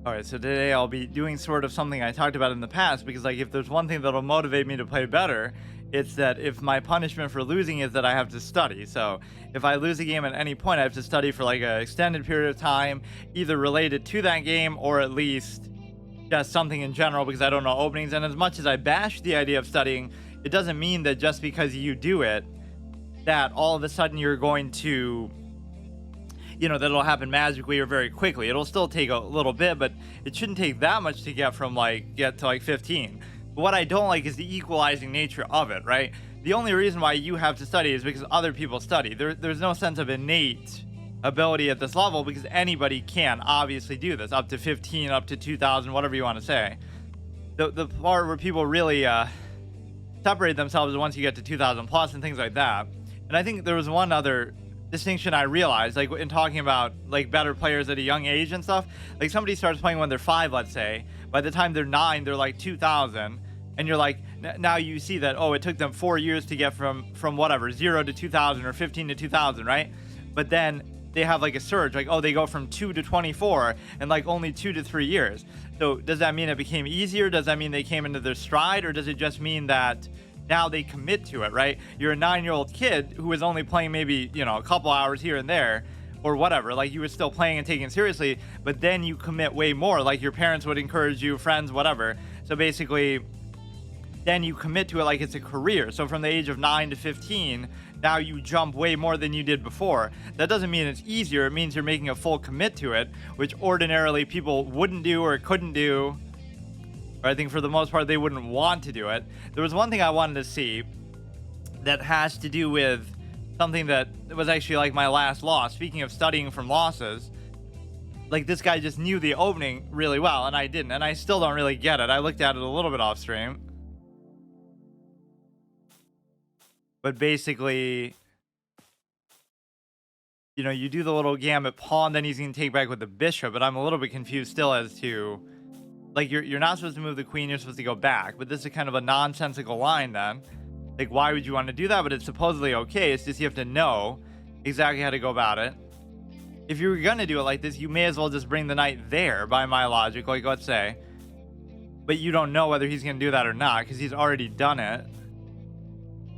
All right, so today I'll be doing sort of something I talked about in the past because, like, if there's one thing that'll motivate me to play better, it's that if my punishment for losing is that I have to study. So if I lose a game at any point, I have to study for like an extended period of time, either related to that game or at least just something in general because I don't know openings. And as much as I bash the idea of studying, it doesn't mean that just because you do it, that all of a sudden you're going to that it'll happen magically or very quickly. It'll still take a little bit, but it shouldn't take that much to get to like 15. But what I don't like is the equalizing nature of it, right? The only reason why you have to study is because other people study. There's no sense of innate ability at this level because anybody can obviously do this up to 15, up to 2000, whatever you want to say. The part where people really separate themselves is once you get to 2000 plus and things like that. And I think there was one other distinction I realized, like in talking about like better players at a young age and stuff. Like somebody starts playing when they're 5, let's say. By the time they're 9, they're like 2000, and you're like, now you see that, oh, it took them 4 years to get from whatever 0 to 2000 or 15 to 2000, right? But then they have like a surge, like, oh, they go from 2 to 24 in like only 2 to 3 years. So does that mean it became easier? Does that mean they came into their stride, or does it just mean that now they commit to it, right? You're a 9-year-old kid who is only playing maybe, a couple hours here and there or whatever. Like you were still playing and taking it seriously, but then you commit way more. Like your parents would encourage you, friends, whatever. So basically, then you commit to it like it's a career. So from the age of 9 to 15, now you jump way more than you did before. That doesn't mean it's easier. It means you're making a full commit to it, which ordinarily people wouldn't do or couldn't do. I think for the most part, they wouldn't want to do it. There was one thing I wanted to see that has to do with something that was actually like my last loss. Speaking of studying from losses, like this guy just knew the opening really well, and I didn't. And I still don't really get it. I looked at it a little bit off stream. But basically, you do the little gambit pawn, then he's going to take back with the bishop. But I'm a little bit confused still as to... Like, you're not supposed to move the queen, you're supposed to go back. But this is kind of a nonsensical line then. Like, why would you want to do that? But it's supposedly okay. It's just you have to know exactly how to go about it. If you were going to do it like this, you may as well just bring the knight there, by my logic, like, let's say. But you don't know whether he's going to do that or not, because he's already done it.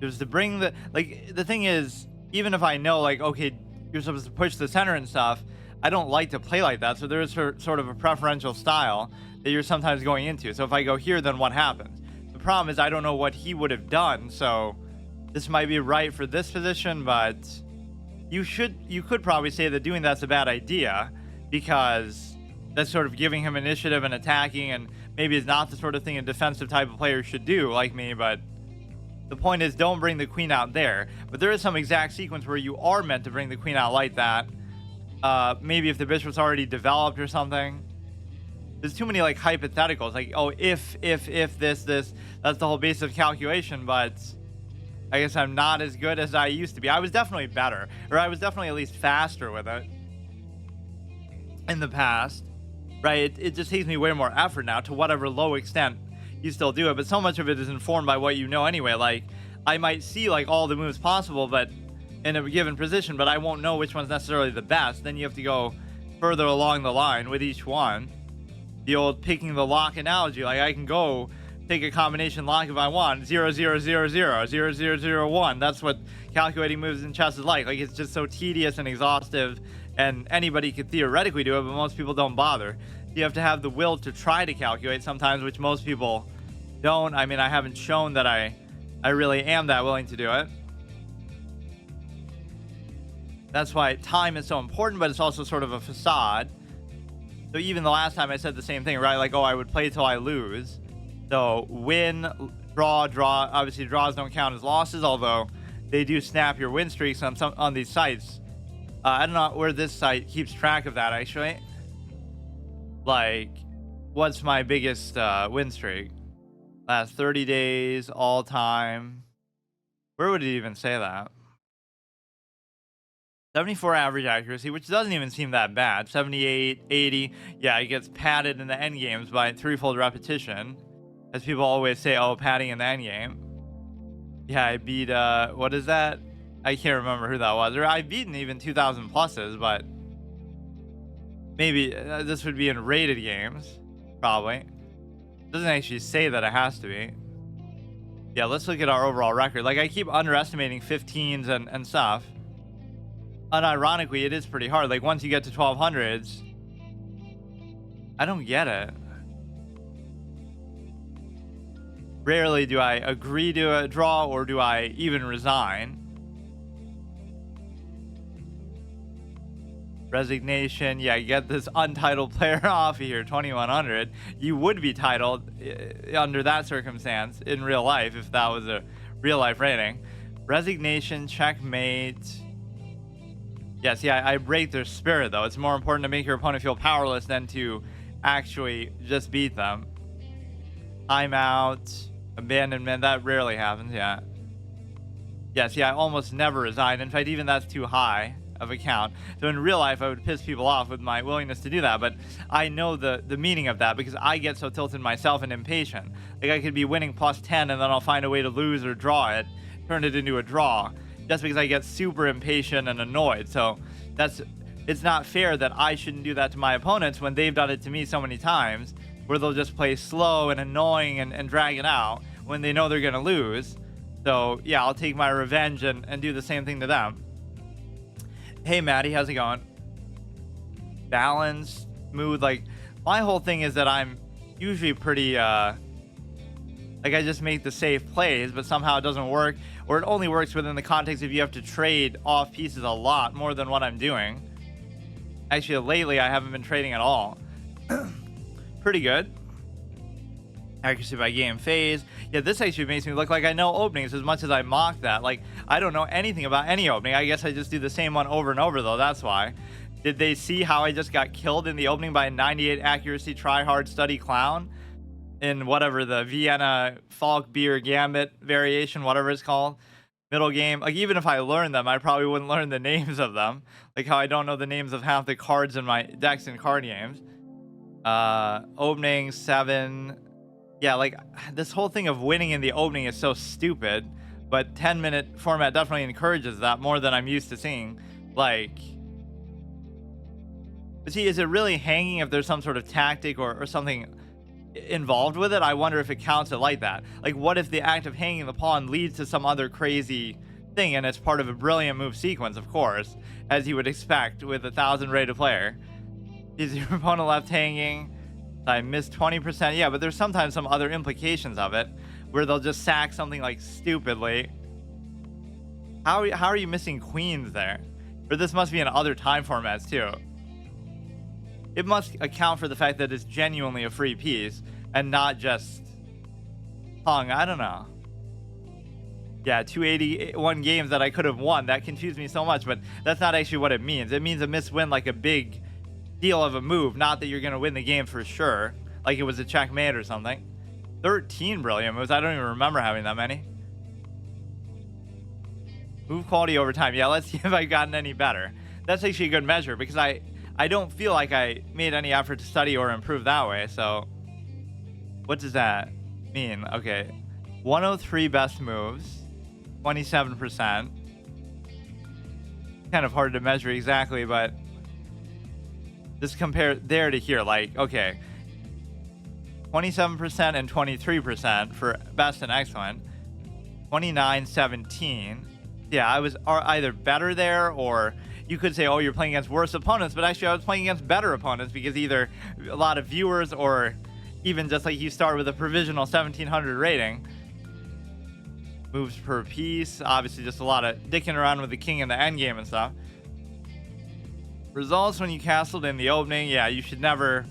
Just to bring the... Like, the thing is, even if I know, like, okay, you're supposed to push the center and stuff, I don't like to play like that. So there is sort of a preferential style that you're sometimes going into. So if I go here, then what happens? The problem is I don't know what he would have done. So this might be right for this position, but you could probably say that doing that's a bad idea because that's sort of giving him initiative and attacking, and maybe it's not the sort of thing a defensive type of player should do like me. But the point is, don't bring the queen out there. But there is some exact sequence where you are meant to bring the queen out like that. Maybe if the bishop's already developed or something. There's too many like hypotheticals, like, oh, if this, that's the whole base of calculation. But I guess I'm not as good as I used to be. I was definitely better, or I was definitely at least faster with it in the past, right? It just takes me way more effort now, to whatever low extent you still do it. But so much of it is informed by what you know anyway. Like, I might see like all the moves possible, but in a given position, but I won't know which one's necessarily the best. Then you have to go further along the line with each one. The old picking the lock analogy, like I can go take a combination lock if I want. 0 0 0 0 0 0 0 1. That's what calculating moves in chess is like. Like, it's just so tedious and exhaustive, and anybody could theoretically do it, but most people don't bother. You have to have the will to try to calculate sometimes, which most people don't. I mean, I haven't shown that I really am that willing to do it. That's why time is so important, but it's also sort of a facade. So even the last time I said the same thing, right? Like, oh, I would play till I lose. So win, draw. Obviously, draws don't count as losses, although they do snap your win streaks on these sites. I don't know where this site keeps track of that, actually. Like, what's my biggest win streak? Last 30 days, all time. Where would it even say that? 74 average accuracy, which doesn't even seem that bad. 78, 80. Yeah, it gets padded in the end games by threefold repetition. As people always say, oh, padding in the end game. Yeah, I beat, what is that? I can't remember who that was. Or I've beaten even 2,000 pluses, but maybe this would be in rated games, probably. Doesn't actually say that it has to be. Yeah, let's look at our overall record. Like, I keep underestimating 15s and stuff. Unironically, it is pretty hard. Like, once you get to 1200s, I don't get it. Rarely do I agree to a draw, or do I even resign. Resignation. Yeah, get this untitled player off of here. 2100. You would be titled under that circumstance in real life if that was a real life rating. Resignation. Checkmate. Yeah, see, I break their spirit, though. It's more important to make your opponent feel powerless than to actually just beat them. Timeout. Abandonment. That rarely happens. Yeah. Yeah, see, I almost never resign. In fact, even that's too high of a count. So in real life, I would piss people off with my willingness to do that. But I know the meaning of that, because I get so tilted myself and impatient. Like, I could be winning +10, and then I'll find a way to lose or draw it, turn it into a draw, just because I get super impatient and annoyed. So it's not fair that I shouldn't do that to my opponents when they've done it to me so many times, where they'll just play slow and annoying and drag it out when they know they're going to lose. So yeah, I'll take my revenge and do the same thing to them. Hey Maddie, how's it going? Balanced, smooth. Like, my whole thing is that I'm usually pretty like, I just make the safe plays, but somehow it doesn't work, or it only works within the context if you have to trade off pieces a lot more than what I'm doing. Actually, lately I haven't been trading at all. Pretty good. Accuracy by game phase. Yeah, this actually makes me look like I know openings as much as I mock that. Like, I don't know anything about any opening. I guess I just do the same one over and over, though. That's why. Did they see how I just got killed in the opening by a 98 accuracy Tryhard study clown in whatever the Vienna Falk Beer Gambit variation, whatever it's called, middle game? Like, even if I learned them, I probably wouldn't learn the names of them. Like how I don't know the names of half the cards in my decks in card games. Opening 7. Yeah, like, this whole thing of winning in the opening is so stupid, but 10-minute format definitely encourages that more than I'm used to seeing. Like, but see, is it really hanging if there's some sort of tactic or something involved with it? I wonder if it counts it like that. Like, what if the act of hanging the pawn leads to some other crazy thing, and it's part of a brilliant move sequence, of course, as you would expect with a 1000 rated player. Is your opponent left hanging? I missed 20%. Yeah, but there's sometimes some other implications of it where they'll just sack something like stupidly. How are you missing queens there? Or this must be in other time formats too. It must account for the fact that it's genuinely a free piece and not just hung. I don't know. Yeah, 281 games that I could have won. That confused me so much, but that's not actually what it means. It means a miss win, like a big deal of a move, not that you're going to win the game for sure, like it was a checkmate or something. 13 brilliant moves. I don't even remember having that many. Move quality over time. Yeah, let's see if I've gotten any better. That's actually a good measure, because I don't feel like I made any effort to study or improve that way. So what does that mean? Okay, 103 best moves, 27%. Kind of hard to measure exactly, but just compare there to here. Like, okay, 27% and 23% for best and excellent. 29-17. Yeah, I was either better there, or you could say, oh, you're playing against worse opponents, but actually I was playing against better opponents, because either a lot of viewers, or even just like you start with a provisional 1700 rating. Moves per piece, obviously just a lot of dicking around with the king in the end game and stuff. Results when you castled in the opening. Yeah, you should never.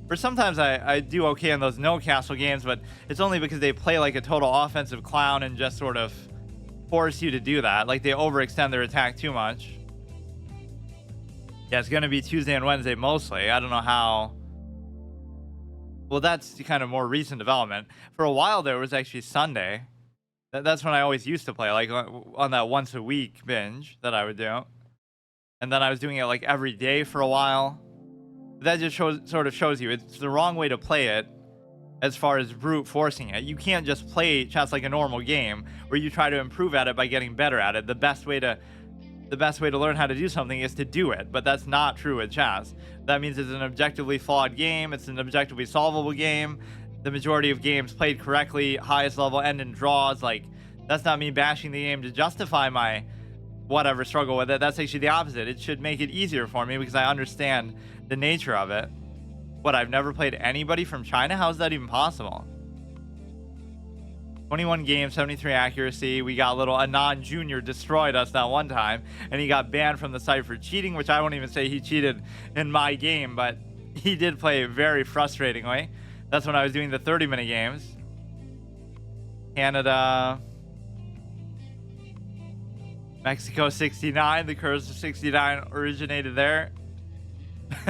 Or sometimes I do okay in those no castle games, but it's only because they play like a total offensive clown and just sort of force you to do that. Like, they overextend their attack too much. Yeah, it's going to be Tuesday and Wednesday mostly. I don't know how. Well, that's kind of more recent development. For a while there was actually Sunday. That's when I always used to play, like on that once a week binge that I would do. And then I was doing it like every day for a while. That just sort of shows you it's the wrong way to play it as far as brute forcing it. You can't just play chess like a normal game where you try to improve at it by getting better at it. The the best way to learn how to do something is to do it, but that's not true with chess. That means it's an objectively flawed game, it's an objectively solvable game. The majority of games played correctly, highest level, end in draws. Like, that's not me bashing the game to justify my whatever struggle with it. That's actually the opposite. It should make it easier for me because I understand the nature of it. What, I've never played anybody from China? How is that even possible? 21 games, 73 accuracy. We got little Anon Jr. destroyed us that one time, and he got banned from the site for cheating, which I won't even say he cheated in my game, but he did play very frustratingly. That's when I was doing the 30-minute games. Canada. Mexico 69. The Curse of 69 originated there.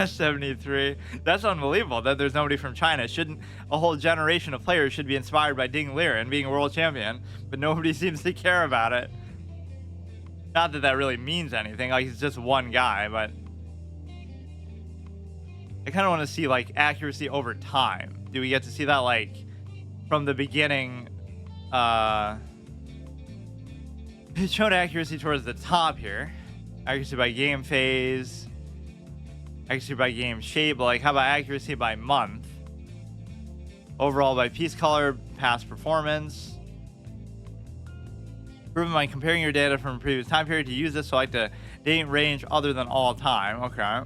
73. That's unbelievable that there's nobody from China. Shouldn't a whole generation of players should be inspired by Ding Liren being a world champion, but nobody seems to care about it. Not that that really means anything. Like, he's just one guy, but I kind of want to see like accuracy over time. Do we get to see that like from the beginning? It showed accuracy towards the top here. Accuracy by game phase. Accuracy by game shape. But like, how about accuracy by month? Overall by piece color, past performance. Proven by comparing your data from a previous time period. To use this, select a date range other than all time. Okay.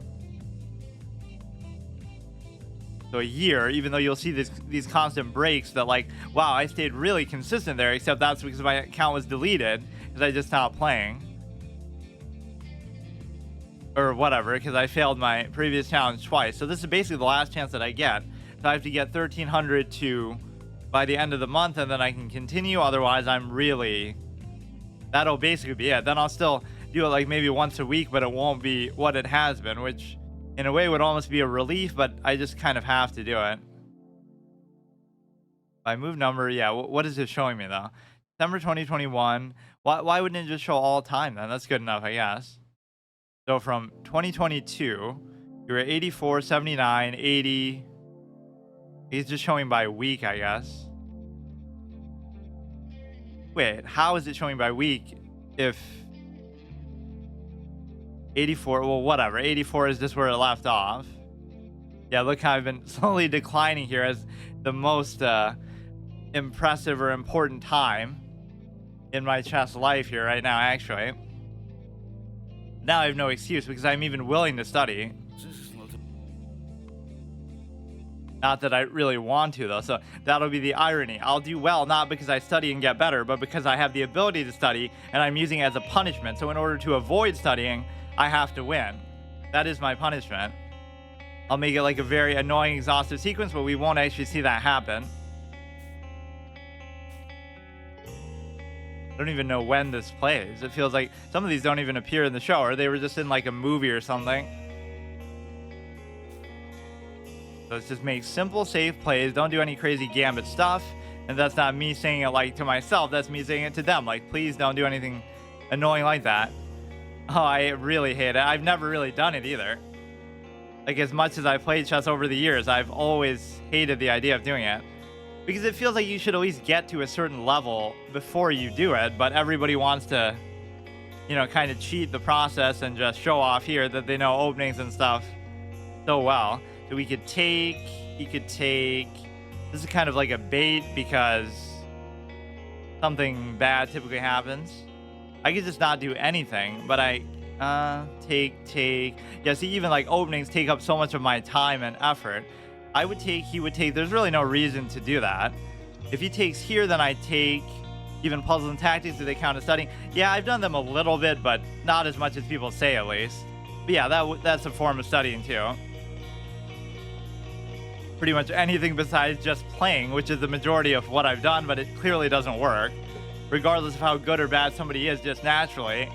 So a year, even though you'll see these constant breaks that like, wow, I stayed really consistent there, except that's because my account was deleted because I just stopped playing. Or whatever, because I failed my previous challenge twice. So this is basically the last chance that I get. So I have to get 1,300 to by the end of the month, and then I can continue. Otherwise, I'm really... That'll basically be it. Then I'll still do it like maybe once a week, but it won't be what it has been, which in a way would almost be a relief, but I just kind of have to do it. By move number, yeah, what is it showing me though? December 2021. Why wouldn't it just show all time then? That's good enough, I guess. So from 2022, you're at 84, 79, 80. He's just showing by week, I guess. Wait, how is it showing by week if 84, well, whatever. 84 is just where it left off. Yeah, look how I've been slowly declining here as the most impressive or important time in my chess life here right now, actually. Now I have no excuse because I'm even willing to study. Not that I really want to, though, so that'll be the irony. I'll do well not because I study and get better, but because I have the ability to study and I'm using it as a punishment. So in order to avoid studying, I have to win. That is my punishment. I'll make it like a very annoying, exhaustive sequence, but we won't actually see that happen. I don't even know when this plays. It feels like some of these don't even appear in the show, or they were just in like a movie or something. So let's just make simple, safe plays. Don't do any crazy gambit stuff. And that's not me saying it like to myself. That's me saying it to them. Like, please don't do anything annoying like that. Oh, I really hate it. I've never really done it either. Like, as much as I've played chess over the years, I've always hated the idea of doing it. Because it feels like you should at least get to a certain level before you do it. But everybody wants to, you know, kind of cheat the process and just show off here that they know openings and stuff so well. So we could take, he could take, this is kind of like a bait because something bad typically happens. I could just not do anything, but I, take. Yeah, see, even like openings take up so much of my time and effort. I would take, he would take, there's really no reason to do that. If he takes here, then I take. Even puzzles and tactics, do they count as studying? Yeah, I've done them a little bit, but not as much as people say at least. But yeah, that's a form of studying too. Pretty much anything besides just playing, which is the majority of what I've done, but it clearly doesn't work. Regardless of how good or bad somebody is, just naturally,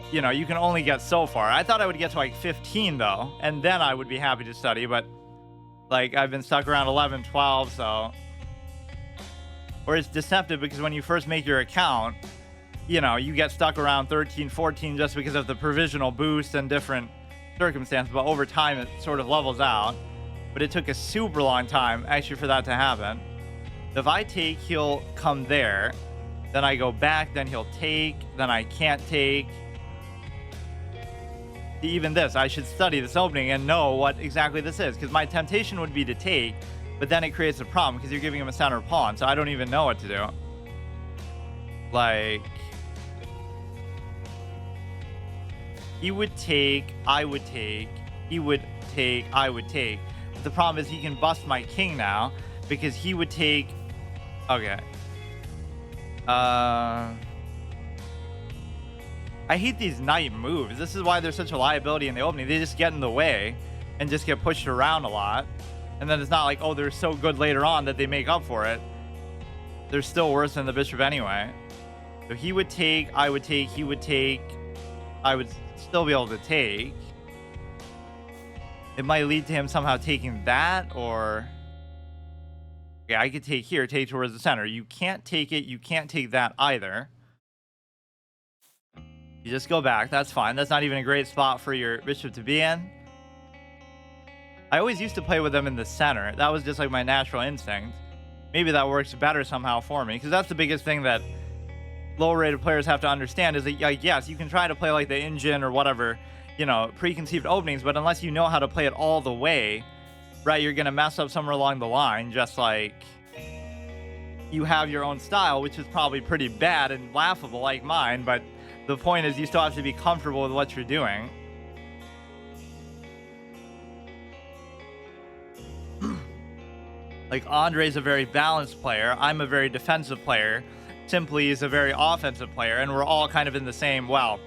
you know, you can only get so far. I thought I would get to like 15 though, and then I would be happy to study, but like I've been stuck around 11, 12, so. Or it's deceptive because when you first make your account, you know, you get stuck around 13, 14 just because of the provisional boost and different circumstances, but over time it sort of levels out. But it took a super long time actually for that to happen. If I take, he'll come there. Then I go back, then he'll take, then I can't take. even this. I should study this opening and know what exactly this is, because my temptation would be to take, but then it creates a problem because you're giving him a center pawn, so I don't even know what to do. Like, he would take, I would take, he would take, I would take. But the problem is he can bust my king now because he would take. Okay. I hate these knight moves. This is why they're such a liability in the opening. They just get in the way and just get pushed around a lot. And then it's not like, oh, they're so good later on that they make up for it. They're still worse than the bishop anyway. So he would take, I would take, he would take, I would still be able to take. It might lead to him somehow taking that, or... Yeah, I could take here, take towards the center. You can't take it, you can't take that either. You just go back, that's fine. That's not even a great spot for your bishop to be in. I always used to play with them in the center. That was just like my natural instinct. Maybe that works better somehow for me, because that's the biggest thing that lower rated players have to understand is that, like, yes, you can try to play like the engine or whatever, you know, preconceived openings, but unless you know how to play it all the way, right, you're gonna mess up somewhere along the line. Just like you have your own style, which is probably pretty bad and laughable like mine, but the point is you still have to be comfortable with what you're doing. Like, Andre's a very balanced player. I'm a very defensive player. Simply is a very offensive player, and we're all kind of in the same, well,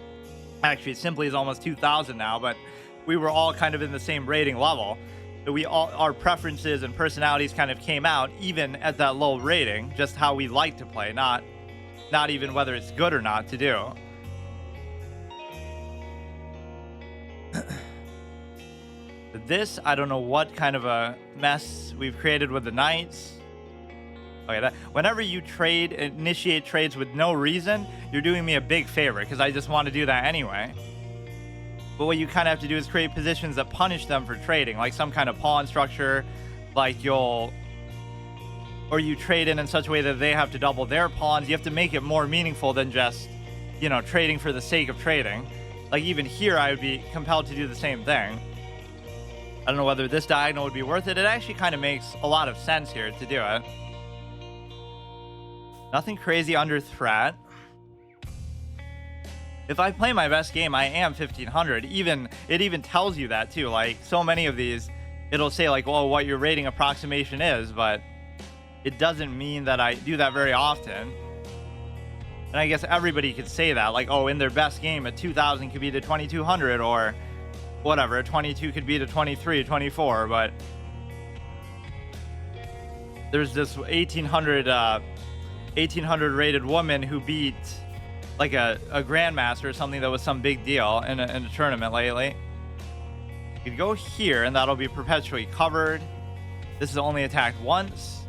actually Simply is almost 2,000 now, but we were all kind of in the same rating level. So we all, our preferences and personalities kind of came out even at that low rating, just how we like to play, not even whether it's good or not to do. This, I don't know what kind of a mess we've created with the knights. Okay, that whenever you initiate trades with no reason, you're doing me a big favor, because I just want to do that anyway. But what you kind of have to do is create positions that punish them for trading, like some kind of pawn structure, like or you trade in such a way that they have to double their pawns. You have to make it more meaningful than just, you know, trading for the sake of trading. Like, even here, I would be compelled to do the same thing. I don't know whether this diagonal would be worth it. It actually kind of makes a lot of sense here to do it. Nothing crazy under threat. If I play my best game, I am 1500. It even tells you that too. Like, so many of these, it'll say like, well, what your rating approximation is, but it doesn't mean that I do that very often. And I guess everybody could say that, like, oh, in their best game, a 2000 could be to 2200, or whatever, a 22 could be to 23, 24, but there's this 1800 rated woman who beat like a grandmaster or something that was some big deal in a tournament lately. You could go here and that'll be perpetually covered. This is only attacked once.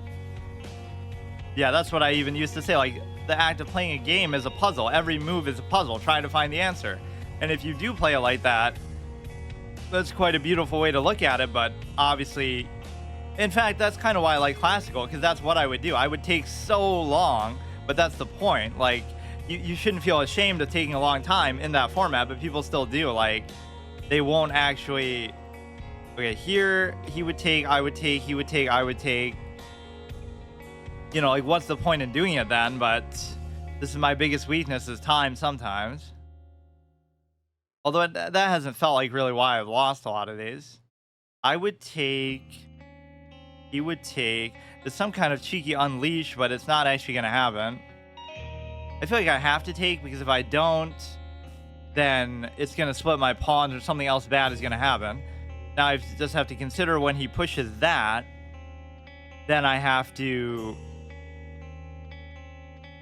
Yeah, that's what I even used to say. Like, the act of playing a game is a puzzle. Every move is a puzzle. Try to find the answer. And if you do play it like that, that's quite a beautiful way to look at it. But obviously, in fact, that's kind of why I like classical, because that's what I would do. I would take so long, but that's the point. Like, you shouldn't feel ashamed of taking a long time in that format, but people still do. Like, they won't actually. Okay, here he would take, I would take, he would take, I would take. You know, like, what's the point in doing it then? But this is my biggest weakness, is time sometimes. Although that hasn't felt like really why I've lost a lot of these. I would take, he would take. There's some kind of cheeky unleash, but it's not actually going to happen. I feel like I have to take, because if I don't, then it's going to split my pawns, or something else bad is going to happen. Now I just have to consider when he pushes that, then I have to...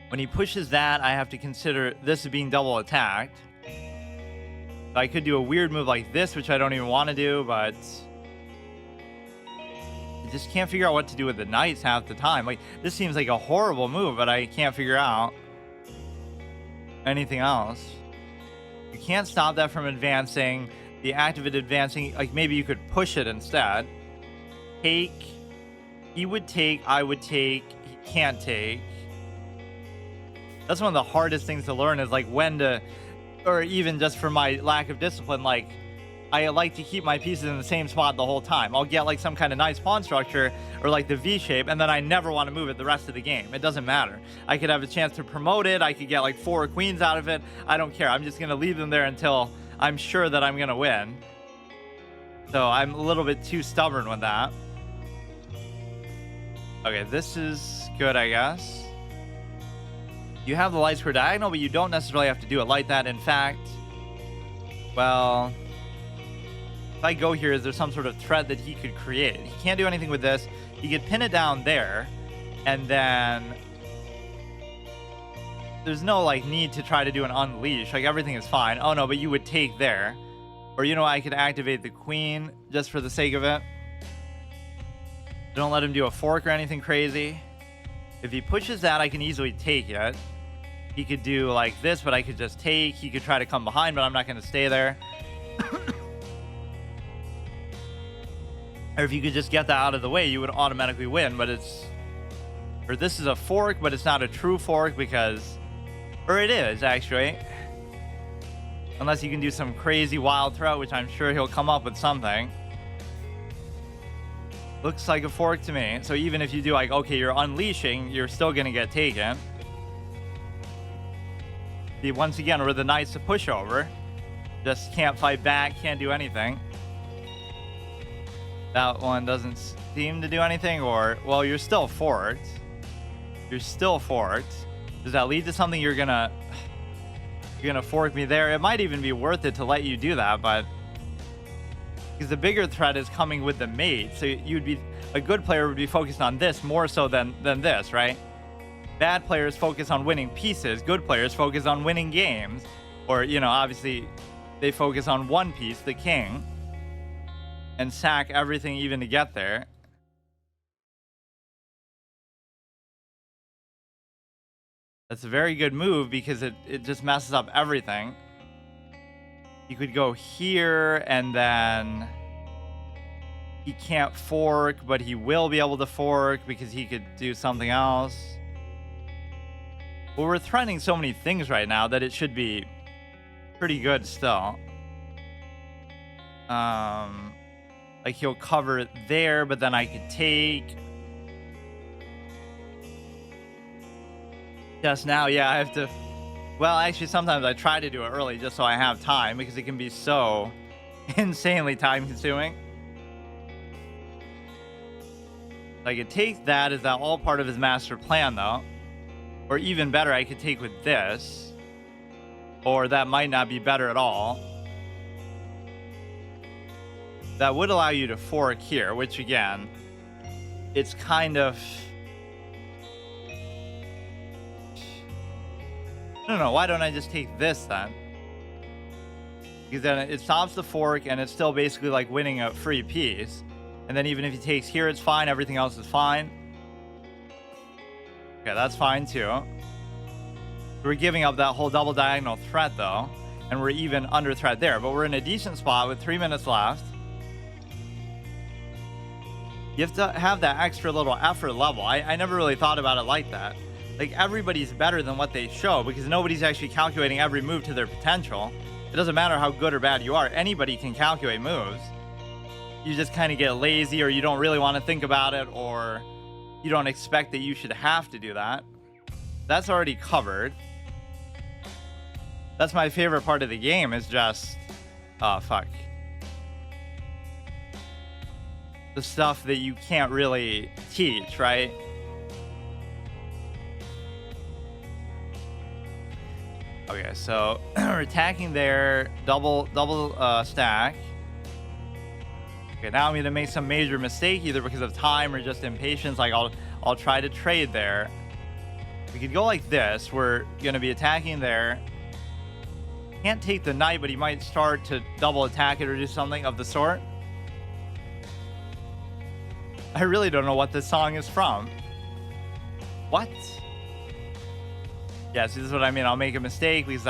When he pushes that, I have to consider this as being double attacked. So I could do a weird move like this, which I don't even want to do, but I just can't figure out what to do with the knights half the time. Like, this seems like a horrible move, but I can't figure out anything else. You can't stop that from advancing. The act of it advancing, like, maybe you could push it instead. Take. He would take, I would take, he can't take. That's one of the hardest things to learn, is like when to, or even just for my lack of discipline, like I like to keep my pieces in the same spot the whole time. I'll get like some kind of nice pawn structure or like the V shape, and then I never want to move it the rest of the game. It doesn't matter. I could have a chance to promote it. I could get like 4 queens out of it. I don't care. I'm just going to leave them there until I'm sure that I'm going to win. So I'm a little bit too stubborn with that. Okay, this is good, I guess. You have the light square diagonal, but you don't necessarily have to do it like that. In fact, well, if I go here, is there some sort of threat that he could create? He can't do anything with this. He could pin it down there, and then there's no like need to try to do an unleash. Like everything is fine. Oh no, but you would take there. Or you know, I could activate the queen just for the sake of it. Don't let him do a fork or anything crazy. If he pushes that, I can easily take it. He could do like this, but I could just take. He could try to come behind, but I'm not going to stay there. Or if you could just get that out of the way, you would automatically win. But it's... Or this is a fork, but it's not a true fork because... Or it is, actually. Unless you can do some crazy wild threat, which I'm sure he'll come up with something. Looks like a fork to me. So even if you do like, okay, you're unleashing, you're still going to get taken. See, once again, we're the knights to push over. Just can't fight back, can't do anything. That one doesn't seem to do anything, or... Well, you're still forked. You're still forked. Does that lead to something? You're gonna fork me there. It might even be worth it to let you do that, but... Because the bigger threat is coming with the mate. So you'd be... A good player would be focused on this more so than this, right? Bad players focus on winning pieces. Good players focus on winning games. Or, you know, obviously, they focus on one piece, the king. And sack everything even to get there. That's a very good move because it just messes up everything. You could go here and then he can't fork, but he will be able to fork because he could do something else. Well, we're threatening so many things right now that it should be pretty good still. Like he'll cover it there, but then I could take. Just now, yeah, I have to... Well, actually, sometimes I try to do it early just so I have time because it can be so insanely time-consuming. I could take that. Is that all part of his master plan, though? Or even better, I could take with this. Or that might not be better at all. That would allow you to fork here, which, again, it's kind of... No, why don't I just take this then? Because then it stops the fork and it's still basically like winning a free piece. And then even if he takes here, it's fine. Everything else is fine. Okay, that's fine too. We're giving up that whole double diagonal threat though. And we're even under threat there. But we're in a decent spot with 3 minutes left. You have to have that extra little effort level. I never really thought about it like that. Like, everybody's better than what they show because nobody's actually calculating every move to their potential. It doesn't matter how good or bad you are. Anybody can calculate moves. You just kind of get lazy, or you don't really want to think about it, or you don't expect that you should have to do that. That's already covered. That's my favorite part of the game is just... Oh, fuck. The stuff that you can't really teach, right? Okay, so we're attacking there, double stack. Okay, now I'm gonna make some major mistake either because of time or just impatience. Like I'll try to trade there. We could go like this. We're gonna be attacking there. Can't take the knight, but he might start to double attack it or do something of the sort. I really don't know what this song is from. What? Yeah, see, this is what I mean. I'll make a mistake because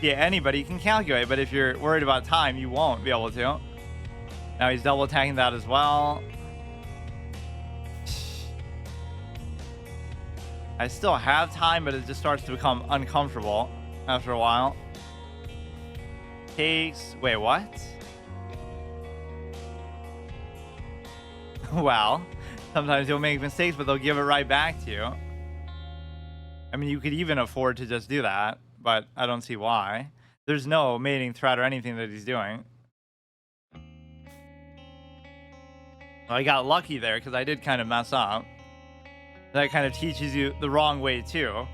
yeah, anybody can calculate, but if you're worried about time, you won't be able to. Now he's double attacking that as well. I still have time, but it just starts to become uncomfortable after a while. Takes... Wait, what? well. Sometimes you'll make mistakes, but they'll give it right back to you. I mean, you could even afford to just do that, but I don't see why. There's no mating threat or anything that he's doing. Well, I got lucky there because I did kind of mess up. That kind of teaches you the wrong way too.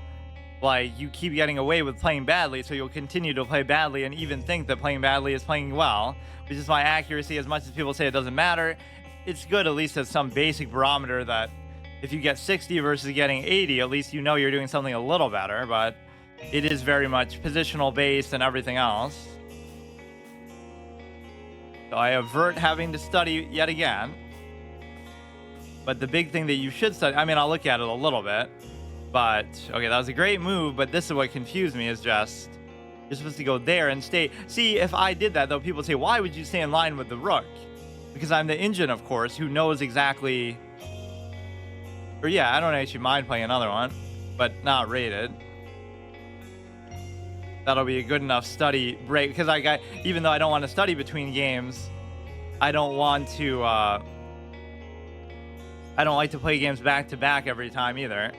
Like, you keep getting away with playing badly, so you'll continue to play badly and even think that playing badly is playing well, which is why accuracy, as much as people say it doesn't matter, it's good at least as some basic barometer that if you get 60 versus getting 80, at least you know you're doing something a little better, but it is very much positional based and everything else. So I avert having to study yet again. But the big thing that you should study, I mean, I'll look at it a little bit, but okay, that was a great move, but this is what confused me is just, you're supposed to go there and stay. See, if I did that, though, people say, why would you stay in line with the rook? Because I'm the engine, of course, who knows exactly, or yeah, I don't actually mind playing another one, but not rated. That'll be a good enough study break, because even though I don't want to study between games, I don't want to, I don't like to play games back to back every time either.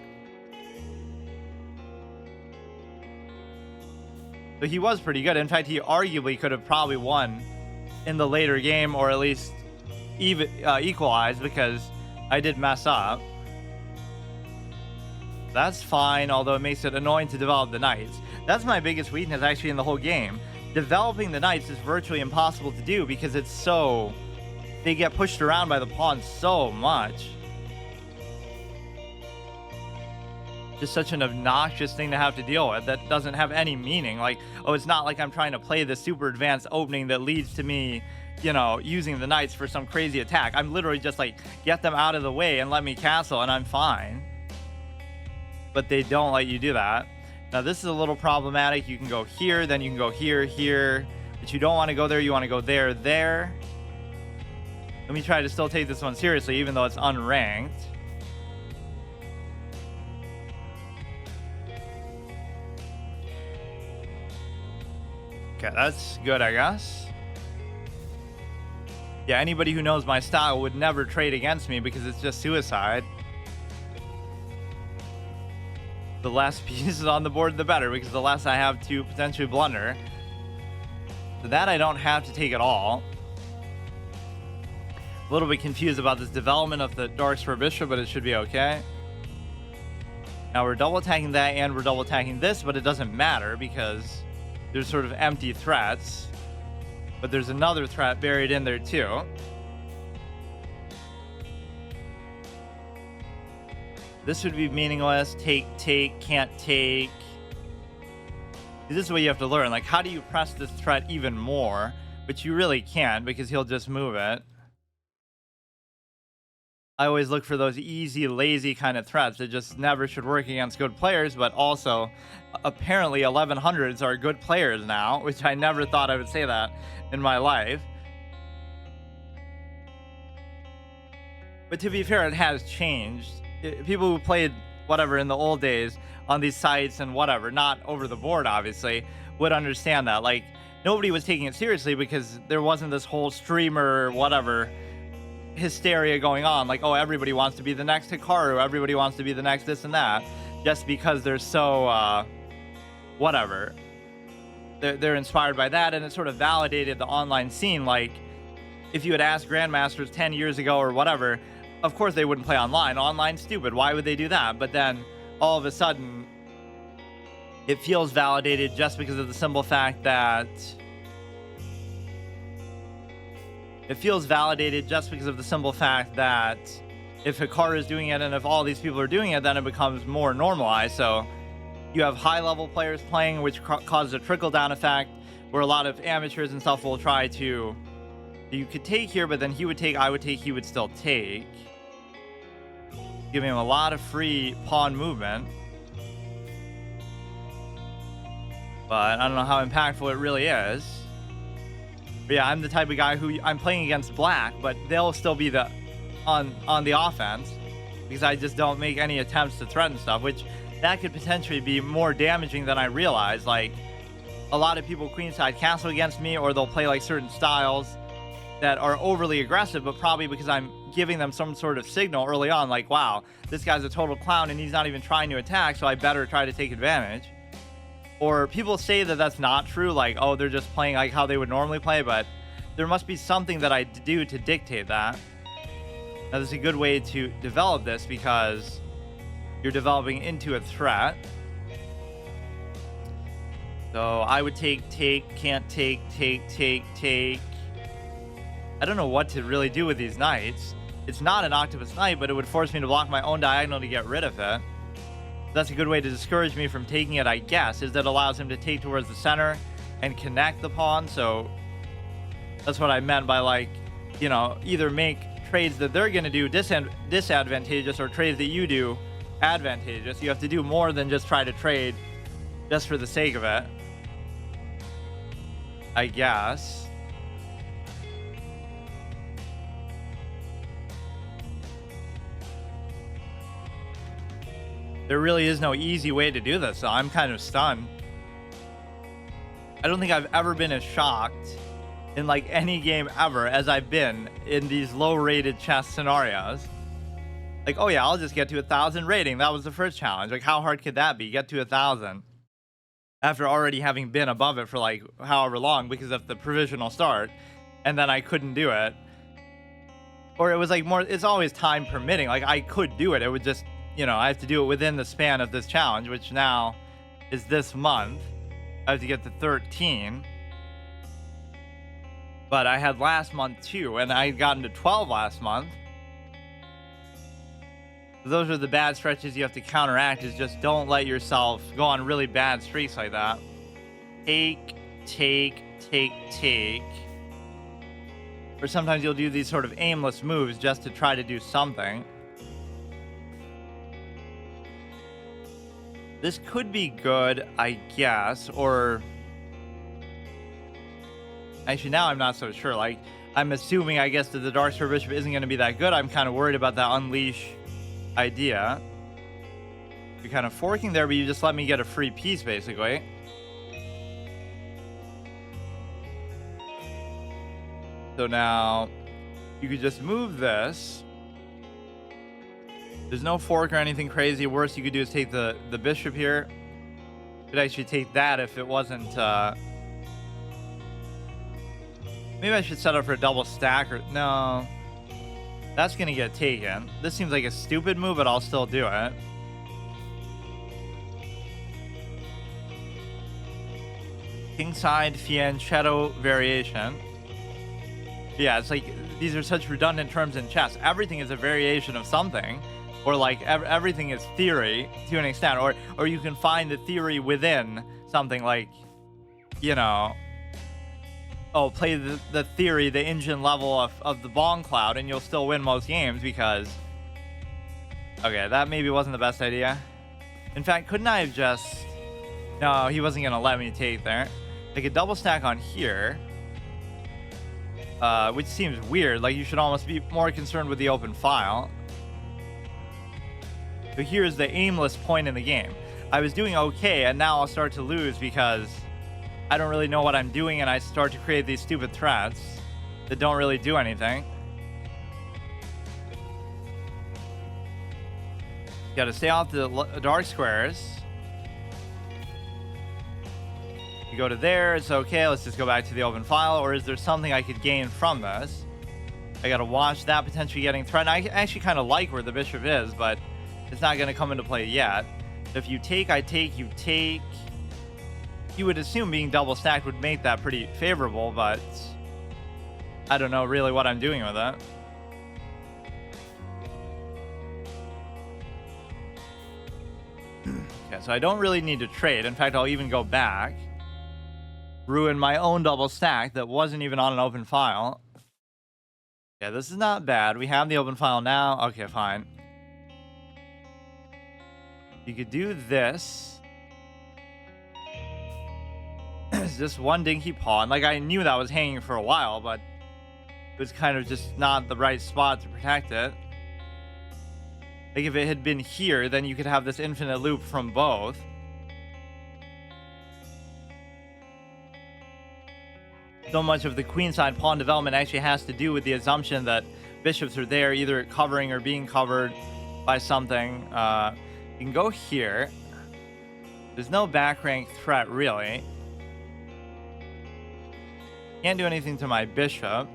So he was pretty good. In fact, he arguably could have probably won in the later game, or at least even equalized, because I did mess up. That's fine, although it makes it annoying to develop the knights. That's my biggest weakness actually in the whole game. Developing the knights is virtually impossible to do because it's so, they get pushed around by the pawns so much. Just such an obnoxious thing to have to deal with that doesn't have any meaning. Like, oh, it's not like I'm trying to play the super advanced opening that leads to me, you know, using the knights for some crazy attack. I'm literally just like, get them out of the way and let me castle and I'm fine. But they don't let you do that. Now this is a little problematic. You can go here, then you can go here, here, but you don't want to go there. You want to go there, there. Let me try to still take this one seriously, even though it's unranked. Okay, that's good, I guess. Yeah, anybody who knows my style would never trade against me because it's just suicide. The less pieces on the board, the better, because the less I have to potentially blunder. So that I don't have to take at all. A little bit confused about this development of the Dark Spur Bishop, but it should be okay. Now we're double attacking that and we're double attacking this, but it doesn't matter because there's sort of empty threats. But there's another threat buried in there too. This would be meaningless. Take, can't take. This is what you have to learn. Like, how do you press this threat even more? But you really can't because he'll just move it. I always look for those easy, lazy kind of threats that just never should work against good players, but also apparently 1100s are good players now, which I never thought I would say that in my life. But to be fair, it has changed. People who played whatever in the old days on these sites and whatever, not over the board obviously, would understand that. Like, nobody was taking it seriously because there wasn't this whole streamer whatever hysteria going on, like, oh, everybody wants to be the next Hikaru, everybody wants to be the next this and that, just because they're so whatever, they're inspired by that, and it sort of validated the online scene. Like, if you had asked grandmasters 10 years ago or whatever, of course they wouldn't play online's stupid, why would they do that? But then all of a sudden it feels validated just because of the simple fact that if Hikaru is doing it and if all these people are doing it, then it becomes more normalized. So you have high level players playing, which causes a trickle down effect where a lot of amateurs and stuff will try to, you could take here, but then he would take, I would take, he would still take, giving him a lot of free pawn movement. But I don't know how impactful it really is. But yeah, I'm the type of guy who, I'm playing against black, but they'll still be the on the offense because I just don't make any attempts to threaten stuff, which that could potentially be more damaging than I realize. Like, a lot of people queenside castle against me, or they'll play like certain styles that are overly aggressive, but probably because I'm giving them some sort of signal early on, like, wow, this guy's a total clown and he's not even trying to attack, so I better try to take advantage. Or people say that that's not true, like, oh, they're just playing like how they would normally play, but there must be something that I do to dictate that. Now, this is a good way to develop this because you're developing into a threat. So I would take, can't take. I don't know what to really do with these knights. It's not an octopus knight, but it would force me to block my own diagonal to get rid of it. That's a good way to discourage me from taking it, I guess, is that allows him to take towards the center and connect the pawn. So that's what I meant by, like, you know, either make trades that they're going to do disadvantageous or trades that you do advantageous. You have to do more than just try to trade just for the sake of it, I guess. There really is no easy way to do this, so I'm kind of stunned. I don't think I've ever been as shocked in like any game ever as I've been in these low-rated chess scenarios. Like, oh yeah, I'll just get to 1,000 rating. That was the first challenge. Like, how hard could that be? Get to 1,000 after already having been above it for like however long because of the provisional start, and then I couldn't do it. Or it was like more, it's always time permitting. Like, I could do it. It would just, you know, I have to do it within the span of this challenge, which now is this month. I have to get to 13. But I had last month too, and I had gotten to 12 last month. Those are the bad stretches you have to counteract, is just don't let yourself go on really bad streaks like that. Take. Or sometimes you'll do these sort of aimless moves just to try to do something. This could be good, I guess, or... Actually, now I'm not so sure. Like, I'm assuming, I guess, that the Dark Square Bishop isn't going to be that good. I'm kind of worried about that Unleash idea. You're kind of forking there, but you just let me get a free piece, basically. So now, you could just move this. There's no fork or anything crazy. Worst you could do is take the bishop here. You could actually take that if it wasn't... Maybe I should set up for a double stack, or... No. That's going to get taken. This seems like a stupid move, but I'll still do it. Kingside fianchetto variation. Yeah, it's like, these are such redundant terms in chess. Everything is a variation of something. Or like, everything is theory to an extent. Or you can find the theory within something, like, you know... Oh, play the theory, the engine level of the Bong Cloud, and you'll still win most games because... Okay, that maybe wasn't the best idea. In fact, couldn't I have just... No, he wasn't going to let me take there. Like a double stack on here. Which seems weird. Like, you should almost be more concerned with the open file. So here's the aimless point in the game. I was doing okay, and now I'll start to lose because... I don't really know what I'm doing, and I start to create these stupid threats that don't really do anything. You gotta stay off the dark squares. You go to there, it's okay. Let's just go back to the open file. Or is there something I could gain from this? I gotta watch that potentially getting threatened. I actually kind of like where the bishop is, but it's not gonna come into play yet. If you take, I take, you take... You would assume being double stacked would make that pretty favorable, but I don't know really what I'm doing with it. Okay, so I don't really need to trade. In fact, I'll even go back. Ruin my own double stack that wasn't even on an open file. Yeah, this is not bad. We have the open file now. Okay, fine. You could do this. It's just one dinky pawn. Like, I knew that was hanging for a while, but it was kind of just not the right spot to protect it. Like, if it had been here, then you could have this infinite loop from both. So much of the queenside pawn development actually has to do with the assumption that bishops are there, either covering or being covered by something. You can go here. There's no back rank threat, really. Can't do anything to my bishop.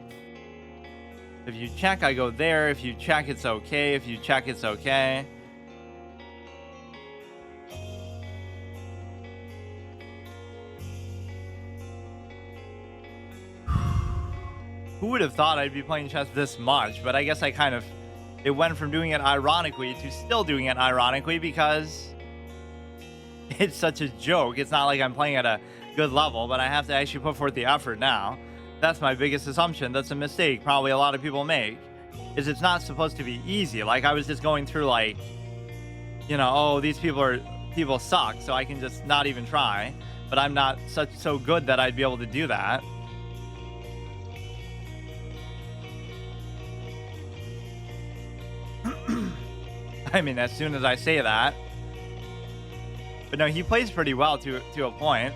If you check, I go there. If you check, it's okay. If you check, it's okay. Who would have thought I'd be playing chess this much? But I guess it went from doing it ironically to still doing it ironically because it's such a joke. It's not like I'm playing at a good level, but I have to actually put forth the effort now. That's my biggest assumption. That's a mistake probably a lot of people make, is it's not supposed to be easy. Like, I was just going through, like, you know, oh, these people suck, so I can just not even try. But I'm not so good that I'd be able to do that. I mean, as soon as I say that. But no, he plays pretty well to a point.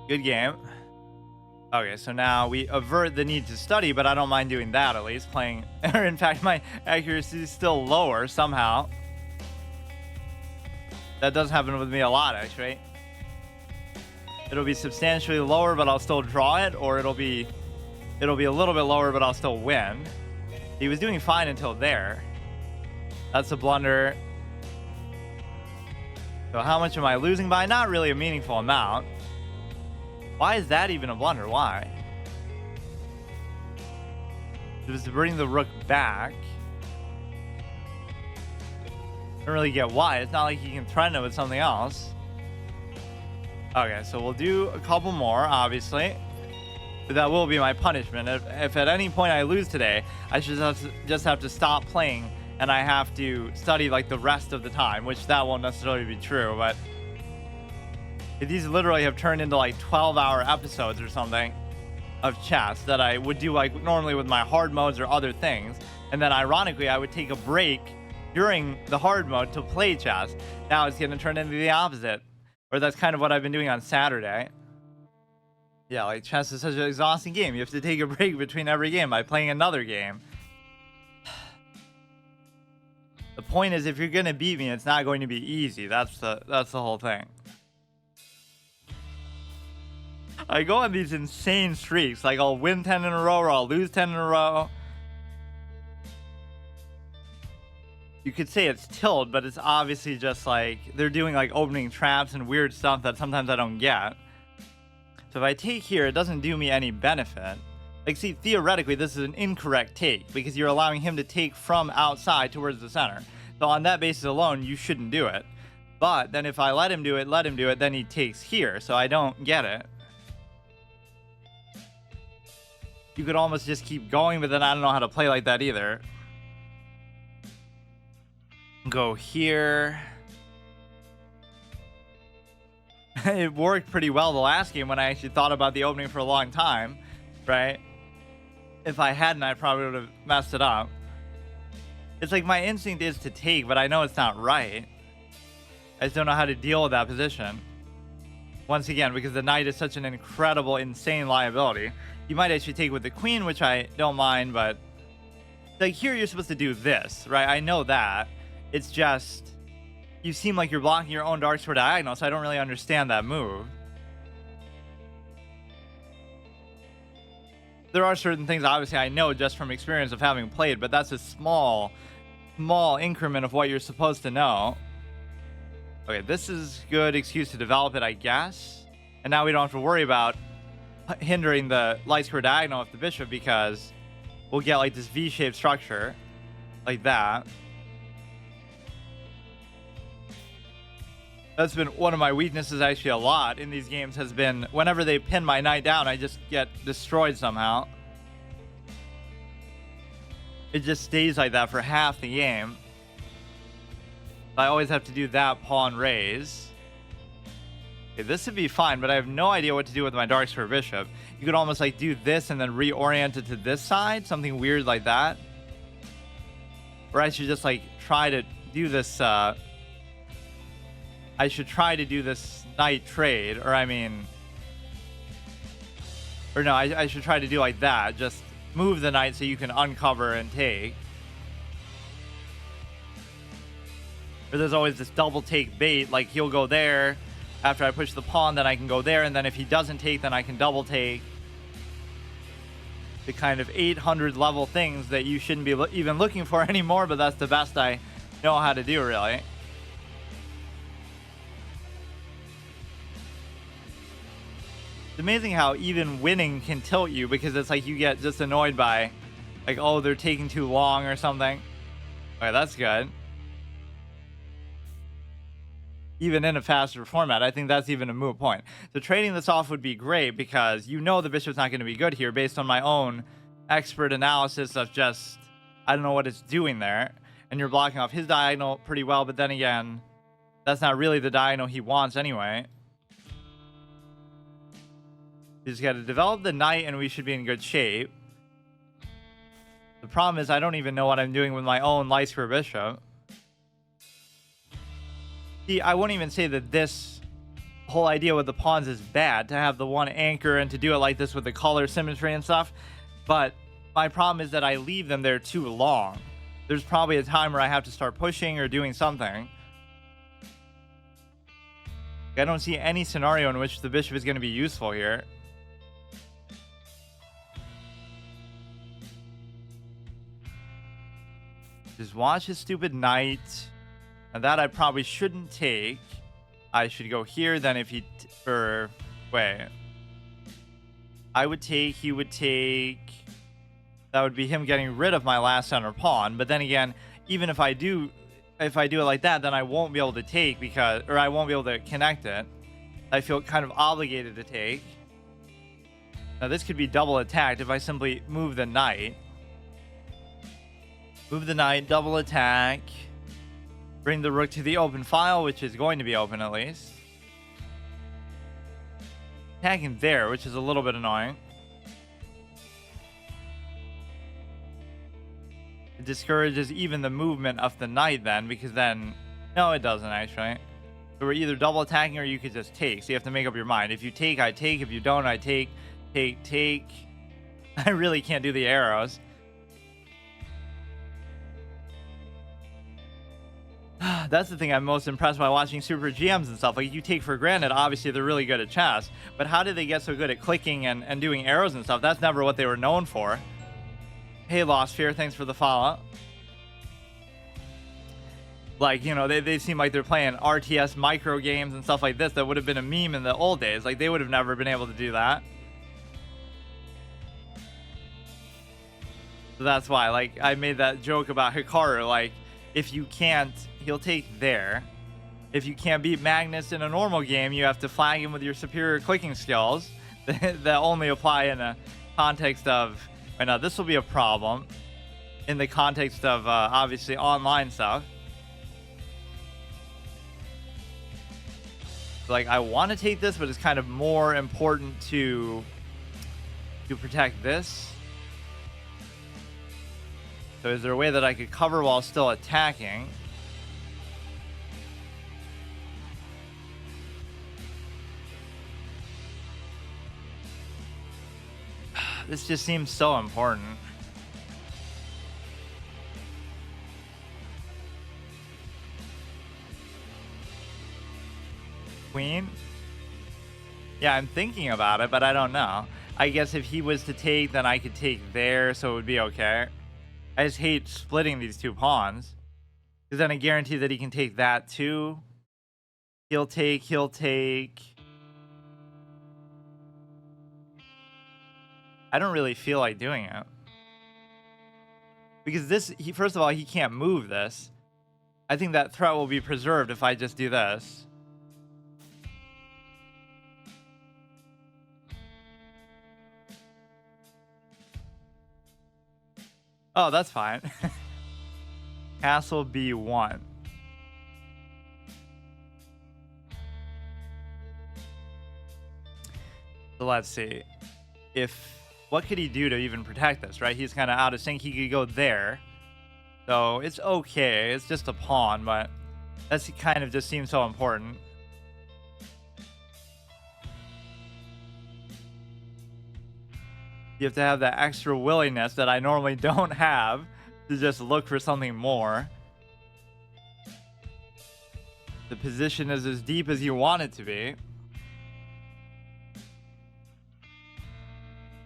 Good game. Okay, so now we avert the need to study, but I don't mind doing that, at least. Playing, or in fact, my accuracy is still lower somehow. That does happen with me a lot, actually. It'll be substantially lower, but I'll still draw it, or it'll be a little bit lower, but I'll still win. He was doing fine until there. That's a blunder. So how much am I losing by? Not really a meaningful amount. Why is that even a blunder? Why? It was to bring the rook back. I don't really get why. It's not like you can threaten it with something else. Okay, so we'll do a couple more, obviously. But that will be my punishment. If at any point I lose today, I should just have to stop playing and I have to study like the rest of the time, which that won't necessarily be true, but these literally have turned into like 12-hour episodes or something of chess that I would do like normally with my hard modes or other things. And then ironically, I would take a break during the hard mode to play chess. Now it's going to turn into the opposite, or that's kind of what I've been doing on Saturday. Yeah, like chess is such an exhausting game. You have to take a break between every game by playing another game. The point is, if you're going to beat me, it's not going to be easy. That's the whole thing. I go on these insane streaks. Like, I'll win 10 in a row or I'll lose 10 in a row. You could say it's tilt, but it's obviously just like they're doing like opening traps and weird stuff that sometimes I don't get. So if I take here, it doesn't do me any benefit. Like, see, theoretically, this is an incorrect take because you're allowing him to take from outside towards the center. So on that basis alone, you shouldn't do it. But then if I let him do it, then he takes here. So I don't get it. You could almost just keep going, but then I don't know how to play like that either. Go here. It worked pretty well the last game when I actually thought about the opening for a long time, right? If I hadn't, I probably would have messed it up. It's like my instinct is to take, but I know it's not right. I just don't know how to deal with that position. Once again, because the knight is such an incredible, insane liability. You might actually take with the queen, which I don't mind, but like here you're supposed to do this, right? I know that. It's just, you seem like you're blocking your own dark square diagonal, so I don't really understand that move. There are certain things, obviously, I know just from experience of having played, but that's a small increment of what you're supposed to know. Okay, this is good excuse to develop it, I guess. And now we don't have to worry about hindering the light square diagonal of the bishop because we'll get like this V-shaped structure like that. That's been one of my weaknesses actually a lot in these games, has been whenever they pin my knight down, I just get destroyed somehow. It just stays like that for half the game. I always have to do that pawn raise. Okay, this would be fine, but I have no idea what to do with my dark square bishop. You could almost like do this and then reorient it to this side, something weird like that. Or I should just like try to do this, I should try to do this knight trade, or I mean, Or no, I should try to do like that. Just move the knight so you can uncover and take. Or there's always this double take bait, like he'll go there after I push the pawn, then I can go there, and then if he doesn't take, then I can double take. The kind of 800 level things that you shouldn't be even looking for anymore, but that's the best I know how to do, really. It's amazing how even winning can tilt you, because it's like you get just annoyed by, like, oh, they're taking too long or something. Okay, that's good. Even in a faster format, I think that's even a moot point. So trading this off would be great, because you know the bishop's not going to be good here based on my own expert analysis of just, I don't know what it's doing there. And you're blocking off his diagonal pretty well, but then again, that's not really the diagonal he wants anyway. You just got to develop the knight and we should be in good shape. The problem is I don't even know what I'm doing with my own light square bishop. See, I wouldn't even say that this whole idea with the pawns is bad, to have the one anchor and to do it like this with the color symmetry and stuff. But my problem is that I leave them there too long. There's probably a time where I have to start pushing or doing something. I don't see any scenario in which the bishop is going to be useful here. Just watch his stupid knight. And that I probably shouldn't take. I should go here. Then if he... wait. I would take... He would take... That would be him getting rid of my last center pawn. But then again, even if I do... If I do it like that, then I won't be able to take because... Or I won't be able to connect it. I feel kind of obligated to take. Now this could be double attacked if I simply move the knight. Move the knight, double attack. Bring the rook to the open file, which is going to be open at least. Attacking there, which is a little bit annoying. It discourages even the movement of the knight then, because then... No, it doesn't actually. So we're either double attacking or you could just take. So you have to make up your mind. If you take, I take. If you don't, I take. Take. I really can't do the arrows. That's the thing I'm most impressed by watching Super GMs and stuff. Like, you take for granted, obviously, they're really good at chess. But how did they get so good at clicking and doing arrows and stuff? That's never what they were known for. Hey, Lost Fear, thanks for the follow. Like, you know, they seem like they're playing RTS micro games and stuff like this that would have been a meme in the old days. Like, they would have never been able to do that. So that's why, like, I made that joke about Hikaru. Like, if you can't... He'll take there. If you can't beat Magnus in a normal game, you have to flag him with your superior clicking skills that only apply in a context of... Right now, this will be a problem in the context of, obviously, online stuff. Like, I want to take this, but it's kind of more important to protect this. So is there a way that I could cover while still attacking? This just seems so important. Queen? Yeah, I'm thinking about it, but I don't know. I guess if he was to take, then I could take there, so it would be okay. I just hate splitting these two pawns. Because then I guarantee that he can take that too. He'll take... I don't really feel like doing it. Because this, first of all, he can't move this. I think that threat will be preserved if I just do this. Oh, that's fine. Castle B1. So let's see. What could he do to even protect this, right? He's kind of out of sync. He could go there. So it's okay. It's just a pawn, but that's kind of just seems so important. You have to have that extra willingness that I normally don't have to just look for something more. The position is as deep as you want it to be.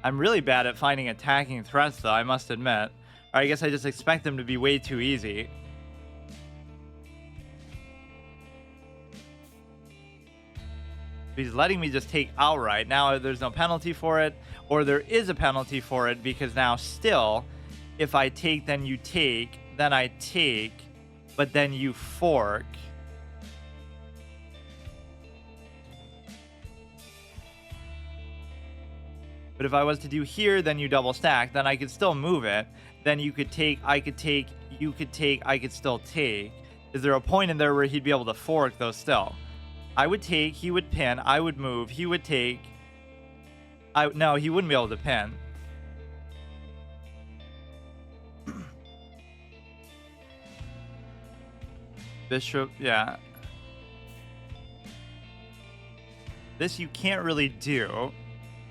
I'm really bad at finding attacking threats, though, I must admit. Or I guess I just expect them to be way too easy. He's letting me just take outright. Now there's no penalty for it, or there is a penalty for it, because now still, if I take, then you take, then I take, but then you fork. But if I was to do here, then you double stack, then I could still move it. Then you could take, I could take, you could take, I could still take. Is there a point in there where he'd be able to fork though still? I would take, he would pin, I would move, he would take. No, he wouldn't be able to pin. Bishop, yeah. This you can't really do.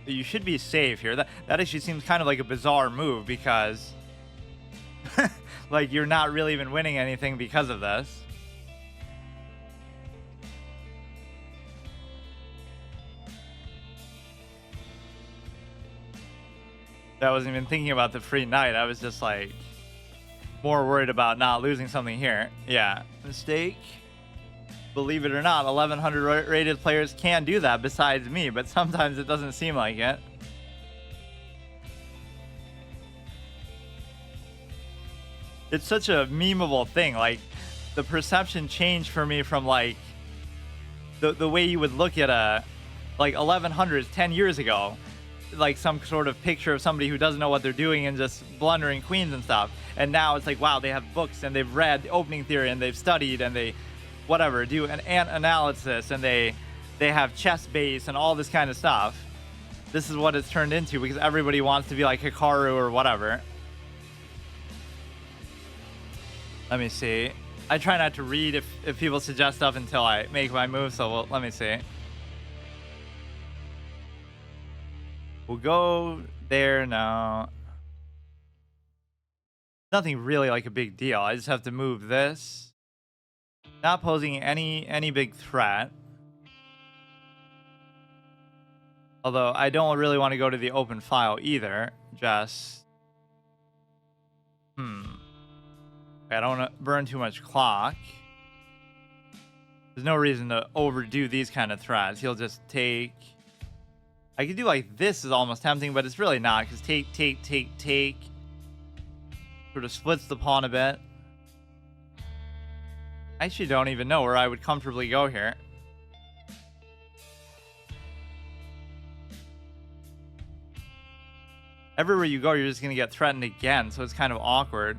You should be safe here. That actually seems kind of like a bizarre move, because like you're not really even winning anything because of this. I wasn't even thinking about the free knight. I was just like more worried about not losing something here. Yeah, mistake. Believe it or not, 1100 rated players can do that besides me, but sometimes it doesn't seem like it. It's such a memeable thing. Like, the perception changed for me from like the way you would look at a like 1100s 10 years ago, like some sort of picture of somebody who doesn't know what they're doing and just blundering queens and stuff. And now it's like, wow, they have books and they've read the opening theory and they've studied and they whatever, do an analysis, and they have chess base and all this kind of stuff. This is what it's turned into, because everybody wants to be like Hikaru or whatever. Let me see. I try not to read if people suggest stuff until I make my move, so let me see. We'll go there now. Nothing really like a big deal. I just have to move this. Not posing any big threat. Although I don't really want to go to the open file either. Just I don't want to burn too much clock. There's no reason to overdo these kind of threats. He'll just take. I could do like this is almost tempting, but it's really not, because take sort of splits the pawn a bit. I actually don't even know where I would comfortably go here. Everywhere you go, you're just going to get threatened again, so it's kind of awkward.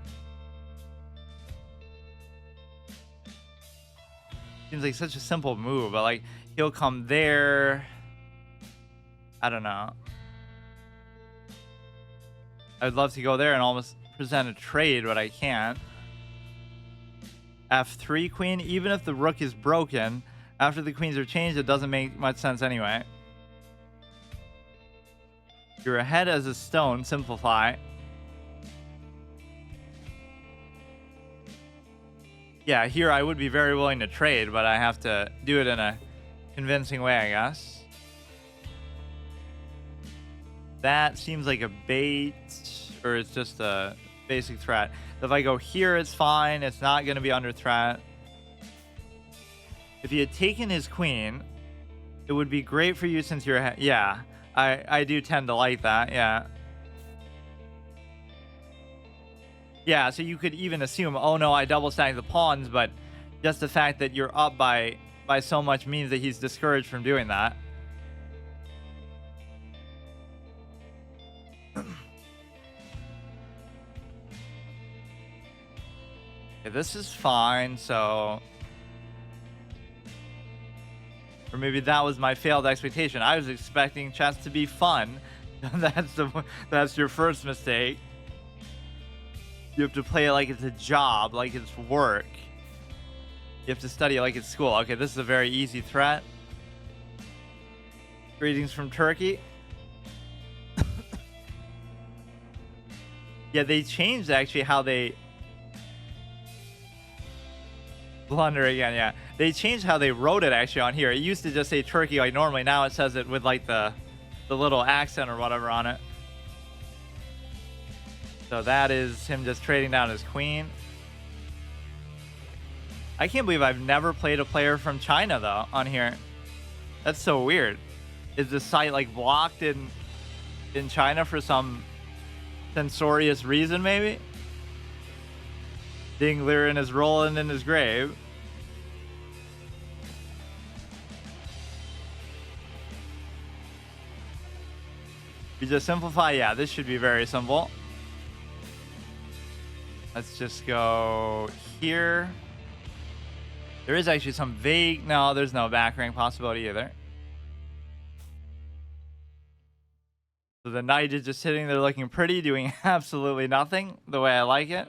Seems like such a simple move, but like he'll come there. I don't know. I'd love to go there and almost present a trade, but I can't. F3 queen, even if the rook is broken, after the queens are changed, it doesn't make much sense anyway. You're ahead as a stone, simplify. Yeah, here I would be very willing to trade, but I have to do it in a convincing way, I guess. That seems like a bait, or it's just a basic threat. If I go here, it's fine. It's not going to be under threat. If he had taken his queen, it would be great for you since you're... Yeah, I do tend to like that, yeah. Yeah, so you could even assume, oh no, I double stack the pawns, but just the fact that you're up by so much means that he's discouraged from doing that. Okay, this is fine, so... Or maybe that was my failed expectation. I was expecting chess to be fun. That's your first mistake. You have to play it like it's a job, like it's work. You have to study it like it's school. Okay, this is a very easy threat. Greetings from Turkey. Yeah, they changed actually how they blunder again. Yeah, they changed how they wrote it actually on here. It used to just say Turkey like normally. Now it says it with like the little accent or whatever on it. So that is him just trading down his queen. I can't believe I've never played a player from China though on here. That's so weird. Is the site like blocked in China for some censorious reason maybe? Ding Liren is rolling in his grave. You just simplify? Yeah, this should be very simple. Let's just go here. There is actually some vague... No, there's no back rank possibility either. So the knight is just sitting there looking pretty, doing absolutely nothing the way I like it.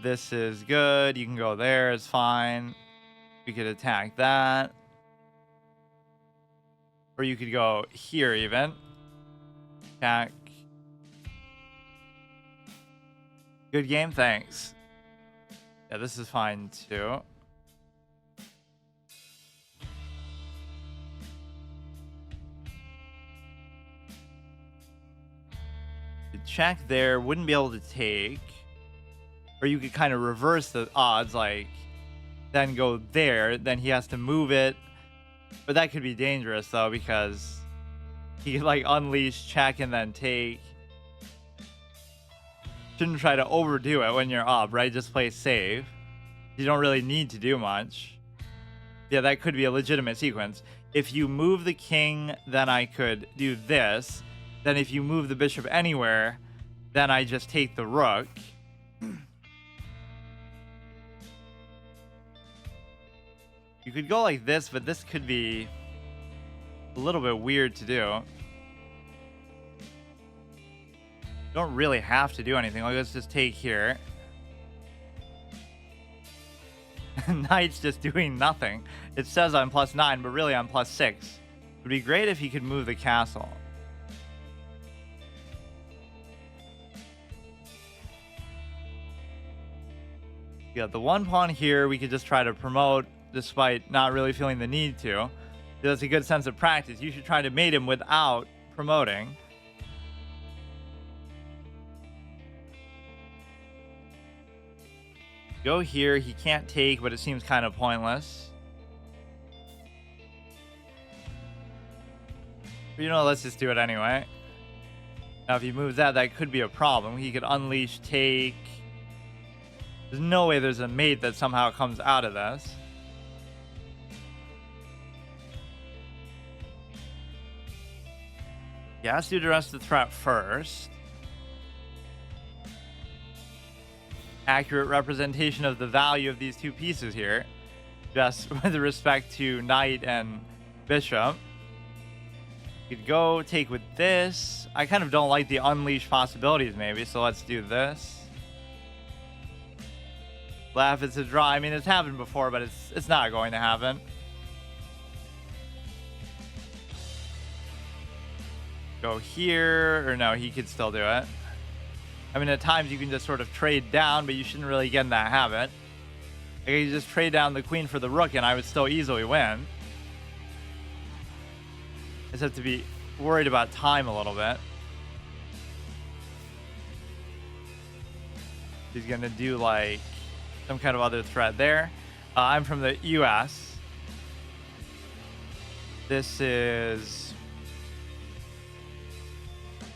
This is good. You can go there. It's fine. We could attack that. Or you could go here even. Attack. Good game. Thanks. Yeah, this is fine too. Check there. Wouldn't be able to take. Or you could kind of reverse the odds, like then go there, then he has to move it. But that could be dangerous though, because he could like unleash, check, and then take. Shouldn't try to overdo it when you're up, right? Just play safe. You don't really need to do much. Yeah, that could be a legitimate sequence. If you move the king, then I could do this. Then if you move the bishop anywhere, then I just take the rook. You could go like this, but this could be a little bit weird to do. You don't really have to do anything. Like, let's just take here. Knight's just doing nothing. It says I'm +9, but really I'm +6. It would be great if he could move the castle. You got the one pawn here. We could just try to promote despite not really feeling the need to. That's a good sense of practice. You should try to mate him without promoting. Go here. He can't take, but it seems kind of pointless. But you know, let's just do it anyway. Now, if he moves that, that could be a problem. He could unleash, take. There's no way there's a mate that somehow comes out of this. He has to address the threat first. Accurate representation of the value of these two pieces here, just with respect to knight and bishop. You could go take with this. I kind of don't like the unleash possibilities maybe, so let's do this. Laugh, it's a draw. I mean, it's happened before, but it's not going to happen. Go here, or no, he could still do it. I mean, at times you can just sort of trade down, but you shouldn't really get in that habit. Like, you just trade down the queen for the rook, and I would still easily win. I just have to be worried about time a little bit. He's gonna do like some kind of other threat there. I'm from the US. This is...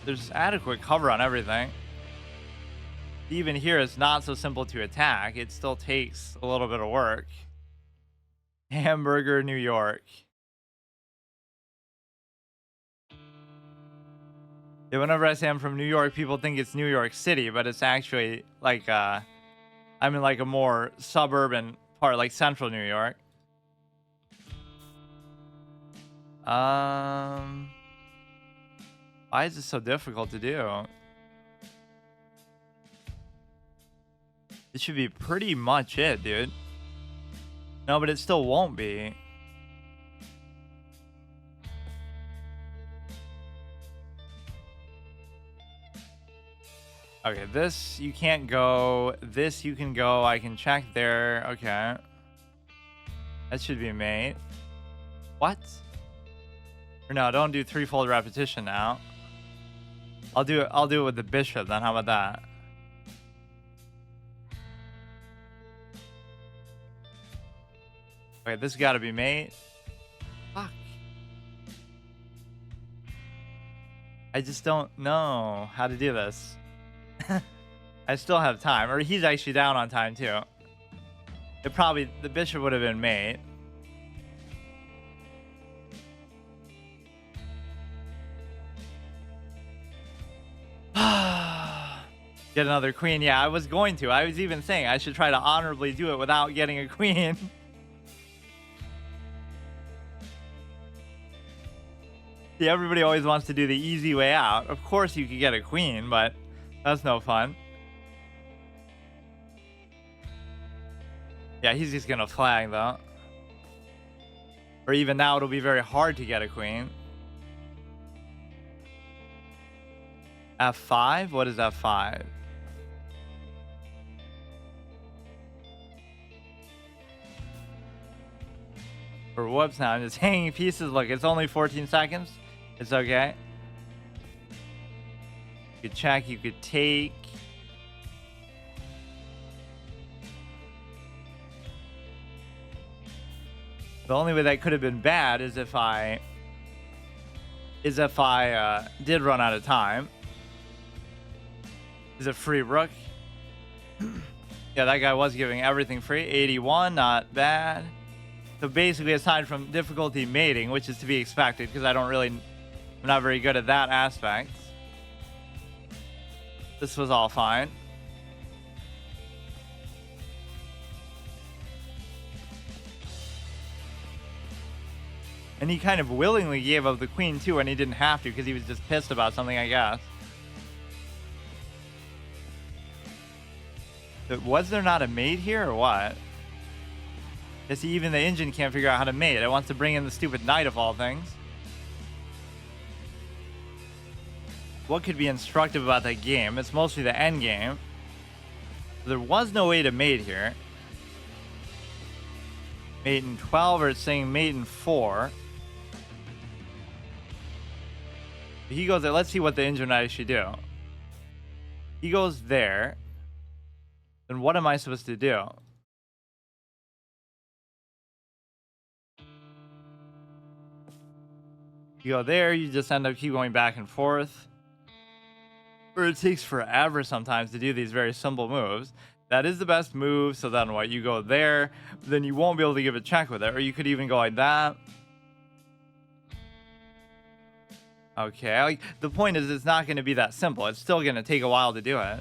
There's adequate cover on everything. Even here, it's not so simple to attack. It still takes a little bit of work. Hamburger, New York. Yeah, whenever I say I'm from New York, people think it's New York City, but it's actually like I'm in like a more suburban part, like central New York. Why is this so difficult to do? This should be pretty much it, dude. No, but it still won't be. Okay, this you can't go. This you can go. I can check there. Okay. That should be mate. What? Or no, don't do threefold repetition now. I'll do it with the bishop then. How about that? Okay, this gotta be mate. Fuck. I just don't know how to do this. I still have time. Or he's actually down on time too. The bishop would have been mate. Get another queen. Yeah, I was going to. I was even saying I should try to honorably do it without getting a queen. See, everybody always wants to do the easy way out. Of course you could get a queen, but that's no fun. Yeah, he's just gonna flag though. Or even now it'll be very hard to get a queen. F5? What is F5? Or whoops, now I'm just hanging pieces. Look, it's only 14 seconds. It's okay. You could check, you could take. The only way that could have been bad is if I did run out of time. Is it free rook? Yeah, that guy was giving everything free. 81, not bad. So basically, aside from difficulty mating, which is to be expected, because I'm not very good at that aspect. This was all fine. And he kind of willingly gave up the queen too, and he didn't have to because he was just pissed about something, I guess. But was there not a mate here or what? You see, even the engine can't figure out how to mate. It wants to bring in the stupid knight of all things. What could be instructive about that game? It's mostly the end game. There was no way to mate here. Mate in 12, or it's saying mate in 4. He goes there. Let's see what the engine knight should do. He goes there. Then what am I supposed to do? You go there, you just end up keep going back and forth. Or it takes forever sometimes to do these very simple moves. That is the best move, so then what? You go there, then you won't be able to give a check with it. Or you could even go like that. Okay, like the point is it's not going to be that simple. It's still going to take a while to do it.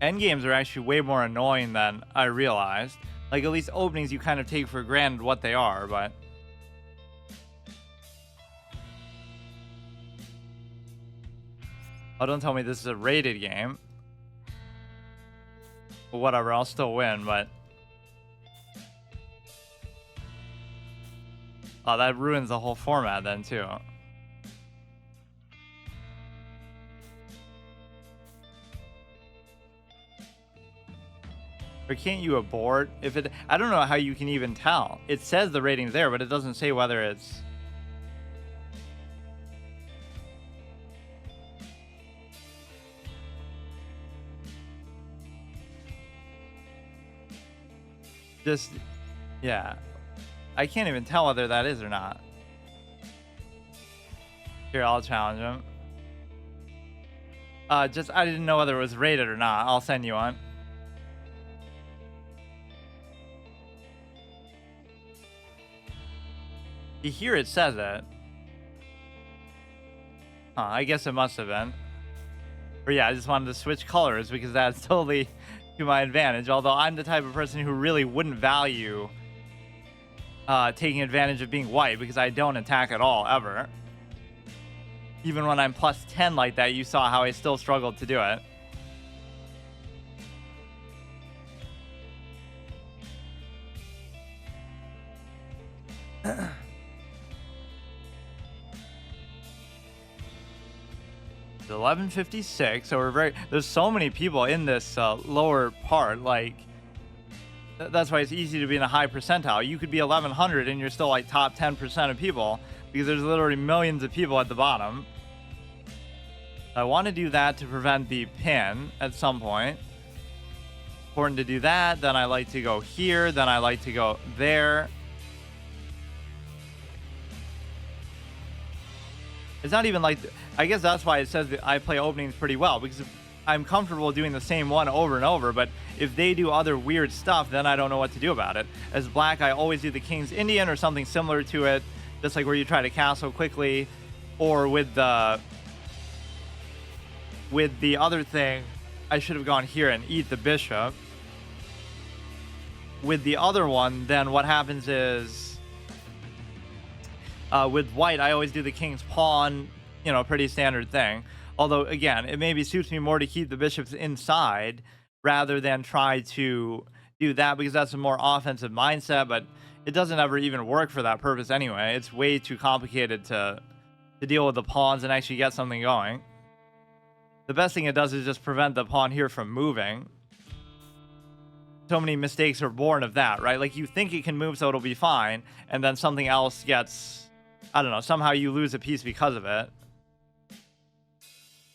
Endgames are actually way more annoying than I realized. Like, at least openings you kind of take for granted what they are, but... Oh, don't tell me this is a rated game. Well, whatever, I'll still win, but... Oh, that ruins the whole format then, too. Or can't you abort if it... I don't know how you can even tell. It says the rating's there, but it doesn't say whether it's... Just... Yeah. I can't even tell whether that is or not. Here, I'll challenge him. I didn't know whether it was rated or not. I'll send you one. Here it says it. Huh, I guess it must have been. Or yeah, I just wanted to switch colors because that's totally to my advantage. Although I'm the type of person who really wouldn't value taking advantage of being white because I don't attack at all, ever. Even when I'm plus 10 like that, you saw how I still struggled to do it. It's 11:56, so there's so many people in this lower part, like that's why it's easy to be in a high percentile. You could be 1100 and you're still like top 10% of people because there's literally millions of people at the bottom. I want to do that to prevent the pin at some point. Important to do that. Then I like to go here. Then I like to go there. It's not even like, I guess that's why it says that I play openings pretty well, because I'm comfortable doing the same one over and over, but if they do other weird stuff, then I don't know what to do about it. As black, I always do the King's Indian or something similar to it, just like where you try to castle quickly, or with the other thing, I should have gone here and eat the bishop. With the other one, then what happens is, with white, I always do the king's pawn, you know, pretty standard thing. Although, again, it maybe suits me more to keep the bishops inside rather than try to do that, because that's a more offensive mindset, but it doesn't ever even work for that purpose anyway. It's way too complicated to deal with the pawns and actually get something going. The best thing it does is just prevent the pawn here from moving. So many mistakes are born of that, right? Like, you think it can move so it'll be fine, and then something else gets, I don't know, somehow you lose a piece because of it.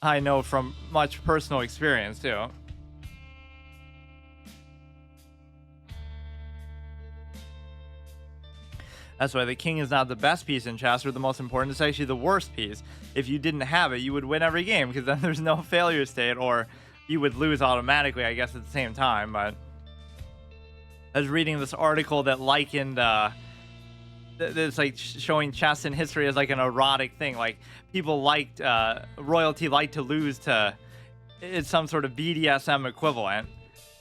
I know from much personal experience, too. That's why the king is not the best piece in chess or the most important. It's actually the worst piece. If you didn't have it, you would win every game, because then there's no failure state, or you would lose automatically, I guess, at the same time. But I was reading this article that likened it's like showing chess in history as like an erotic thing. Like, people liked royalty liked to lose to, it's some sort of BDSM equivalent,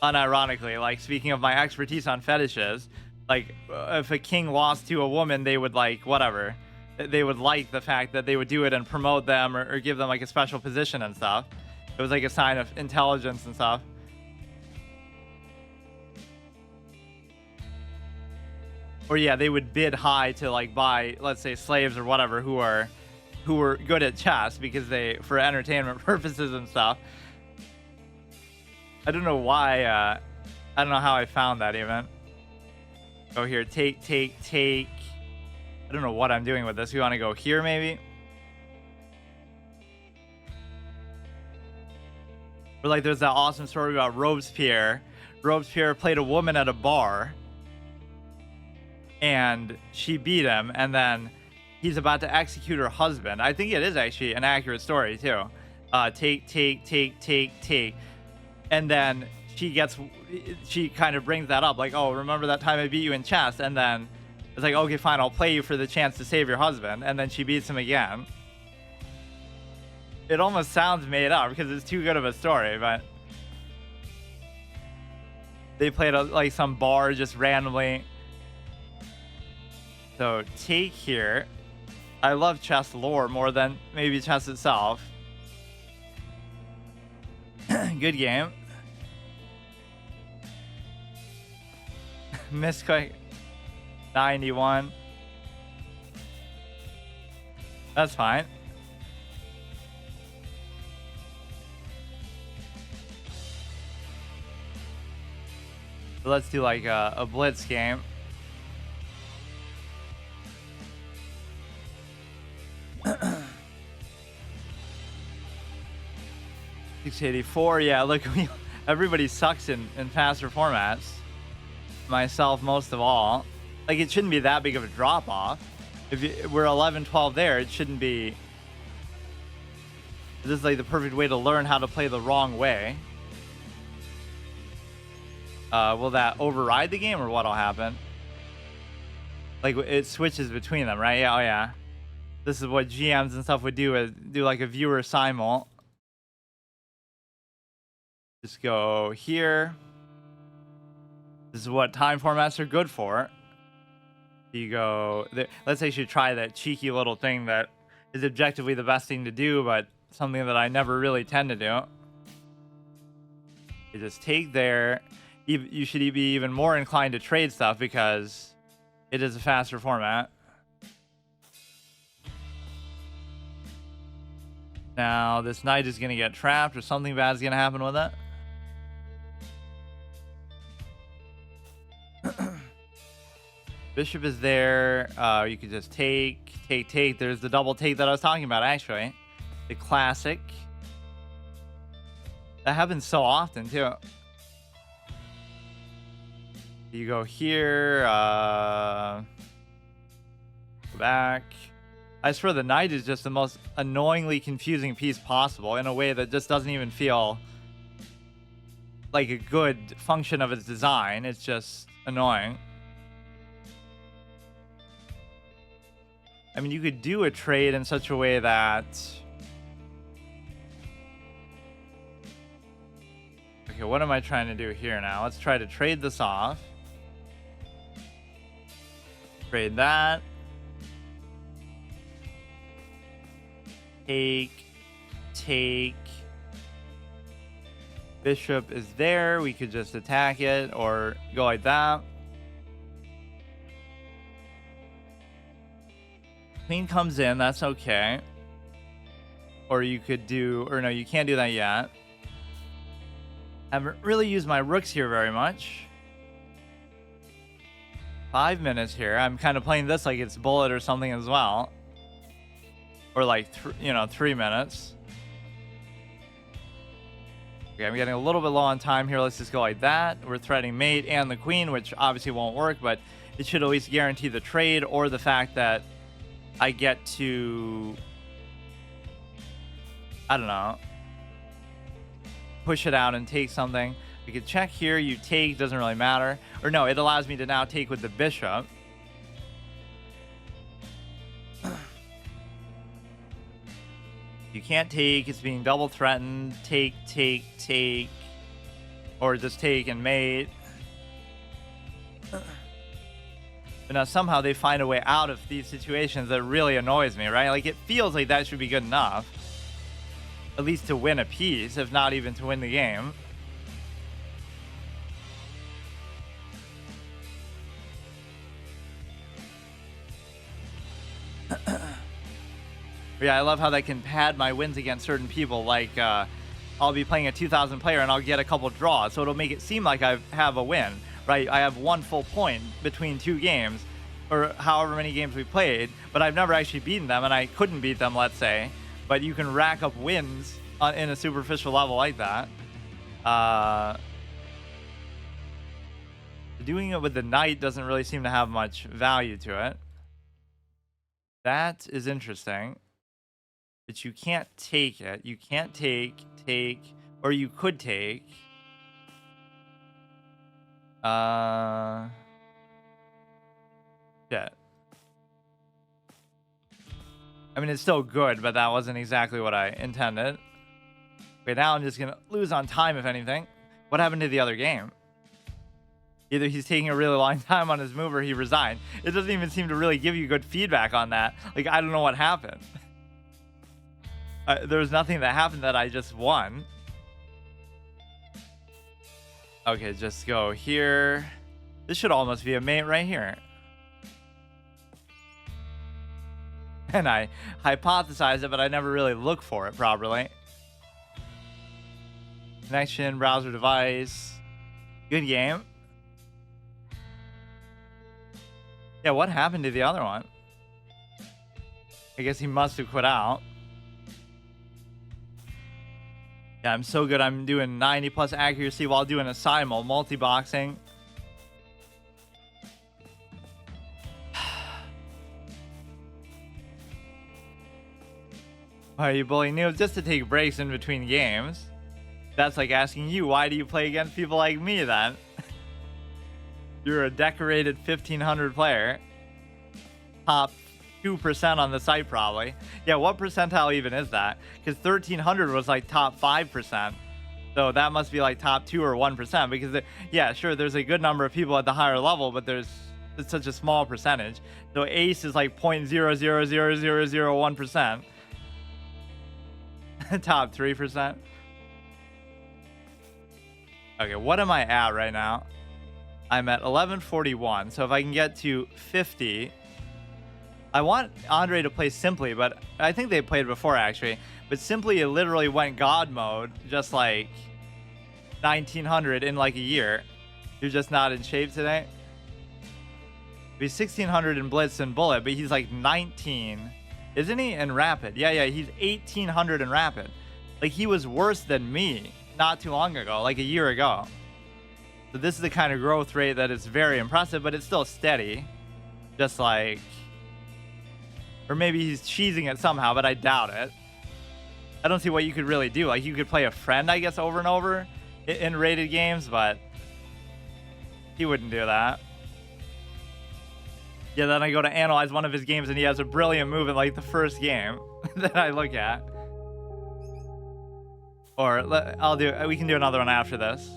unironically. Like, speaking of my expertise on fetishes, like, if a king lost to a woman, they would, like, whatever, they would like the fact that they would do it and promote them, or give them like a special position and stuff. It was like a sign of intelligence and stuff. Or yeah, they would bid high to like buy, let's say, slaves or whatever who were good at chess, because for entertainment purposes and stuff. I don't know why. I don't know how I found that even. Go here, take. I don't know what I'm doing with this. We want to go here maybe. Or like, there's that awesome story about Robespierre. Robespierre played a woman at a bar, and she beat him, and then he's about to execute her husband. I think it is actually an accurate story too. Take. And then she kind of brings that up, like, oh, remember that time I beat you in chess? And then it's like, okay, fine, I'll play you for the chance to save your husband. And then she beats him again. It almost sounds made up because it's too good of a story, but they played like some bar just randomly. So take here. I love chess lore more than maybe chess itself. Good game. Misclick 91. That's fine. So let's do like a blitz game. $684. Yeah, look, everybody sucks in faster formats. Myself most of all. Like, it shouldn't be that big of a drop off. If we're 11-12 there, it shouldn't be. This is like the perfect way to learn how to play the wrong way. Will that override the game, or what'll happen? Like, it switches between them, right? Yeah, oh yeah. This is what GMs and stuff would do, is do like a viewer simul. Just go here. This is what time formats are good for. You go there. Let's say you should try that cheeky little thing that is objectively the best thing to do, but something that I never really tend to do. You just take there. You should be even more inclined to trade stuff because it is a faster format. Now, this knight is going to get trapped or something bad is going to happen with it. Bishop is there. You could just take. There's the double take that I was talking about, actually. The classic. That happens so often, too. You go here. Go back. I swear the knight is just the most annoyingly confusing piece possible in a way that just doesn't even feel like a good function of its design. It's just annoying. I mean, you could do a trade in such a way that... Okay, what am I trying to do here now? Let's try to trade this off. Trade that. Take. Bishop is there. We could just attack it or go like that. Queen comes in. That's okay. Or you could do... Or no, you can't do that yet. Haven't really used my rooks here very much. 5 minutes here. I'm kind of playing this like it's bullet or something as well. Or like, 3 minutes. Okay, I'm getting a little bit low on time here. Let's just go like that. We're threatening mate and the queen, which obviously won't work, but it should at least guarantee the trade or the fact that I get to, I don't know, push it out and take something. We could check here. You take, doesn't really matter. Or no, it allows me to now take with the bishop. You can't take. It's being double threatened. Take. Or just take and mate. But now somehow they find a way out of these situations that really annoys me, right? Like, it feels like that should be good enough. At least to win a piece, if not even to win the game. Yeah, I love how that can pad my wins against certain people. Like, I'll be playing a 2,000 player and I'll get a couple draws, so it'll make it seem like I have a win, right? I have 1 full point between 2 games, or however many games we played, but I've never actually beaten them, and I couldn't beat them, let's say. But you can rack up wins in a superficial level like that. Doing it with the knight doesn't really seem to have much value to it. That is interesting. But you can't take it. You can't take, or you could take. Shit. I mean, it's still good, but that wasn't exactly what I intended. Okay, now I'm just gonna lose on time, if anything. What happened to the other game? Either he's taking a really long time on his move or he resigned. It doesn't even seem to really give you good feedback on that. Like, I don't know what happened. There was nothing that happened that I just won. Okay, just go here. This should almost be a mate right here. And I hypothesize it, but I never really look for it properly. Connection, browser device. Good game. Yeah, what happened to the other one? I guess he must have quit out. Yeah, I'm so good. I'm doing 90 plus accuracy while doing a simul, multi-boxing. Why are you bullying noobs? Just to take breaks in between games. That's like asking you, why do you play against people like me then? You're a decorated 1500 player. Top 2% on the site probably. Yeah, what percentile even is that? Because 1300 was like top 5%. So that must be like top 2 or 1%. Because, yeah, sure, there's a good number of people at the higher level, but it's such a small percentage. So ace is like 0.0000001%. Top 3%. Okay, what am I at right now? I'm at 1141. So if I can get to 50, I want Andre to play Simply, but I think they played before actually. But Simply, it literally went God mode, just like 1900 in like a year. You're just not in shape today. He's 1600 in Blitz and Bullet, but he's like 19, isn't he? In Rapid. Yeah, he's 1800 in Rapid. Like, he was worse than me not too long ago, like a year ago. So this is the kind of growth rate that is very impressive, but it's still steady. Just like, or maybe he's cheesing it somehow, but I doubt it. I don't see what you could really do. Like, you could play a friend, I guess, over and over in rated games, but he wouldn't do that. Yeah, then I go to analyze one of his games and he has a brilliant move in like the first game that I look at. Or we can do another one after this.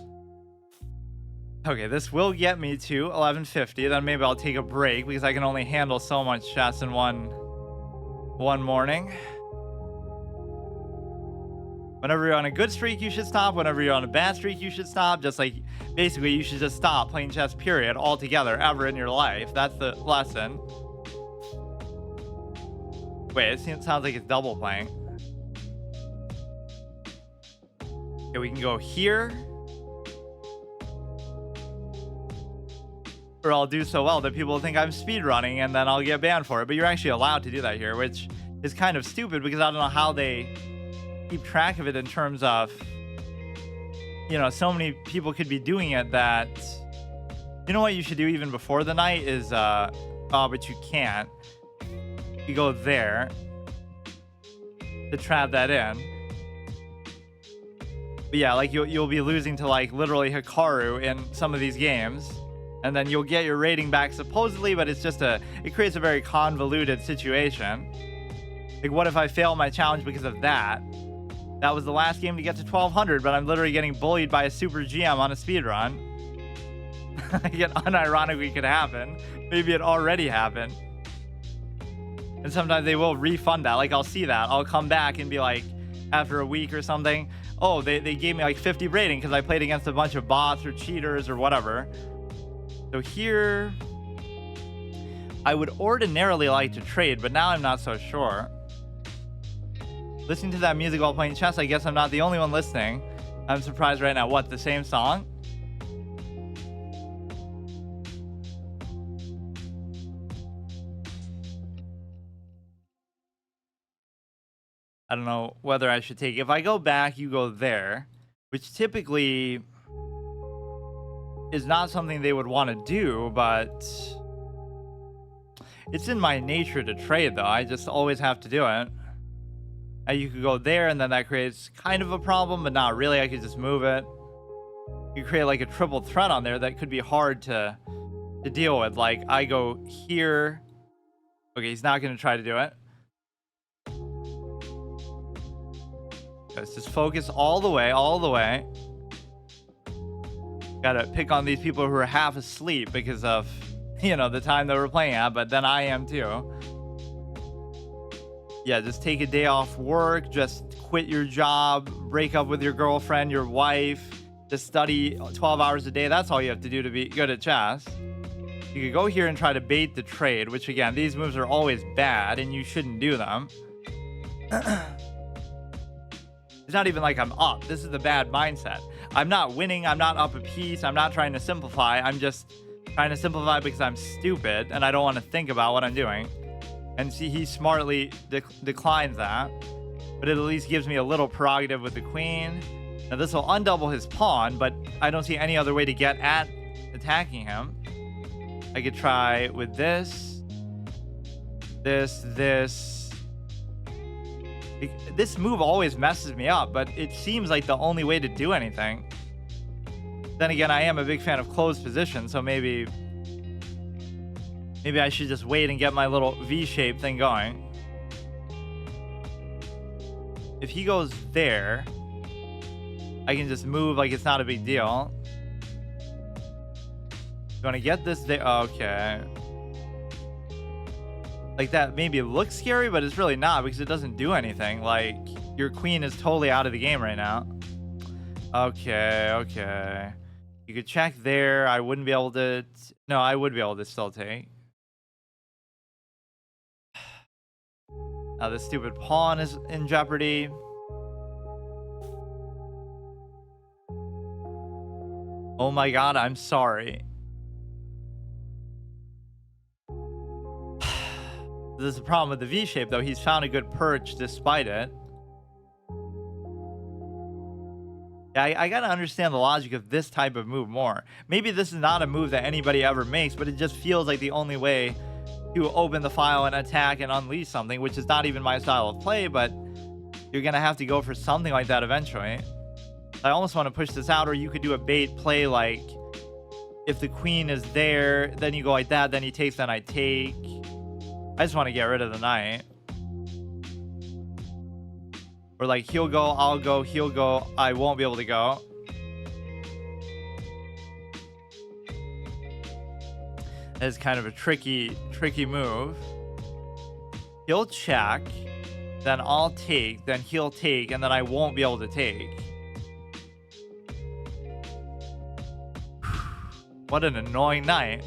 Okay, this will get me to 1150. Then maybe I'll take a break because I can only handle so much chess in one morning. Whenever you're on a good streak, you should stop. Whenever you're on a bad streak, you should stop. Just like, basically, you should just stop playing chess, period, altogether, ever in your life. That's the lesson. Wait, it sounds like it's double playing. Okay, we can go here. Or I'll do so well that people think I'm speedrunning and then I'll get banned for it. But you're actually allowed to do that here, which is kind of stupid because I don't know how they keep track of it in terms of, you know, so many people could be doing it that, you know what you should do even before the night is, oh, but you can't. You go there to trap that in. But yeah, like you'll be losing to like literally Hikaru in some of these games. And then you'll get your rating back supposedly, but it's just it creates a very convoluted situation. Like, what if I fail my challenge because of that? That was the last game to get to 1200, but I'm literally getting bullied by a super GM on a speedrun. Again, unironically could happen. Maybe it already happened. And sometimes they will refund that. Like, I'll see that. I'll come back and be like, after a week or something, oh, they gave me like 50 rating because I played against a bunch of bots or cheaters or whatever. So here, I would ordinarily like to trade, but now I'm not so sure. Listening to that music while playing chess, I guess I'm not the only one listening. I'm surprised right now. What, the same song? I don't know whether I should take... If I go back, you go there, which typically is not something they would want to do, but it's in my nature to trade, though. I just always have to do it. You could go there, and then that creates kind of a problem, but not really. I could just move it. You create like a triple threat on there that could be hard to deal with. Like, I go here. Okay, he's not going to try to do it. Let's just focus all the way, all the way. Gotta pick on these people who are half asleep because of, you know, the time that we're playing at, but then I am too. Yeah, just take a day off work, just quit your job, break up with your girlfriend, your wife, just study 12 hours a day. That's all you have to do to be good at chess. You could go here and try to bait the trade, which again, these moves are always bad and you shouldn't do them. It's not even like I'm up. This is the bad mindset. I'm not winning. I'm not up a piece. I'm not trying to simplify. I'm just trying to simplify because I'm stupid and I don't want to think about what I'm doing. And see, he smartly declines that. But it at least gives me a little prerogative with the queen. Now this will undouble his pawn, but I don't see any other way to get at attacking him. I could try with this. This. This move always messes me up, but it seems like the only way to do anything. Then again, I am a big fan of closed position, so maybe I should just wait and get my little V-shape thing going. If he goes there, I can just move like it's not a big deal. You want to get this there? Okay. Like, that maybe looks scary, but it's really not because it doesn't do anything. Like, your queen is totally out of the game right now. Okay. You could check there. I wouldn't be able to... No, I would be able to still take. This stupid pawn is in jeopardy. Oh my god, I'm sorry. This is the problem with the V shape, though. He's found a good perch despite it. Yeah, I gotta understand the logic of this type of move more. Maybe this is not a move that anybody ever makes, but it just feels like the only way to open the file and attack and unleash something, which is not even my style of play, but you're gonna have to go for something like that eventually. I almost want to push this out, or you could do a bait play, like if the queen is there, then you go like that, then he takes, then I take. I just want to get rid of the knight. Or like he'll go, I'll go, he'll go, I won't be able to go. It's kind of a tricky move. He'll check, then I'll take, then he'll take, and then I won't be able to take. What an annoying knight.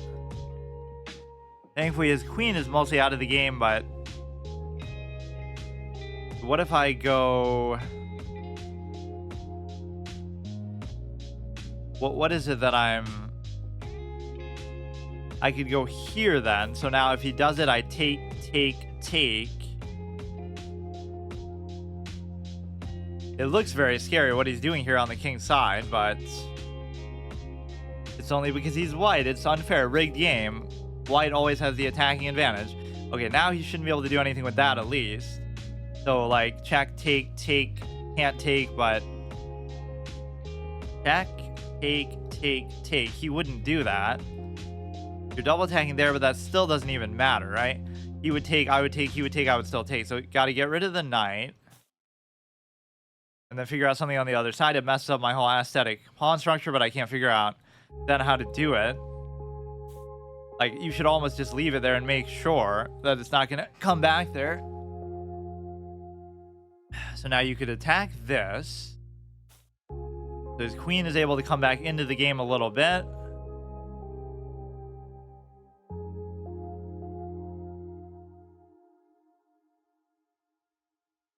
Thankfully his queen is mostly out of the game, but what if I go... What is it that I could go here then. So now if he does it, I take. It looks very scary what he's doing here on the king's side, but it's only because he's white. It's unfair. Rigged game. White always has the attacking advantage. Okay, now he shouldn't be able to do anything with that at least. So like check, take, can't take, but check, take. He wouldn't do that. You're double attacking there, but that still doesn't even matter, right? He would take, I would take, he would take, I would still take. So got to get rid of the knight. And then figure out something on the other side. It messes up my whole aesthetic pawn structure, but I can't figure out then how to do it. Like, you should almost just leave it there and make sure that it's not going to come back there. So now you could attack this. So his queen is able to come back into the game a little bit.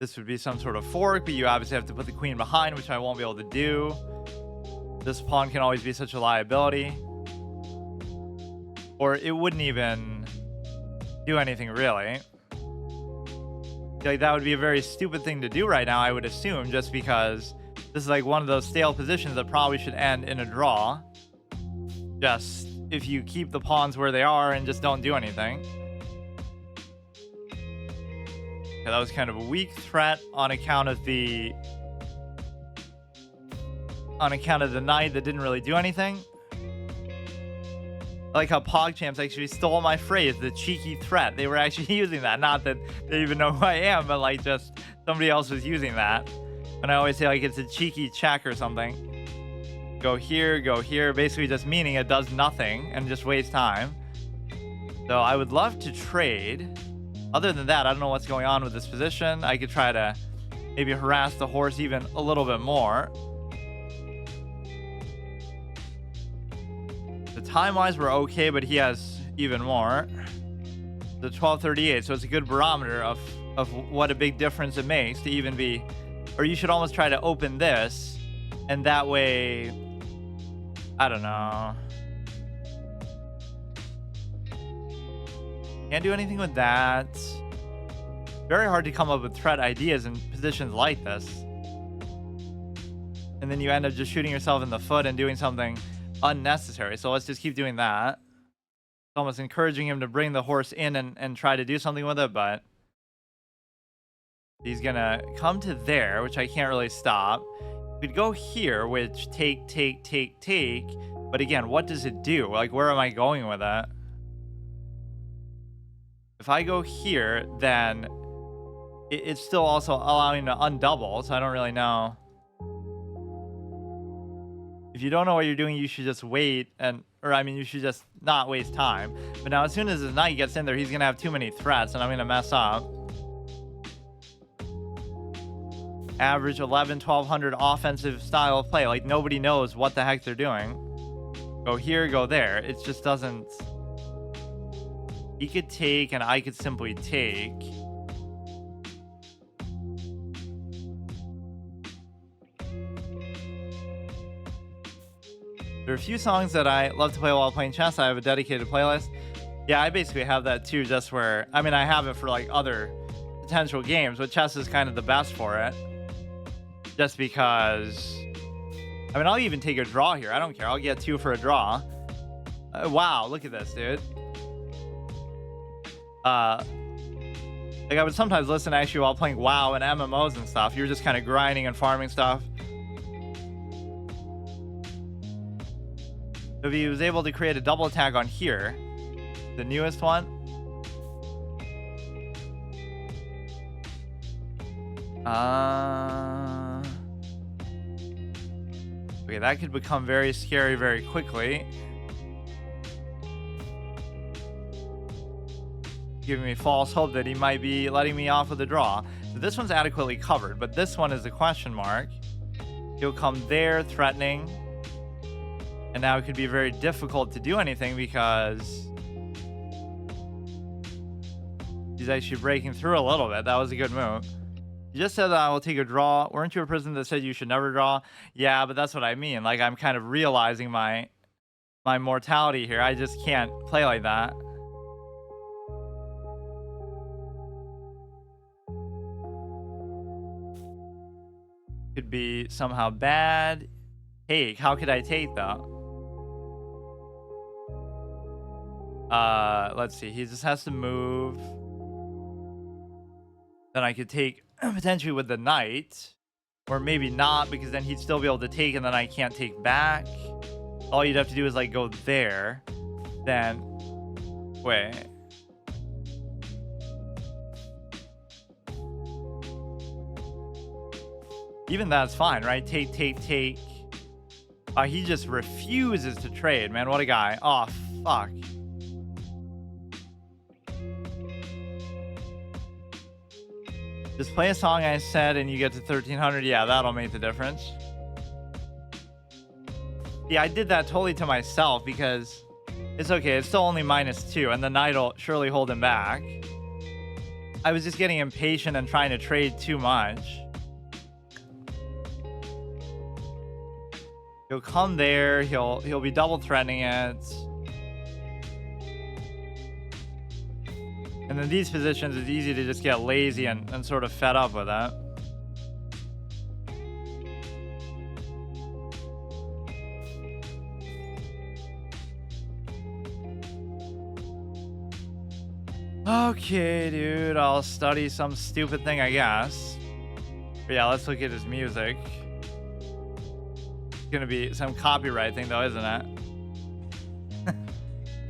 This would be some sort of fork, but you obviously have to put the queen behind, which I won't be able to do. This pawn can always be such a liability. Or it wouldn't even do anything, really. Like, that would be a very stupid thing to do right now, I would assume, just because this is like one of those stale positions that probably should end in a draw. Just if you keep the pawns where they are and just don't do anything. Okay, that was kind of a weak threat on account of the knight that didn't really do anything. I like how PogChamps actually stole my phrase, the cheeky threat. They were actually using that. Not that they even know who I am, but like just somebody else was using that. And I always say like it's a cheeky check or something. Go here, basically just meaning it does nothing and just wastes time. So I would love to trade. Other than that, I don't know what's going on with this position. I could try to maybe harass the horse even a little bit more. The time-wise, we're okay, but he has even more. The 1238, so it's a good barometer of what a big difference it makes to even be... Or you should almost try to open this, and that way... I don't know. Can't do anything with that. Very hard to come up with threat ideas in positions like this. And then you end up just shooting yourself in the foot and doing something unnecessary. So let's just keep doing that. It's almost encouraging him to bring the horse in and try to do something with it, but he's gonna come to there, which I can't really stop. Could go here, which take. But again, what does it do? Like, where am I going with that? If I go here, then it's still also allowing to undouble, so I don't really know. If you don't know what you're doing, you should just wait, you should just not waste time. But now, as soon as his knight gets in there, he's gonna have too many threats, and I'm gonna mess up. Average 1200 offensive style of play. Like, nobody knows what the heck they're doing. Go here, go there. It just doesn't... He could take, and I could simply take. There are a few songs that I love to play while playing chess. I have a dedicated playlist. Yeah, I basically have that too, just where, I mean, I have it for like other potential games, but chess is kind of the best for it. Just because, I mean, I'll even take a draw here. I don't care. I'll get 2 for a draw. Wow, look at this, dude. Like I would sometimes listen actually while playing WoW and MMOs and stuff. You're just kind of grinding and farming stuff. If he was able to create a double attack on here, the newest one. Okay, that could become very scary very quickly. Giving me false hope that he might be letting me off with a draw. So this one's adequately covered, but this one is a question mark. He'll come there threatening. And now it could be very difficult to do anything because he's actually breaking through a little bit. That was a good move. You just said that I will take a draw. Weren't you a person that said you should never draw? Yeah, but that's what I mean. Like, I'm kind of realizing my mortality here. I just can't play like that. Could be somehow bad. Take. How could I take though? Let's see. He just has to move. Then I could take potentially with the knight, or maybe not, because then he'd still be able to take, and then I can't take back. All you'd have to do is like go there. Then wait. Even that's fine, right? Take. He just refuses to trade, man. What a guy. Oh, fuck. Just play a song I said and you get to 1300. Yeah, that'll make the difference. Yeah, I did that totally to myself because it's okay. It's still only -2 and the knight will surely hold him back. I was just getting impatient and trying to trade too much. He'll come there. He'll be double threatening it. And in these positions, it's easy to just get lazy and sort of fed up with that. Okay, dude. I'll study some stupid thing, I guess. But yeah, let's look at his music. Gonna be some copyright thing though, isn't it?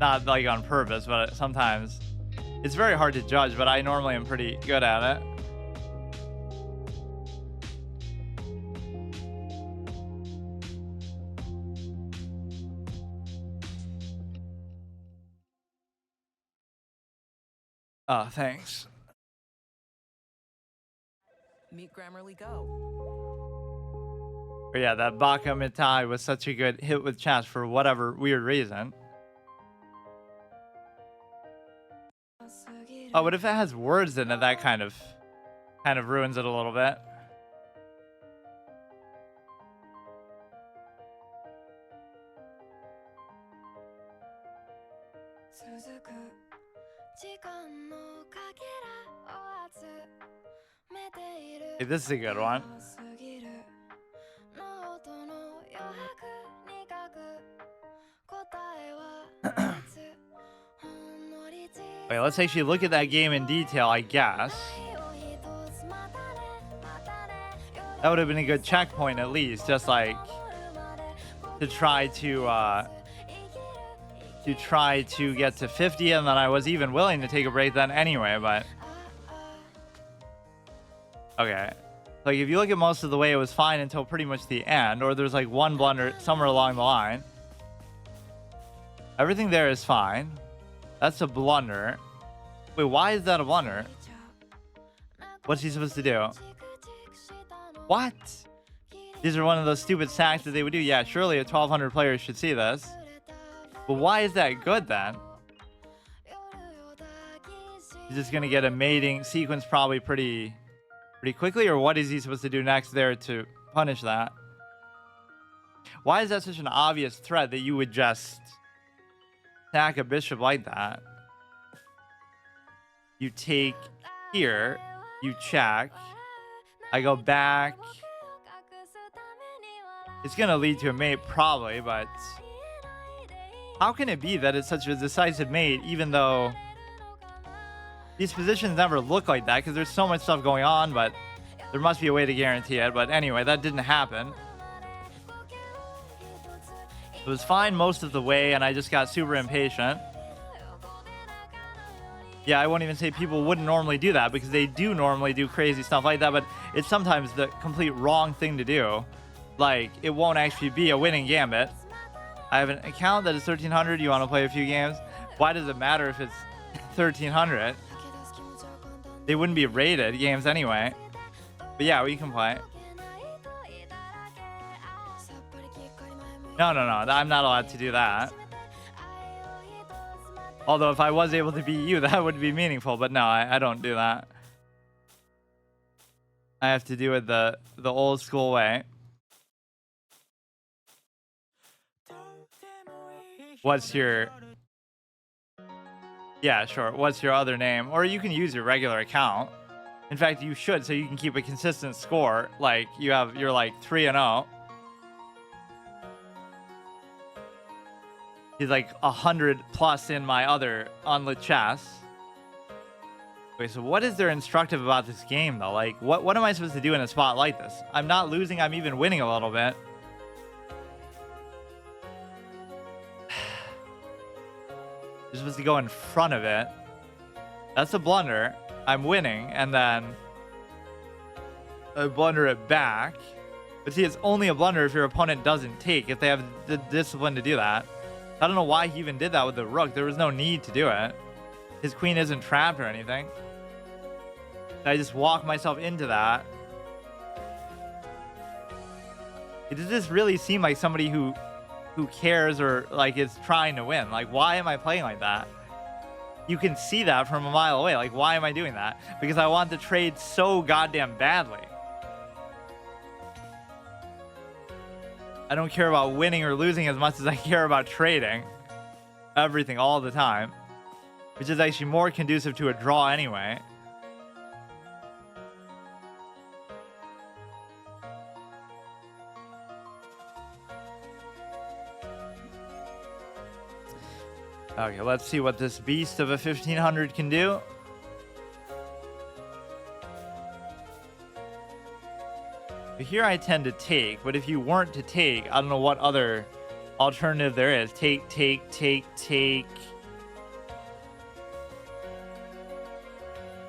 Not like on purpose, but sometimes it's very hard to judge, but I normally am pretty good at it. Oh, thanks. Meet Grammarly Go. But yeah, that Baka Mitai was such a good hit with chess for whatever weird reason. Oh, but if it has words in it, that kind of ruins it a little bit. Hey, this is a good one. Wait, let's actually look at that game in detail, I guess. That would have been a good checkpoint at least, just like to try to get to 50, and then I was even willing to take a break then anyway, but okay. Like if you look at most of the way, it was fine until pretty much the end, or there's like one blunder somewhere along the line. Everything there is fine. That's a blunder. Wait, why is that a blunder? What's he supposed to do? What? These are one of those stupid sacks that they would do. Yeah, surely a 1200 players should see this. But why is that good then? He's just gonna get a mating sequence probably pretty quickly, or what is he supposed to do next there to punish that? Why is that such an obvious threat that you would just attack a bishop like that? You take here, you check, I go back. It's gonna lead to a mate probably, but how can it be that it's such a decisive mate even though these positions never look like that because there's so much stuff going on, but there must be a way to guarantee it. But anyway, that didn't happen. It was fine most of the way, and I just got super impatient. Yeah, I won't even say people wouldn't normally do that because they do normally do crazy stuff like that, but it's sometimes the complete wrong thing to do. Like, it won't actually be a winning gambit. I have an account that is 1300. You want to play a few games? Why does it matter if it's 1300? They wouldn't be rated games anyway. But yeah, we can play. No, I'm not allowed to do that. Although if I was able to beat you, that would be meaningful. But no, I don't do that. I have to do it the old school way. What's your... Yeah, sure. What's your other name? Or you can use your regular account. In fact, you should, so you can keep a consistent score. Like, you're like 3-0. He's like 100 plus in my other unlit chess. Wait, so what is there instructive about this game, though? Like, what am I supposed to do in a spot like this? I'm not losing, I'm even winning a little bit. You're supposed to go in front of it. That's a blunder. I'm winning, and then I blunder it back. But see, it's only a blunder if your opponent doesn't take, if they have the discipline to do that. I don't know why he even did that with the rook. There was no need to do it. His queen isn't trapped or anything. I just walk myself into that. Does this really seem like somebody who cares or like is trying to win? Like, why am I playing like that? You can see that from a mile away. Like, why am I doing that? Because I want the trade so goddamn badly. I don't care about winning or losing as much as I care about trading everything all the time, which is actually more conducive to a draw anyway. Okay, let's see what this beast of a 1500 can do. Here I tend to take, but if you weren't to take, I don't know what other alternative there is. Take.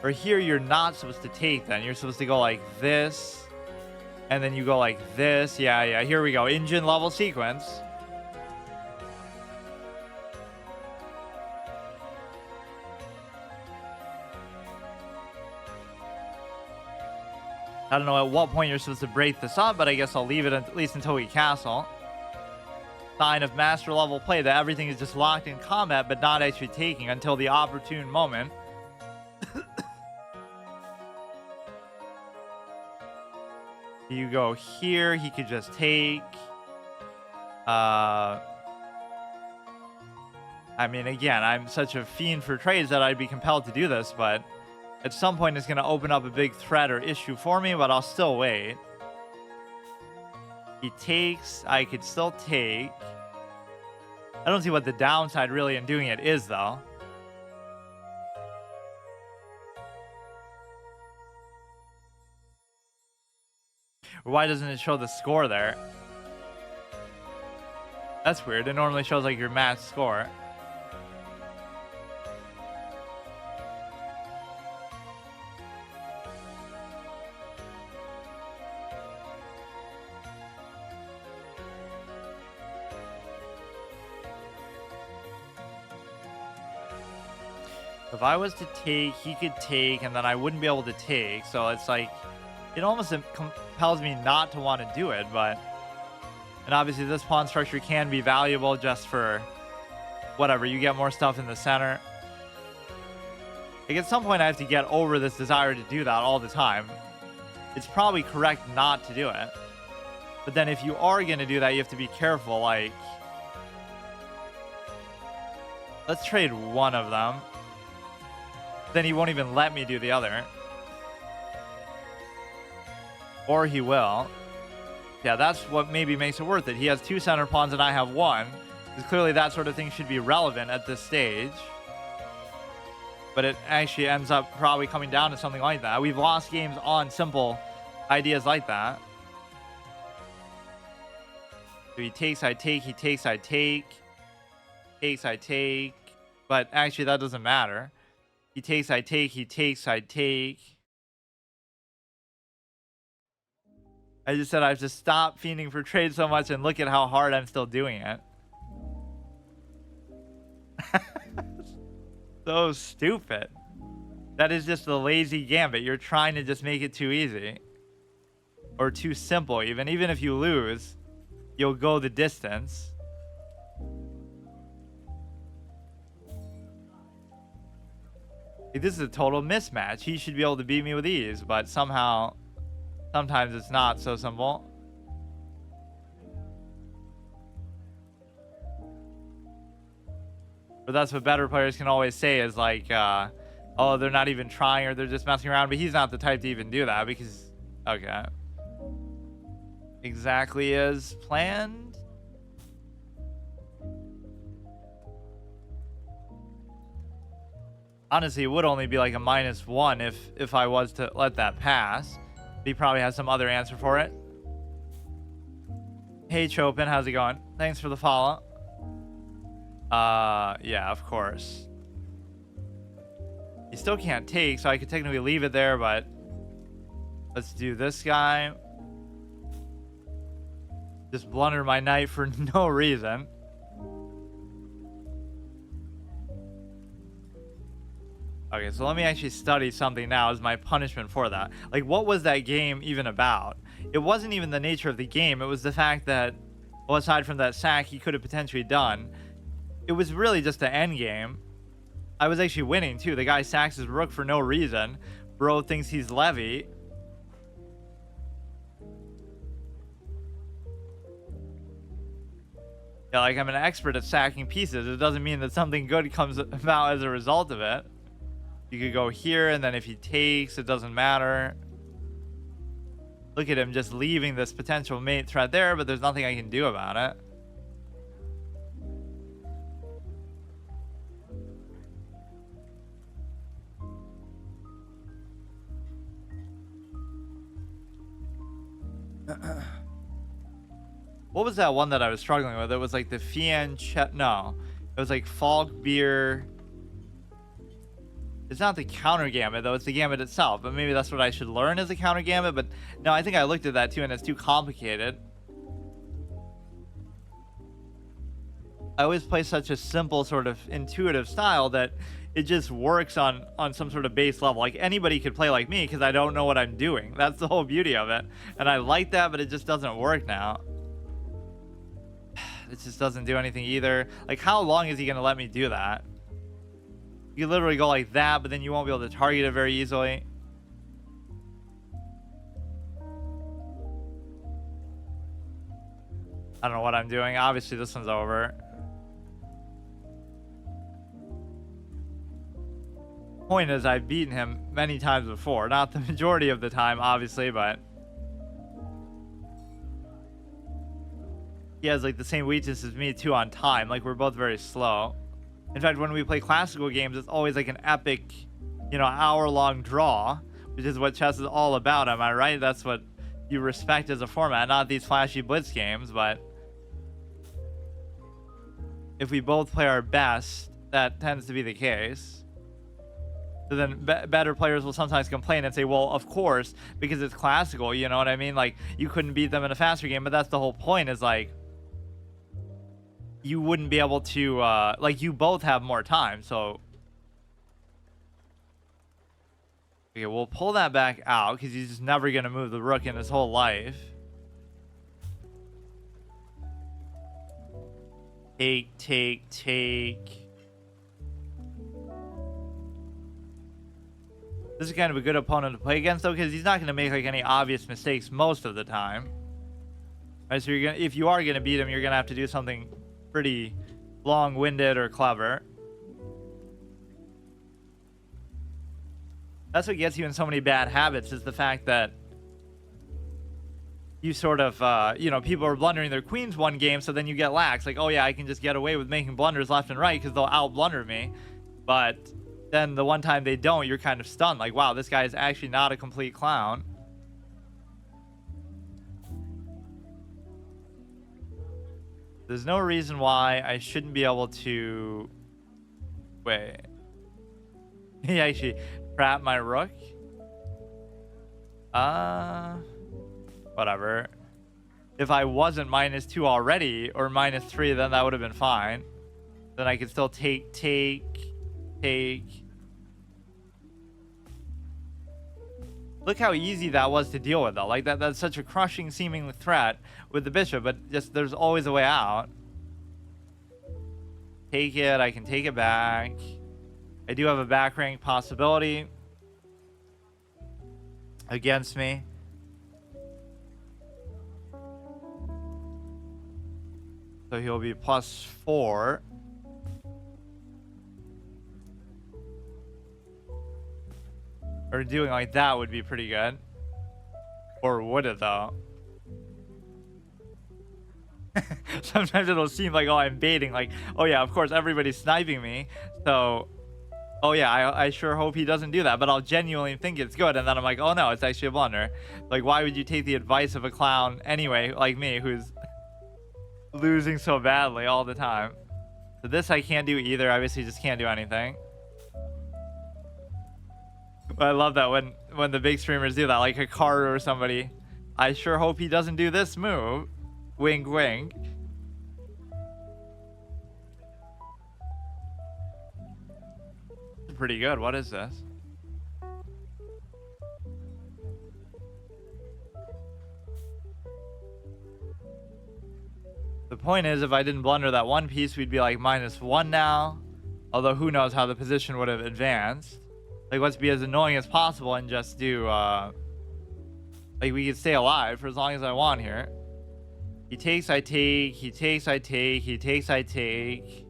Or here you're not supposed to take then. You're supposed to go like this. And then you go like this. Yeah, here we go. Engine level sequence. I don't know at what point you're supposed to break this up, but I guess I'll leave it at least until we castle. Sign of master level play that everything is just locked in combat, but not actually taking until the opportune moment. You go here, he could just take. I mean, again, I'm such a fiend for trades that I'd be compelled to do this, but at some point it's going to open up a big threat or issue for me, but I'll still wait. He takes. I could still take. I don't see what the downside really in doing it is, though. Why doesn't it show the score there? That's weird. It normally shows like your match score. If I was to take, he could take, and then I wouldn't be able to take. So it's like, it almost compels me not to want to do it, but... And obviously this pawn structure can be valuable just for whatever. You get more stuff in the center. Like, at some point I have to get over this desire to do that all the time. It's probably correct not to do it. But then if you are going to do that, you have to be careful. Like, let's trade one of them. Then he won't even let me do the other. Or he will. Yeah, that's what maybe makes it worth it. He has 2 center pawns and I have 1. Because clearly that sort of thing should be relevant at this stage. But it actually ends up probably coming down to something like that. We've lost games on simple ideas like that. So he takes, I take, he takes, I take. Takes, I take. But actually that doesn't matter. He takes, I take, he takes, I take. I just said I have to stop fiending for trade so much and look at how hard I'm still doing it. So stupid. That is just a lazy gambit. You're trying to just make it too easy. Or too simple even. Even if you lose, you'll go the distance. Like, this is a total mismatch. He should be able to beat me with ease, but somehow, sometimes it's not so simple. But that's what better players can always say is like, oh, they're not even trying or they're just messing around. But he's not the type to even do that because, okay. Exactly as planned. Honestly, it would only be like a -1 if I was to let that pass. He probably has some other answer for it. Hey, Chopin, how's it going? Thanks for the follow. Yeah, of course. You still can't take, so I could technically leave it there, but let's do this guy. Just blunder my knight for no reason. Okay, so let me actually study something now as my punishment for that. Like, what was that game even about? It wasn't even the nature of the game. It was the fact that, well, aside from that sack he could have potentially done, it was really just the end game. I was actually winning, too. The guy sacks his rook for no reason. Bro thinks he's Levy. Yeah, like, I'm an expert at sacking pieces. It doesn't mean that something good comes about as a result of it. You could go here, and then if he takes, it doesn't matter. Look at him just leaving this potential mate threat there, but there's nothing I can do about it. What was that one that I was struggling with? It was like the no. It was like Falk Beer. It's not the counter gambit though, it's the gambit itself. But maybe that's what I should learn as a counter gambit. But no, I think I looked at that too and it's too complicated. I always play such a simple sort of intuitive style that it just works on some sort of base level. Like anybody could play like me because I don't know what I'm doing. That's the whole beauty of it. And I like that, but it just doesn't work now. It just doesn't do anything either. Like, how long is he going to let me do that? You literally go like that, but then you won't be able to target it very easily. I don't know what I'm doing. Obviously, this one's over. Point is, I've beaten him many times before. Not the majority of the time, obviously, but he has like the same weakness as me too on time. Like, we're both very slow. In fact, when we play classical games, it's always like an epic, hour-long draw, which is what chess is all about. Am I right? That's what you respect as a format, not these flashy blitz games. But if we both play our best, that tends to be the case. So then better players will sometimes complain and say, well, of course, because it's classical, you know what I mean? Like, you couldn't beat them in a faster game, but that's the whole point, is like, you wouldn't be able to, like, you both have more time, so. Okay, we'll pull that back out, because he's just never going to move the rook in his whole life. Take, take, take. This is kind of a good opponent to play against, though, because he's not going to make, like, any obvious mistakes most of the time. Right, so if you are gonna beat him, you're gonna have to do something pretty long-winded or clever. That's what gets you in so many bad habits, is the fact that you sort of, people are blundering their queens one game, so then you get lax. Like, oh yeah, I can just get away with making blunders left and right because they'll out-blunder me. But then the one time they don't, you're kind of stunned. Like, wow, this guy is actually not a complete clown. There's no reason why I shouldn't be able to... Wait. He actually trapped my rook? Whatever. If I wasn't -2 already, or -3, then that would have been fine. Then I could still take. Look how easy that was to deal with, though. Like, that's such a crushing seeming threat with the bishop, but just there's always a way out. Take it. I can take it back. I do have a back rank possibility against me. So he'll be +4. Or doing like that would be pretty good. Or would it, though? Sometimes it'll seem like, oh, I'm baiting. Like, oh yeah, of course, everybody's sniping me. So, oh yeah, I sure hope he doesn't do that. But I'll genuinely think it's good. And then I'm like, oh no, it's actually a blunder. Like, why would you take the advice of a clown anyway, like me, who's losing so badly all the time? So this I can't do either. Obviously, just can't do anything. But I love that when the big streamers do that, like Hikaru or somebody. I sure hope he doesn't do this move. Wink, wink. Pretty good. What is this? The point is, if I didn't blunder that one piece, we'd be like -1 now. Although who knows how the position would have advanced. Like, let's be as annoying as possible and just do, like, we could stay alive for as long as I want here. He takes, I take. He takes, I take. He takes, I take.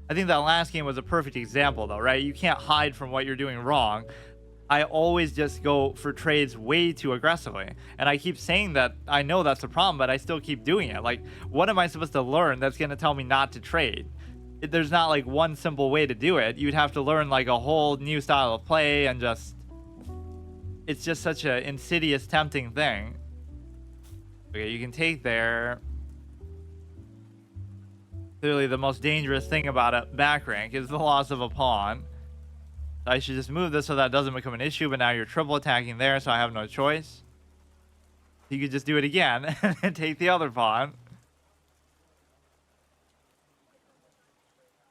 I think that last game was a perfect example, though, right? You can't hide from what you're doing wrong. I always just go for trades way too aggressively. And I keep saying that I know that's a problem, but I still keep doing it. Like, what am I supposed to learn that's going to tell me not to trade? There's not like one simple way to do it. You'd have to learn like a whole new style of play, and just it's just such an insidious, tempting thing. Okay, you can take there. Clearly the most dangerous thing about a back rank is the loss of a pawn. I should just move this so that doesn't become an issue, but now you're triple attacking there, so I have no choice. You could just do it again and take the other pawn.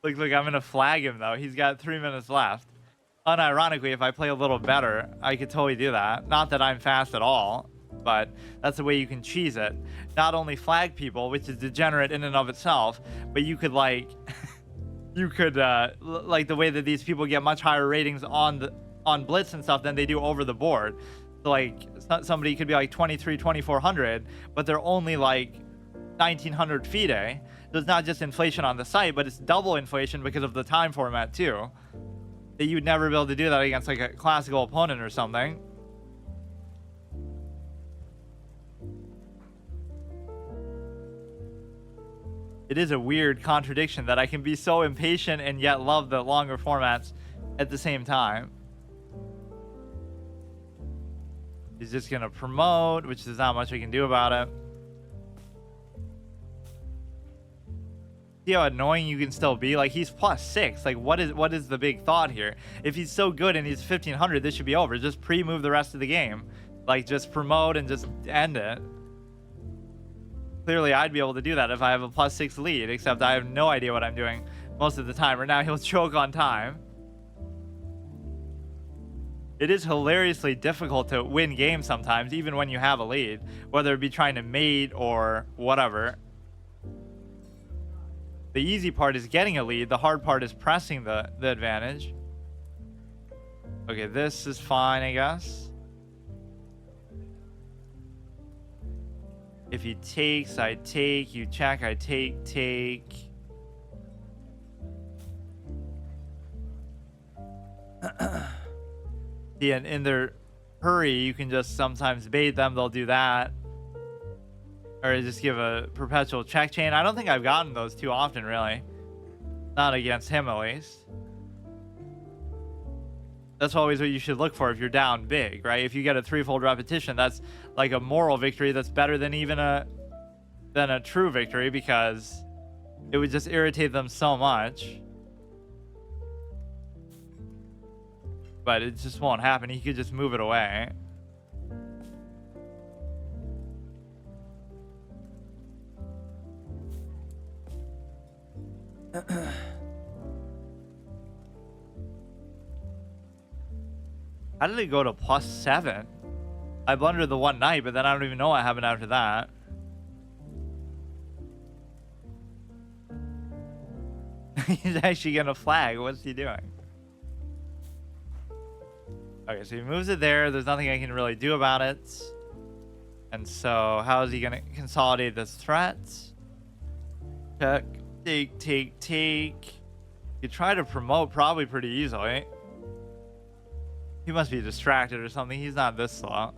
Look, I'm gonna flag him though. He's got 3 minutes left. Unironically, if I play a little better, I could totally do that. Not that I'm fast at all, but that's the way you can cheese it. Not only flag people, which is degenerate in and of itself, but you could like, like the way that these people get much higher ratings on Blitz and stuff than they do over the board. So like somebody could be like 2400, but they're only like 1900 FIDE. So it's not just inflation on the site, but it's double inflation because of the time format too. That you'd never be able to do that against like a classical opponent or something. It is a weird contradiction that I can be so impatient and yet love the longer formats at the same time. He's just gonna promote, which there's not much we can do about it. See how annoying you can still be? Like, he's +6. Like, what is the big thought here? If he's so good and he's 1500, this should be over. Just pre-move the rest of the game. Like, just promote and just end it. Clearly, I'd be able to do that if I have a +6 lead, except I have no idea what I'm doing most of the time. Right now, he'll choke on time. It is hilariously difficult to win games sometimes, even when you have a lead, whether it be trying to mate or whatever. The easy part is getting a lead. The hard part is pressing the advantage. Okay, this is fine, I guess. If he takes, I take. You check, I take. See, and in their hurry, you can just sometimes bait them. They'll do that. Or just give a perpetual check chain. I don't think I've gotten those too often, really. Not against him, at least. That's always what you should look for if you're down big, right? If you get a threefold repetition, that's like a moral victory that's better than even a true victory, because it would just irritate them so much. But it just won't happen. He could just move it away. How did it go to +7? I blundered the one night, but then I don't even know what happened after that. He's actually gonna flag. What's he doing? Okay, so he moves it there. There's nothing I can really do about it. And so how is he gonna consolidate this threat? Check. Take. You try to promote probably pretty easily. He must be distracted or something. He's not this slow.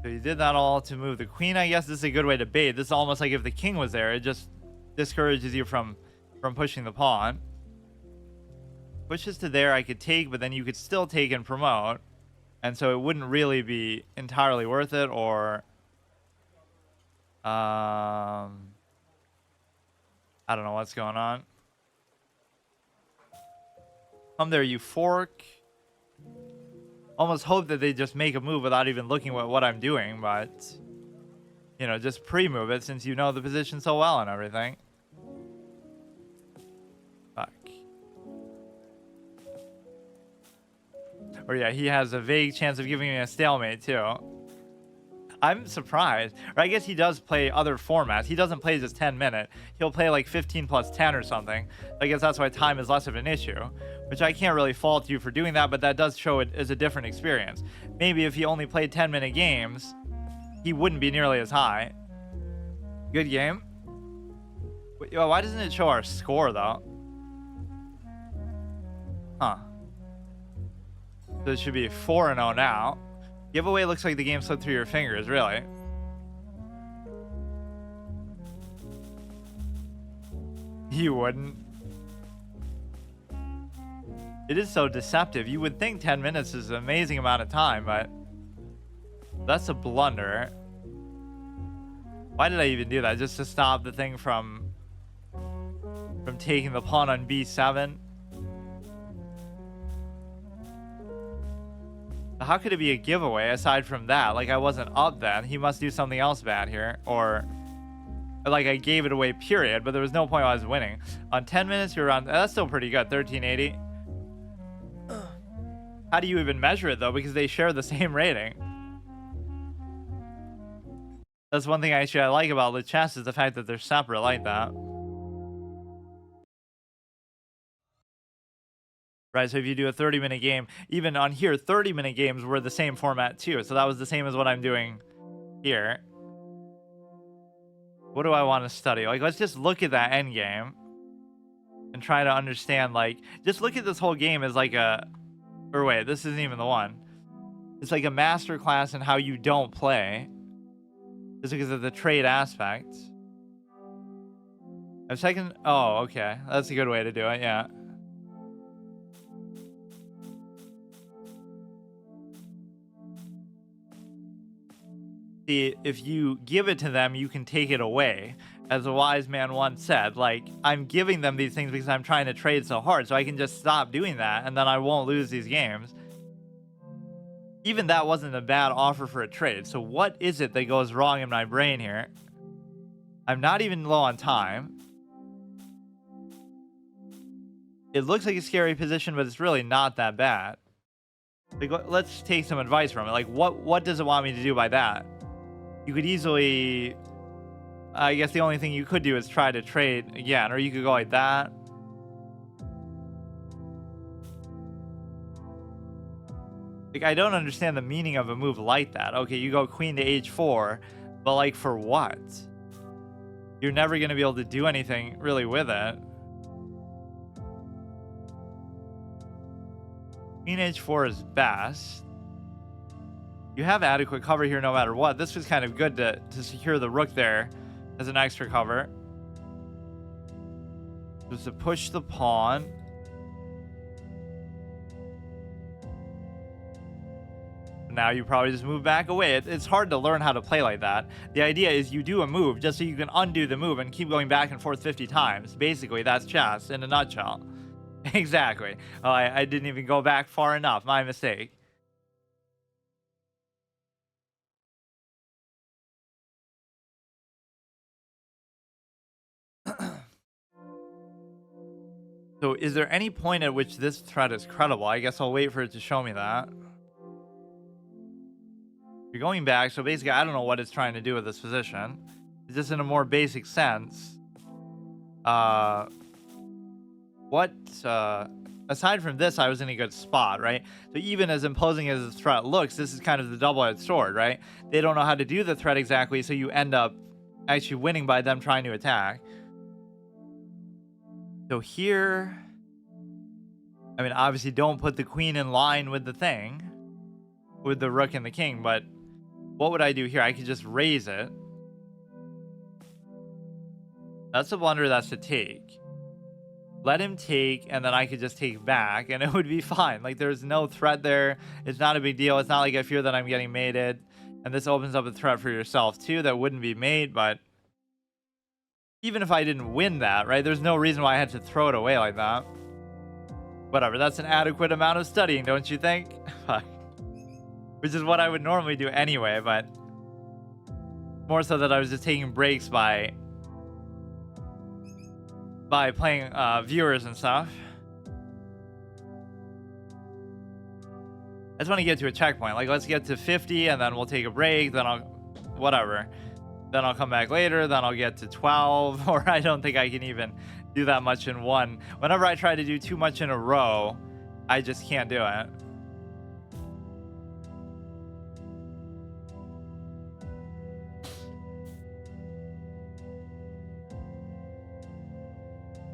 So he did that all to move the queen. I guess this is a good way to bait. This is almost like if the king was there. It just discourages you from pushing the pawn. Pushes to there, I could take, but then you could still take and promote. And so it wouldn't really be entirely worth it, or... I don't know what's going on. Come there, you fork. Almost hope that they just make a move without even looking at what I'm doing, but... You know, just pre-move it since you know the position so well and everything. Fuck. Or yeah, he has a vague chance of giving me a stalemate too. I'm surprised. Or I guess he does play other formats. He doesn't play just 10-minute. He'll play like 15 plus 10 or something. I guess that's why time is less of an issue, which I can't really fault you for doing that, but that does show it as a different experience. Maybe if he only played 10-minute games, he wouldn't be nearly as high. Good game. Yo, why doesn't it show our score though? Huh. So it should be 4-0 now. Giveaway looks like the game slipped through your fingers, really. You wouldn't. It is so deceptive. You would think 10 minutes is an amazing amount of time, but that's a blunder. Why did I even do that? Just to stop the thing from taking the pawn on b7? How could it be a giveaway aside from that? Like, I wasn't up then. He must do something else bad here. Or, like, I gave it away, period. But there was no point while I was winning. On 10 minutes, you're around... That's still pretty good. 1380. How do you even measure it, though? Because they share the same rating. That's one thing actually I like about the chess, is the fact that they're separate like that. Right, so if you do a 30-minute game, even on here, 30-minute games were the same format too. So that was the same as what I'm doing here. What do I want to study? Like, let's just look at that end game and try to understand, like, just look at this whole game as like a... Or wait, this isn't even the one. It's like a master class in how you don't play. Just because of the trade aspect. A second... Oh, okay. That's a good way to do it, yeah. See, if you give it to them, you can take it away. As a wise man once said, like, I'm giving them these things because I'm trying to trade so hard, so I can just stop doing that, and then I won't lose these games. Even that wasn't a bad offer for a trade. So what is it that goes wrong in my brain here? I'm not even low on time. It looks like a scary position, but it's really not that bad. Like, let's take some advice from it. Like, what does it want me to do by that? You could easily... I guess the only thing you could do is try to trade again, or you could go like that. Like, I don't understand the meaning of a move like that. Okay, you go queen to h4, but like for what? You're never going to be able to do anything really with it. Queen h4 is best. You have adequate cover here no matter what. This was kind of good to secure the rook there as an extra cover. Just to push the pawn. Now you probably just move back away. It's hard to learn how to play like that. The idea is you do a move just so you can undo the move and keep going back and forth 50 times. Basically, that's chess in a nutshell. Exactly. Oh, I didn't even go back far enough. My mistake. So is there any point at which this threat is credible? I guess I'll wait for it to show me that. You're going back, so basically I don't know what it's trying to do with this position. It's just in a more basic sense. Aside from this, I was in a good spot, right? So even as imposing as the threat looks, this is kind of the double-edged sword, right? They don't know how to do the threat exactly, so you end up actually winning by them trying to attack. So here, I mean, obviously don't put the queen in line with the thing, with the rook and the king, but what would I do here? I could just raise it. That's a blunder, that's a take. Let him take, and then I could just take back, and it would be fine. Like, there's no threat there. It's not a big deal. It's not like I fear that I'm getting mated. And this opens up a threat for yourself, too, that wouldn't be made, but even if I didn't win that, right, there's no reason why I had to throw it away like that. Whatever, that's an adequate amount of studying, don't you think? Which is what I would normally do anyway, but more so that I was just taking breaks by playing viewers and stuff. I just want to get to a checkpoint. Like, let's get to 50 and then we'll take a break. Then whatever. Then I'll come back later. Then I'll get to 12. Or I don't think I can even do that much in one. Whenever I try to do too much in a row, I just can't do it.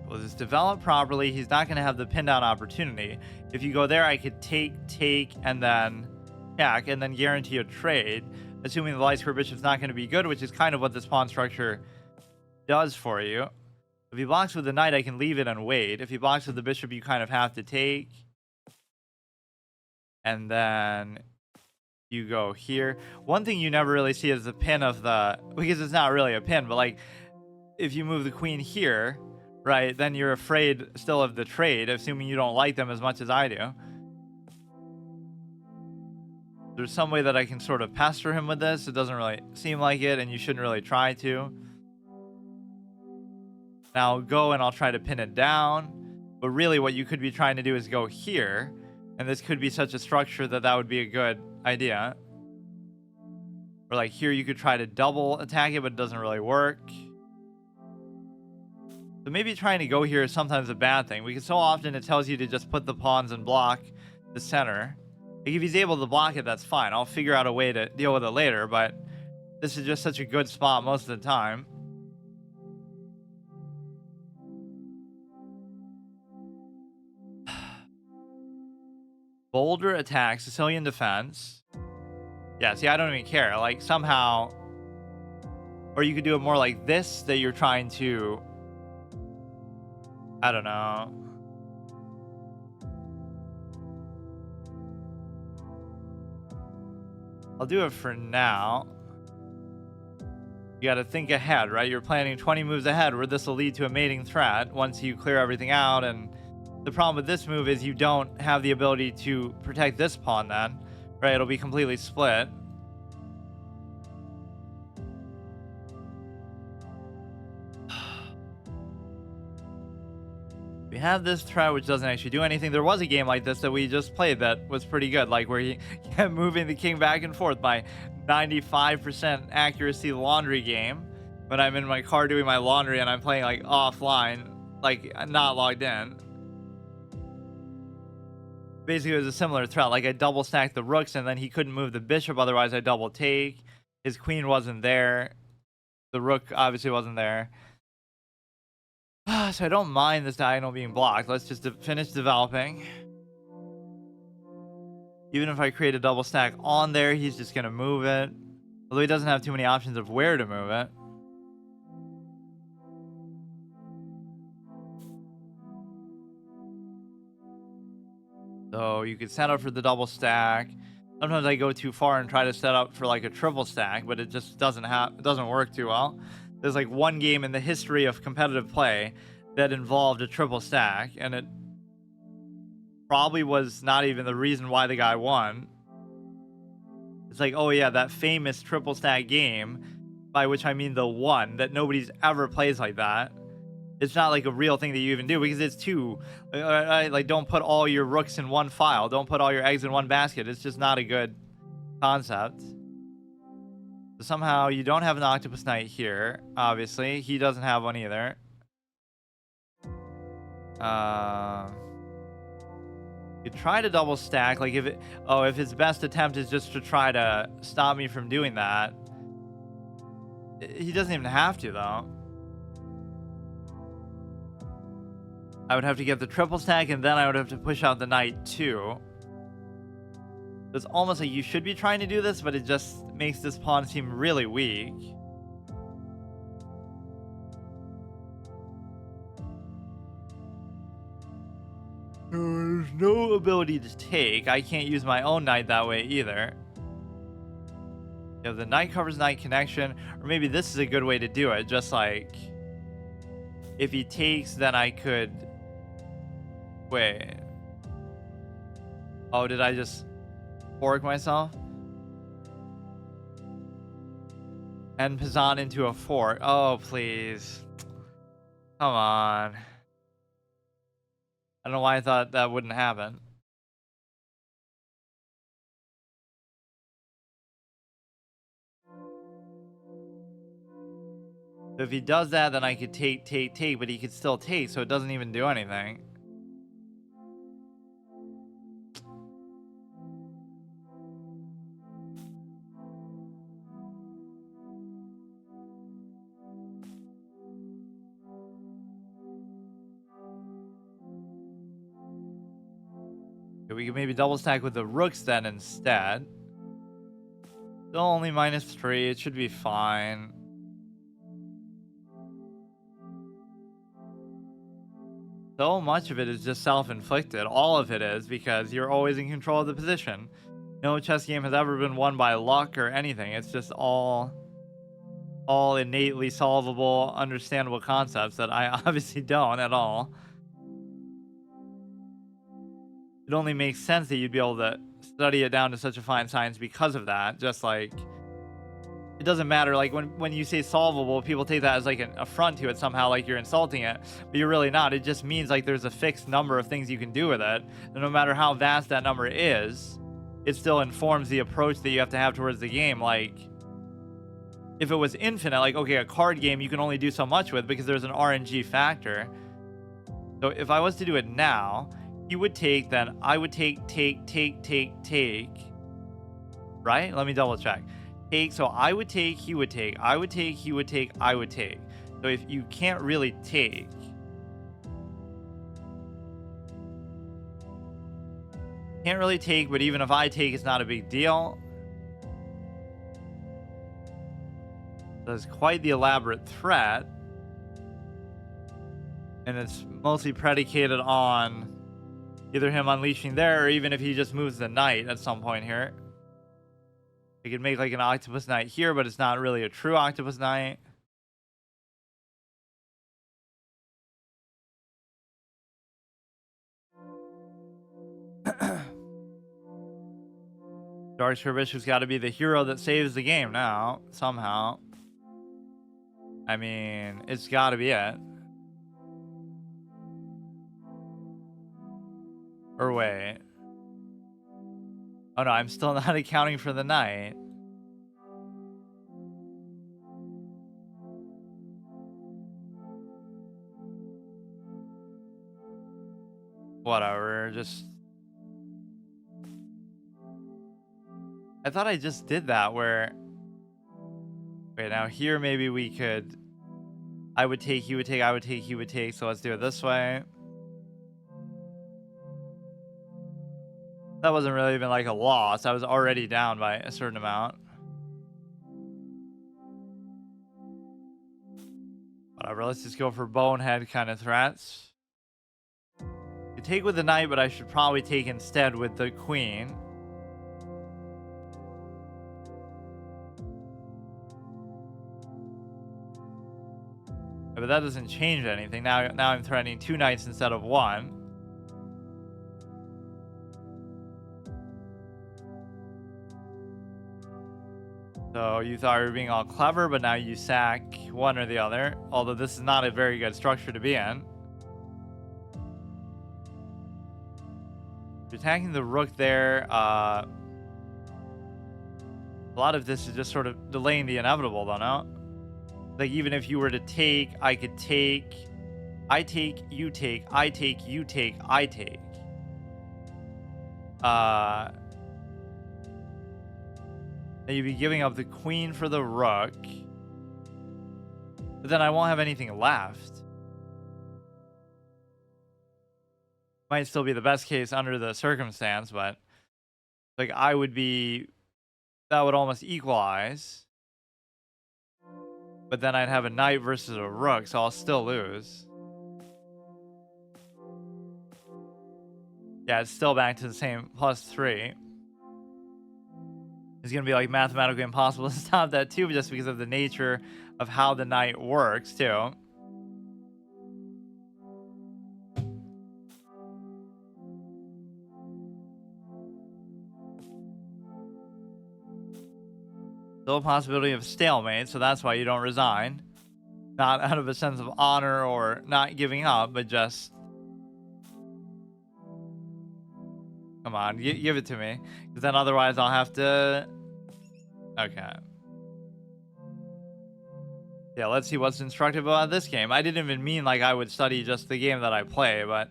Will this develop properly? He's not going to have the pin down opportunity. If you go there, I could take, and then check, and then guarantee a trade, assuming the light square bishop's not going to be good, which is kind of what this pawn structure does for you. If he blocks with the knight, I can leave it and wait. If he blocks with the bishop, you kind of have to take. And then you go here. One thing you never really see is the pin of the... Because it's not really a pin, but like, if you move the queen here... Right, then you're afraid still of the trade, assuming you don't like them as much as I do. There's some way that I can sort of pester him with this. It doesn't really seem like it, and you shouldn't really try to. Now I'll go and I'll try to pin it down. But really what you could be trying to do is go here. And this could be such a structure that that would be a good idea. Or like here you could try to double attack it, but it doesn't really work. So maybe trying to go here is sometimes a bad thing, because so often it tells you to just put the pawns and block the center. Like if he's able to block it, that's fine. I'll figure out a way to deal with it later, but this is just such a good spot most of the time. Boulder attack, Sicilian defense. Yeah, see, I don't even care. Like somehow, or you could do it more like this, that you're trying to... I don't know. I'll do it for now. You got to think ahead, right? You're planning 20 moves ahead where this will lead to a mating threat once you clear everything out. And the problem with this move is you don't have the ability to protect this pawn then, right? It'll be completely split. We have this threat which doesn't actually do anything. There was a game like this that we just played that was pretty good, like where he kept moving the king back and forth by 95% accuracy laundry game when I'm in my car doing my laundry and I'm playing like offline, like not logged in. basically it was a similar threat. Like I double stacked the rooks and then he couldn't move the bishop, otherwise I double take. His queen wasn't there. The rook obviously wasn't there. So I don't mind this diagonal being blocked. Let's just finish developing. Even if I create a double stack on there, he's just gonna move it. Although he doesn't have too many options of where to move it. So you could set up for the double stack. Sometimes I go too far and try to set up for like a triple stack, but it just doesn't work too well. There's like one game in the history of competitive play that involved a triple stack, and it probably was not even the reason why the guy won. It's like, oh yeah, that famous triple stack game, by which I mean the one that nobody's ever plays like that. It's not like a real thing that you even do because it's too, like don't put all your rooks in one file. Don't put all your eggs in one basket. It's just not a good concept. So somehow you don't have an octopus knight here. Obviously, he doesn't have one either. You try to double stack, like if his best attempt is just to try to stop me from doing that. He doesn't even have to though. I would have to get the triple stack and then I would have to push out the knight too. It's almost like you should be trying to do this, but it just makes this pawn seem really weak. There's no ability to take. I can't use my own knight that way either. You have the knight covers knight connection, or maybe this is a good way to do it. Just like if he takes, then I could wait. Oh, did I just fork myself? And Pizan into a fork. Oh, please. Come on. I don't know why I thought that wouldn't happen. So if he does that, then I could take, but he could still take, so it doesn't even do anything. Okay, we could maybe double stack with the rooks then instead. Still only -3. It should be fine. So much of it is just self-inflicted. All of it is because you're always in control of the position. No chess game has ever been won by luck or anything. It's just all innately solvable, understandable concepts that I obviously don't at all. It only makes sense that you'd be able to study it down to such a fine science because of that. Just like it doesn't matter, like when you say solvable, people take that as like an affront to it somehow, like you're insulting it, but you're really not. It just means like there's a fixed number of things you can do with it, and no matter how vast that number is, it still informs the approach that you have to have towards the game. Like if it was infinite, like okay, a card game you can only do so much with because there's an RNG factor. So if I was to do it now, he would take, then I would take, right? Let me double check. Take, so I would take, he would take, I would take, he would take, I would take. So if you can't really take, but even if I take, it's not a big deal. That's quite the elaborate threat, and it's mostly predicated on either him unleashing there, or even if he just moves the knight at some point here. I could make like an octopus knight here, but it's not really a true octopus knight. Dark Square Bishop's got to be the hero that saves the game now, somehow. I mean, it's got to be it. Or wait. Oh no, I'm still not accounting for the knight. Whatever, just I thought I just did that where... Wait, now here maybe we could... I would take, he would take, I would take, he would take. So let's do it this way. That wasn't really even like a loss. I was already down by a certain amount. Whatever, let's just go for bonehead kind of threats. You take with the knight, but I should probably take instead with the queen. But that doesn't change anything. Now I'm threatening 2 knights instead of 1. So you thought you were being all clever, but now you sack one or the other. Although this is not a very good structure to be in. You're attacking the rook there. A lot of this is just sort of delaying the inevitable, though, no? Like, even if you were to take, I could take... I take, you take, I take, you take, I take. Then you'd be giving up the queen for the rook. But then I won't have anything left. Might still be the best case under the circumstance, but... Like, I would be... That would almost equalize. But then I'd have a knight versus a rook, so I'll still lose. Yeah, it's still back to the same +3. It's going to be like mathematically impossible to stop that too, just because of the nature of how the knight works too. Still a possibility of stalemate, so that's why you don't resign. Not out of a sense of honor or not giving up, but just... Come on, give it to me. Because then otherwise I'll have to... Okay. Yeah, let's see what's instructive about this game. I didn't even mean like I would study just the game that I play, but...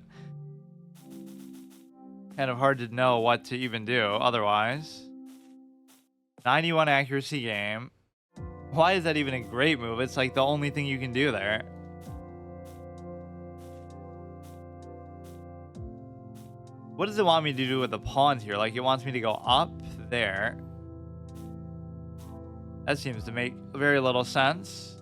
Kind of hard to know what to even do otherwise. 91 accuracy game. Why is that even a great move? It's like the only thing you can do there. What does it want me to do with the pawns here? Like, it wants me to go up there. That seems to make very little sense.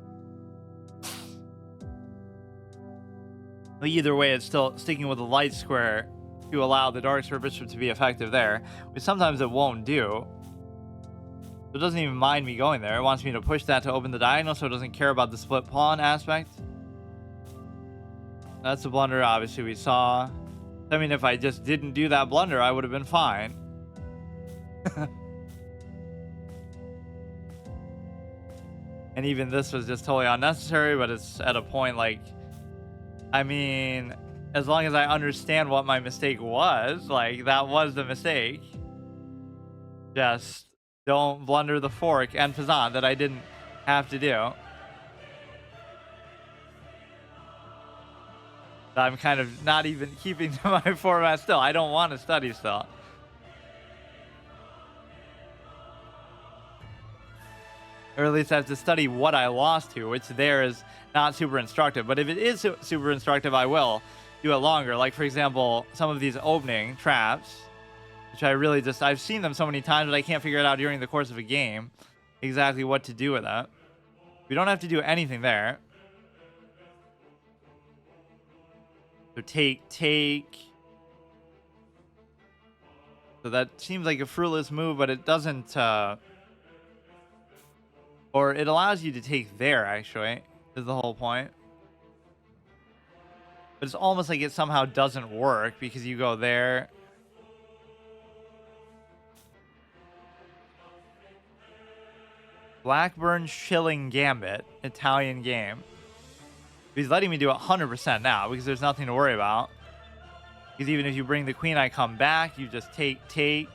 But either way, it's still sticking with the light square to allow the dark square bishop to be effective there, which sometimes it won't do. So it doesn't even mind me going there. It wants me to push that to open the diagonal, so it doesn't care about the split pawn aspect. That's a blunder, obviously, we saw. I mean, if I just didn't do that blunder, I would have been fine. And even this was just totally unnecessary, but it's at a point like... I mean, as long as I understand what my mistake was, like, that was the mistake. Just don't blunder the fork and Pazan that I didn't have to do. I'm kind of not even keeping to my format still. I don't want to study still. Or at least I have to study what I lost to, which there is not super instructive. But if it is super instructive, I will do it longer. Like, for example, some of these opening traps, which I really just... I've seen them so many times, but I can't figure it out during the course of a game exactly what to do with that. We don't have to do anything there. So take. So that seems like a fruitless move, but it doesn't... Or it allows you to take there, actually, is the whole point. But it's almost like it somehow doesn't work because you go there. Blackburn Shilling Gambit, Italian game. He's letting me do 100% now because there's nothing to worry about. Because even if you bring the queen, I come back. You just take.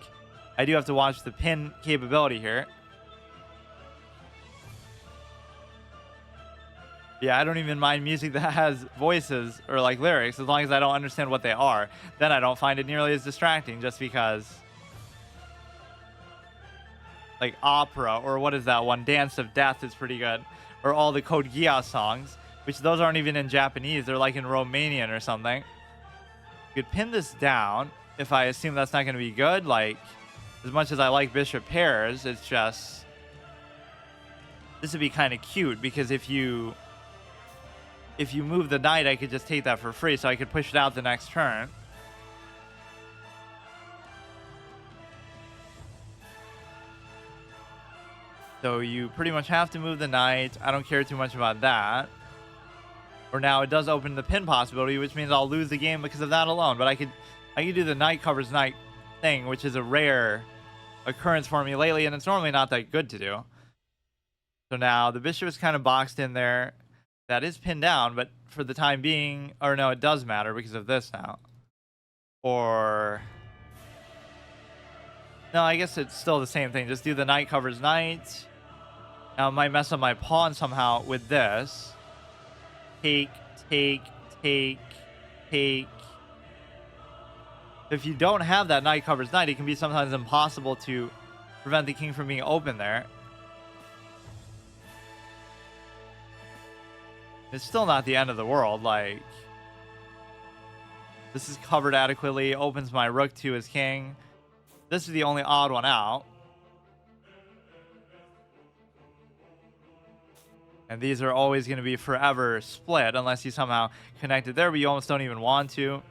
I do have to watch the pin capability here. Yeah, I don't even mind music that has voices or like lyrics as long as I don't understand what they are. Then I don't find it nearly as distracting just because like opera, or what is that one? Dance of Death is pretty good. Or all the Code Geass songs, which those aren't even in Japanese. They're like in Romanian or something. You could pin this down if I assume that's not going to be good. Like, as much as I like bishop pairs, it's just... This would be kind of cute, because if you move the knight, I could just take that for free, so I could push it out the next turn. So you pretty much have to move the knight. I don't care too much about that. Or now it does open the pin possibility, which means I'll lose the game because of that alone. But I could do the knight covers knight thing, which is a rare occurrence for me lately, and it's normally not that good to do. So now the bishop is kind of boxed in there. That is pinned down, but for the time being, or no, it does matter because of this now. Or... No, I guess it's still the same thing. Just do the knight covers knight. Now it might mess up my pawn somehow with this. Take, take, take, take. If you don't have that knight covers knight, it can be sometimes impossible to prevent the king from being open there. It's still not the end of the world. Like, this is covered adequately. Opens my rook to his king. This is the only odd one out. And these are always going to be forever split unless you somehow connect it there, but you almost don't even want to.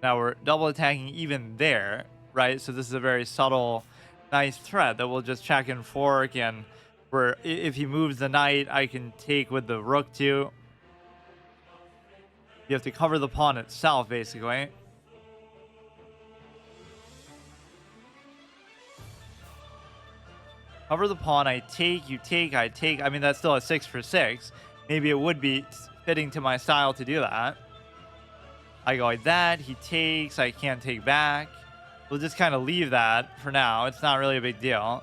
Now we're double attacking even there, right? So this is a very subtle, nice threat that we'll just check and fork, and where if he moves the knight, I can take with the rook too. You have to cover the pawn itself, basically. Cover the pawn, I take, you take, I take. I mean, that's still a 6 for 6. Maybe it would be fitting to my style to do that. I go like that, he takes, I can't take back. We'll just kind of leave that for now. It's not really a big deal.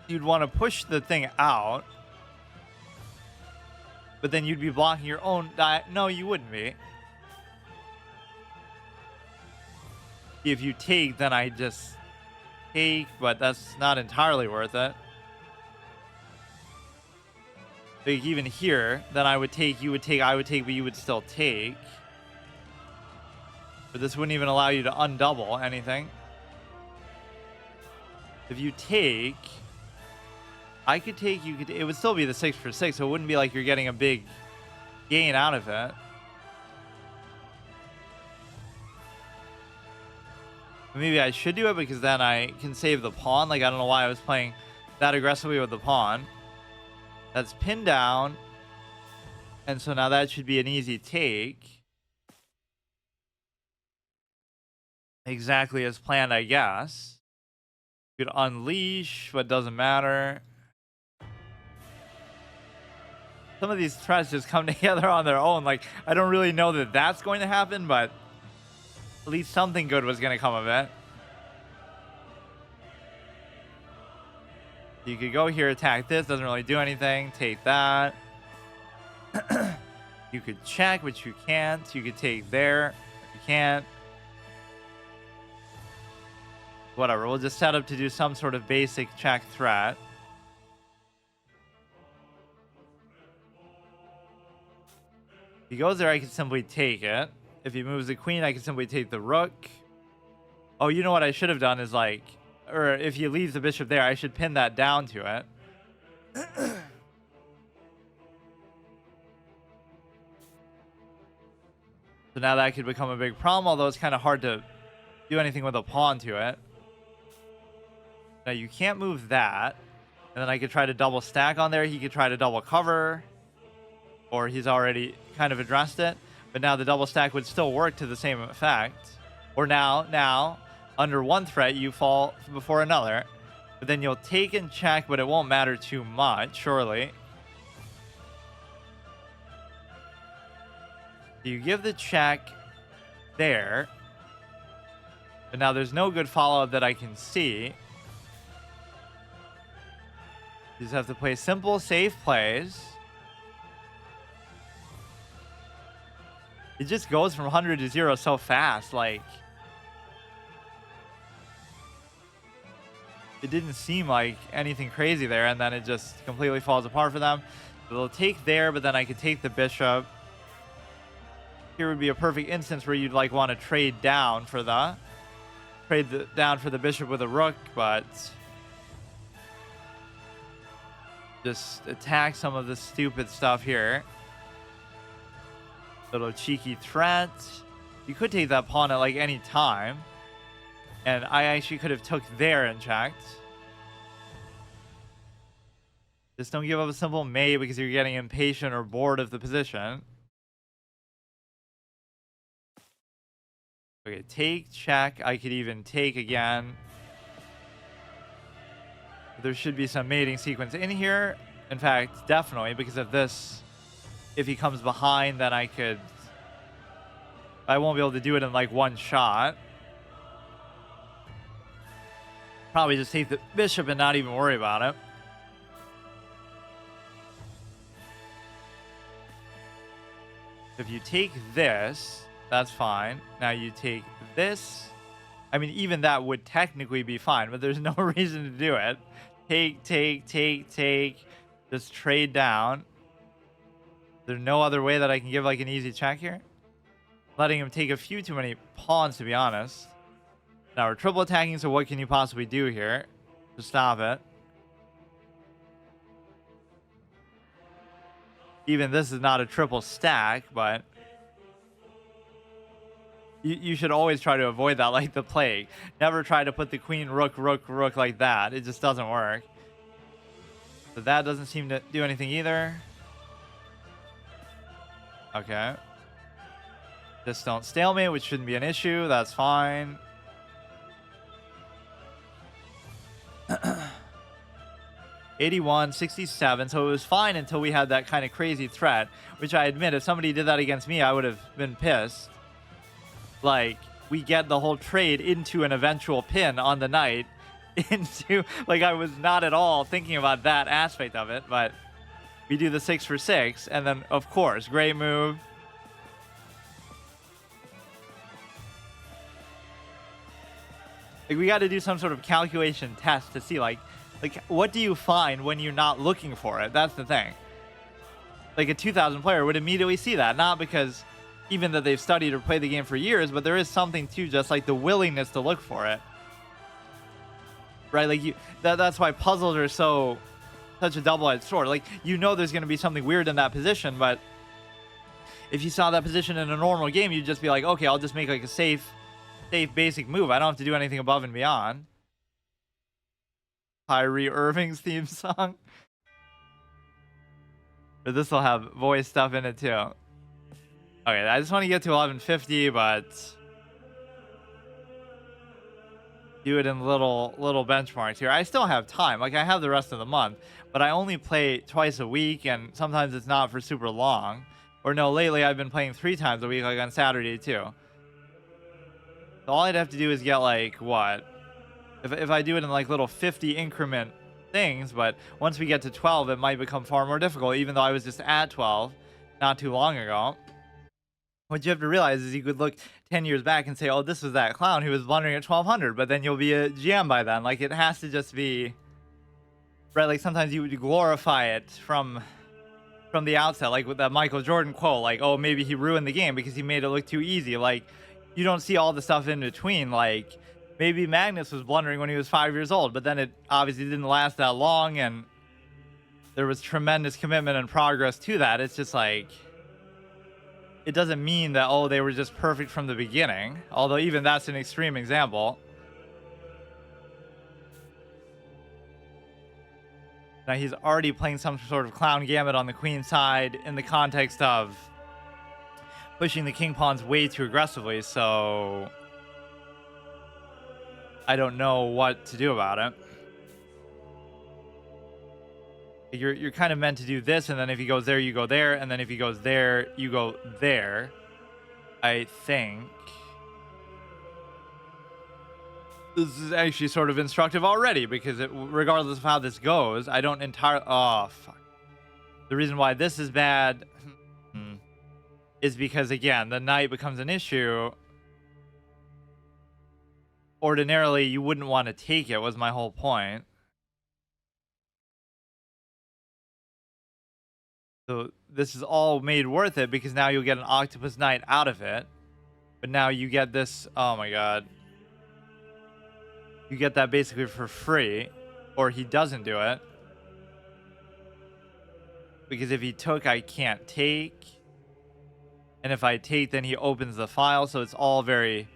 You'd want to push the thing out. But then you'd be blocking your own... No, you wouldn't be. If you take, then I just take, but that's not entirely worth it. Like even here, then I would take, you would take, I would take, but you would still take. But this wouldn't even allow you to undouble anything. If you take... I could take, you could, it would still be the 6 for 6, so it wouldn't be like you're getting a big gain out of it. Maybe I should do it because then I can save the pawn. Like, I don't know why I was playing that aggressively with the pawn. That's pinned down. And so now that should be an easy take. Exactly as planned, I guess. You could unleash, but doesn't matter. Some of these threats just come together on their own. Like, I don't really know that that's going to happen, but at least something good was going to come of it. You could go here, attack this. Doesn't really do anything. Take that. You could check, which you can't. You could take there. You can't. Whatever. We'll just set up to do some sort of basic check threat. If he goes there, I can simply take it. If he moves the queen, I can simply take the rook. Oh, you know what I should have done is like... Or if he leaves the bishop there, I should pin that down to it. So now that could become a big problem, although it's kind of hard to do anything with a pawn to it. Now you can't move that. And then I could try to double stack on there. He could try to double cover. Or he's already kind of addressed it. But now the double stack would still work to the same effect. Or now, under one threat, you fall before another. But then you'll take and check, but it won't matter too much, surely. You give the check there. But now there's no good follow-up that I can see. You just have to play simple, safe plays. It just goes from 100 to 0 so fast. Like, it didn't seem like anything crazy there, and then it just completely falls apart for them. So they'll take there, but then I could take the bishop. Here would be a perfect instance where you'd like want to trade down for the bishop with a rook, but just attack some of this stupid stuff here. Little cheeky threat. You could take that pawn at like any time, and I actually could have took there and checked. Just don't give up a simple mate because you're getting impatient or bored of the position. Okay, take, check. I could even take again. There should be some mating sequence in here. In fact, definitely, because of this, if he comes behind, then I won't be able to do it in like one shot. Probably just take the bishop and not even worry about it. If you take this, that's fine. Now you take this. I mean, even that would technically be fine, but there's no reason to do it. Take. Just trade down. There's no other way that I can give like an easy check here. Letting him take a few too many pawns, to be honest. Now we're triple attacking, so what can you possibly do here to stop it? Even this is not a triple stack, but you should always try to avoid that like the plague. Never try to put the queen, rook like that. It just doesn't work. But that doesn't seem to do anything either. Okay. Just don't stalemate, which shouldn't be an issue. That's fine. 81, 67. So it was fine until we had that kind of crazy threat, which I admit, if somebody did that against me, I would have been pissed. Like, we get the whole trade into an eventual pin on the knight. Into, like, I was not at all thinking about that aspect of it, but we do the 6 for 6, and then, of course, great move. Like, we got to do some sort of calculation test to see, like, what do you find when you're not looking for it? That's the thing. Like, a 2000 player would immediately see that, not because even that they've studied or played the game for years, but there is something to just, like, the willingness to look for it. Right? Like, that's why puzzles are such a double-edged sword. Like, you know there's going to be something weird in that position, but if you saw that position in a normal game, you'd just be like, okay, I'll just make, like, a safe basic move. I don't have to do anything above and beyond. Kyrie Irving's theme song. But this will have voice stuff in it too. Okay, I just want to get to 1150, but do it in little benchmarks here. I still have time. Like, I have the rest of the month, but I only play twice a week, and sometimes it's not for super long. Or no, lately I've been playing 3 times a week, like on Saturday too. So all I'd have to do is get, like, what? If I do it in like little 50 increment things, but once we get to 12, it might become far more difficult, even though I was just at 12 not too long ago. What you have to realize is you could look 10 years back and say, oh, this was that clown who was blundering at 1200, but then you'll be a GM by then. Like, it has to just be, right? Like, sometimes you would glorify it from the outset, like with that Michael Jordan quote, like, oh, maybe he ruined the game because he made it look too easy. Like, you don't see all the stuff in between. Like, maybe Magnus was blundering when he was 5 years old, but then it obviously didn't last that long, and there was tremendous commitment and progress to that. It's just like, it doesn't mean that, oh, they were just perfect from the beginning, although even that's an extreme example. Now he's already playing some sort of clown gambit on the queen side in the context of pushing the king pawns way too aggressively, so I don't know what to do about it. You're kind of meant to do this, and then if he goes there, you go there, and then if he goes there, you go there, I think. This is actually sort of instructive already, because regardless of how this goes, I don't entirely... Oh, fuck. The reason why this is bad is because, again, the knight becomes an issue. ordinarily you wouldn't want to take it, was my whole point. So this is all made worth it because now you'll get an octopus knight out of it. But now you get this, oh my god. You get that basically for free. Or he doesn't do it. Because if he took, I can't take. And if I take, then he opens the file. So it's all very,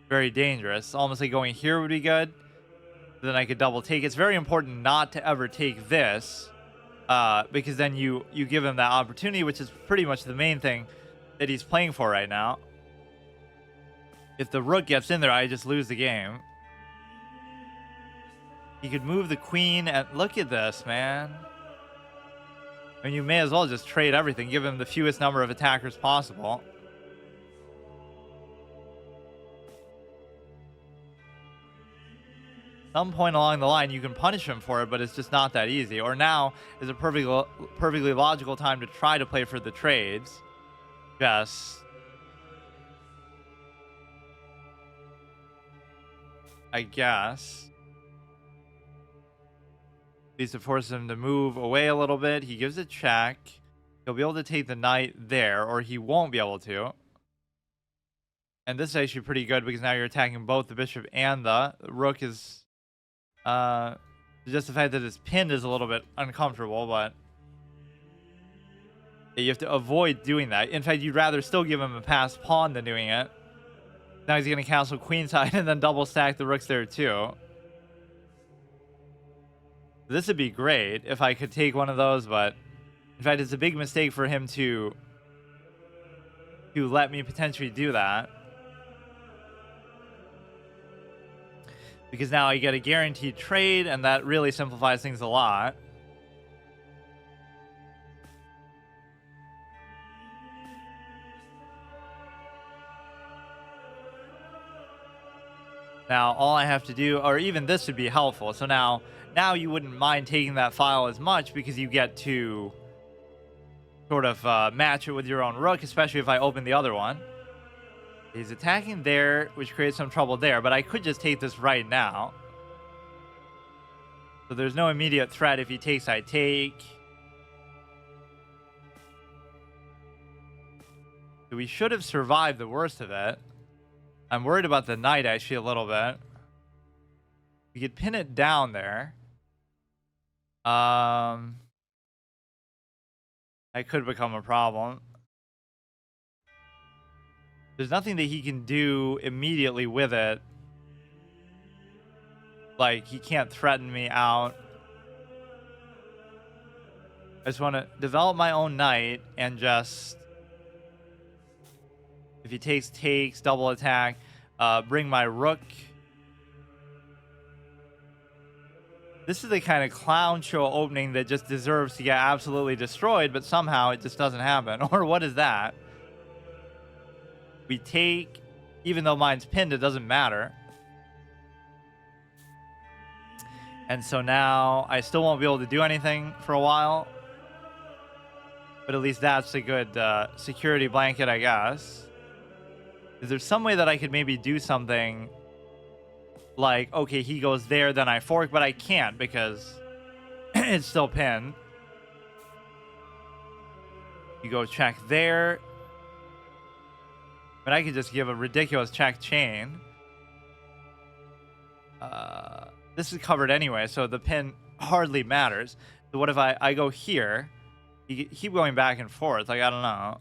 very dangerous. Almost like going here would be good. Then I could double take. It's very important not to ever take this. Because then you give him that opportunity, which is pretty much the main thing that he's playing for right now. If the rook gets in there, I just lose the game. He could move the queen, and look at this, man. I mean, you may as well just trade everything. Give him the fewest number of attackers possible. Some point along the line, you can punish him for it, but it's just not that easy. Or now is a perfectly logical time to try to play for the trades. Just, I guess. At least to force him to move away a little bit. He gives a check. He'll be able to take the knight there, or he won't be able to. And this is actually pretty good because now you're attacking both the bishop and the rook is... just the fact that it's pinned is a little bit uncomfortable, but you have to avoid doing that. In fact, you'd rather still give him a passed pawn than doing it. Now he's going to castle queenside and then double stack the rooks there too. This would be great if I could take one of those, but in fact, it's a big mistake for him to let me potentially do that. Because now I get a guaranteed trade, and that really simplifies things a lot. Now, all I have to do, or even this would be helpful. So now you wouldn't mind taking that file as much because you get to sort of match it with your own rook, especially if I open the other one. He's attacking there, which creates some trouble there, but I could just take this right now. So there's no immediate threat. If he takes, I take. So we should have survived the worst of it. I'm worried about the knight actually a little bit. We could pin it down there. I could become a problem. There's nothing that he can do immediately with it. Like, he can't threaten me out. I just want to develop my own knight and just... If he takes, double attack. Bring my rook. This is the kind of clown show opening that just deserves to get absolutely destroyed, but somehow it just doesn't happen. Or what is that? We take, even though mine's pinned, it doesn't matter. And so now I still won't be able to do anything for a while. But at least that's a good security blanket, I guess. Is there some way that I could maybe do something like, okay, he goes there, then I fork, but I can't because it's still pinned. You go check there. But I could just give a ridiculous check chain. This is covered anyway, so the pin hardly matters. So what if I go here? You keep going back and forth. Like, I don't know.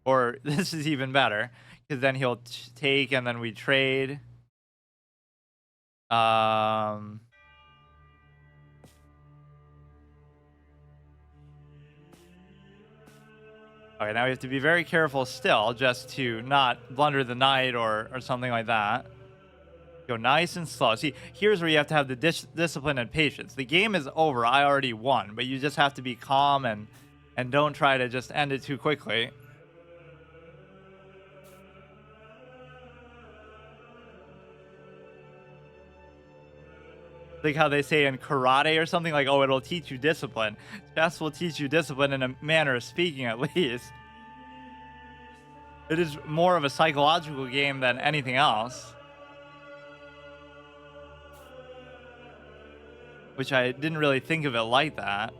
Or this is even better. Because then he'll take and then we trade. Okay, now we have to be very careful still, just to not blunder the knight or something like that. Go nice and slow. See, here's where you have to have the discipline and patience. The game is over. I already won, but you just have to be calm and don't try to just end it too quickly. Like how they say in karate or something, like, oh, it'll teach you discipline. Chess will teach you discipline in a manner of speaking, at least. It is more of a psychological game than anything else. which I didn't really think of it like that.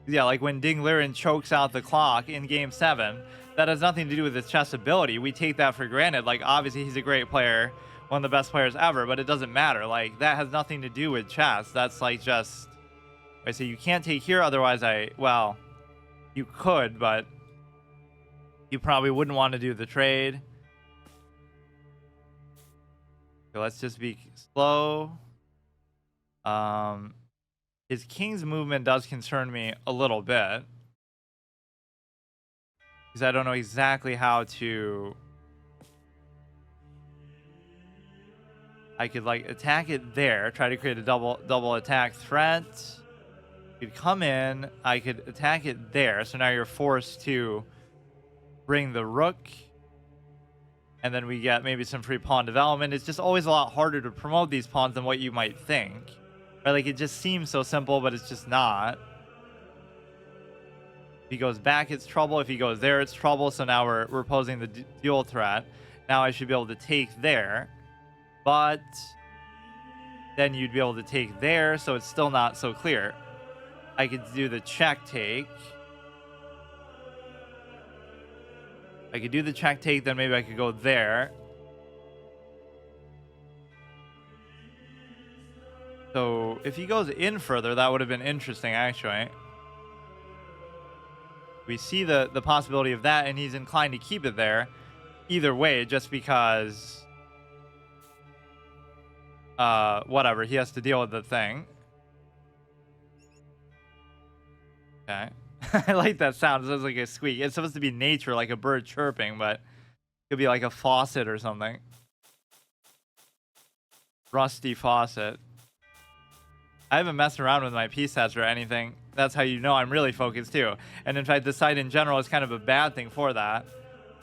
Yeah, like when Ding Liren chokes out the clock in game 7, that has nothing to do with his chess ability. We take that for granted. Like, obviously he's a great player, one of the best players ever, but it doesn't matter. Like, that has nothing to do with chess. That's like just, I say you can't take here, otherwise well, you could, but you probably wouldn't want to do the trade. So let's just be slow. His king's movement does concern me a little bit, because I don't know exactly how to. I could like attack it there, try to create a double attack threat. You could come in, I could attack it there, so now you're forced to bring the rook, and then we get maybe some free pawn development. It's just always a lot harder to promote these pawns than what you might think. Right? Like, it just seems so simple, but it's just not. If he goes back, it's trouble. If he goes there, it's trouble. So now we're posing the dual threat. Now I should be able to take there, but then you'd be able to take there, so it's still not so clear. I could do the check take. I could do the check take, then maybe I could go there. So if he goes in further, that would have been interesting, actually. We see the possibility of that, and he's inclined to keep it there. Either way, just because whatever, he has to deal with the thing. Okay. I like that sound. It sounds like a squeak. It's supposed to be nature, like a bird chirping, but it could be like a faucet or something. Rusty faucet. I haven't messed around with my piece sets or anything. That's how you know I'm really focused too. And in fact, the site in general is kind of a bad thing for that.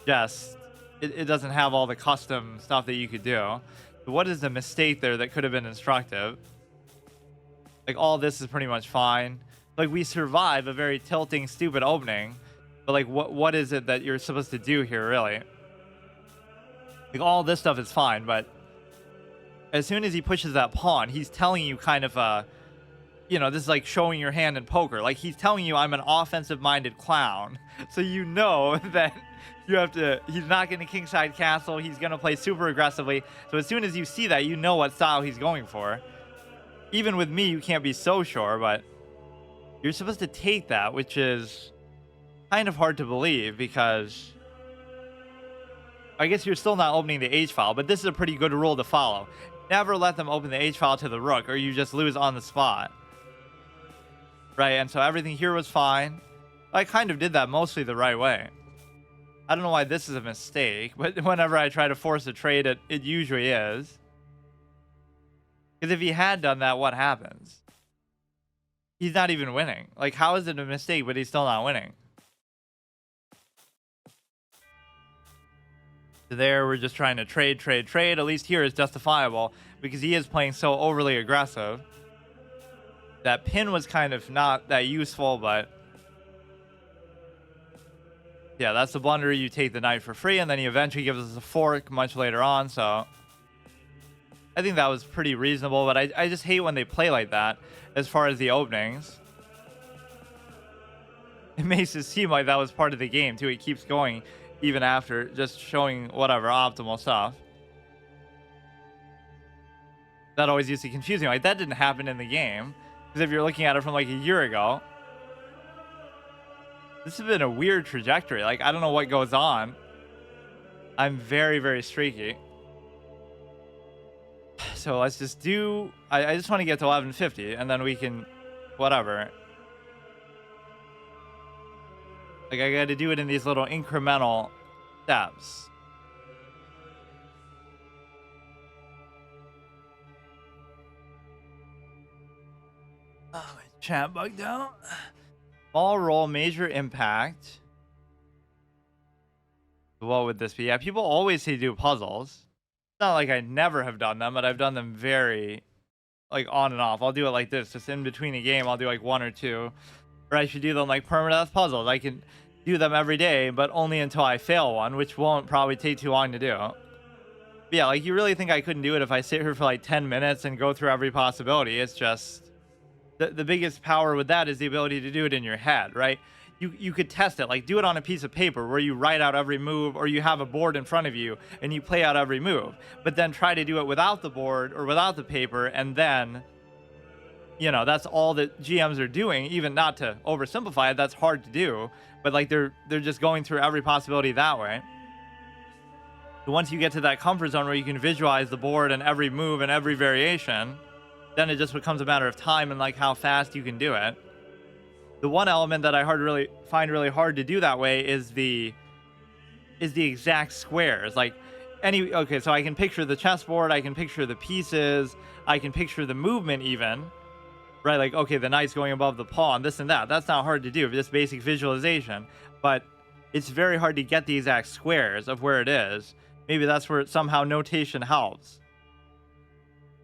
Just, it doesn't have all the custom stuff that you could do. But what is the mistake there that could have been instructive? Like, all this is pretty much fine. Like, we survive a very tilting, stupid opening. But like, what is it that you're supposed to do here, really? Like, all this stuff is fine, but as soon as he pushes that pawn, he's telling you kind of you know, this is like showing your hand in poker. Like, he's telling you I'm an offensive-minded clown. So you know that you have to, he's not going to kingside castle. He's going to play super aggressively. So as soon as you see that, you know what style he's going for. Even with me, you can't be so sure, but you're supposed to take that, which is kind of hard to believe because I guess you're still not opening the H file, but this is a pretty good rule to follow. Never let them open the H file to the rook, or you just lose on the spot. Right, and so everything here was fine. I kind of did that mostly the right way. I don't know why this is a mistake, but whenever I try to force a trade, it usually is. Because if he had done that, what happens? He's not even winning. Like, how is it a mistake, but he's still not winning? So there, we're just trying to trade. At least here is justifiable because he is playing so overly aggressive. That pin was kind of not that useful, but yeah, that's the blunder. You take the knight for free, and then he eventually gives us a fork much later on. So I think that was pretty reasonable, but I just hate when they play like that as far as the openings. It makes it seem like that was part of the game, too. It keeps going even after just showing whatever optimal stuff. That always used to confuse me. Like, that didn't happen in the game. Because if you're looking at it from like a year ago, this has been a weird trajectory. Like, I don't know what goes on. I'm very, very streaky. So let's just do... I just want to get to 1150, and then we can... whatever. Like, I got to do it in these little incremental steps. Oh, my chat bugged out. Small roll, major impact. What would this be? Yeah, people always say do puzzles. It's not like I never have done them, but I've done them very, like, on and off. I'll do it like this. Just in between a game, I'll do like one or two. Or I should do them like permadeath puzzles. I can do them every day, but only until I fail one, which won't probably take too long to do. Yeah, like, you really think I couldn't do it if I sit here for, like, 10 minutes and go through every possibility? It's just the biggest power with that is the ability to do it in your head, right? You could test it, like, do it on a piece of paper where you write out every move, or you have a board in front of you and you play out every move. But then try to do it without the board or without the paper, and then, that's all that GMs are doing. Even not to oversimplify it, that's hard to do, but like they're just going through every possibility that way. So once you get to that comfort zone where you can visualize the board and every move and every variation, then it just becomes a matter of time and like how fast you can do it. The one element that I find really hard to do that way is the exact squares. Like okay, so I can picture the chessboard, I can picture the pieces, I can picture the movement even, right? Like, okay, the knight's going above the pawn, this and that. That's not hard to do, just basic visualization. But it's very hard to get the exact squares of where it is. Maybe that's where somehow notation helps.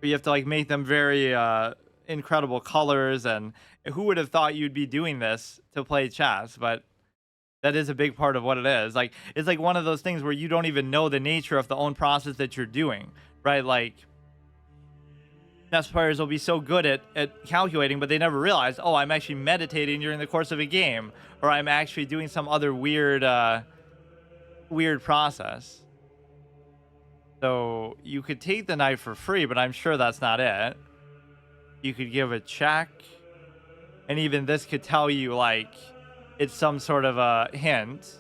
You have to like make them very incredible colors, and who would have thought you'd be doing this to play chess? But that is a big part of what it is. Like, it's like one of those things where you don't even know the nature of the own process that you're doing, right? Like, chess players will be so good at calculating, but they never realize, oh, I'm actually meditating during the course of a game, or I'm actually doing some other weird process. So you could take the knight for free, but I'm sure that's not it. You could give a check, and even this could tell you like it's some sort of a hint.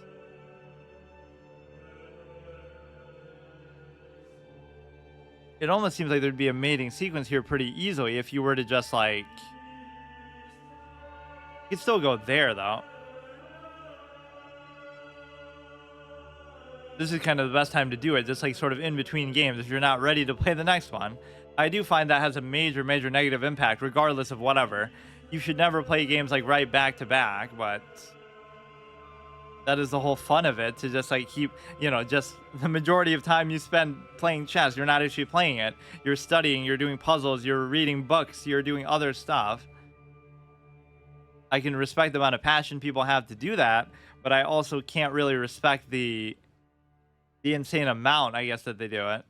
It almost seems like there'd be a mating sequence here pretty easily if you were to just like... You could still go there though. This is kind of the best time to do it, just like sort of in between games if you're not ready to play the next one. I do find that has a major negative impact regardless of whatever. You should never play games like right back to back, but that is the whole fun of it, to just like keep, just the majority of time you spend playing chess, you're not actually playing it. You're studying, you're doing puzzles, you're reading books, you're doing other stuff. I can respect the amount of passion people have to do that, but I also can't really respect the insane amount, I guess, that they do it.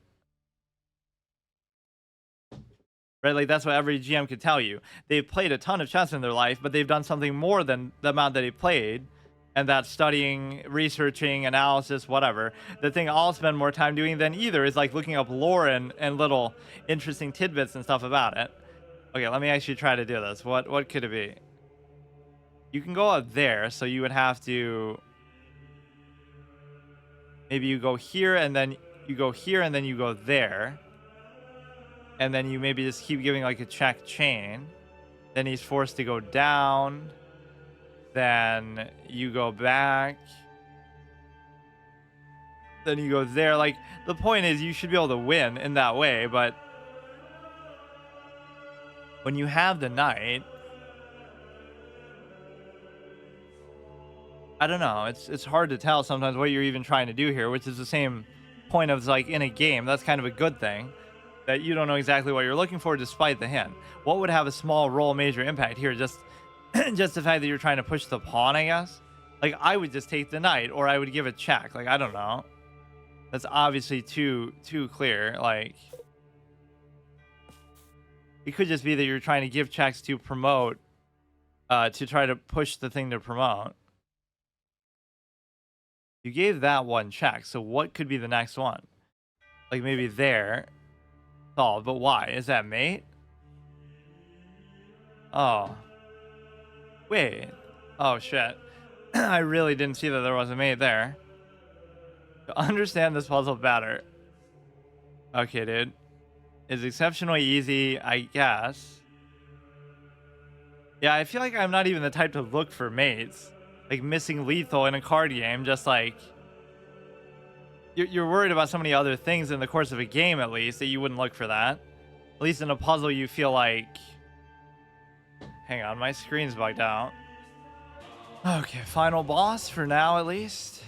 Right? Like, that's what every GM could tell you. They've played a ton of chess in their life, but they've done something more than the amount that they played. And that's studying, researching, analysis, whatever. The thing I'll spend more time doing than either is like looking up lore and little interesting tidbits and stuff about it. Okay, let me actually try to do this. What could it be? You can go up there, so you would have to... Maybe you go here, and then you go here, and then you go there. And then you maybe just keep giving like a check chain. Then he's forced to go down. Then you go back. Then you go there. Like, the point is you should be able to win in that way, but when you have the knight, I don't know. It's hard to tell sometimes what you're even trying to do here, which is the same point of like in a game. That's kind of a good thing, that you don't know exactly what you're looking for despite the hint. What would have a small role major impact here? Just the fact that you're trying to push the pawn, I guess. Like, I would just take the knight, or I would give a check. Like, I don't know. That's obviously too clear. Like, it could just be that you're trying to give checks to promote, to try to push the thing to promote. You gave that one check, so what could be the next one? Like, maybe there. Solved, but why? Is that mate? Oh. Wait. Oh, shit. I really didn't see that there was a mate there. To understand this puzzle better. Okay, dude. It's exceptionally easy, I guess. Yeah, I feel like I'm not even the type to look for mates. Like, missing lethal in a card game, just like... You're worried about so many other things in the course of a game, at least, that you wouldn't look for that. At least in a puzzle, you feel like... Hang on, my screen's bugged out. Okay, final boss for now, at least.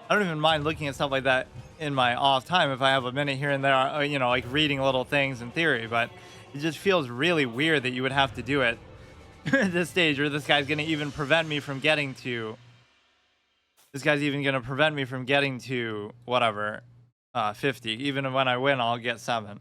I don't even mind looking at stuff like that in my off time if I have a minute here and there, like reading little things in theory, but it just feels really weird that you would have to do it at this stage, or this guy's going to even prevent me from getting to... This guy's even going to prevent me from getting to whatever. 50. Even when I win, I'll get 7.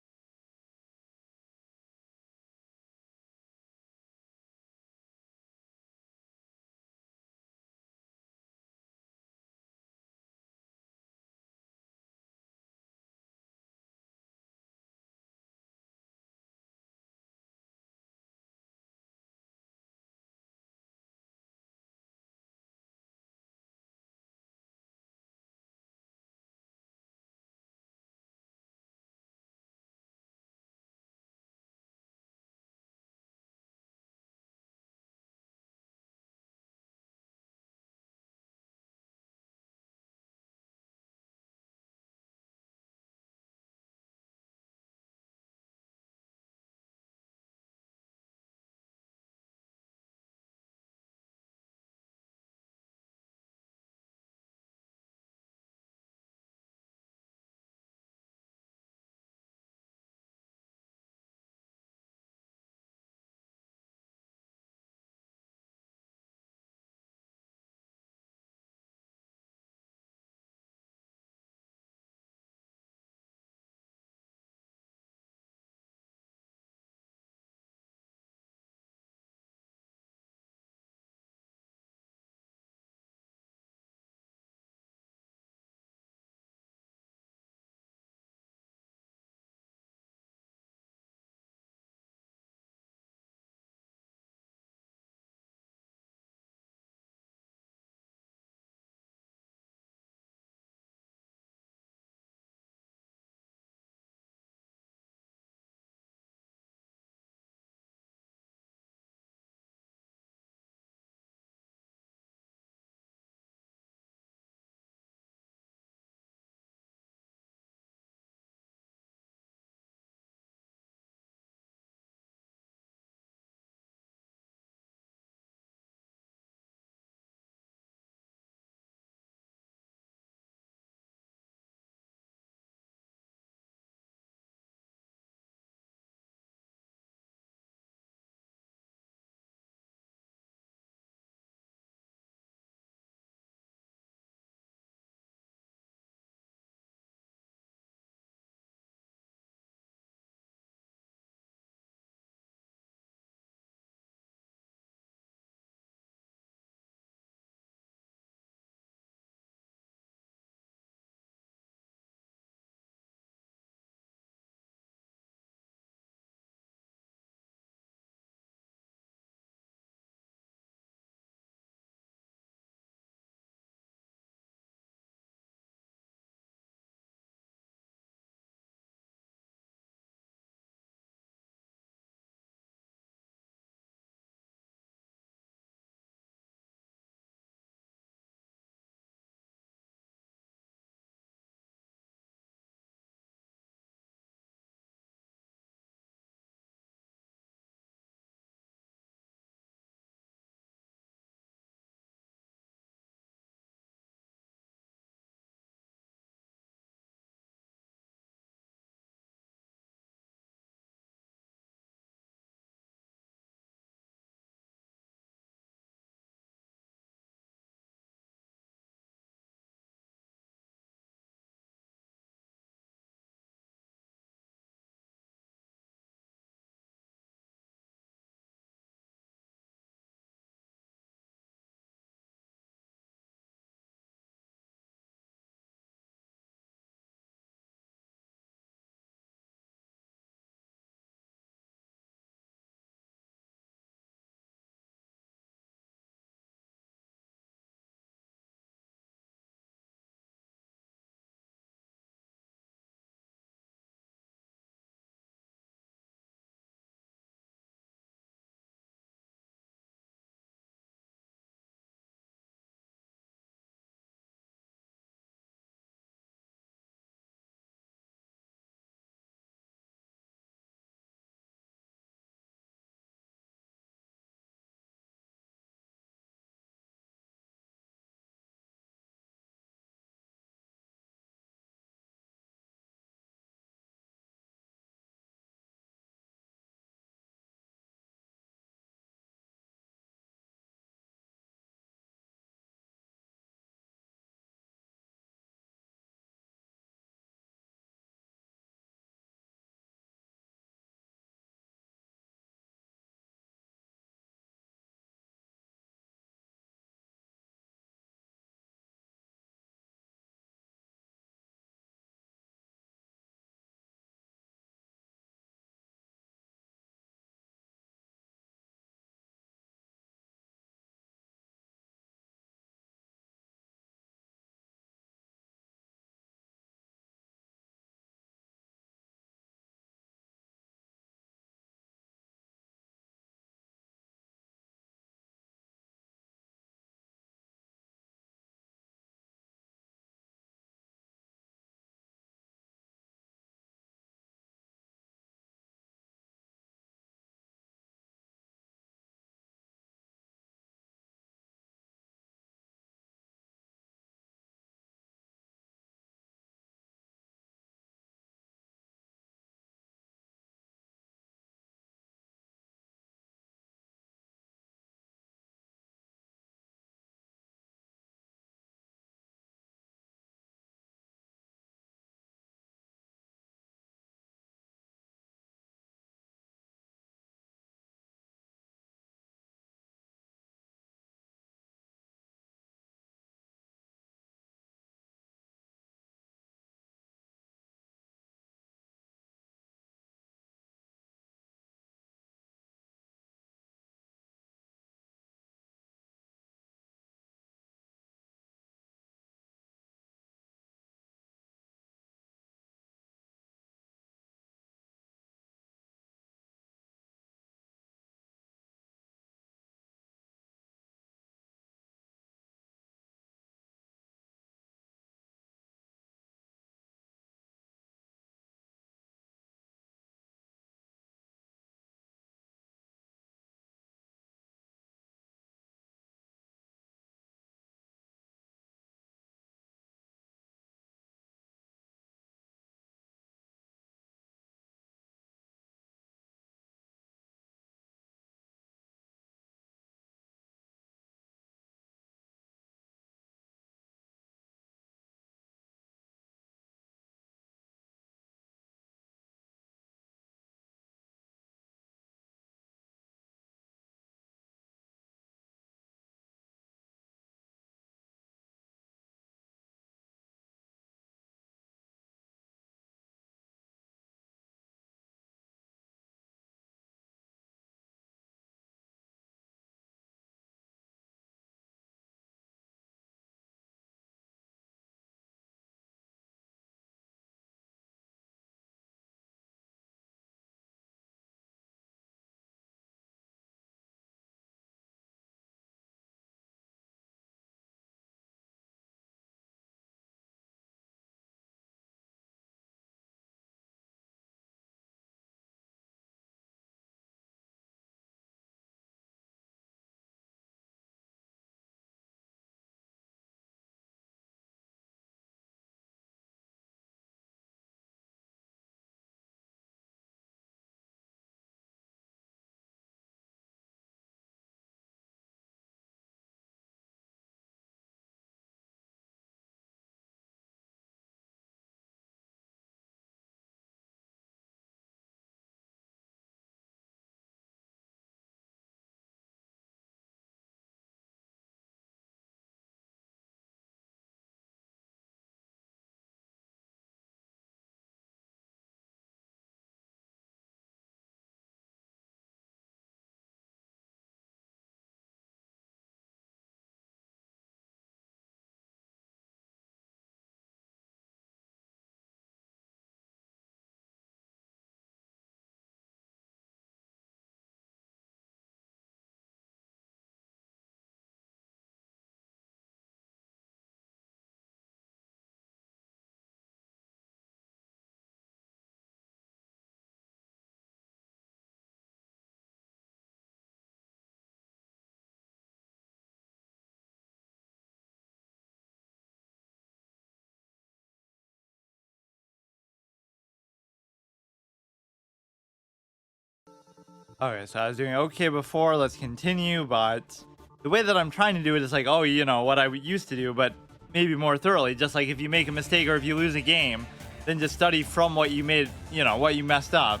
Okay, so I was doing okay before. Let's continue. But the way that I'm trying to do it is like, oh, what I used to do, but maybe more thoroughly. Just like if you make a mistake or if you lose a game, then just study from what you made, what you messed up.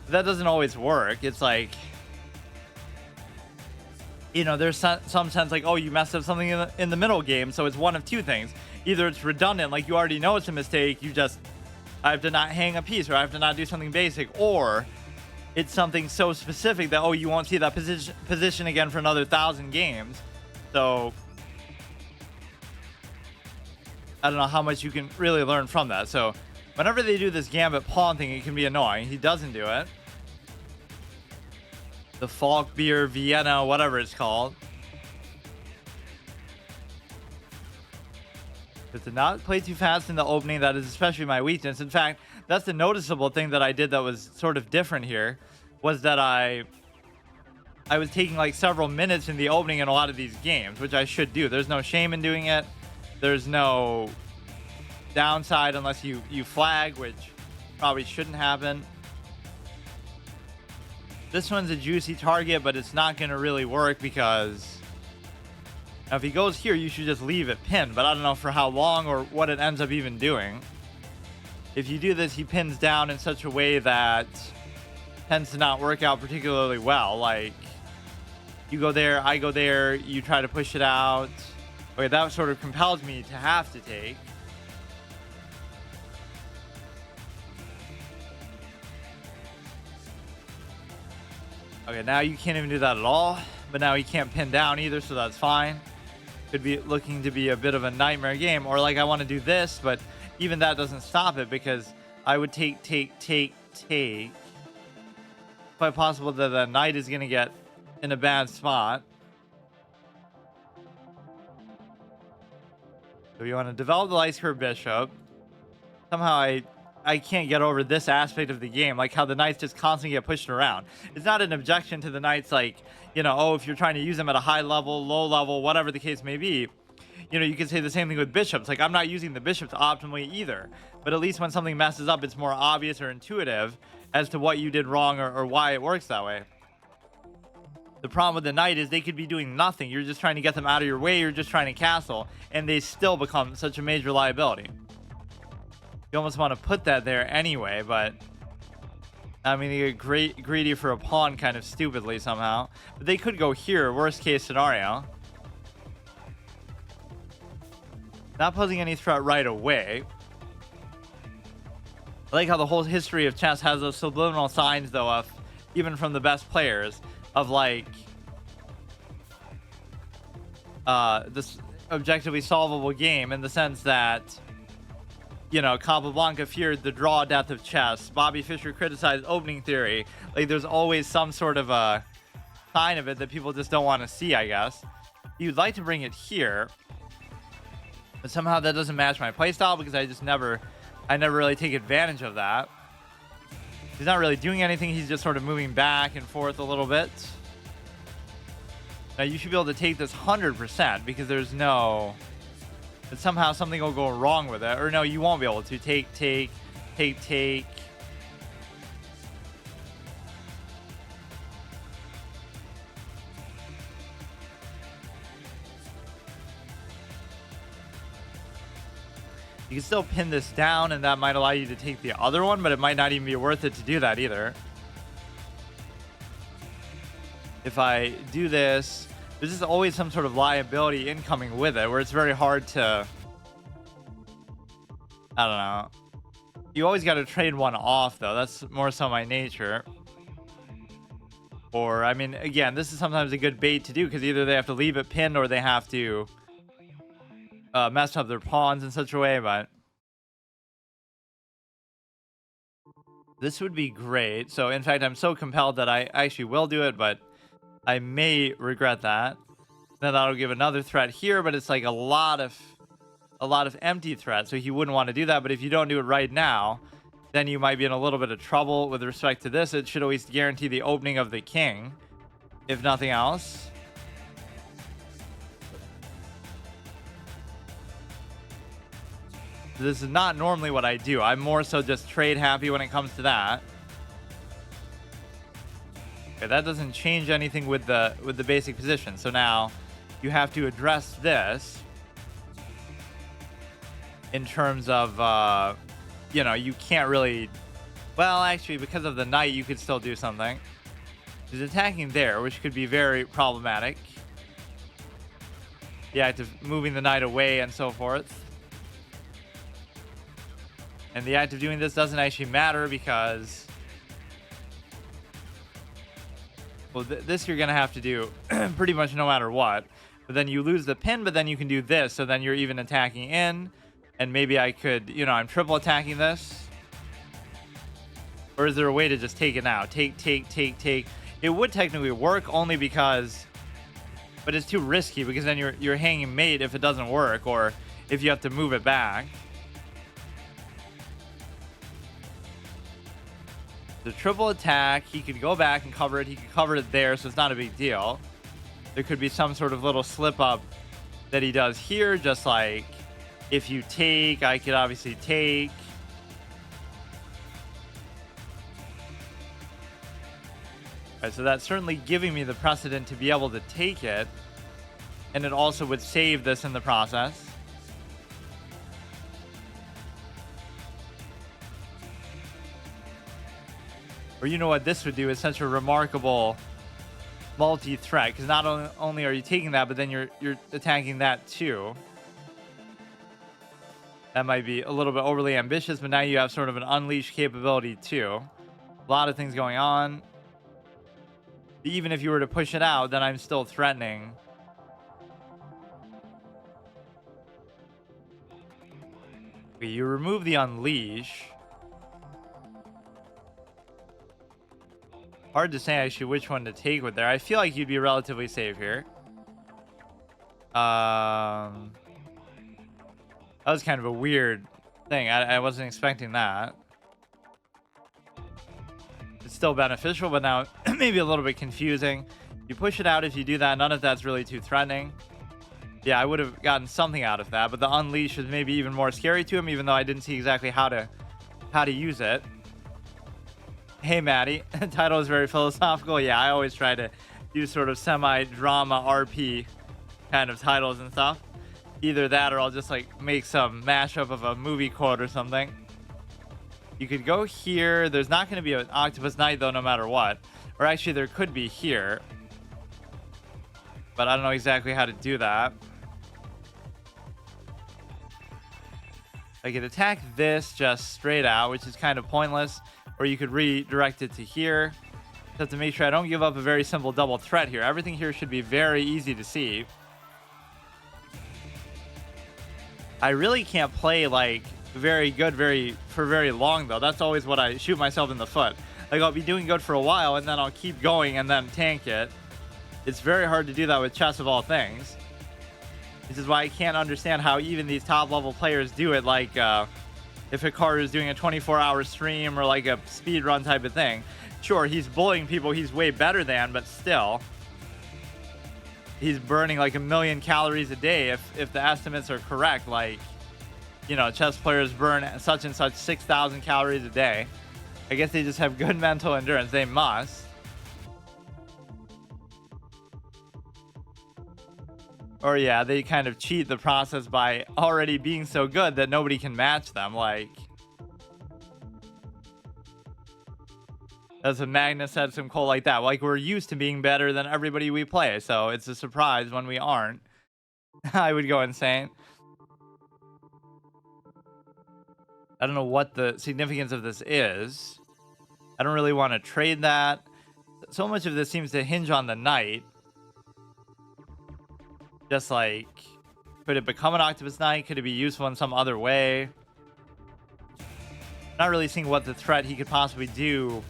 But that doesn't always work. It's like, there's some sense like, oh, you messed up something in the middle game. So it's one of two things. Either it's redundant, like you already know it's a mistake. I have to not hang a piece or I have to not do something basic, or it's something so specific that, oh, you won't see that position again for another 1,000 games. So I don't know how much you can really learn from that. So whenever they do this gambit pawn thing, it can be annoying. He doesn't do it. The Falk beer, Vienna, whatever it's called. But to not play too fast in the opening, that is especially my weakness. In fact, that's the noticeable thing that I did that was sort of different here, was that I was taking like several minutes in the opening in a lot of these games, which I should do. There's no shame in doing it. There's no downside unless you flag, which probably shouldn't happen. This one's a juicy target, but it's not going to really work because now if he goes here, you should just leave it pinned, but I don't know for how long or what it ends up even doing. If you do this, he pins down in such a way that tends to not work out particularly well. Like, you go there, I go there, you try to push it out. Okay, that sort of compels me to have to take. Okay, now you can't even do that at all, but now he can't pin down either, so that's fine. Could be looking to be a bit of a nightmare game, or like I want to do this, but even that doesn't stop it because I would take. Quite possible that the knight is going to get in a bad spot. So you want to develop the light curve bishop. Somehow I can't get over this aspect of the game, like how the knights just constantly get pushed around. It's not an objection to the knights, like, oh, if you're trying to use them at a high level, low level, whatever the case may be. You can say the same thing with bishops. Like, I'm not using the bishops optimally either. But at least when something messes up, it's more obvious or intuitive as to what you did wrong or why it works that way. The problem with the knight is they could be doing nothing. You're just trying to get them out of your way. You're just trying to castle. And they still become such a major liability. You almost want to put that there anyway, but I mean, they get greedy for a pawn kind of stupidly somehow. But they could go here, worst case scenario. Not posing any threat right away. I like how the whole history of chess has those subliminal signs, though, of even from the best players, of like this objectively solvable game in the sense that, Capablanca feared the draw death of chess. Bobby Fischer criticized opening theory. Like, there's always some sort of a sign of it that people just don't want to see, I guess. You'd like to bring it here, but somehow that doesn't match my playstyle because I never really take advantage of that. He's not really doing anything. He's just sort of moving back and forth a little bit. Now you should be able to take this 100% because there's no... But somehow something will go wrong with it. Or no, you won't be able to. Take. You can still pin this down, and that might allow you to take the other one, but it might not even be worth it to do that either. If I do this, there's just always some sort of liability incoming with it, where it's very hard to... I don't know. You always got to trade one off, though. That's more so my nature. Or, I mean, again, this is sometimes a good bait to do, because either they have to leave it pinned or they have to mess up their pawns in such a way, but... This would be great. So, in fact, I'm so compelled that I actually will do it, but I may regret that. Then that'll give another threat here, but it's like a lot of empty threats, so he wouldn't want to do that. But if you don't do it right now, then you might be in a little bit of trouble with respect to this. It should always guarantee the opening of the king, if nothing else. This is not normally what I do. I'm more so just trade happy when it comes to that. Okay, that doesn't change anything with the basic position. So now you have to address this in terms of you can't really. Well, actually, because of the knight, you could still do something. He's attacking there, which could be very problematic. The act of moving the knight away and so forth. And the act of doing this doesn't actually matter because, well, this you're going to have to do pretty much no matter what. But then you lose the pin, but then you can do this. So then you're even attacking in. And maybe I could, I'm triple attacking this. Or is there a way to just take it now? Take. It would technically work only because, but it's too risky because then you're hanging mate if it doesn't work or if you have to move it back. The triple attack, he could go back and cover it. He could cover it there, so it's not a big deal. There could be some sort of little slip up that he does here, just like if you take, I could obviously take. Right, so that's certainly giving me the precedent to be able to take it, and it also would save this in the process. Or you know what this would do is such a remarkable multi-threat, because not only are you taking that, but then you're attacking that too. That might be a little bit overly ambitious, but now you have sort of an unleashed capability too. A lot of things going on. Even if you were to push it out, then I'm still threatening. Okay, you remove the unleash. Hard to say actually which one to take with there. I feel like you'd be relatively safe here. That was kind of a weird thing. I wasn't expecting that. It's still beneficial, but now maybe a little bit confusing. You push it out. If you do that, none of that's really too threatening. Yeah, I would have gotten something out of that, but the unleash was maybe even more scary to him, even though I didn't see exactly how to use it. Hey, Maddie. Title is very philosophical. Yeah, I always try to do sort of semi-drama RP kind of titles and stuff. Either that or I'll just like make some mashup of a movie quote or something. You could go here. There's not going to be an Octopus Knight, though, no matter what. Or actually, there could be here. But I don't know exactly how to do that. I could attack this just straight out, which is kind of pointless. Or you could redirect it to here. Just to make sure I don't give up a very simple double threat here. Everything here should be very easy to see. I really can't play, like, very good for very long, though. That's always what I shoot myself in the foot. Like, I'll be doing good for a while, and then I'll keep going and then tank it. It's very hard to do that with chess of all things. This is why I can't understand how even these top-level players do it, like, if Hikaru is doing a 24-hour stream or, like, a speed run type of thing. Sure, he's bullying people he's way better than, but still. He's burning, like, 1,000,000 calories a day if the estimates are correct, like... chess players burn such and such 6,000 calories a day. I guess they just have good mental endurance. They must. Or yeah, they kind of cheat the process by already being so good that nobody can match them. Like, as a Magnus said, some quote like that. Like, we're used to being better than everybody we play, so it's a surprise when we aren't. I would go insane. I don't know what the significance of this is. I don't really want to trade that. So much of this seems to hinge on the knight. Just like, could it become an Octopus Knight? Could it be useful in some other way? Not really seeing what the threat he could possibly do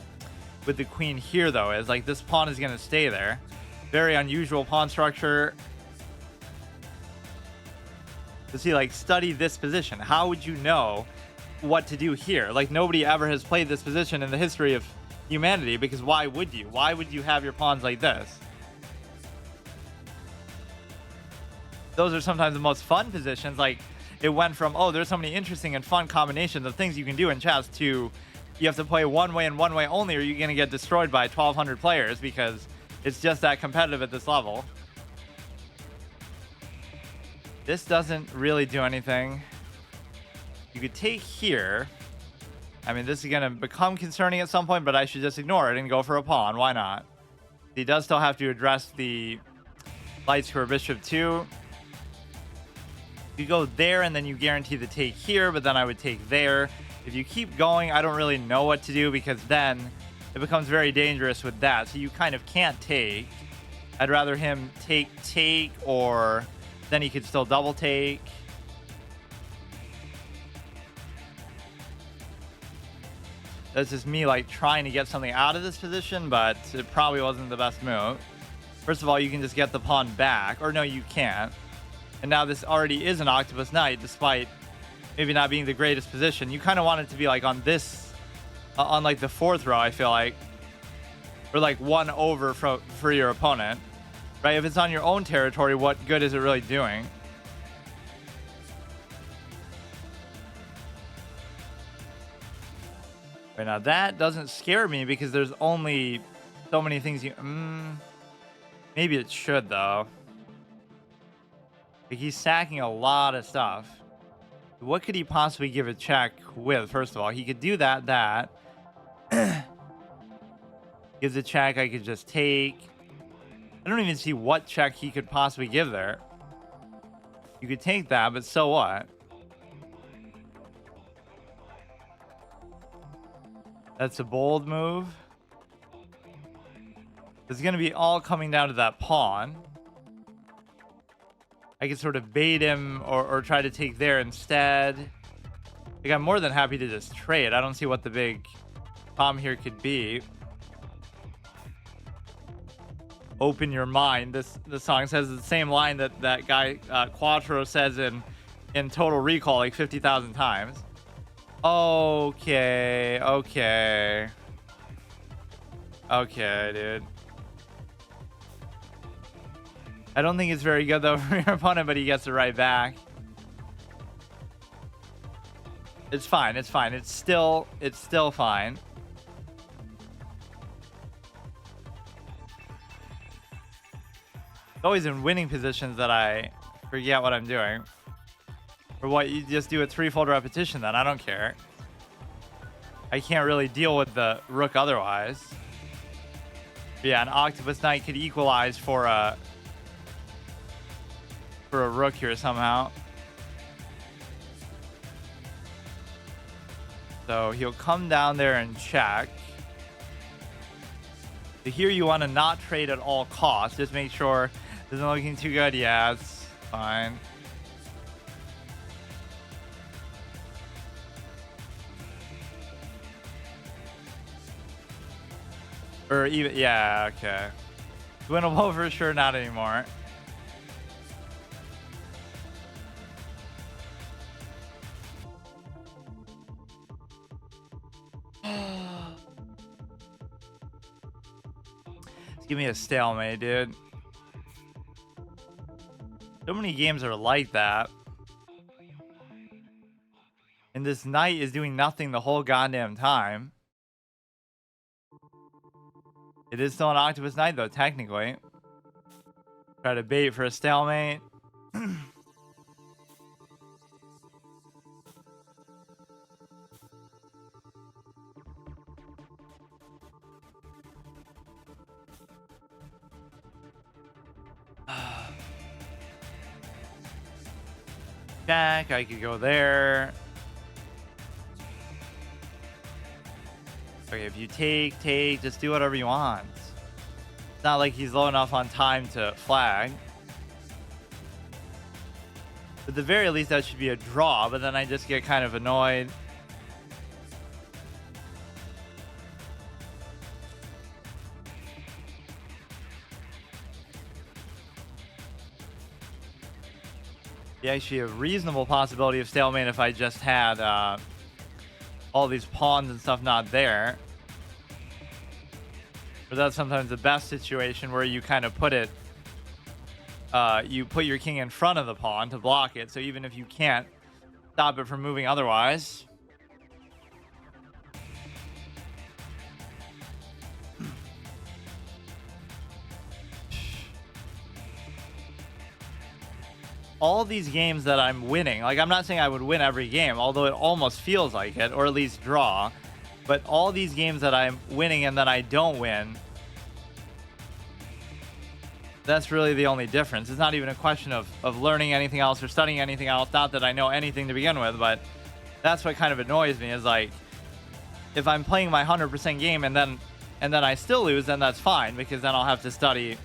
with the queen here, though, is. Like, this pawn is going to stay there. Very unusual pawn structure. To see, like, study this position. How would you know what to do here? Like, nobody ever has played this position in the history of humanity, because why would you? Why would you have your pawns like this? Those are sometimes the most fun positions. Like, it went from, oh, there's so many interesting and fun combinations of things you can do in chess to you have to play one way and one way only, or you're gonna get destroyed by 1,200 players because it's just that competitive at this level. This doesn't really do anything. You could take here. I mean, this is gonna become concerning at some point, but I should just ignore it and go for a pawn. Why not? He does still have to address the light square bishop too. You go there and then you guarantee the take here, but then I would take there. If you keep going, I don't really know what to do because then it becomes very dangerous with that. So you kind of can't take. I'd rather him take, or then he could still double take. That's just me like trying to get something out of this position, but it probably wasn't the best move. First of all, you can just get the pawn back, or no, you can't. And now this already is an octopus knight, despite maybe not being the greatest position. You kind of want it to be like on this, on like the 4th row, I feel like, or like 1 over for your opponent, right? If it's on your own territory, what good is it really doing? Right, now that doesn't scare me because there's only so many things you... maybe it should, though. Like, he's sacking a lot of stuff. What could he possibly give a check with? First of all, he could do that. Gives a check I could just take. I don't even see what check he could possibly give there. You could take that, but so what? That's a bold move. It's going to be all coming down to that pawn. I could sort of bait him or try to take there instead. Like, I'm more than happy to just trade. I don't see what the big problem here could be. Open your mind. This song says the same line that guy Quattro says in Total Recall like 50,000 times. Okay, dude. I don't think it's very good though for your opponent, but he gets it right back. It's fine. It's still fine. It's always in winning positions that I forget what I'm doing. Or what, you just do a threefold repetition then. I don't care. I can't really deal with the rook otherwise. But yeah, an octopus knight could equalize for a rook here somehow. So he'll come down there and check. So here you want to not trade at all costs. Just make sure it isn't looking too good. Yeah, it's fine. Or even, yeah, okay. Winnable for sure, not anymore. Give me a stalemate, dude. So many games are like that. And this knight is doing nothing the whole goddamn time. It is still an octopus knight, though, technically. Try to bait for a stalemate. Jack, I could go there. Okay, if you take, just do whatever you want. It's not like he's low enough on time to flag. At the very least, that should be a draw, but then I just get kind of annoyed. Yeah, actually a reasonable possibility of stalemate if I just had all these pawns and stuff not there. But that's sometimes the best situation where you kind of put it, you put your king in front of the pawn to block it. So even if you can't stop it from moving otherwise. all these games that I'm winning, like I'm not saying I would win every game, although it almost feels like it, or at least draw. But all these games that I'm winning and then I don't win, that's really the only difference. It's not even a question of learning anything else or studying anything else. Not that I know anything to begin with, but that's what kind of annoys me is like, if I'm playing my 100% game and then I still lose, then that's fine because then I'll have to study,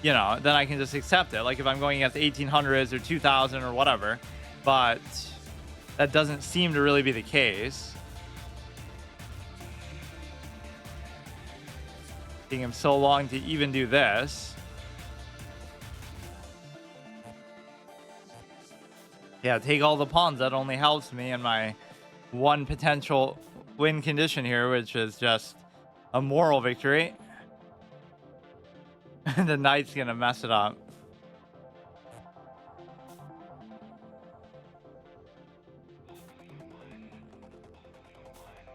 you know, then I can just accept it. Like if I'm going against 1800s or 2000 or whatever, but that doesn't seem to really be the case. Taking him so long to even do this. Yeah, take all the pawns. That only helps me in my one potential win condition here, which is just a moral victory. The knight's gonna mess it up.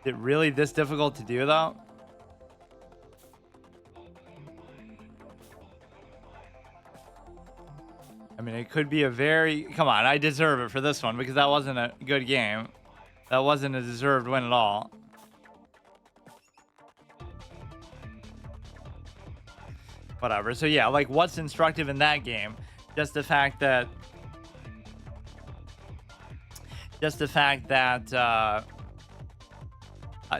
Is it really this difficult to do though? I mean, it could be a very... Come on, I deserve it for this one because that wasn't a good game. That wasn't a deserved win at all. Whatever. So yeah, like what's instructive in that game? Just the fact that...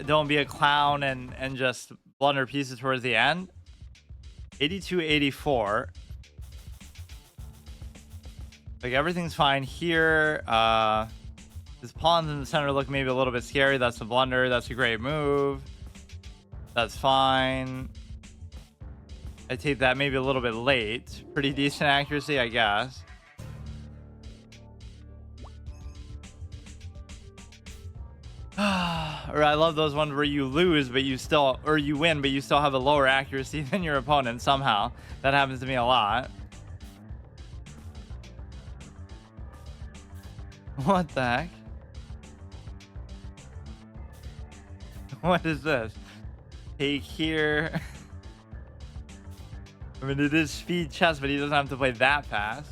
don't be a clown and just blunder pieces towards the end. 82-84. Like everything's fine here. His pawns in the center look maybe a little bit scary. That's a blunder. That's a great move. That's fine. I take that maybe a little bit late. Pretty decent accuracy, I guess. Or I love those ones where you lose, but you still, or you win, but you still have a lower accuracy than your opponent somehow. That happens to me a lot. What the heck? What is this? Take here. I mean, it is speed chess, but he doesn't have to play that fast.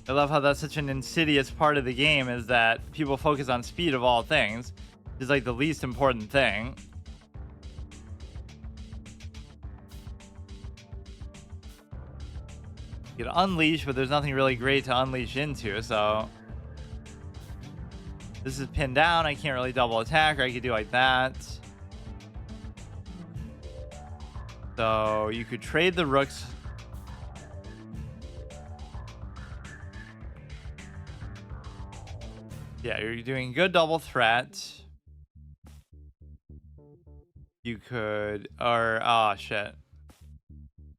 I love how that's such an insidious part of the game, is that people focus on speed of all things. It's like the least important thing. You can unleash, but there's nothing really great to unleash into, so... This is pinned down. I can't really double attack, or I could do like that. So you could trade the rooks. Yeah, you're doing good double threat. You could, or, oh shit.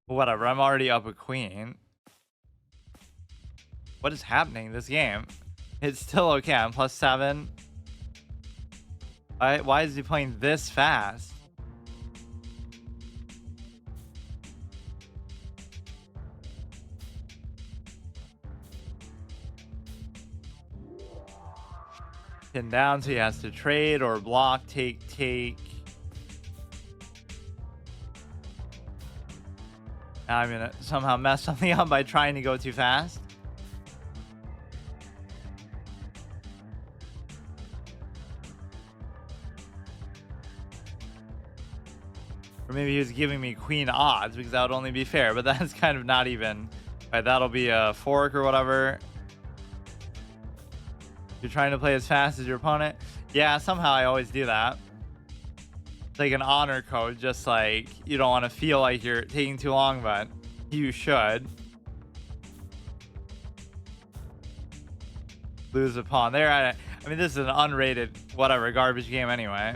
Whatever, I'm already up a queen. What is happening this game? It's still okay. I'm +7. Why is he playing this fast? Pinned down, so he has to trade or block, take. Now I'm gonna somehow mess something up by trying to go too fast. Or maybe he was giving me queen odds because that would only be fair, but that's kind of not even. Alright, that'll be a fork or whatever. You're trying to play as fast as your opponent. Yeah, somehow I always do that. It's like an honor code, just like you don't want to feel like you're taking too long, but you should. Lose a pawn there. I mean, this is an unrated, whatever, garbage game anyway.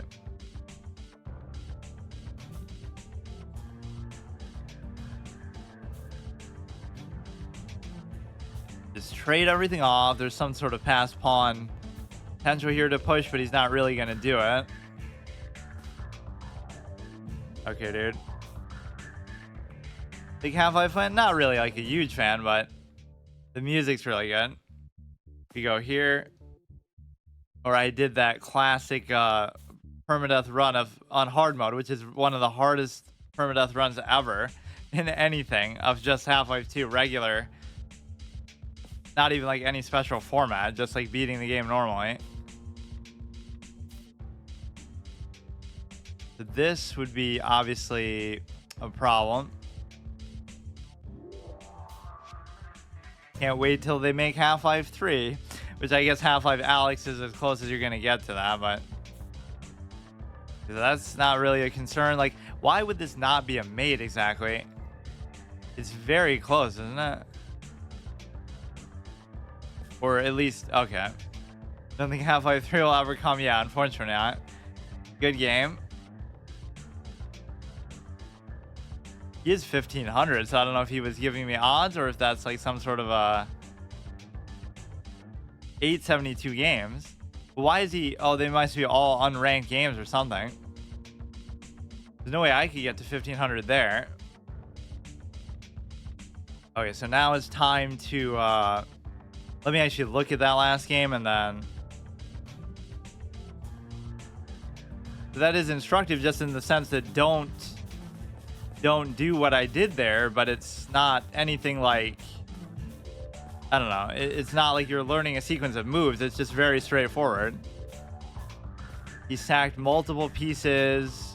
Just trade everything off. There's some sort of pass pawn potential here to push, but he's not really going to do it. Okay, dude. Big Half-Life fan? Not really like a huge fan, but the music's really good. We go here. Or I did that classic permadeath run of on hard mode, which is one of the hardest permadeath runs ever in anything of just Half-Life 2 regular, not even like any special format, just like beating the game normally. So this would be obviously a problem. Can't wait till they make Half-Life 3, which I guess Half-Life Alyx is as close as you're gonna get to that, but that's not really a concern. Like, why would this not be a mate exactly? It's very close, isn't it? Or at least, okay. Don't think Half-Life 3 will ever come. Yeah, unfortunately not. Good game. He is 1500, so I don't know if he was giving me odds or if that's like some sort of a 872 games. Why is he? Oh, they must be all unranked games or something. There's no way I could get to 1500 there. Okay, so now it's time to let me actually look at that last game and then. That is instructive just in the sense that don't do what I did there, but it's not anything like, I don't know, it's not like you're learning a sequence of moves. It's just very straightforward. He sacked multiple pieces.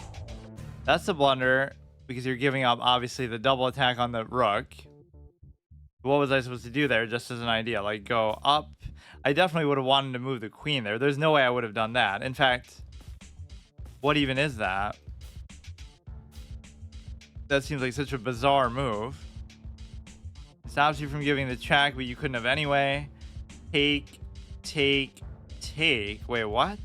That's a blunder because you're giving up obviously the double attack on the rook. What was I supposed to do there? Just as an idea, like go up. I definitely would have wanted to move the queen there. There's no way I would have done that. In fact, what even is that? That seems like such a bizarre move. It stops you from giving the check, but you couldn't have anyway. Take. Wait, what?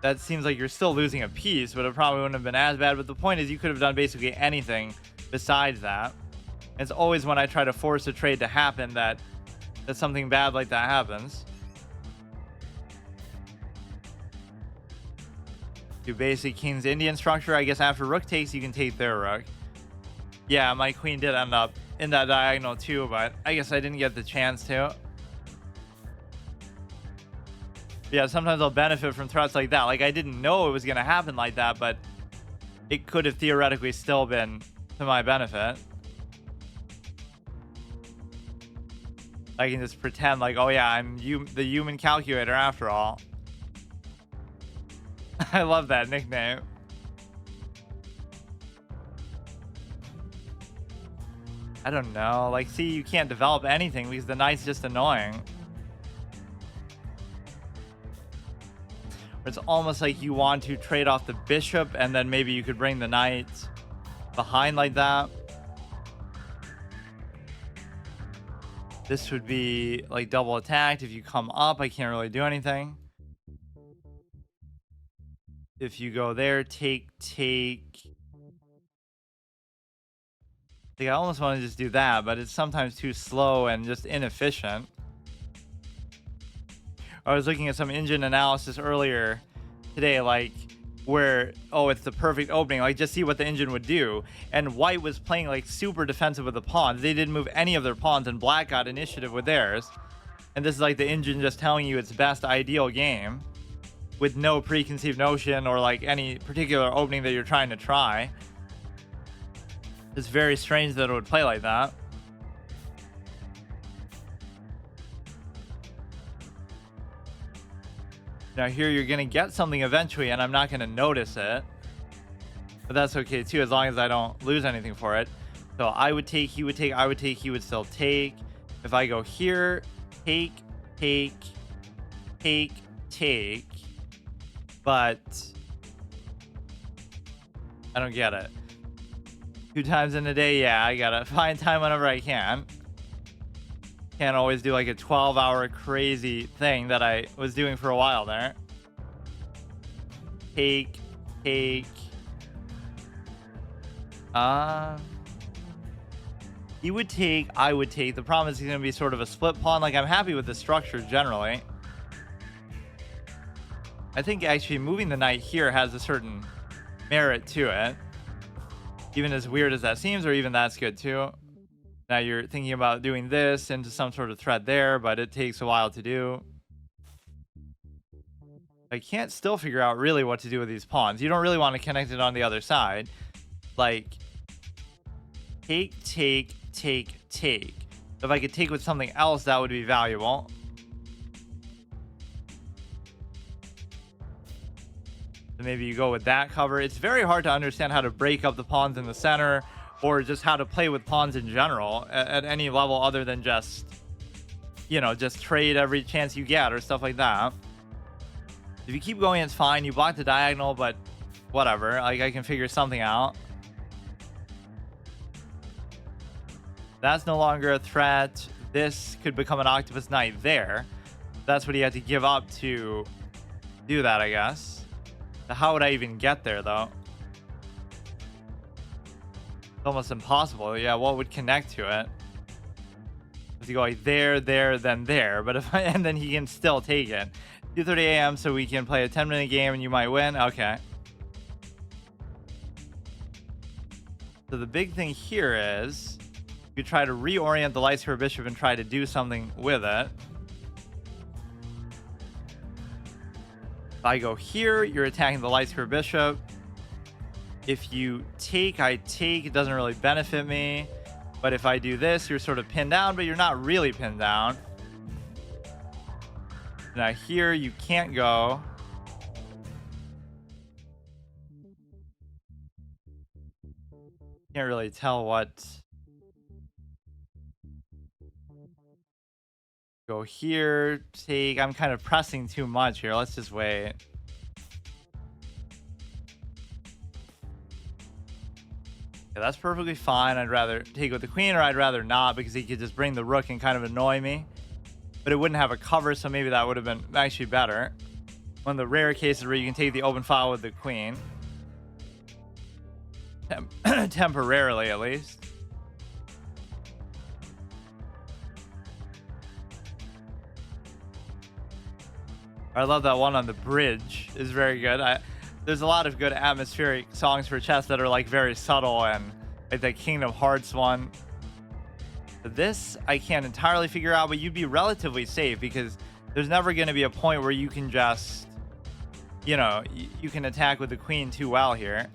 That seems like you're still losing a piece, but it probably wouldn't have been as bad. But the point is you could have done basically anything besides that. It's always when I try to force a trade to happen that something bad like that happens. Do basic King's Indian structure. I guess after rook takes, you can take their rook. Yeah, my queen did end up in that diagonal too, but I guess I didn't get the chance to. Yeah, sometimes I'll benefit from threats like that. Like, I didn't know it was going to happen like that, but it could have theoretically still been to my benefit. I can just pretend like, oh yeah, I'm the human calculator after all. I love that nickname. I don't know. Like, see, you can't develop anything because the knight's just annoying. It's almost like you want to trade off the bishop and then maybe you could bring the knight behind like that. This would be like double attacked. If you come up, I can't really do anything. If you go there, take. I almost want to just do that, but it's sometimes too slow and just inefficient. I was looking at some engine analysis earlier today, like where, oh, it's the perfect opening. Like, just see what the engine would do. And white was playing like super defensive with the pawns. They didn't move any of their pawns, and black got initiative with theirs. And this is like the engine just telling you its best ideal game with no preconceived notion or like any particular opening that you're trying to try. It's very strange that it would play like that. Now here you're going to get something eventually, and I'm not going to notice it. But that's okay too, as long as I don't lose anything for it. So I would take, he would take, I would take, he would still take. If I go here, take. But I don't get it. 2 times in a day, yeah, I gotta find time whenever I can. Can't always do like a 12-hour crazy thing that I was doing for a while there. Take. He would take, I would take. The problem is he's gonna be sort of a split pawn. Like, I'm happy with the structure generally. I think actually moving the knight here has a certain merit to it. Even as weird as that seems, or even that's good too. Now you're thinking about doing this into some sort of threat there, but it takes a while to do. I can't still figure out really what to do with these pawns. You don't really want to connect it on the other side. Like, take, take, take, take. If I could take with something else, that would be valuable. So maybe you go with that cover. It's very hard to understand how to break up the pawns in the center, or just how to play with pawns in general at any level other than just, you know, just trade every chance you get or stuff like that. If you keep going, it's fine. You block the diagonal, but whatever. Like, I can figure something out. That's no longer a threat. This could become an octopus knight there. That's what he had to give up to do that, I guess. So how would I even get there, though? It's almost impossible. Yeah, what would connect to it? If you go like there, there, then there. But if and then he can still take it. 2:30 a.m. so we can play a 10-minute game and you might win. Okay. So the big thing here is you try to reorient the light square bishop and try to do something with it. If I go here, you're attacking the light square bishop. If you take, I take. It doesn't really benefit me. But if I do this, you're sort of pinned down, but you're not really pinned down. Now here, you can't go. Can't really tell what. Go here, take. I'm kind of pressing too much here. Let's just wait. Yeah, that's perfectly fine. I'd rather take with the queen, or I'd rather not, because he could just bring the rook and kind of annoy me. But it wouldn't have a cover, so maybe that would have been actually better. One of the rare cases where you can take the open file with the queen. Temporarily, at least. I love that one on the bridge. Is very good. There's a lot of good atmospheric songs for chess that are like very subtle, and like the Kingdom Hearts one. This I can't entirely figure out, but you'd be relatively safe because there's never going to be a point where you can just, you know, you can attack with the queen too well here.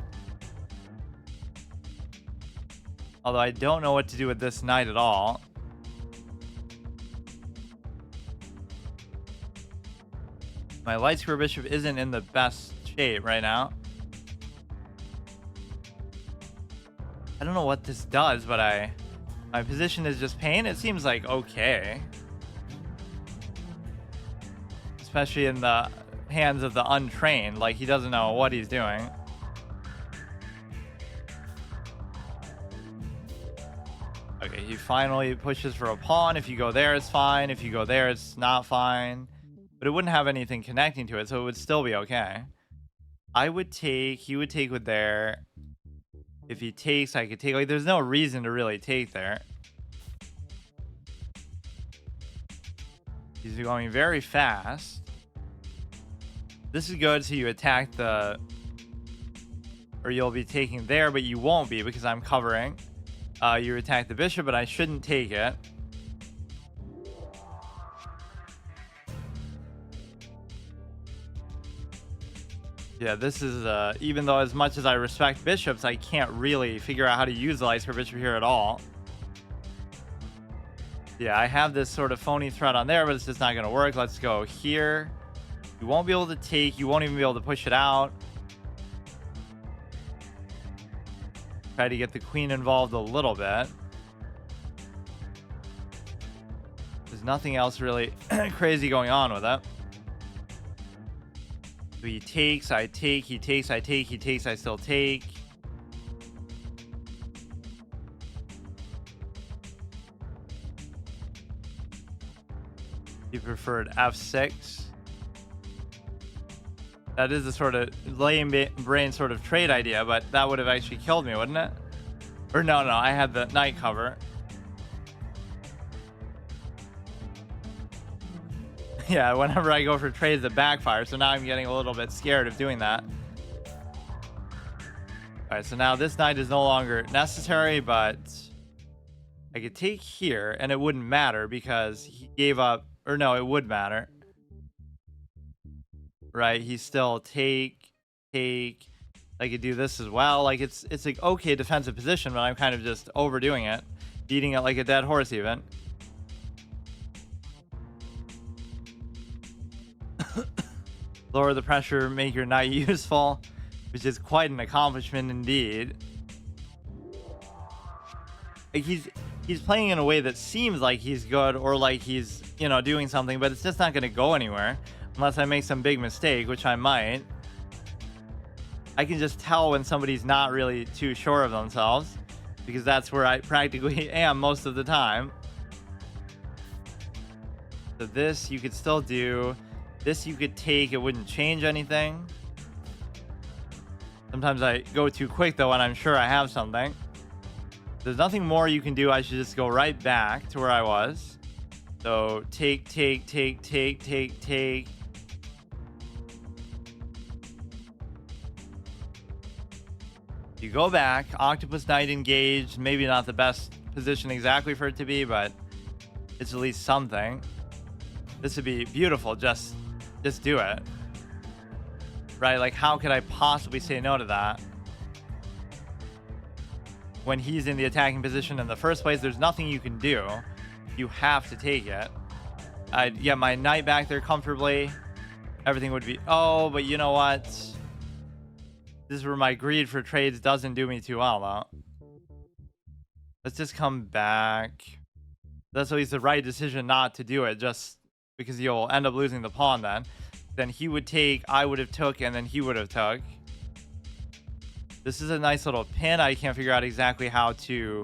Although I don't know what to do with this knight at all. My light square bishop isn't in the best shape right now. I don't know what this does, but my position is just pain. It seems like okay. Especially in the hands of the untrained. Like, he doesn't know what he's doing. Okay, he finally pushes for a pawn. If you go there, it's fine. If you go there, it's not fine. But it wouldn't have anything connecting to it, so it would still be okay. I would take, he would take with there. If he takes, I could take. Like, there's no reason to really take there. He's going very fast. This is good, so you attack the... Or you'll be taking there, but you won't be because I'm covering. You attack the bishop, but I shouldn't take it. Yeah, this is, even though as much as I respect bishops, I can't really figure out how to use the light square bishop here at all. Yeah, I have this sort of phony threat on there, but it's just not going to work. Let's go here. You won't be able to take. You won't even be able to push it out. Try to get the queen involved a little bit. There's nothing else really crazy going on with it. So he takes, I take, he takes, I take, he takes, I still take. He preferred f6. That is a sort of lame brain sort of trade idea, but that would have actually killed me, wouldn't it? Or no, I had the knight cover. Yeah, whenever I go for trades, it backfires. So now I'm getting a little bit scared of doing that. All right, so now this knight is no longer necessary, but I could take here, and it wouldn't matter because he gave up. Or no, it would matter. right? He's still take. I could do this as well. Like it's like okay defensive position, but I'm kind of just overdoing it, beating it like a dead horse even. Lower the pressure, make your knight useful, which is quite an accomplishment indeed. Like he's playing in a way that seems like he's good or like he's, you know, doing something, but it's just not going to go anywhere unless I make some big mistake, which I might. I can just tell when somebody's not really too sure of themselves because that's where I practically am most of the time. So this you could still do. This you could take. It wouldn't change anything. Sometimes I go too quick though, and I'm sure I have something. There's nothing more you can do. I should just go right back to where I was. So take. You go back. Octopus Knight engaged. Maybe not the best position exactly for it to be, but it's at least something. This would be beautiful. Just do it. Right? Like, how could I possibly say no to that? When he's in the attacking position in the first place, there's nothing you can do. You have to take it. I'd get my knight back there comfortably. Everything would be... Oh, but you know what? This is where my greed for trades doesn't do me too well, though. Let's just come back. That's at least the right decision not to do it, just because you'll end up losing the pawn then. Then he would take, I would have took, and then he would have took. This is a nice little pin. I can't figure out exactly how to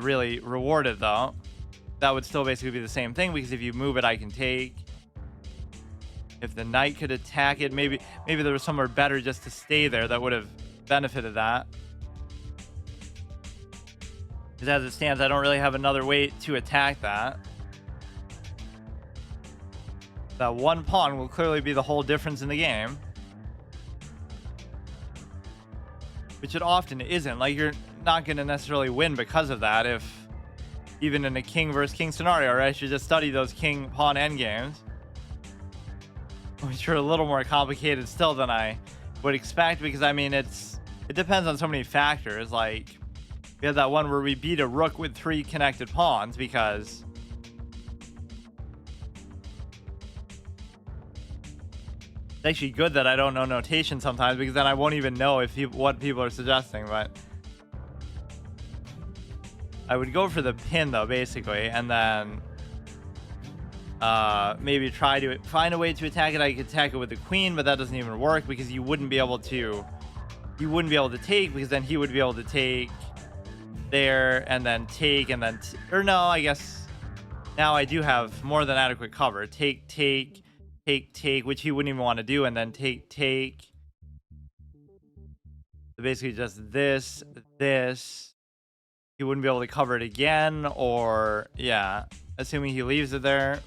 really reward it, though. That would still basically be the same thing, because if you move it, I can take. If the knight could attack it, maybe there was somewhere better just to stay there that would have benefited that. Because as it stands, I don't really have another way to attack that. That one pawn will clearly be the whole difference in the game. Which it often isn't. Like, you're not going to necessarily win because of that, if even in a king versus king scenario, right? I should just study those king pawn endgames, which are a little more complicated still than I would expect, because I mean, it depends on so many factors. Like, we had that one where we beat a rook with 3 connected pawns because it's actually good that I don't know notation sometimes, because then I won't even know if what people are suggesting. But I would go for the pin though, basically, and then maybe try to find a way to attack it. I could attack it with the queen, but that doesn't even work because you wouldn't be able to take, because then he would be able to take there and then take and then or no, I guess now I do have more than adequate cover. Take, which he wouldn't even want to do, and then take. So basically just this. He wouldn't be able to cover it again, or yeah, assuming he leaves it there.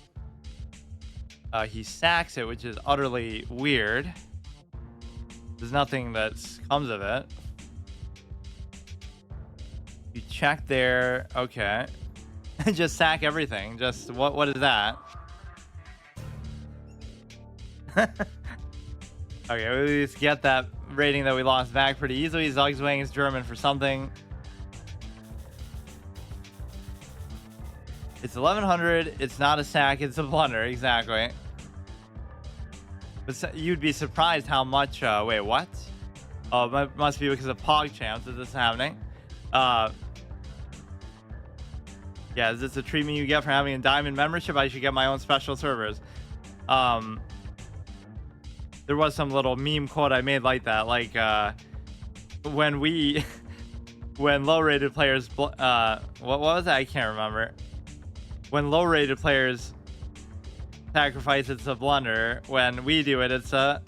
He sacks it, which is utterly weird. There's nothing that comes of it. You check there. Okay. Just sack everything. Just what is that? Okay, we just get that rating that we lost back pretty easily. Zugzwang is German for something. It's 1100. It's not a sack. It's a blunder. Exactly. But you'd be surprised how much. Wait, what? Oh, it must be because of PogChamps that this is happening. Yeah, is this the treatment you get for having a diamond membership? I should get my own special servers. There was some little meme quote I made like that, like when low-rated players, what was that? I can't remember. When low-rated players sacrifice, it's a blunder. When we do it, it's a,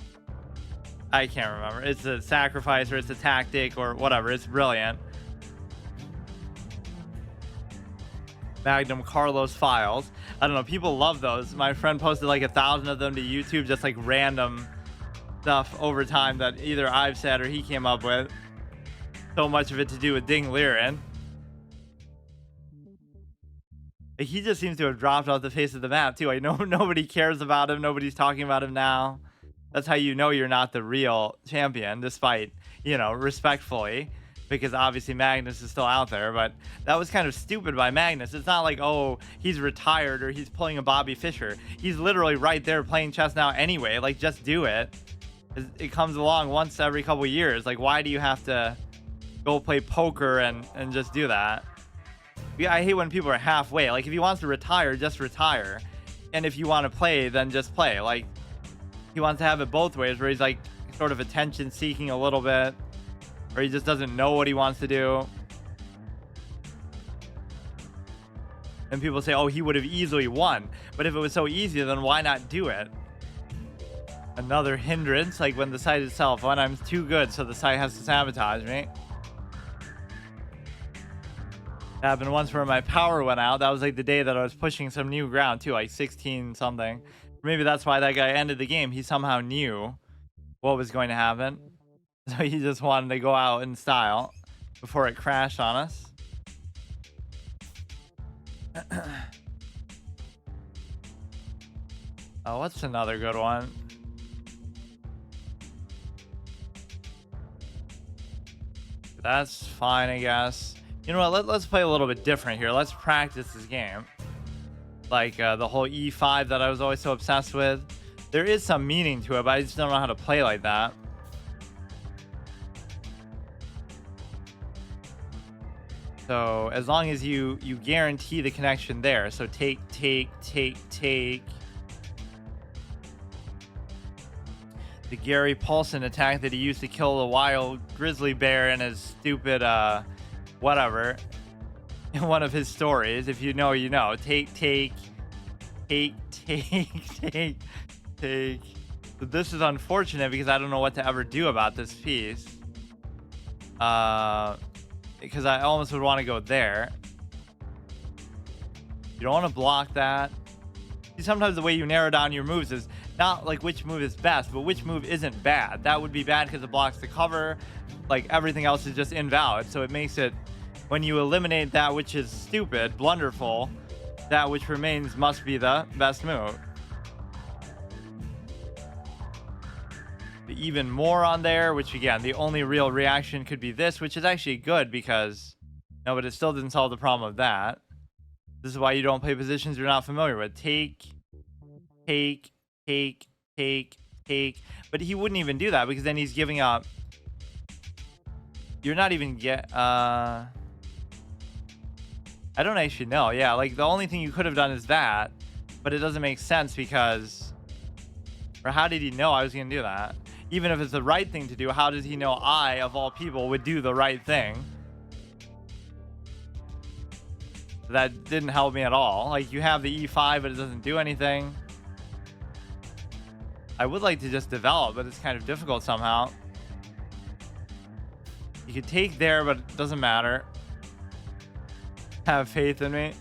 I can't remember. It's a sacrifice, or it's a tactic, or whatever. It's brilliant. Magnum Carlos files. I don't know. People love those. My friend posted like 1,000 of them to YouTube, just like random stuff over time that either I've said or he came up with. So much of it to do with Ding Liren. Like, he just seems to have dropped off the face of the map too. I know nobody cares about him. Nobody's talking about him now. That's how you know you're not the real champion, despite, respectfully, because obviously Magnus is still out there. But that was kind of stupid by Magnus. It's not like, oh, he's retired or he's pulling a Bobby Fischer. He's literally right there playing chess now anyway. Like, just do it. It comes along once every couple years. Like, why do you have to go play poker and just do that? Yeah, I hate when people are halfway. Like, if he wants to retire, just retire. And if you want to play, then just play. Like, he wants to have it both ways, where he's like sort of attention seeking a little bit, or he just doesn't know what he wants to do. And people say, oh, he would have easily won. But if it was so easy, then why not do it? Another hindrance, like when the site itself, when I'm too good, so the site has to sabotage me. It happened once where my power went out. That was like the day that I was pushing some new ground too, like 16 something. Maybe that's why that guy ended the game. He somehow knew what was going to happen. So he just wanted to go out in style before it crashed on us. Oh, what's another good one? That's fine, I guess. You know what? Let's play a little bit different here. Let's practice this game. Like the whole E5 that I was always so obsessed with. There is some meaning to it, but I just don't know how to play like that. So as long as you guarantee the connection there. So take. The Gary Paulson attack that he used to kill the wild grizzly bear in his stupid whatever in one of his stories. If you know, you know. Take. So this is unfortunate because I don't know what to ever do about this piece. Because I almost would want to go there. You don't want to block that. See, sometimes the way you narrow down your moves is not like which move is best, but which move isn't bad. That would be bad because it blocks the cover. Like everything else is just invalid. So it makes it, when you eliminate that which is stupid, blunderful, that which remains must be the best move. Even more on there, which again, the only real reaction could be this, which is actually good because, no, but it still didn't solve the problem of that. This is why you don't play positions you're not familiar with. Take. But he wouldn't even do that because then he's giving up. You're not even I don't actually know. Yeah, like the only thing you could have done is that, but it doesn't make sense because, or how did he know I was going to do that? Even if it's the right thing to do, how does he know I, of all people, would do the right thing? That didn't help me at all. Like, you have the E5, but it doesn't do anything. I would like to just develop, but it's kind of difficult somehow. You could take there, but it doesn't matter. Have faith in me.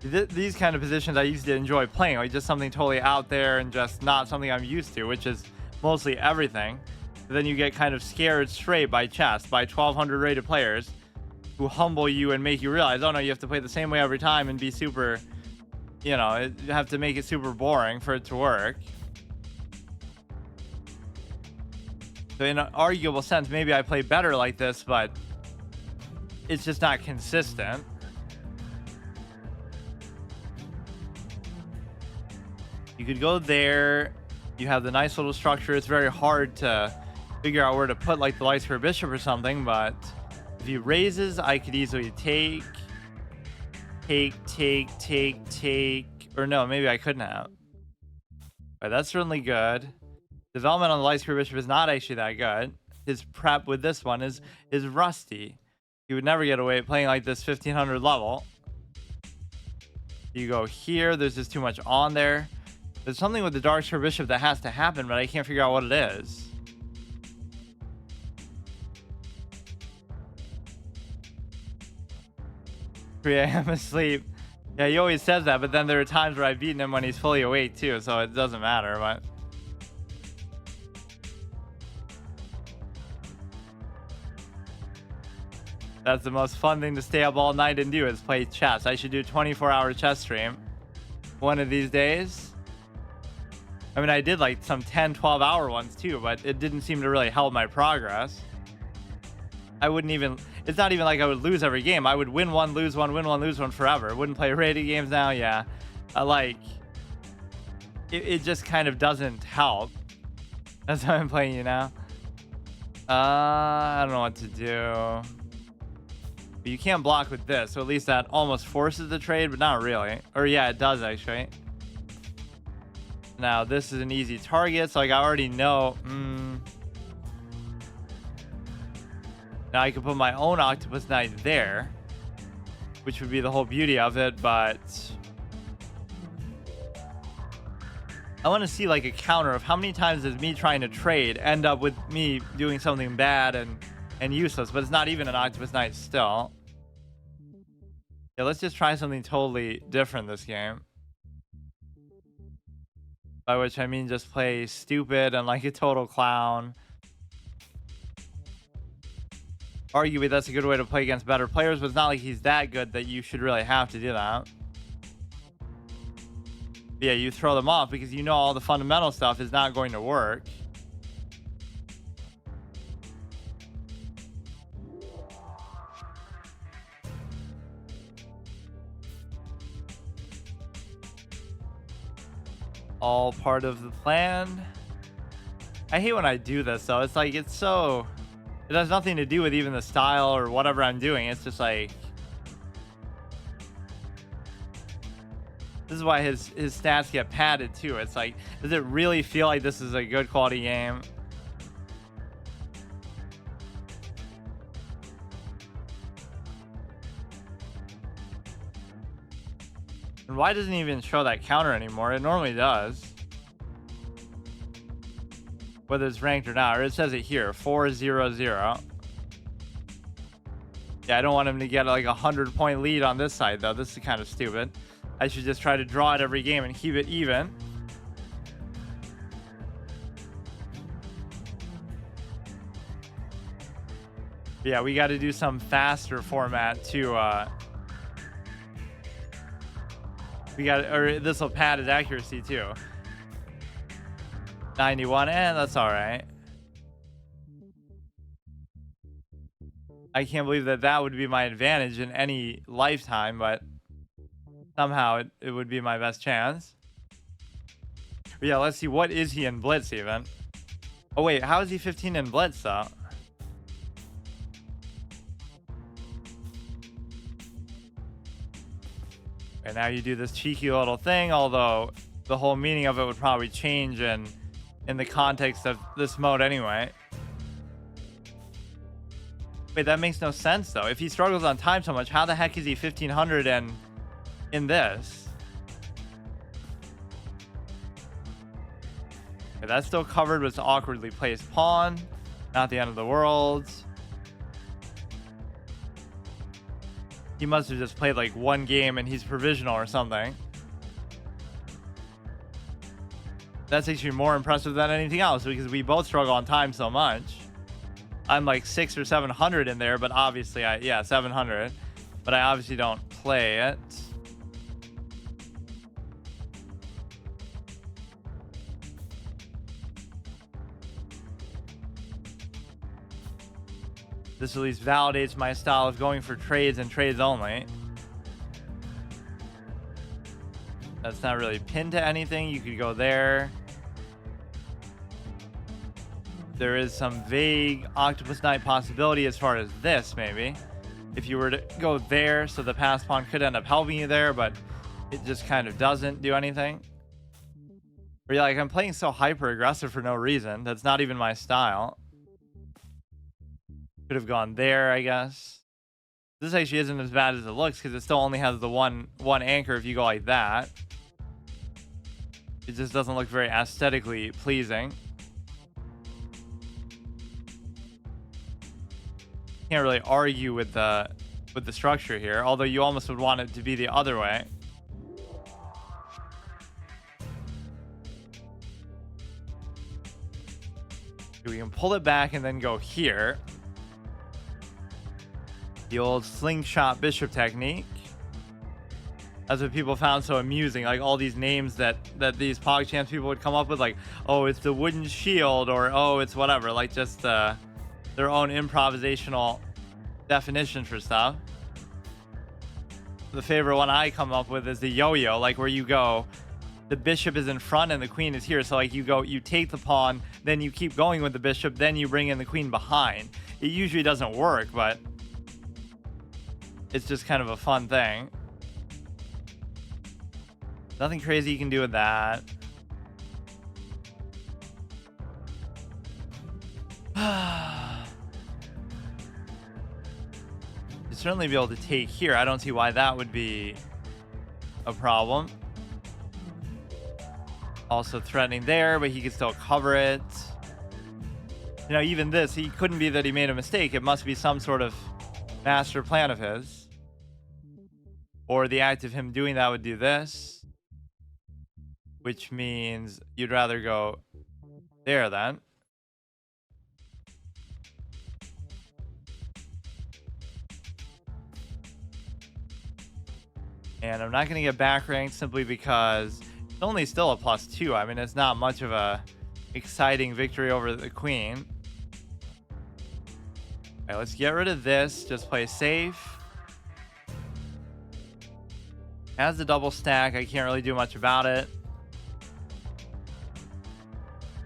These kind of positions I used to enjoy playing, like just something totally out there and just not something I'm used to, which is mostly everything. But then you get kind of scared straight by chess, by 1,200 rated players who humble you and make you realize, oh no, you have to play the same way every time and be super, you have to make it super boring for it to work. So in an arguable sense, maybe I play better like this, but it's just not consistent. You could go there. You have the nice little structure. It's very hard to figure out where to put like the light square bishop or something, but if he raises, I could easily take. Or no, maybe I couldn't have. But that's certainly good. Development on the light square bishop is not actually that good. His prep with this one is rusty. He would never get away playing like this 1500 level. You go here. There's just too much on there. There's something with the dark square bishop that has to happen, but I can't figure out what it is. 3 a.m. asleep. Yeah, he always says that, but then there are times where I've beaten him when he's fully awake too, so it doesn't matter, but... That's the most fun thing to stay up all night and do, is play chess. I should do 24-hour chess stream. one of these days. I mean, I did like some 10, 12-hour ones too, but it didn't seem to really help my progress. I wouldn't even, it's not even like I would lose every game. I would win one, lose one, win one, lose one forever. Wouldn't play rated games now. Yeah. Like, it just kind of doesn't help. That's how I'm playing you now. I don't know what to do. But you can't block with this, so at least that almost forces the trade, but not really. Or yeah, it does actually. Now this is an easy target, so like I already know. Now I can put my own Octopus Knight there, which would be the whole beauty of it, but I want to see like a counter of how many times does me trying to trade end up with me doing something bad and useless, but it's not even an Octopus Knight still. Yeah, let's just try something totally different this game. By which I mean just play stupid and like a total clown. Arguably, that's a good way to play against better players, but it's not like he's that good that you should really have to do that. But yeah, you throw them off because you know all the fundamental stuff is not going to work. All part of the plan. I hate when I do this though. It's like, it's so, it has nothing to do with even the style or whatever I'm doing. It's just like, this is why his stats get padded too. It's like, does it really feel like this is a good quality game? And why doesn't it even show that counter anymore? It normally does. Whether it's ranked or not, or it says it here, 4-0-0. Yeah, I don't want him to get like a 100-point lead on this side though. This is kind of stupid. I should just try to draw it every game and keep it even. But yeah, we got to do some faster format to we got, or this will pad his accuracy too. 91, and that's all right. I can't believe that that would be my advantage in any lifetime, but somehow it would be my best chance. But yeah, let's see, what is he in Blitz even? Oh wait, how is he 15 in Blitz though? And now you do this cheeky little thing, although the whole meaning of it would probably change in the context of this mode anyway. Wait, that makes no sense though. If he struggles on time so much, how the heck is he 1500 and in this? Okay, that's still covered with awkwardly placed pawn. Not the end of the world. He must have just played like one game and he's provisional or something. That's actually more impressive than anything else because we both struggle on time so much. I'm like 600 or 700 in there, but obviously yeah, 700. But I obviously don't play it. This at least validates my style of going for trades and trades only. That's not really pinned to anything. You could go there. There is some vague Octopus Knight possibility as far as this, maybe. If you were to go there, so the pass pawn could end up helping you there, but it just kind of doesn't do anything. Or yeah, like I'm playing so hyper aggressive for no reason. That's not even my style. Could have gone there, I guess. This actually isn't as bad as it looks because it still only has the one anchor if you go like that. It just doesn't look very aesthetically pleasing. Can't really argue with the structure here, although you almost would want it to be the other way. We can pull it back and then go here. The old slingshot bishop technique. That's what people found so amusing. Like all these names that these PogChamps people would come up with, like, oh, it's the wooden shield, or oh, it's whatever. Like just their own improvisational definition for stuff. The favorite one I come up with is the yo-yo, like where you go, the bishop is in front and the queen is here. So like you take the pawn, then you keep going with the bishop, then you bring in the queen behind. It usually doesn't work, but it's just kind of a fun thing. Nothing crazy you can do with that. You'd certainly be able to take here. I don't see why that would be a problem. Also threatening there, but he could still cover it. You know, even this, he couldn't be that he made a mistake. It must be some sort of master plan of his. Or the act of him doing that would do this. Which means you'd rather go there then. And I'm not going to get back ranked simply because it's only still a +2. I mean, it's not much of a exciting victory over the queen. All right, let's get rid of this. Just play safe. Has the double stack. I can't really do much about it.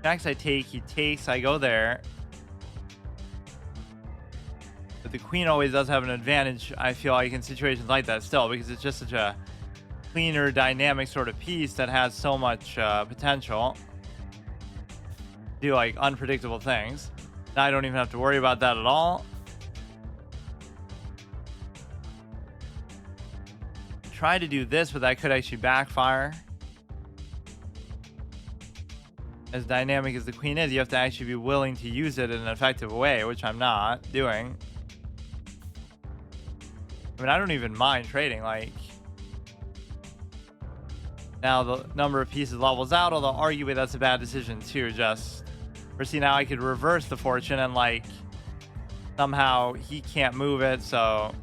Next I take, he takes, I go there. But the queen always does have an advantage, I feel like, in situations like that still, because it's just such a cleaner, dynamic sort of piece that has so much potential to do like unpredictable things. Now I don't even have to worry about that at all. Try to do this, but that could actually backfire. As dynamic as the queen is, you have to actually be willing to use it in an effective way, which I'm not doing. I mean, I don't even mind trading. Like, now the number of pieces levels out, although arguably that's a bad decision too. Just, or see, now I could reverse the fortune and like somehow he can't move it, so.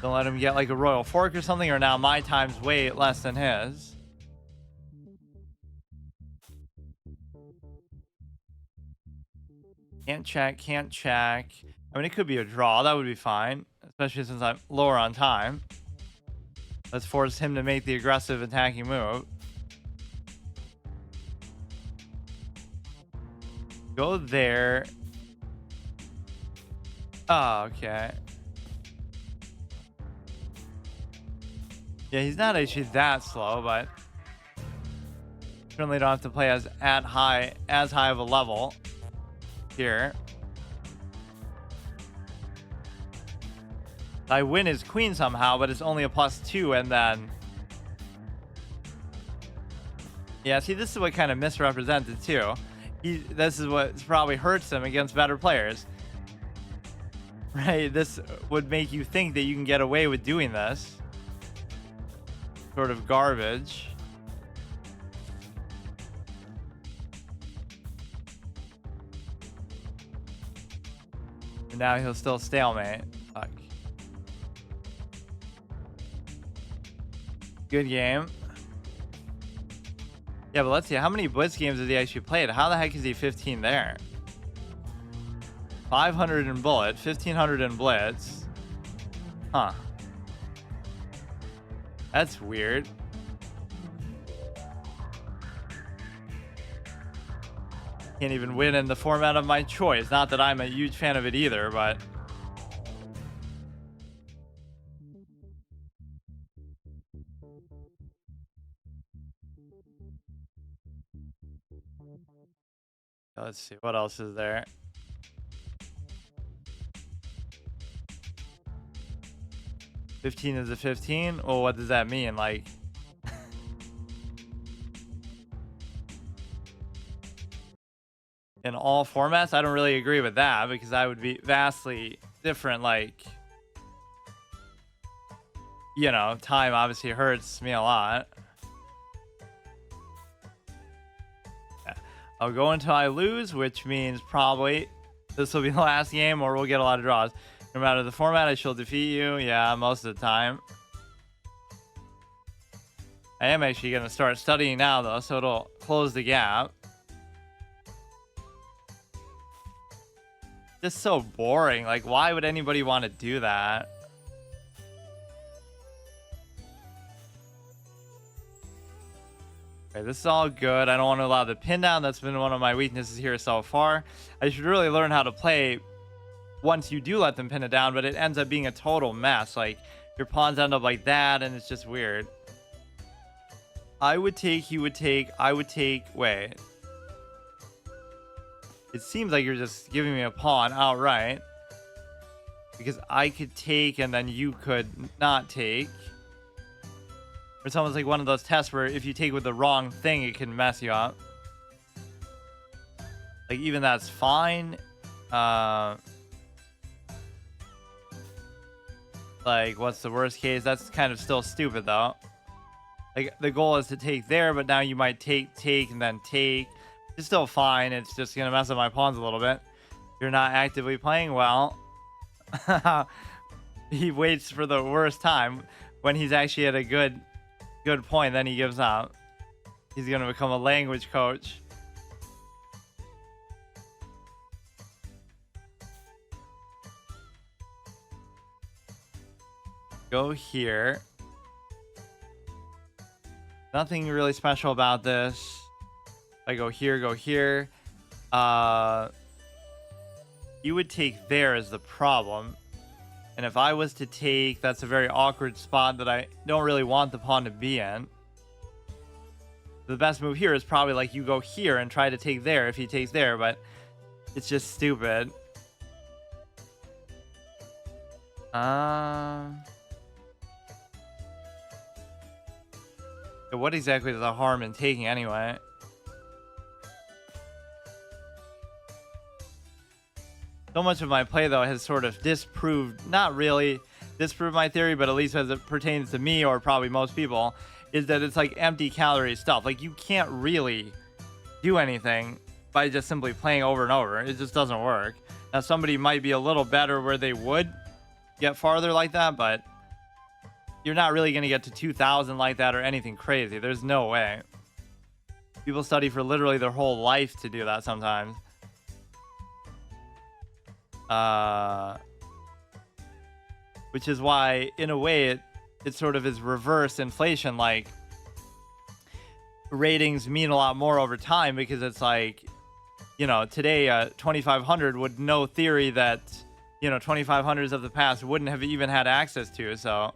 Don't let him get like a royal fork or something, or now my time's way less than his. Can't check, can't check. I mean, it could be a draw. That would be fine, especially since I'm lower on time. Let's force him to make the aggressive attacking move. Go there. Oh, okay. Yeah, he's not actually that slow, but certainly don't have to play as high of a level here. I win his queen somehow, but it's only a +2, and then yeah, see, this is what kind of misrepresented too. This is what probably hurts him against better players, right? This would make you think that you can get away with doing this sort of garbage. And now he'll still stalemate. Fuck. Good game. Yeah, but let's see. How many blitz games has he actually played? How the heck is he 15 there? 500 in bullet, 1500 in blitz. Huh. That's weird. Can't even win in the format of my choice. Not that I'm a huge fan of it either, but let's see what else is there. $15 is a 15. Well, what does that mean? Like, in all formats? I don't really agree with that, because that would be vastly different. Like, you know, time obviously hurts me a lot. Yeah. I'll go until I lose, which means probably This will be the last game, or we'll get a lot of draws. No matter the format, I shall defeat you. Yeah, most of the time. I am actually going to start studying now, though, so it'll close the gap. Just so boring. Like, why would anybody want to do that? Okay, this is all good. I don't want to allow the pin down. That's been one of my weaknesses here so far. I should really learn how to play once you do let them pin it down, but it ends up being a total mess. Like, your pawns end up like that, and it's just weird. I would take, he would take, I would take. Wait. It seems like you're just giving me a pawn outright. Because I could take and then you could not take. Or it's almost like one of those tests where if you take with the wrong thing, it can mess you up. Like, even that's fine. Like, what's the worst case? That's kind of still stupid, though. Like, the goal is to take there, but now you might take, and then take. It's still fine. It's just going to mess up my pawns a little bit. You're not actively playing well. He waits for the worst time when he's actually at a good point, then he gives up. He's going to become a language coach. Go here. Nothing really special about this. I go here, go here. You would take there as the problem. And if I was to take, that's a very awkward spot that I don't really want the pawn to be in. The best move here is probably like you go here and try to take there if he takes there, but it's just stupid. What exactly is the harm in taking anyway? So much of my play, though, has sort of disproved, not really disproved my theory, but at least as it pertains to me or probably most people, is that it's like empty calorie stuff. Like, you can't really do anything by just simply playing over and over. It just doesn't work. Now, somebody might be a little better where they would get farther like that, but you're not really going to get to 2,000 like that or anything crazy. There's no way. People study for literally their whole life to do that sometimes. Which is why, in a way, it sort of is reverse inflation. Like, ratings mean a lot more over time because it's like, you know, today 2500 would know theory that, you know, 2500s of the past wouldn't have even had access to. So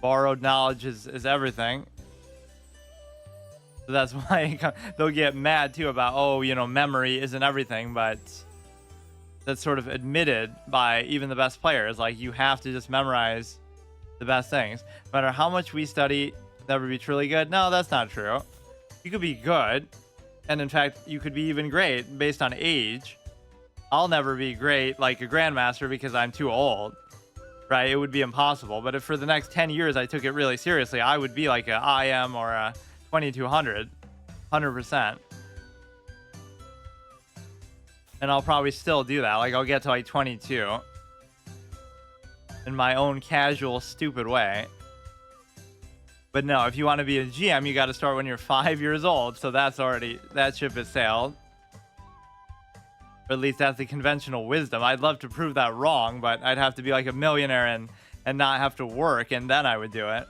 borrowed knowledge is everything. So that's why they'll get mad too about, oh, you know, memory isn't everything, but that's sort of admitted by even the best players. Like, you have to just memorize the best things. No matter how much we study, never be truly good. No, that's not true. You could be good, and in fact, you could be even great based on age. I'll never be great like a grandmaster because I'm too old, right? It would be impossible. But if for the next 10 years I took it really seriously, I would be like a IM or a 2200, 100%. And I'll probably still do that. Like, I'll get to like 22 in my own casual, stupid way. But no, if you want to be a GM, you got to start when you're 5 years old. So that's already, that ship has sailed. Or at least that's the conventional wisdom. I'd love to prove that wrong, but I'd have to be like a millionaire and not have to work, and then I would do it.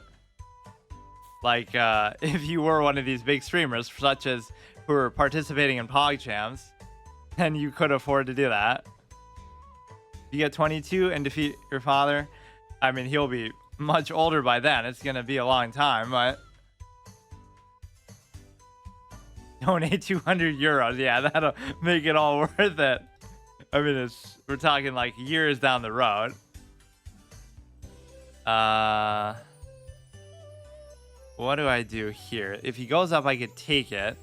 Like, if you were one of these big streamers, such as who are participating in PogChamps, then you could afford to do that. If you get 22 and defeat your father, I mean, he'll be much older by then. It's going to be a long time, but donate 200 euros. Yeah, that'll make it all worth it. I mean, we're talking like years down the road. What do I do here? If he goes up, I could take it.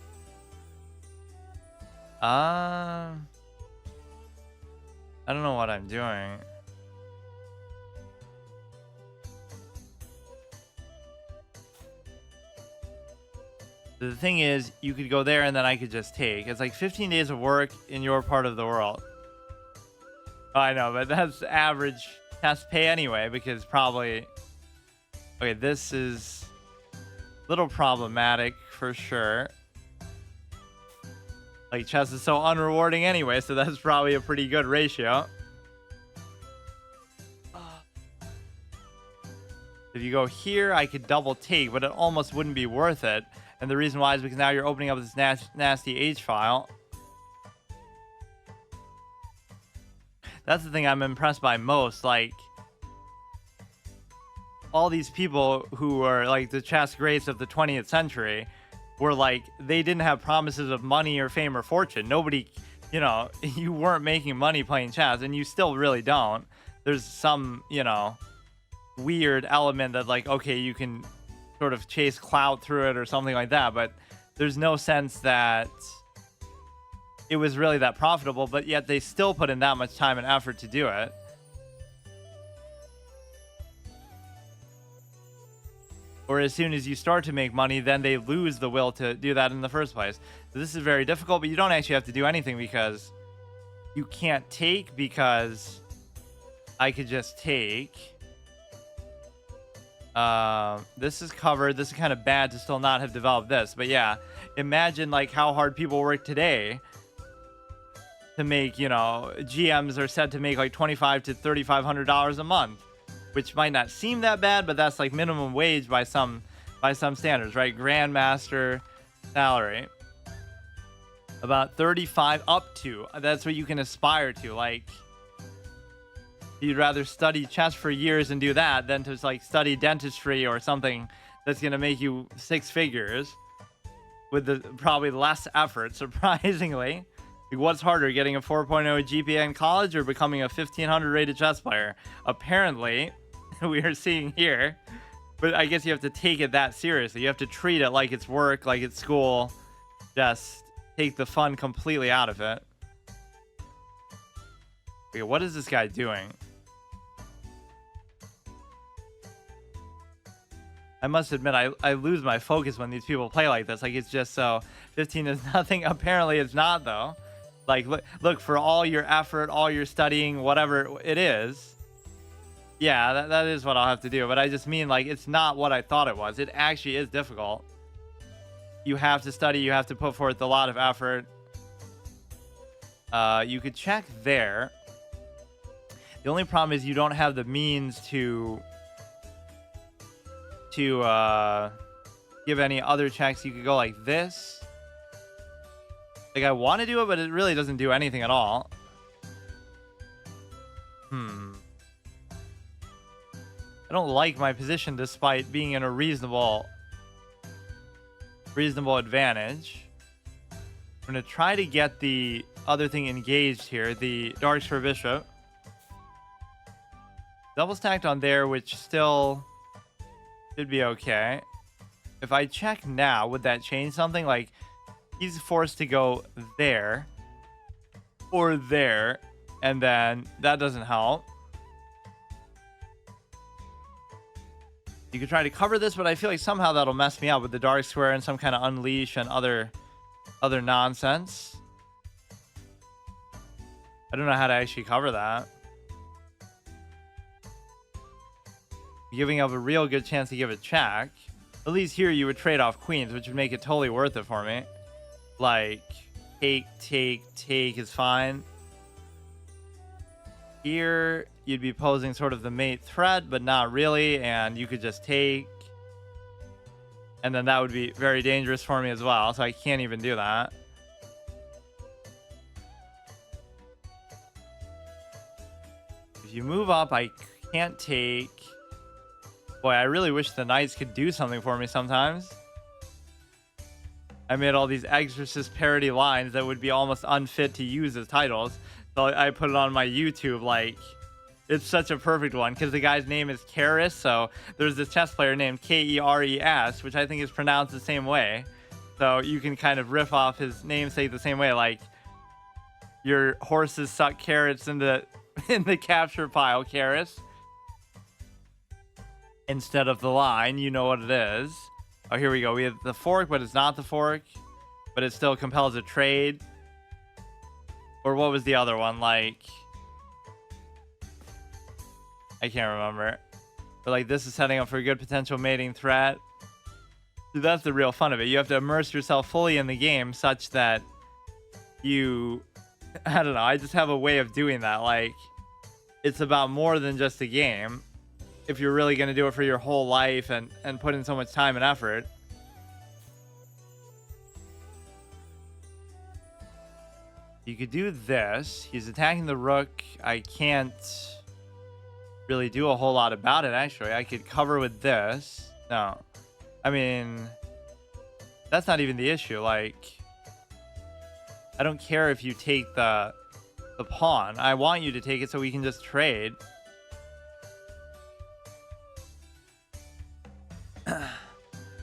I don't know what I'm doing. The thing is, you could go there and then I could just take. It's like 15 days of work in your part of the world. I know, but that's average test pay anyway, because probably... Okay, this is a little problematic for sure. Like, chess is so unrewarding anyway, so that's probably a pretty good ratio. If you go here, I could double take, but it almost wouldn't be worth it. And the reason why is because now you're opening up this nasty H file. That's the thing I'm impressed by most. Like, all these people who are like the chess greats of the 20th century were like, they didn't have promises of money or fame or fortune. Nobody, you know, you weren't making money playing chess, and you still really don't. There's some, you know, weird element that like, okay, you can sort of chase clout through it or something like that, but there's no sense that it was really that profitable, but yet they still put in that much time and effort to do it. Or as soon as you start to make money, then they lose the will to do that in the first place. So this is very difficult, but you don't actually have to do anything because you can't take, because I could just take. This is covered. This is kind of bad to still not have developed this, but yeah, imagine like how hard people work today to make, you know, GMs are said to make like $2,500 to $3,500 a month, which might not seem that bad, but that's like minimum wage by some standards, right? Grandmaster salary about 35 up to, that's what you can aspire to. Like, you'd rather study chess for years and do that than to like study dentistry or something that's going to make you six figures with the probably less effort, surprisingly. Like, what's harder, getting a 4.0 GPA in college or becoming a 1500 rated chess player? Apparently, we are seeing here, but I guess you have to take it that seriously. You have to treat it like it's work, like it's school. Just take the fun completely out of it. Okay, what is this guy doing? I must admit, I lose my focus when these people play like this. Like, it's just so 15 is nothing. Apparently it's not, though. Like, look, for all your effort, all your studying, whatever it is. Yeah, that is what I'll have to do. But I just mean, like, it's not what I thought it was. It actually is difficult. You have to study. You have to put forth a lot of effort. You could check there. The only problem is you don't have the means to give any other checks. You could go like this. Like, I want to do it, but it really doesn't do anything at all. I don't like my position despite being in a reasonable advantage. I'm going to try to get the other thing engaged here, the dark square bishop. Double stacked on there, which still should be okay. If I check now, would that change something? Like, he's forced to go there or there, and then that doesn't help. You could try to cover this, but I feel like somehow that'll mess me up with the dark square and some kind of unleash and other nonsense. I don't know how to actually cover that. Giving up a real good chance to give a check. At least here you would trade off queens, which would make it totally worth it for me. Like, take is fine. Here, you'd be posing sort of the mate threat, but not really, and you could just take. And then that would be very dangerous for me as well, so I can't even do that. If you move up, I can't take. Boy, I really wish the knights could do something for me sometimes. I made all these Exorcist parody lines that would be almost unfit to use as titles. So I put it on my YouTube. Like, it's such a perfect one because the guy's name is Keres. So there's this chess player named Keres, which I think is pronounced the same way. So you can kind of riff off his namesake the same way. Like, your horses suck carrots in the capture pile, Keres. Instead of the line, you know what it is. Oh, here we go. We have the fork, but it's not the fork. But it still compels a trade. Or what was the other one? Like, I can't remember. But like, this is setting up for a good potential mating threat. So that's the real fun of it. You have to immerse yourself fully in the game such that you, I don't know, I just have a way of doing that. Like, it's about more than just a game. If you're really going to do it for your whole life and put in so much time and effort. You could do this. He's attacking the rook. I can't really do a whole lot about it, actually. I could cover with this. No. I mean, that's not even the issue. Like, I don't care if you take the pawn. I want you to take it so we can just trade.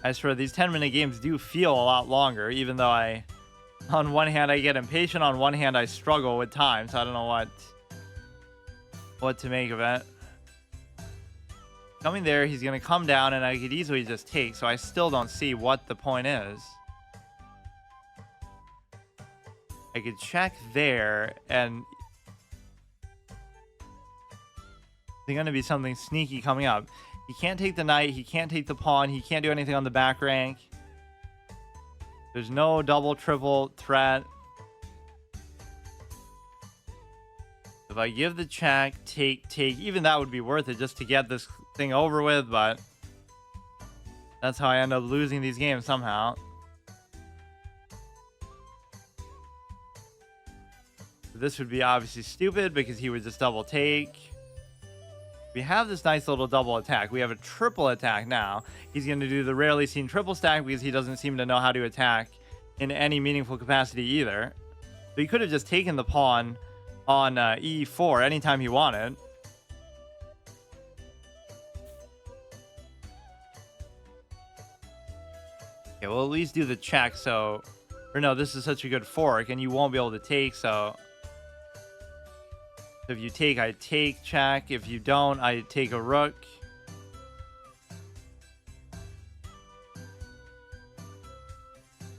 I swear, these 10-minute games do feel a lot longer, even though on one hand, I get impatient. On one hand, I struggle with time, so I don't know what to make of it. Coming there, he's going to come down, and I could easily just take, so I still don't see what the point is. I could check there, and there's going to be something sneaky coming up. He can't take the knight, he can't take the pawn, he can't do anything on the back rank. There's no double, triple threat. If I give the check, take, even that would be worth it just to get this thing over with, but that's how I end up losing these games somehow. This would be obviously stupid because he would just double take. We have this nice little double attack. We have a triple attack now. He's going to do the rarely seen triple stack because he doesn't seem to know how to attack in any meaningful capacity either. So he could have just taken the pawn on e4 anytime he wanted. Okay, we'll at least do the check. So, or no, this is such a good fork and you won't be able to take, so if you take, I take, check. If you don't, I take a rook.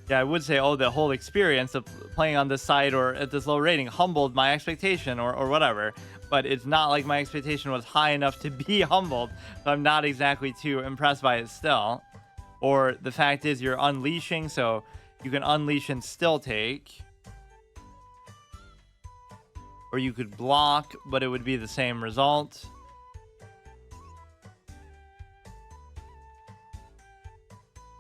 Yeah, I would say, oh, the whole experience of playing on this side or at this low rating humbled my expectation or whatever. But it's not like my expectation was high enough to be humbled. So I'm not exactly too impressed by it still. Or the fact is you're unleashing, so you can unleash and still take. Or you could block, but it would be the same result.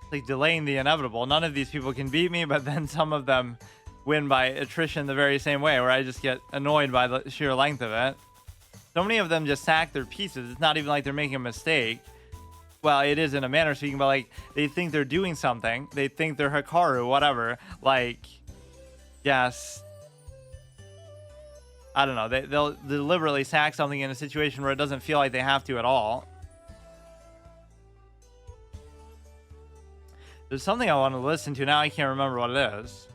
It's like delaying the inevitable. None of these people can beat me, but then some of them win by attrition the very same way, where I just get annoyed by the sheer length of it. So many of them just sack their pieces. It's not even like they're making a mistake. Well, it is in a manner speaking, but like they think they're doing something. They think they're Hikaru, whatever. Like, yes. I don't know. They'll deliberately sack something in a situation where it doesn't feel like they have to at all. There's something I want to listen to. Now I can't remember what it is.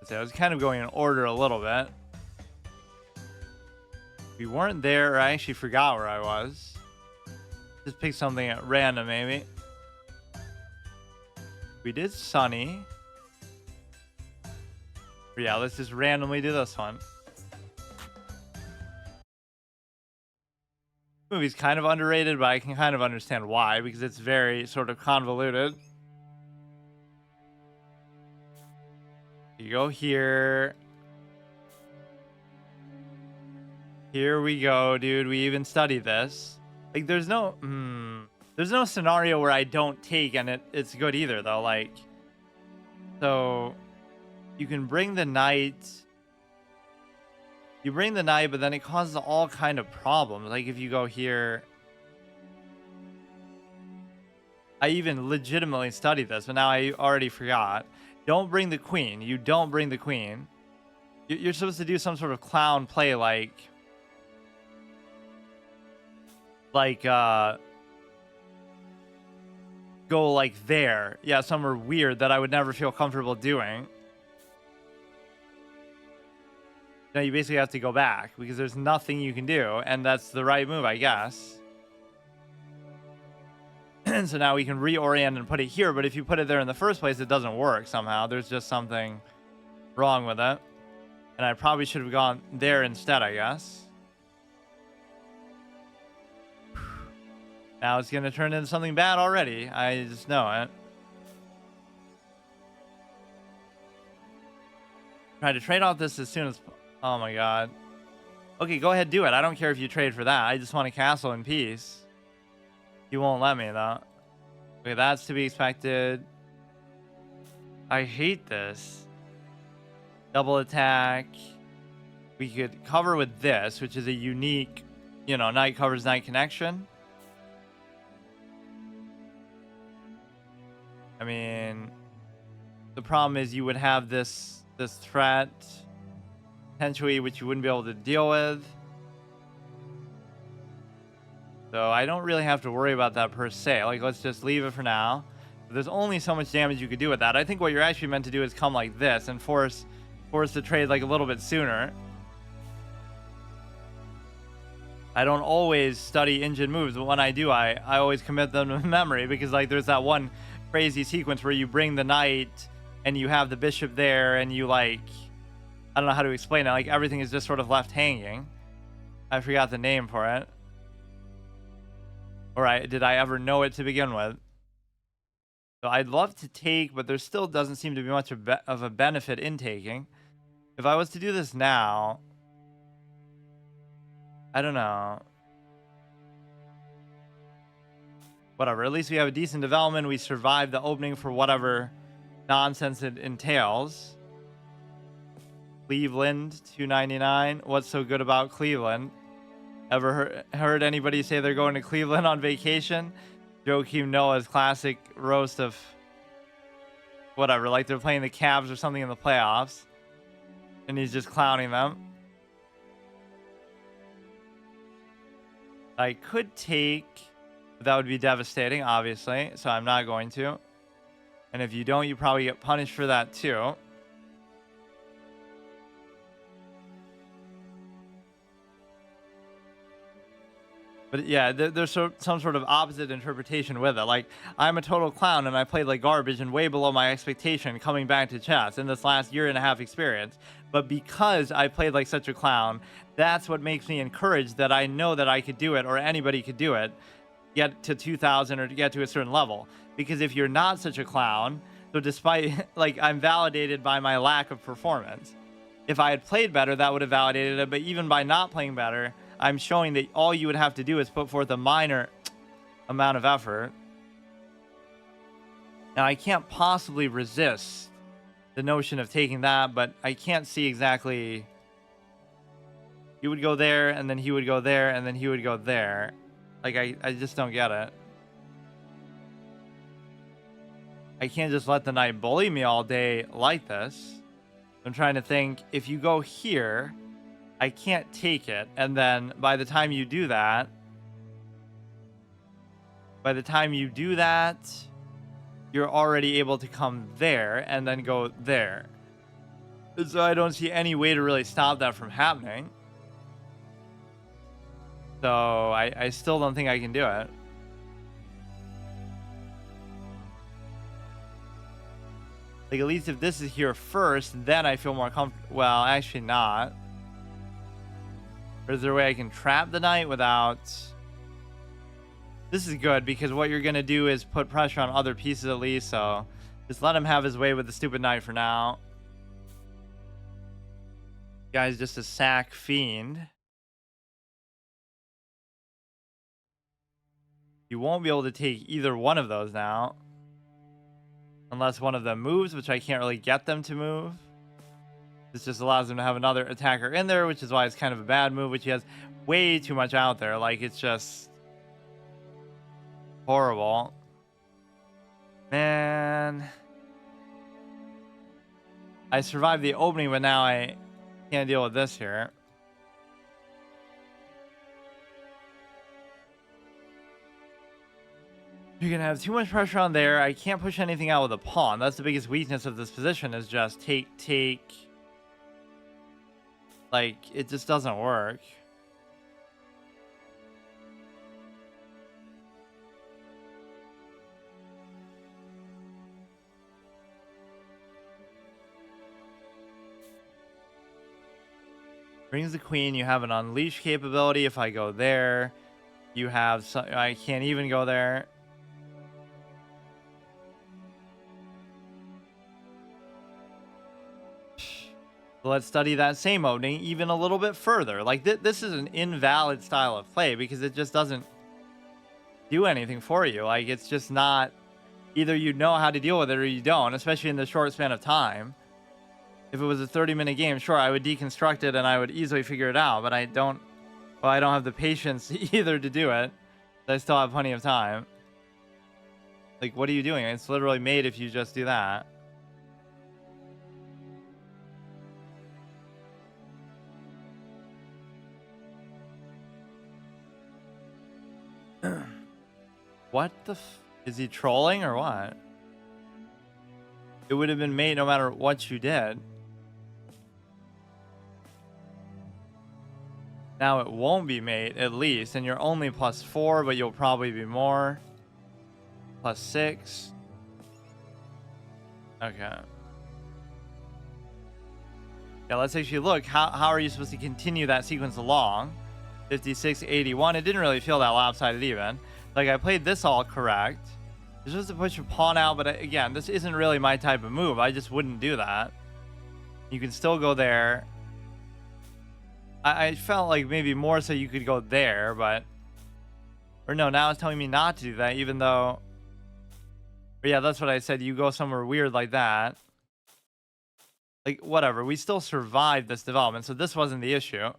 So I was kind of going in order a little bit. We weren't there, or I actually forgot where I was. Just pick something at random, maybe. We did Sunny. But yeah, let's just randomly do this one. The movie's kind of underrated, but I can kind of understand why, because it's very sort of convoluted. You go here. Here we go, dude. We even studied this. Like, there's no scenario where I don't take and it's good either, though. Like, so you can bring the knight. You bring the knight, but then it causes all kind of problems. Like, if you go here, I even legitimately studied this, but now I already forgot. Don't bring the queen. You don't bring the queen. You're supposed to do some sort of clown play, like go like there. Yeah, somewhere weird that I would never feel comfortable doing. Now you basically have to go back because there's nothing you can do, and that's the right move, I guess. And so now we can reorient and put it here, but if you put it there in the first place, it doesn't work somehow. There's just something wrong with it. And I probably should have gone there instead, I guess. Now it's going to turn into something bad already. I just know it. Try to trade off this as soon as... Oh my god. Okay, go ahead, do it. I don't care if you trade for that. I just want a castle in peace. You won't let me, though. Okay, that's to be expected. I hate this. Double attack. We could cover with this, which is a unique, night covers night connection. I mean, the problem is you would have this threat, potentially, which you wouldn't be able to deal with. So I don't really have to worry about that per se. Like, let's just leave it for now. There's only so much damage you could do with that. I think what you're actually meant to do is come like this and force the trade like a little bit sooner. I don't always study engine moves, but when I do, I always commit them to memory because like there's that one crazy sequence where you bring the knight and you have the bishop there and you like, I don't know how to explain it. Like everything is just sort of left hanging. I forgot the name for it. Or did I ever know it to begin with? So I'd love to take, but there still doesn't seem to be much of a benefit in taking. If I was to do this now, I don't know. Whatever, at least we have a decent development. We survived the opening for whatever nonsense it entails. Cleveland, 299. What's so good about Cleveland? Ever heard anybody say they're going to Cleveland on vacation? Joakim Noah's classic roast of whatever, like they're playing the Cavs or something in the playoffs, and he's just clowning them. I could take, but that would be devastating, obviously, so I'm not going to. And if you don't, you probably get punished for that too. But yeah, there's some sort of opposite interpretation with it. Like, I'm a total clown and I played like garbage and way below my expectation coming back to chess in this last year and a half experience. But because I played like such a clown, that's what makes me encouraged that I know that I could do it, or anybody could do it, get to 2000 or to get to a certain level. Because if you're not such a clown, so despite, like, I'm validated by my lack of performance. If I had played better, that would have validated it. But even by not playing better, I'm showing that all you would have to do is put forth a minor amount of effort. Now, I can't possibly resist the notion of taking that, but I can't see exactly. He would go there, and then he would go there, and then he would go there. Like, I just don't get it. I can't just let the knight bully me all day like this. I'm trying to think, if you go here, I can't take it, and then by the time you do that, you're already able to come there and then go there. So I don't see any way to really stop that from happening. So I still don't think I can do it. Like, at least if this is here first, then I feel more comfortable. Well, actually not. Or is there a way I can trap the knight without... This is good, because what you're going to do is put pressure on other pieces at least, so just let him have his way with the stupid knight for now. Guy's just a sack fiend. You won't be able to take either one of those now. Unless one of them moves, which I can't really get them to move. This just allows him to have another attacker in there, which is why it's kind of a bad move, which he has way too much out there. Like, it's just horrible. Man. I survived the opening, but now I can't deal with this here. You're gonna have too much pressure on there. I can't push anything out with a pawn. That's the biggest weakness of this position, is just take. Like, it just doesn't work. Brings the queen. You have an unleash capability. If I go there, you have some. I can't even go there. So let's study that same opening even a little bit further. Like, this is an invalid style of play because it just doesn't do anything for you. Like, it's just not. Either you know how to deal with it or you don't, especially in the short span of time. If it was a 30-minute game, sure, I would deconstruct it and I would easily figure it out, but I don't. Well, I don't have the patience either to do it. I still have plenty of time. Like, what are you doing? It's literally made if you just do that. What the is he trolling or what? It would have been mate no matter what you did. Now it won't be mate, at least, and you're only +4, but you'll probably be more. +6. Okay. Yeah, let's actually look. How are you supposed to continue that sequence along? 56, 81. It didn't really feel that lopsided even. Like, I played this all correct. You're supposed to push a pawn out, but again, this isn't really my type of move. I just wouldn't do that. You can still go there. I felt like maybe more so you could go there, but... Or no, now it's telling me not to do that, even though... But yeah, that's what I said. You go somewhere weird like that. Like, whatever. We still survived this development, so this wasn't the issue.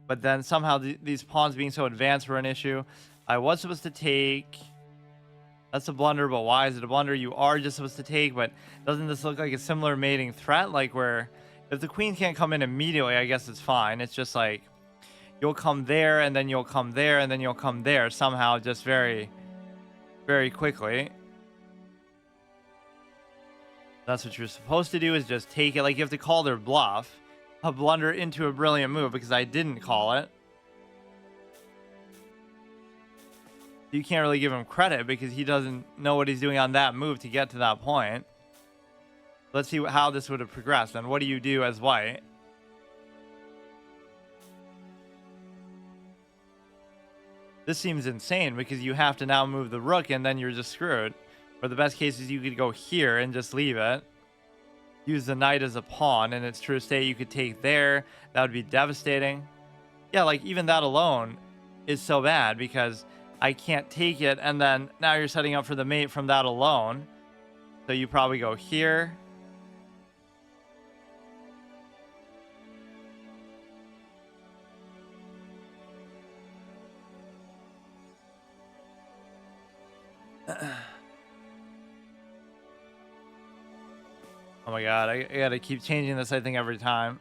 But then somehow these pawns being so advanced were an issue. I was supposed to take... That's a blunder, but why is it a blunder? You are just supposed to take, but doesn't this look like a similar mating threat? Like, where if the queen can't come in immediately, I guess it's fine. It's just like, you'll come there, and then you'll come there, and then you'll come there somehow, just very, very quickly. That's what you're supposed to do, is just take it. Like, you have to call their bluff. A blunder into a brilliant move, because I didn't call it. You can't really give him credit because he doesn't know what he's doing on that move to get to that point. Let's see how this would have progressed. And what do you do as white? This seems insane because you have to now move the rook and then you're just screwed. Or the best case is you could go here and just leave it. Use the knight as a pawn in its true state. You could take there. That would be devastating. Yeah, like even that alone is so bad because I can't take it, and then now you're setting up for the mate from that alone. So you probably go here. Oh my god, I gotta keep changing this, I think, every time.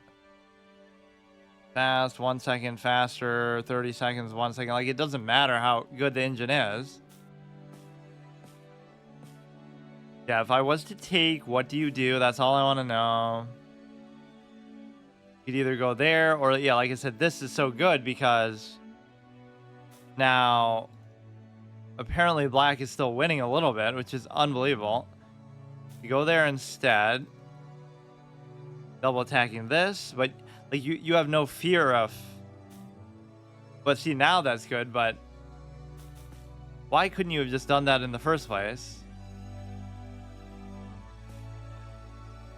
Fast, 1 second faster, 30 seconds, 1 second. Like, it doesn't matter how good the engine is. Yeah, if I was to take, what do you do? That's all I want to know. You'd either go there or, yeah, like I said, this is so good because now apparently black is still winning a little bit, which is unbelievable. You go there instead. Double attacking this, but like you have no fear of. But see, now that's good, but why couldn't you have just done that in the first place?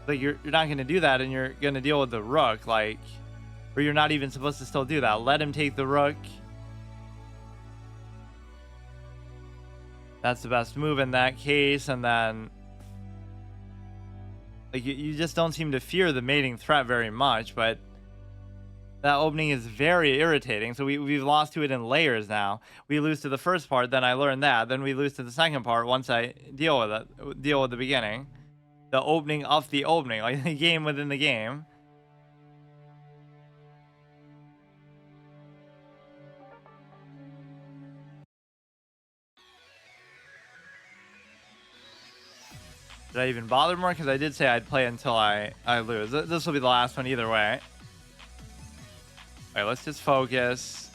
Like, you're not going to do that, and you're going to deal with the rook, like, or you're not even supposed to still do that. Let him take the rook. That's the best move in that case, and then like you just don't seem to fear the mating threat very much, but that opening is very irritating. So we've lost to it in layers now. We lose to the first part, then I learned that. Then we lose to the second part once I deal with it, deal with the beginning. The opening of the opening, like the game within the game. Did I even bother more? Because I did say I'd play until I lose. This will be the last one either way. All right, let's just focus.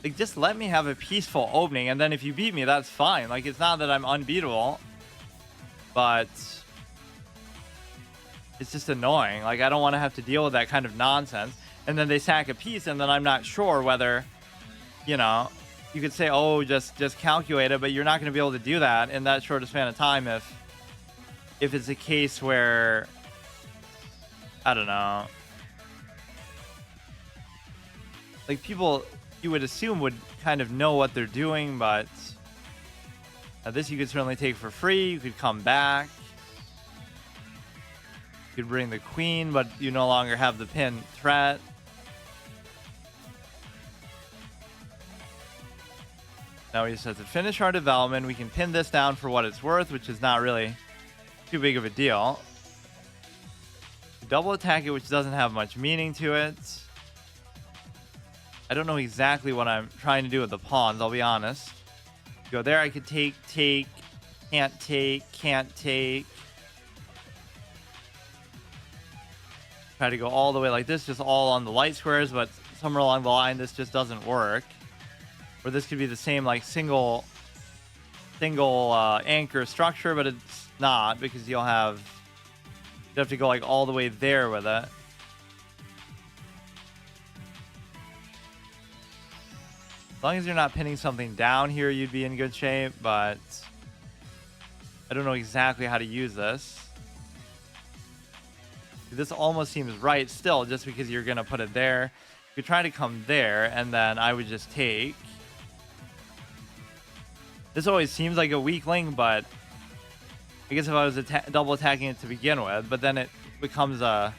Like, just let me have a peaceful opening, and then if you beat me, that's fine. Like, it's not that I'm unbeatable, but it's just annoying. Like, I don't want to have to deal with that kind of nonsense. And then they sack a piece, and then I'm not sure whether, you know, you could say, oh, just calculate it, but you're not going to be able to do that in that short a span of time if it's a case where, I don't know, like, people you would assume would kind of know what they're doing, but this you could certainly take for free. You could come back. You could bring the queen, but you no longer have the pin threat. Now we just have to finish our development. We can pin this down for what it's worth, which is not really too big of a deal. Double attack it, which doesn't have much meaning to it. I don't know exactly what I'm trying to do with the pawns, I'll be honest. Go there, I could take, can't take. Try to go all the way like this, just all on the light squares, but somewhere along the line, this just doesn't work. Or this could be the same, like, single anchor structure, but it's not, because you have to go, like, all the way there with it. As long as you're not pinning something down here, you'd be in good shape, but I don't know exactly how to use this. This almost seems right still, just because you're going to put it there. You try to come there, and then I would just take. This always seems like a weak link, but I guess if I was double attacking it to begin with, but then it becomes a,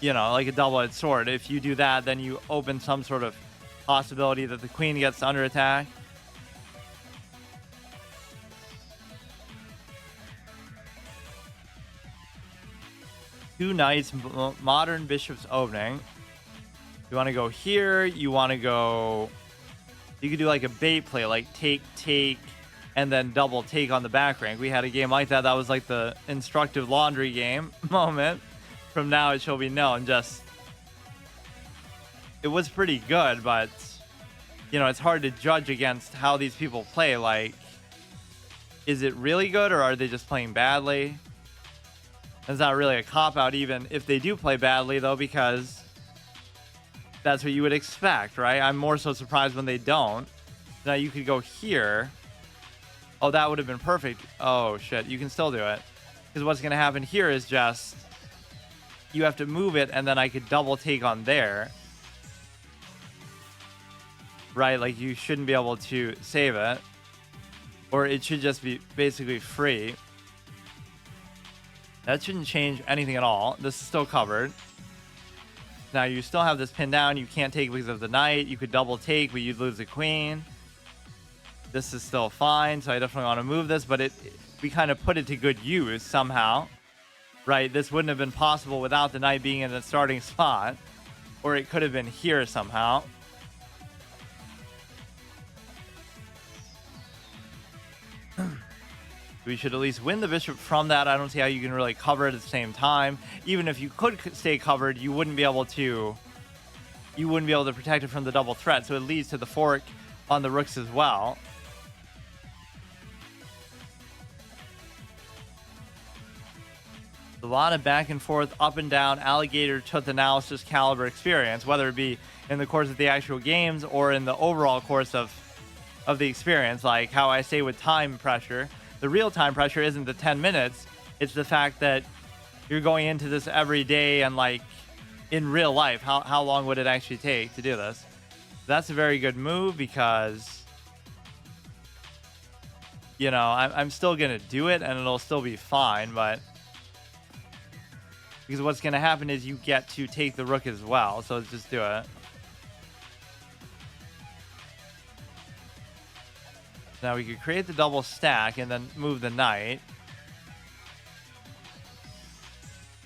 you know, like a double-edged sword. If you do that, then you open some sort of possibility that the queen gets under attack. Two knights, modern bishop's opening. You want to go here. You want to go. You could do like a bait play, like take, and then double take on the back rank. We had a game like that. That was like the instructive laundry game moment. From now it shall be known. Just, it was pretty good, but you know, it's hard to judge against how these people play. Like, is it really good, or are they just playing badly? It's not really a cop-out, even if they do play badly, though, because that's what you would expect, right? I'm more so surprised when they don't. Now, you could go here. Oh, that would have been perfect. Oh, shit. You can still do it. Because what's going to happen here is just you have to move it, and then I could double take on there. Right? Like, you shouldn't be able to save it. Or it should just be basically free. That shouldn't change anything at all. This is still covered. Now, you still have this pinned down. You can't take because of the knight. You could double take, but you'd lose the queen. This is still fine, so I definitely want to move this, but we kind of put it to good use somehow. Right? This wouldn't have been possible without the knight being in the starting spot. Or it could have been here somehow. We should at least win the bishop from that. I don't see how you can really cover it at the same time. Even if you could stay covered, you wouldn't be able to protect it from the double threat. So it leads to the fork on the rooks as well. A lot of back and forth, up and down, alligator tooth analysis caliber experience, whether it be in the course of the actual games or in the overall course of the experience. Like how I say with time pressure. The real time pressure isn't the 10 minutes. It's the fact that you're going into this every day, and like in real life, how long would it actually take to do this? That's a very good move, because, you know, I'm still going to do it and it'll still be fine, but because what's going to happen is you get to take the rook as well. So let's just do it. Now we could create the double stack and then move the knight.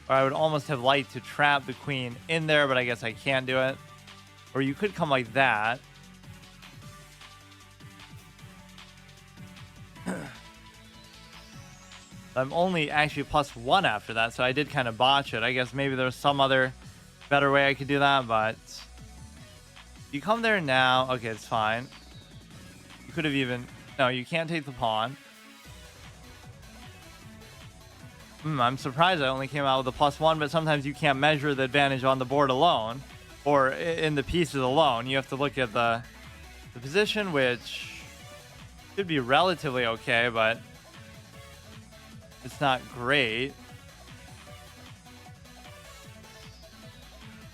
Or I would almost have liked to trap the queen in there, but I guess I can't do it. Or you could come like that. I'm only actually +1 after that, so I did kind of botch it. I guess maybe there's some other better way I could do that, but you come there now. Okay, it's fine. You could have even... No, you can't take the pawn. I'm surprised I only came out with a +1, but sometimes you can't measure the advantage on the board alone or in the pieces alone. You have to look at the position, which should be relatively okay, but it's not great.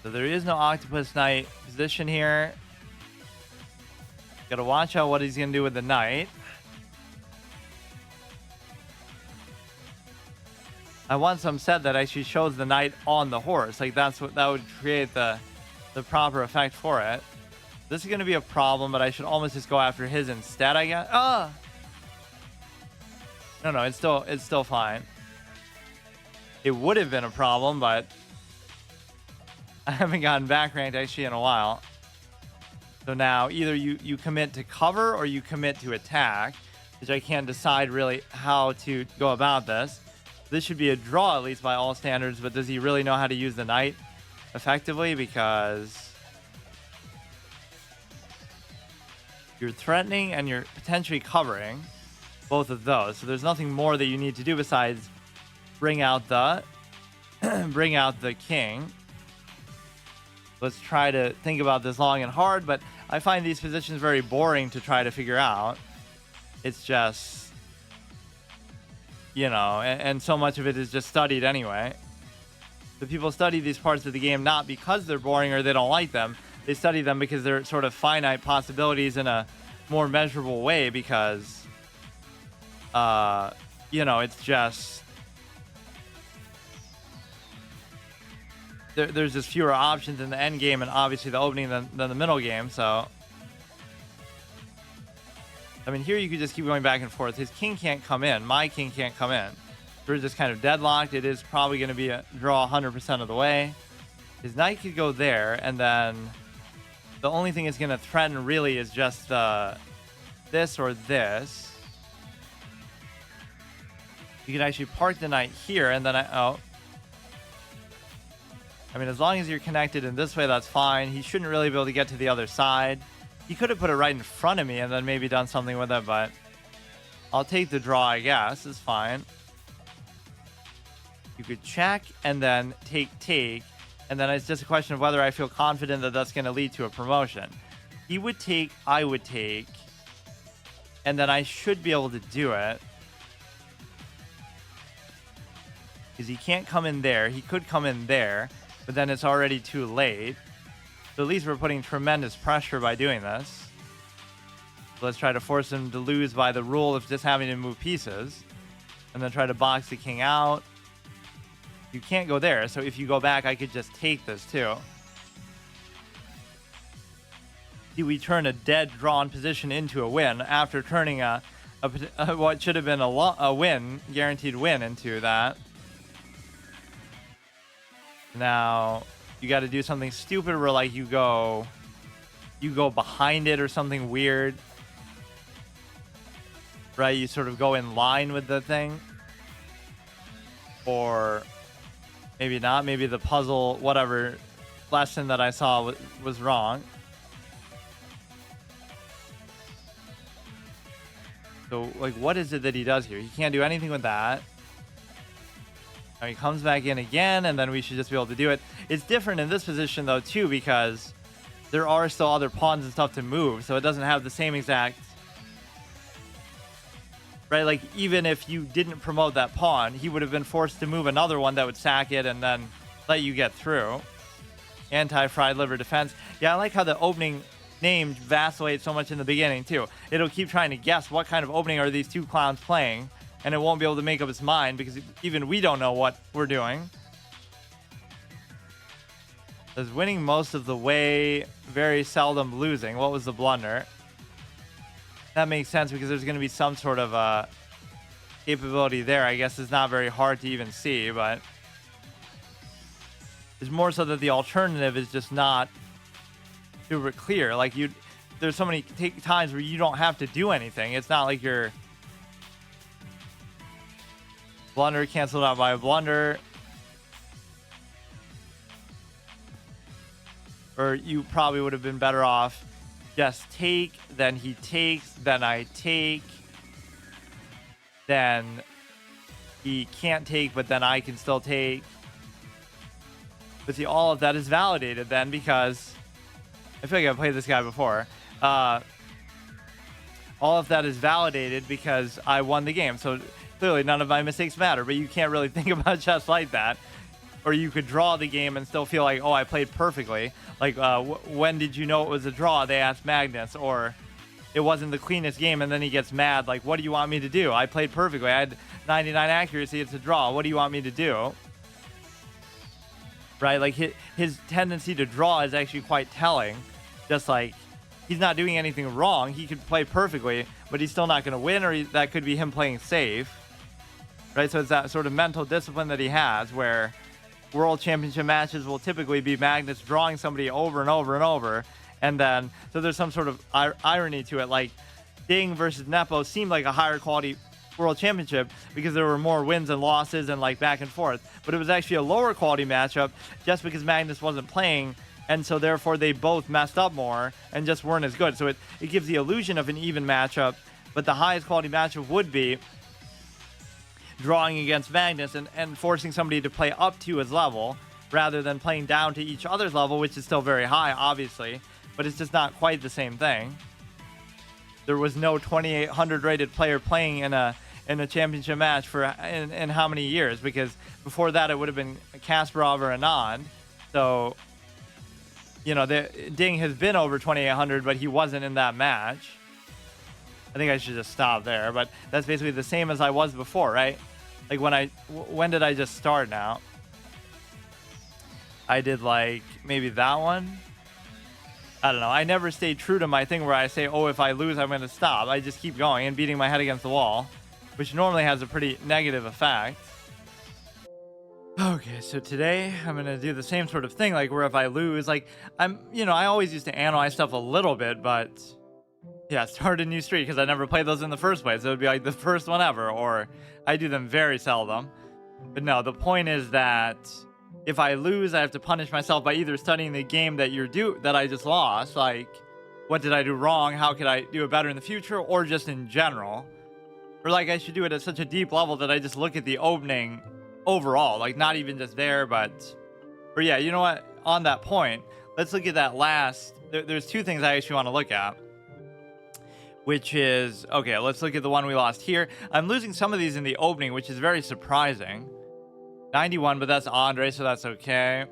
So there is no Octopus Knight position here. Gotta watch out what he's gonna do with the knight. I want some set that actually shows the knight on the horse. Like that would create the proper effect for it. This is gonna be a problem, but I should almost just go after his instead, I guess. No, it's still fine. It would have been a problem, but I haven't gotten back ranked actually in a while. So now either you commit to cover or you commit to attack, which I can't decide really how to go about this. This should be a draw, at least by all standards, but does he really know how to use the knight effectively? Because you're threatening and you're potentially covering both of those. So there's nothing more that you need to do besides bring out the king. Let's try to think about this long and hard, but I find these positions very boring to try to figure out. It's just... You know, and so much of it is just studied anyway. The people study these parts of the game not because they're boring or they don't like them. They study them because they're sort of finite possibilities in a more measurable way because, you know, it's just... There's just fewer options in the end game and obviously the opening than the middle game, so... I mean, here you could just keep going back and forth. His king can't come in. My king can't come in. We're just kind of deadlocked. It is probably going to be a draw 100% of the way. His knight could go there, and then the only thing it's going to threaten really is just this or this. You could actually park the knight here, and then I mean, as long as you're connected in this way, that's fine. He shouldn't really be able to get to the other side. He could have put it right in front of me and then maybe done something with it, but I'll take the draw, I guess. It's fine. You could check and then take, and then it's just a question of whether I feel confident that that's going to lead to a promotion. He would take, I would take, and then I should be able to do it. Because he can't come in there. He could come in there, but then it's already too late. So at least we're putting tremendous pressure by doing this. So let's try to force him to lose by the rule of just having to move pieces. And then try to box the king out. You can't go there, so if you go back, I could just take this too. See, we turn a dead drawn position into a win after turning what should have been a win, guaranteed win, into that. Now... You got to do something stupid where like you go behind it or something weird, right? You sort of go in line with the thing, or maybe not. Maybe the puzzle, whatever lesson that I saw was wrong. So like, what is it that he does here? He can't do anything with that. Now he comes back in again, and then we should just be able to do it. It's different in this position, though, too, because there are still other pawns and stuff to move, so it doesn't have the same exact... Right, like, even if you didn't promote that pawn, he would have been forced to move another one that would sack it and then let you get through. Anti-fried liver defense. Yeah, I like how the opening name vacillates so much in the beginning, too. It'll keep trying to guess what kind of opening are these two clowns playing, and it won't be able to make up its mind because even we don't know what we're doing. Is winning most of the way, very seldom losing. What was the blunder? That makes sense because there's going to be some sort of capability there. I guess it's not very hard to even see, but it's more so that the alternative is just not super clear. Like there's so many times where you don't have to do anything. It's not like you're Blunder canceled out by a blunder. Or you probably would have been better off just take, then he takes, then I take, then he can't take, but then I can still take. But see, all of that is validated then because I feel like I've played this guy before. All of that is validated because I won the game. So clearly none of my mistakes matter, but you can't really think about chess like that. Or you could draw the game and still feel like, oh, I played perfectly. Like, when did you know it was a draw? They asked Magnus. Or it wasn't the cleanest game, and then he gets mad. Like, what do you want me to do? I played perfectly. I had 99 accuracy. It's a draw. What do you want me to do? Right? Like, his tendency to draw is actually quite telling. Just like, he's not doing anything wrong. He could play perfectly, but he's still not going to win, or that could be him playing safe. Right? So it's that sort of mental discipline that he has where World Championship matches will typically be Magnus drawing somebody over and over and over. And then, so there's some sort of irony to it. Like, Ding versus Nepo seemed like a higher quality World Championship because there were more wins and losses and like back and forth. But it was actually a lower quality matchup just because Magnus wasn't playing. And so therefore they both messed up more and just weren't as good. So it gives the illusion of an even matchup. But the highest quality matchup would be drawing against Magnus and forcing somebody to play up to his level rather than playing down to each other's level, which is still very high, obviously, but it's just not quite the same thing. There was no 2800 rated player playing in a championship match for in how many years? Because before that it would have been Kasparov or Anand. So, you know, Ding has been over 2800, but he wasn't in that match. I think I should just stop there, but that's basically the same as I was before, right? Like when did I just start now? I did like maybe that one. I don't know. I never stay true to my thing where I say, oh, if I lose, I'm going to stop. I just keep going and beating my head against the wall, which normally has a pretty negative effect. Okay, so today I'm going to do the same sort of thing, like where if I lose, like I always used to analyze stuff a little bit, but yeah, start a new streak because I never played those in the first place. It would be like the first one ever, or I do them very seldom. But no, the point is that if I lose, I have to punish myself by either studying the game that I just lost, like what did I do wrong, how could I do it better in the future, or just in general. Or like I should do it at such a deep level that I just look at the opening overall, like not even just there, or yeah, you know what? On that point, let's look at that last. There's two things I actually want to look at. Which is, okay, let's look at the one we lost here. I'm losing some of these in the opening, which is very surprising. 91, but that's Andre, so that's okay.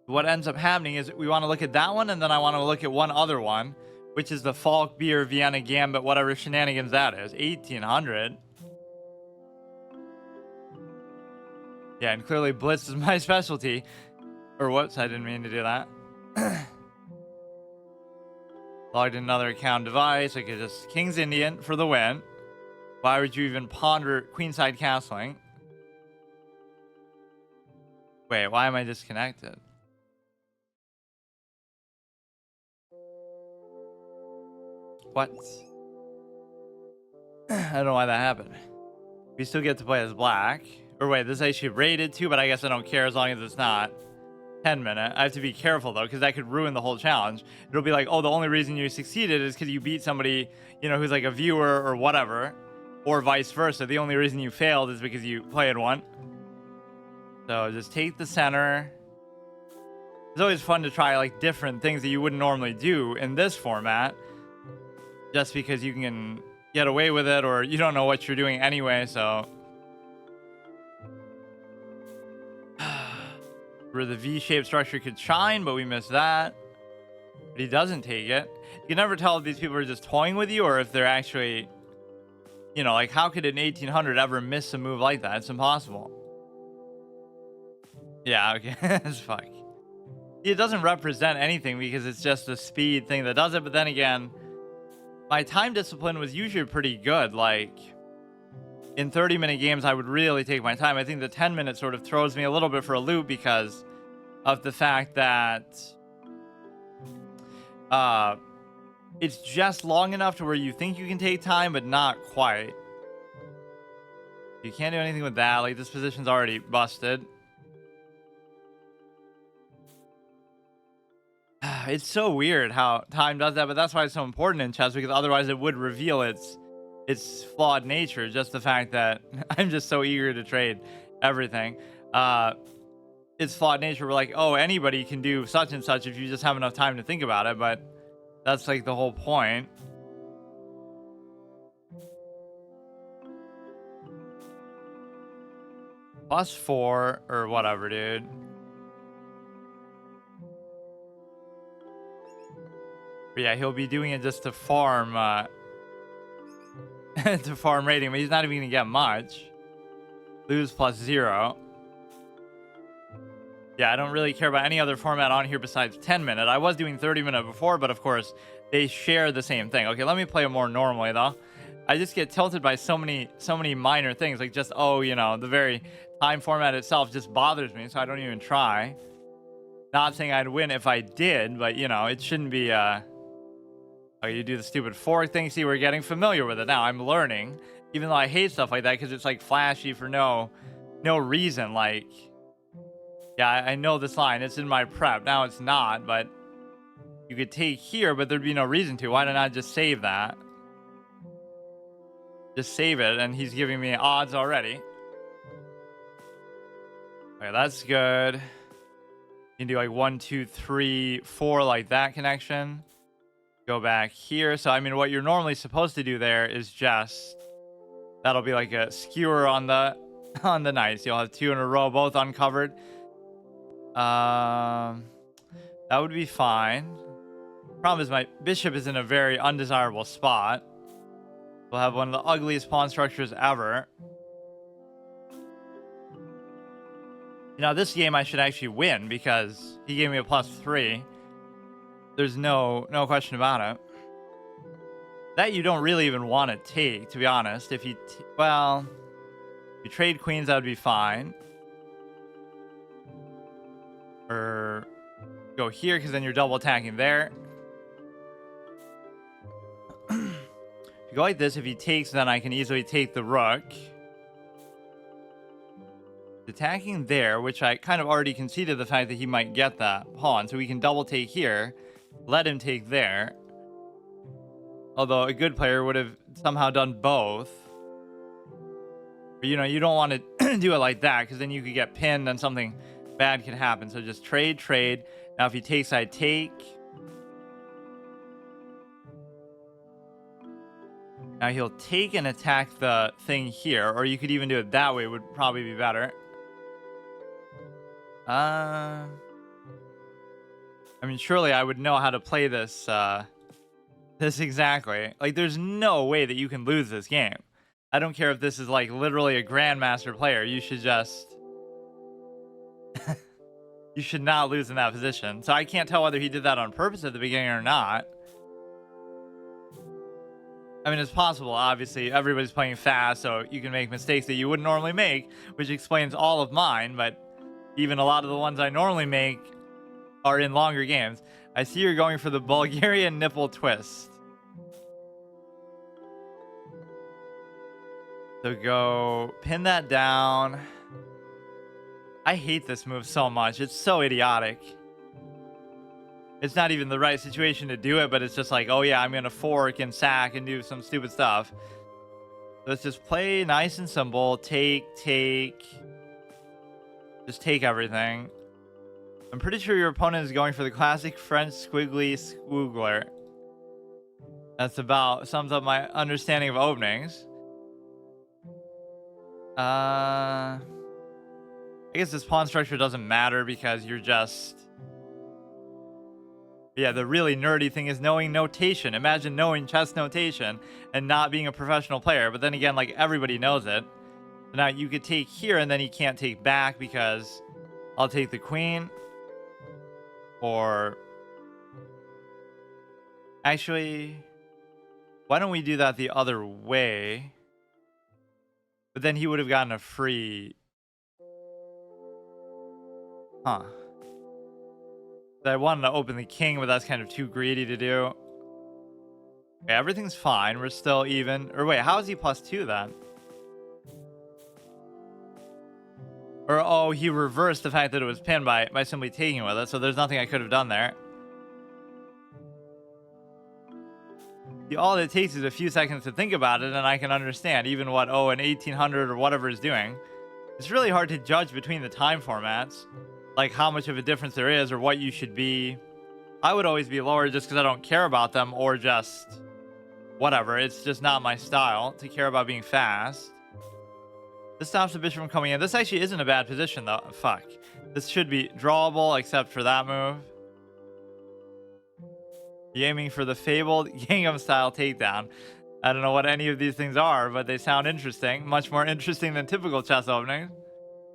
What ends up happening is we want to look at that one, and then I want to look at one other one, which is the Falk Beer Vienna Gambit, whatever shenanigans that is. 1800. Yeah, and clearly Blitz is my specialty. Or whoops, I didn't mean to do that. Logged in another account device. I could just King's Indian for the win. Why would you even ponder queenside castling? Wait, why am I disconnected? What? I don't know why that happened. We still get to play as black. Or wait, this is actually rated too, but I guess I don't care as long as it's not 10-minute. I have to be careful though, because that could ruin the whole challenge. It'll be like, oh, the only reason you succeeded is because you beat somebody, who's like a viewer or whatever, or vice versa. The only reason you failed is because you played one. So just take the center. It's always fun to try like different things that you wouldn't normally do in this format, just because you can get away with it, or you don't know what you're doing anyway. So where the V-shaped structure could shine, but we missed that. But he doesn't take it. You can never tell if these people are just toying with you or if they're actually, like how could an 1800 ever miss a move like that? It's impossible. Yeah, okay, that's fuck. It doesn't represent anything because it's just a speed thing that does it. But then again, my time discipline was usually pretty good. Like in 30-minute games, I would really take my time. I think the 10-minute sort of throws me a little bit for a loop because of the fact that it's just long enough to where you think you can take time, but not quite. You can't do anything with that. Like, this position's already busted. It's so weird how time does that, but that's why it's so important in chess, because otherwise it would reveal its flawed nature. Just the fact that I'm just so eager to trade everything. Its flawed nature. We're like, oh, anybody can do such and such if you just have enough time to think about it, but that's like the whole point. +4 or whatever, dude. But yeah, he'll be doing it just to farm to farm rating, but he's not even gonna get much. Lose +0. Yeah, I don't really care about any other format on here besides 10-minute. I was doing 30-minute before, but of course they share the same thing. Okay, let me play it more normally though. I just get tilted by so many minor things, like just, oh, you know, the very time format itself just bothers me, so I don't even try. Not saying I'd win if I did, but you know, it shouldn't be oh, you do the stupid fork thing. See, we're getting familiar with it now. I'm learning, even though I hate stuff like that because it's like flashy for no reason. Like, yeah, I know this line, it's in my prep. Now it's not, but you could take here, but there'd be no reason to. Why don't I just save that? Just save it, and he's giving me odds already. Okay, that's good. You can do like 1, 2, 3, 4, like that connection. Go back here. So I mean, what you're normally supposed to do there is just, that'll be like a skewer on the knights. You'll have 2 in a row, both uncovered. That would be fine. Problem is my bishop is in a very undesirable spot. We'll have one of the ugliest pawn structures ever. Now this game I should actually win because he gave me a +3. There's no question about it. That you don't really even want to take, to be honest. If you well, if you trade queens, that would be fine. Or go here because then you're double attacking there. If you go like this, if he takes, then I can easily take the rook. Attacking there, which I kind of already conceded the fact that he might get that pawn, so we can double take here, let him take there. Although a good player would have somehow done both. But you know, you don't want to do it like that because then you could get pinned and something bad could happen. So just trade. Now if he takes, I take. Now he'll take and attack the thing here, or you could even do it that way, would probably be better. I mean, surely I would know how to play this this exactly. Like, there's no way that you can lose this game. I don't care if this is like literally a grandmaster player. You should just you should not lose in that position. So I can't tell whether he did that on purpose at the beginning or not. I mean, it's possible. Obviously, everybody's playing fast, so you can make mistakes that you wouldn't normally make, which explains all of mine. But even a lot of the ones I normally make are in longer games. I see you're going for the Bulgarian nipple twist. So go pin that down. I hate this move so much. It's so idiotic. It's not even the right situation to do it, but it's just like, oh yeah, I'm going to fork and sack and do some stupid stuff. Let's just play nice and simple. Take. Just take everything. I'm pretty sure your opponent is going for the classic French squiggly squiggler. That's about sums up my understanding of openings. I guess this pawn structure doesn't matter because you're just... Yeah, the really nerdy thing is knowing notation. Imagine knowing chess notation and not being a professional player. But then again, like, everybody knows it. So now you could take here and then he can't take back because I'll take the queen. Or actually, why don't we do that the other way? But then he would have gotten a free... Huh. I wanted to open the king, but that's kind of too greedy to do. Okay, everything's fine. We're still even. Or wait, how is he +2 then? Or, oh, he reversed the fact that it was pinned by simply taking with it, so there's nothing I could have done there. See, all it takes is a few seconds to think about it, and I can understand even what, an 1800 or whatever is doing. It's really hard to judge between the time formats, like how much of a difference there is or what you should be. I would always be lower just because I don't care about them, or just whatever. It's just not my style to care about being fast. This stops the bishop from coming in. This actually isn't a bad position, though. Fuck. This should be drawable, except for that move. Aiming for the fabled Gangnam-style takedown. I don't know what any of these things are, but they sound interesting. Much more interesting than typical chess openings.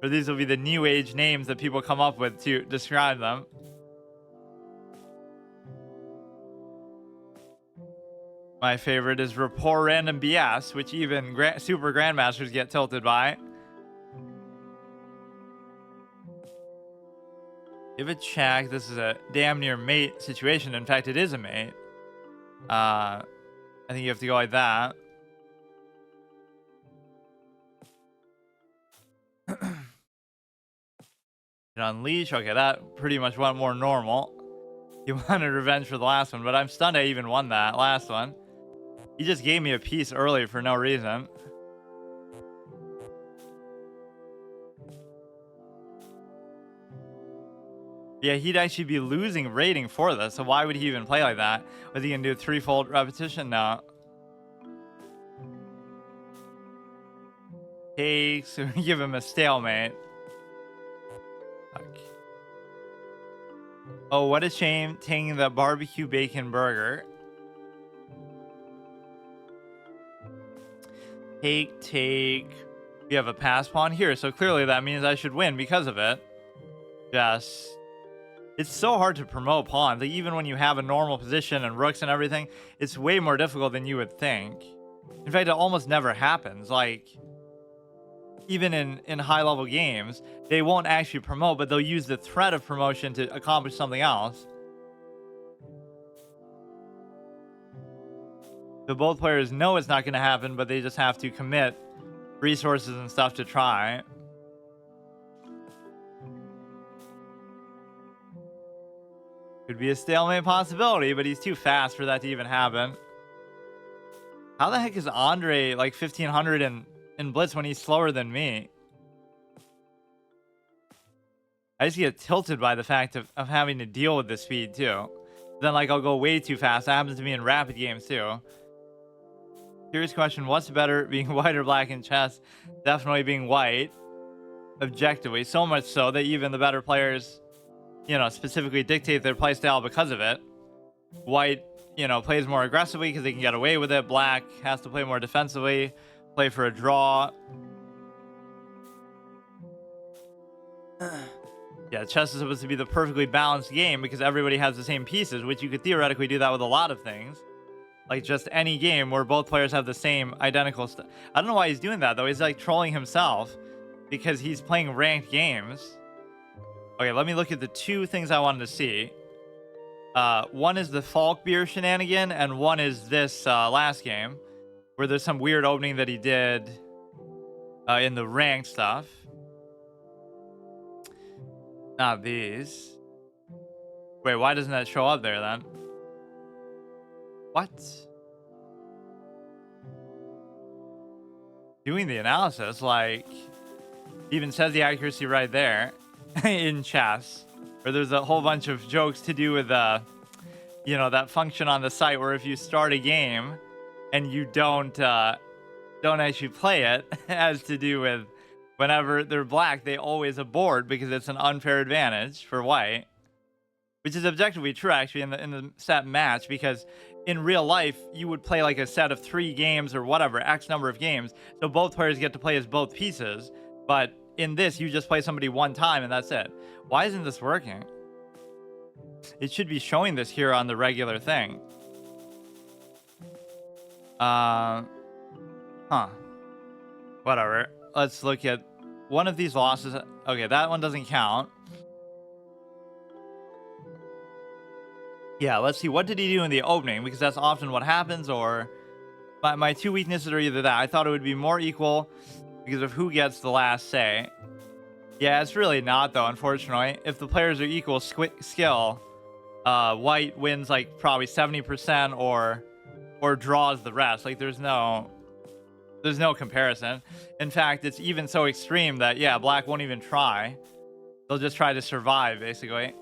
Or these will be the new age names that people come up with to describe them. My favorite is rapport random BS, which even super grandmasters get tilted by. Give a check. This is a damn near mate situation. In fact, it is a mate. I think you have to go like that. Unleash. Okay, that pretty much went more normal. He wanted revenge for the last one, but I'm stunned I even won that last one. He just gave me a piece early for no reason. Yeah, he'd actually be losing rating for this, so why would he even play like that? Was he gonna do a threefold repetition? No. Takes, give him a stalemate. Fuck. Oh, what a shame taking the barbecue bacon burger. Take. We have a pass pawn here, so clearly that means I should win because of it. It's so hard to promote pawns. Like, even when you have a normal position and rooks and everything, it's way more difficult than you would think. In fact, it almost never happens. Like, even in high-level games, they won't actually promote, but they'll use the threat of promotion to accomplish something else. So both players know it's not going to happen, but they just have to commit resources and stuff to try. Could be a stalemate possibility, but he's too fast for that to even happen. How the heck is Andre like 1500 in Blitz when he's slower than me? I just get tilted by the fact of having to deal with the speed too. Then like I'll go way too fast. That happens to me in rapid games too. Serious question, what's better, being white or black in chess? Definitely being white. Objectively. So much so that even the better players, specifically dictate their play style because of it. White, plays more aggressively because they can get away with it. Black has to play more defensively, play for a draw. Yeah, chess is supposed to be the perfectly balanced game because everybody has the same pieces, which you could theoretically do that with a lot of things. Like just any game where both players have the same identical stuff. I don't know why he's doing that though. He's like trolling himself because he's playing ranked games. Okay, let me look at the two things I wanted to see. One is the Falk beer shenanigan, and one is this last game, where there's some weird opening that he did in the ranked stuff. Not these. Wait, why doesn't that show up there then? What? Doing the analysis, like, even says the accuracy right there. In chess, where there's a whole bunch of jokes to do with that function on the site where if you start a game and you don't actually play it, it has to do with whenever they're black they always abort because it's an unfair advantage for white, which is objectively true actually in the set match, because in real life you would play like a set of 3 games or whatever, X number of games, so both players get to play as both pieces, but in this, you just play somebody one time and that's it. Why isn't this working? It should be showing this here on the regular thing. Whatever. Let's look at one of these losses. Okay, that one doesn't count. Yeah, let's see. What did he do in the opening? Because that's often what happens, or... My two weaknesses are either that. I thought it would be more equal because of who gets the last say. Yeah, it's really not though, unfortunately. If the players are equal skill, white wins like probably 70% or draws the rest. Like there's no comparison. In fact, it's even so extreme that yeah, black won't even try. They'll just try to survive basically.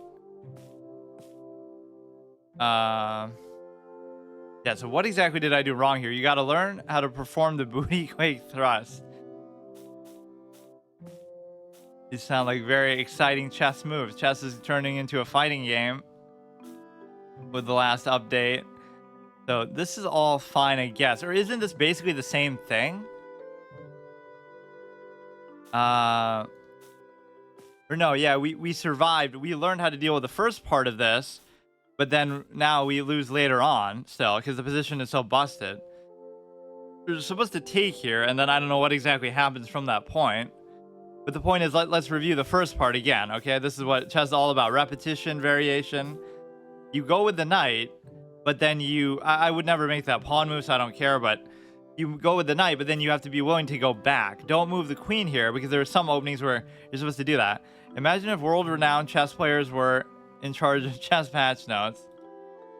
Yeah, so what exactly did I do wrong here? You got to learn how to perform the booty quake thrust. These sound like very exciting chess moves. Chess is turning into a fighting game with the last update. So this is all fine, I guess. Or isn't this basically the same thing? Or no, yeah, we survived. We learned how to deal with the first part of this. But then now we lose later on still because the position is so busted. We're supposed to take here, and then I don't know what exactly happens from that point. But the point is, let's review the first part again, okay? This is what chess is all about. Repetition, variation. You go with the knight, but then I would never make that pawn move, so I don't care, but you go with the knight, but then you have to be willing to go back. Don't move the queen here, because there are some openings where you're supposed to do that. Imagine if world-renowned chess players were in charge of chess patch notes.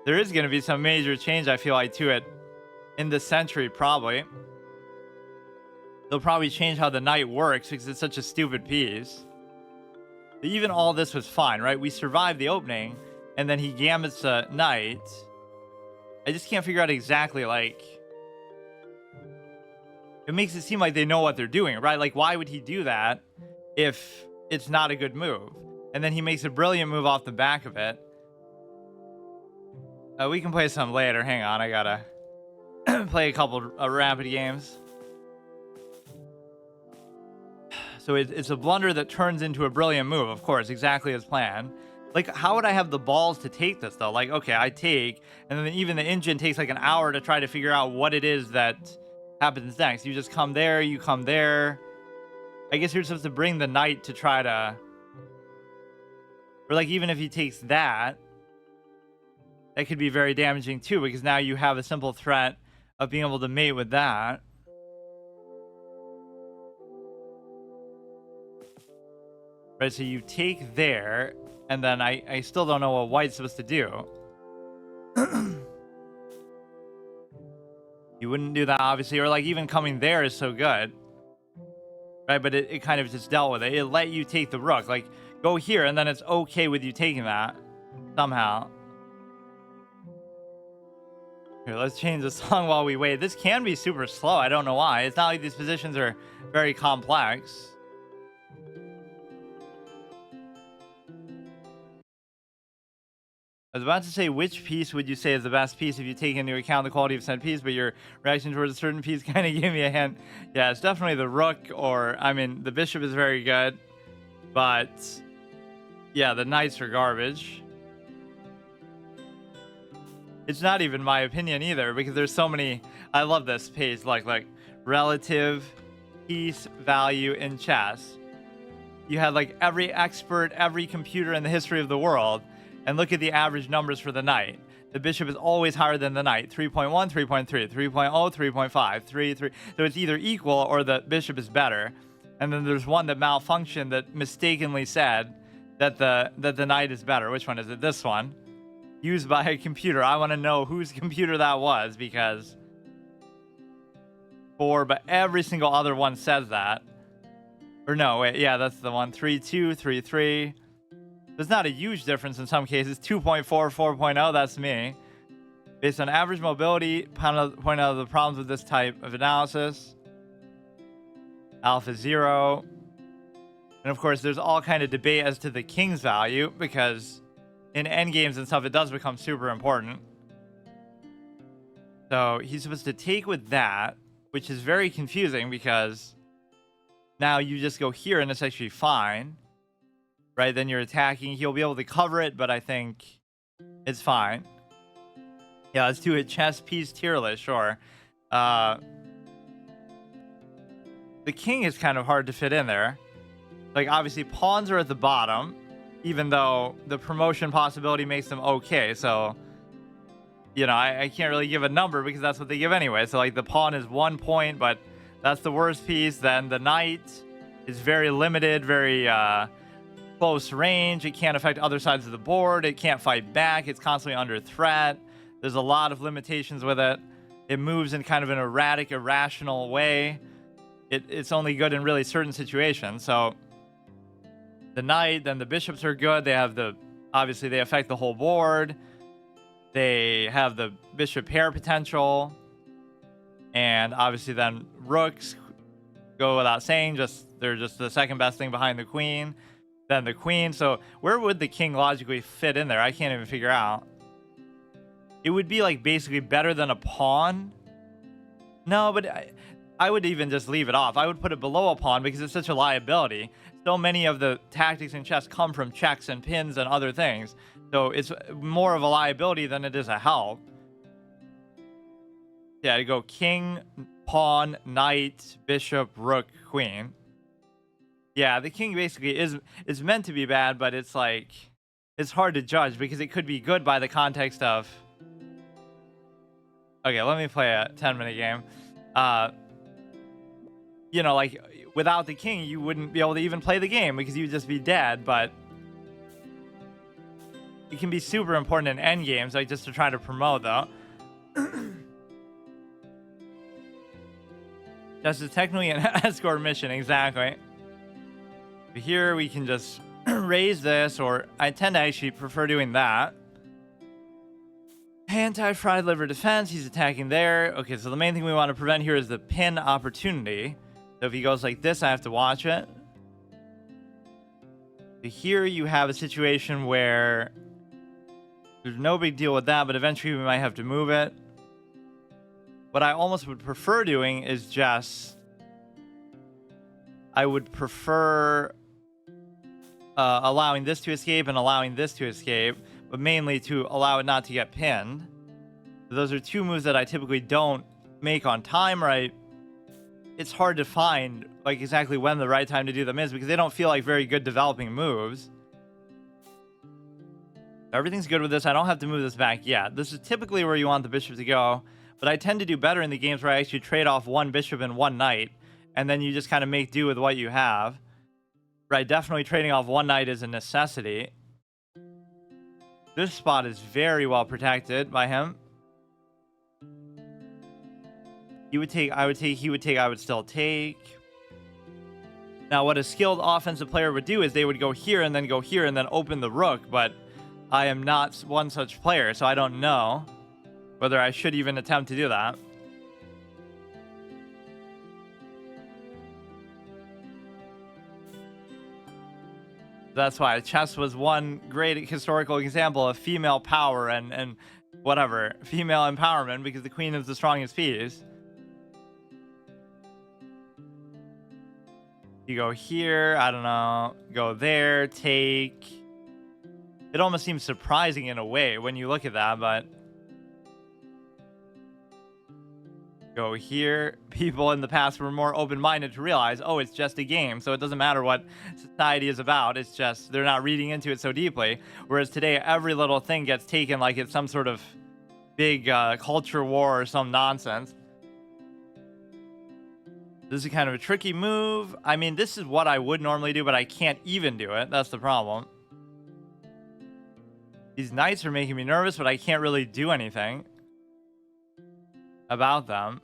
There is going to be some major change, I feel like, to it in this century, probably. They'll probably change how the knight works because it's such a stupid piece. But even all this was fine, right? We survived the opening, and then he gambits the knight. I just can't figure out exactly, like... It makes it seem like they know what they're doing, right? Like, why would he do that if it's not a good move? And then he makes a brilliant move off the back of it. We can play some later. Hang on, I gotta play a couple rapid games. So it's a blunder that turns into a brilliant move, of course, exactly as planned. Like, how would I have the balls to take this, though? Like, okay, I take, and then even the engine takes like an hour to try to figure out what it is that happens next. You just come there, you come there. I guess you're supposed to bring the knight to try to... Or like even if he takes that, that could be very damaging too, because now you have a simple threat of being able to mate with that. Right, so you take there, and then I still don't know what white's supposed to do. You wouldn't do that, obviously, or like even coming there is so good. Right, but it kind of just dealt with it. It let you take the rook. Like, go here, and then it's okay with you taking that. Somehow. Here, let's change the song while we wait. This can be super slow. I don't know why. It's not like these positions are very complex. I was about to say, which piece would you say is the best piece if you take into account the quality of said piece, but your reaction towards a certain piece kind of gave me a hint. Yeah, it's definitely the rook, or, I mean, the bishop is very good, but, yeah, the knights are garbage. It's not even my opinion either, because there's so many... I love this page, like relative piece value in chess. You had, like, every expert, every computer in the history of the world. And look at the average numbers for the knight. The bishop is always higher than the knight. 3.1, 3.3, 3.0, 3.5, 3, 3. So it's either equal or the bishop is better. And then there's one that malfunctioned that mistakenly said that the knight is better. Which one is it? This one. Used by a computer. I want to know whose computer that was, because... but every single other one says that. Or no, wait, yeah, that's the one. 3.2, 3.3. There's not a huge difference in some cases. 2.4, 4.0, that's me. Based on average mobility, point out the problems with this type of analysis. Alpha 0. And of course, there's all kind of debate as to the king's value, because in endgames and stuff, it does become super important. So he's supposed to take with that, which is very confusing because now you just go here and it's actually fine. Right, then you're attacking. He'll be able to cover it, but I think it's fine. Yeah, let's do a chess piece tier list, sure. The king is kind of hard to fit in there. Like, obviously, pawns are at the bottom, even though the promotion possibility makes them okay. So, you know, I can't really give a number because that's what they give anyway. So, like, the pawn is 1 point, but that's the worst piece. Then the knight is very limited, very close range. It can't affect other sides of the board. It can't fight back. It's constantly under threat. There's a lot of limitations with it. It moves in kind of an erratic, irrational way. It's only good in really certain situations. So the knight, then the bishops are good. They have obviously they affect the whole board. They have the bishop pair potential. And obviously then rooks go without saying, they're just the second best thing behind the queen. Then the queen. So where would the king logically fit in there? I can't even figure out. It would be like basically better than a pawn. No, but I would even just leave it off. I would put it below a pawn because it's such a liability. So many of the tactics in chess come from checks and pins and other things. So it's more of a liability than it is a help. Yeah, to go king, pawn, knight, bishop, rook, queen. Yeah, the king basically is meant to be bad, but it's like it's hard to judge because it could be good by the context of. Okay, let me play a 10-minute game. Like without the king, you wouldn't be able to even play the game because you'd just be dead. But it can be super important in endgames, like just to try to promote though. Just is technically an escort mission, exactly. But here we can just raise this, or I tend to actually prefer doing that. Anti-fried liver defense, he's attacking there. Okay, so the main thing we want to prevent here is the pin opportunity. So if he goes like this, I have to watch it. So here you have a situation where there's no big deal with that, but eventually we might have to move it. What I almost would prefer doing is I would prefer allowing this to escape and allowing this to escape, but mainly to allow it not to get pinned. Those are two moves that I typically don't make on time, right? It's hard to find like exactly when the right time to do them is because they don't feel like very good developing moves. Everything's good with this. I don't have to move this back yet. This is typically where you want the bishop to go, but I tend to do better in the games where I actually trade off one bishop and one knight, and then you just kind of make do with what you have. Right, definitely trading off one knight is a necessity. This spot is very well protected by him. He would take, I would take, he would take, I would still take. Now, what a skilled offensive player would do is they would go here and then go here and then open the rook, but I am not one such player, so I don't know whether I should even attempt to do that. That's why chess was one great historical example of female power and whatever, female empowerment, because the queen is the strongest piece. You go here, I don't know, go there, take. It almost seems surprising in a way when you look at that, but go here. People in the past were more open-minded to realize, oh, it's just a game, so it doesn't matter what society is about. It's just they're not reading into it so deeply. Whereas today, every little thing gets taken like it's some sort of big culture war or some nonsense. This is kind of a tricky move. I mean, this is what I would normally do, but I can't even do it. That's the problem. These knights are making me nervous, but I can't really do anything about them.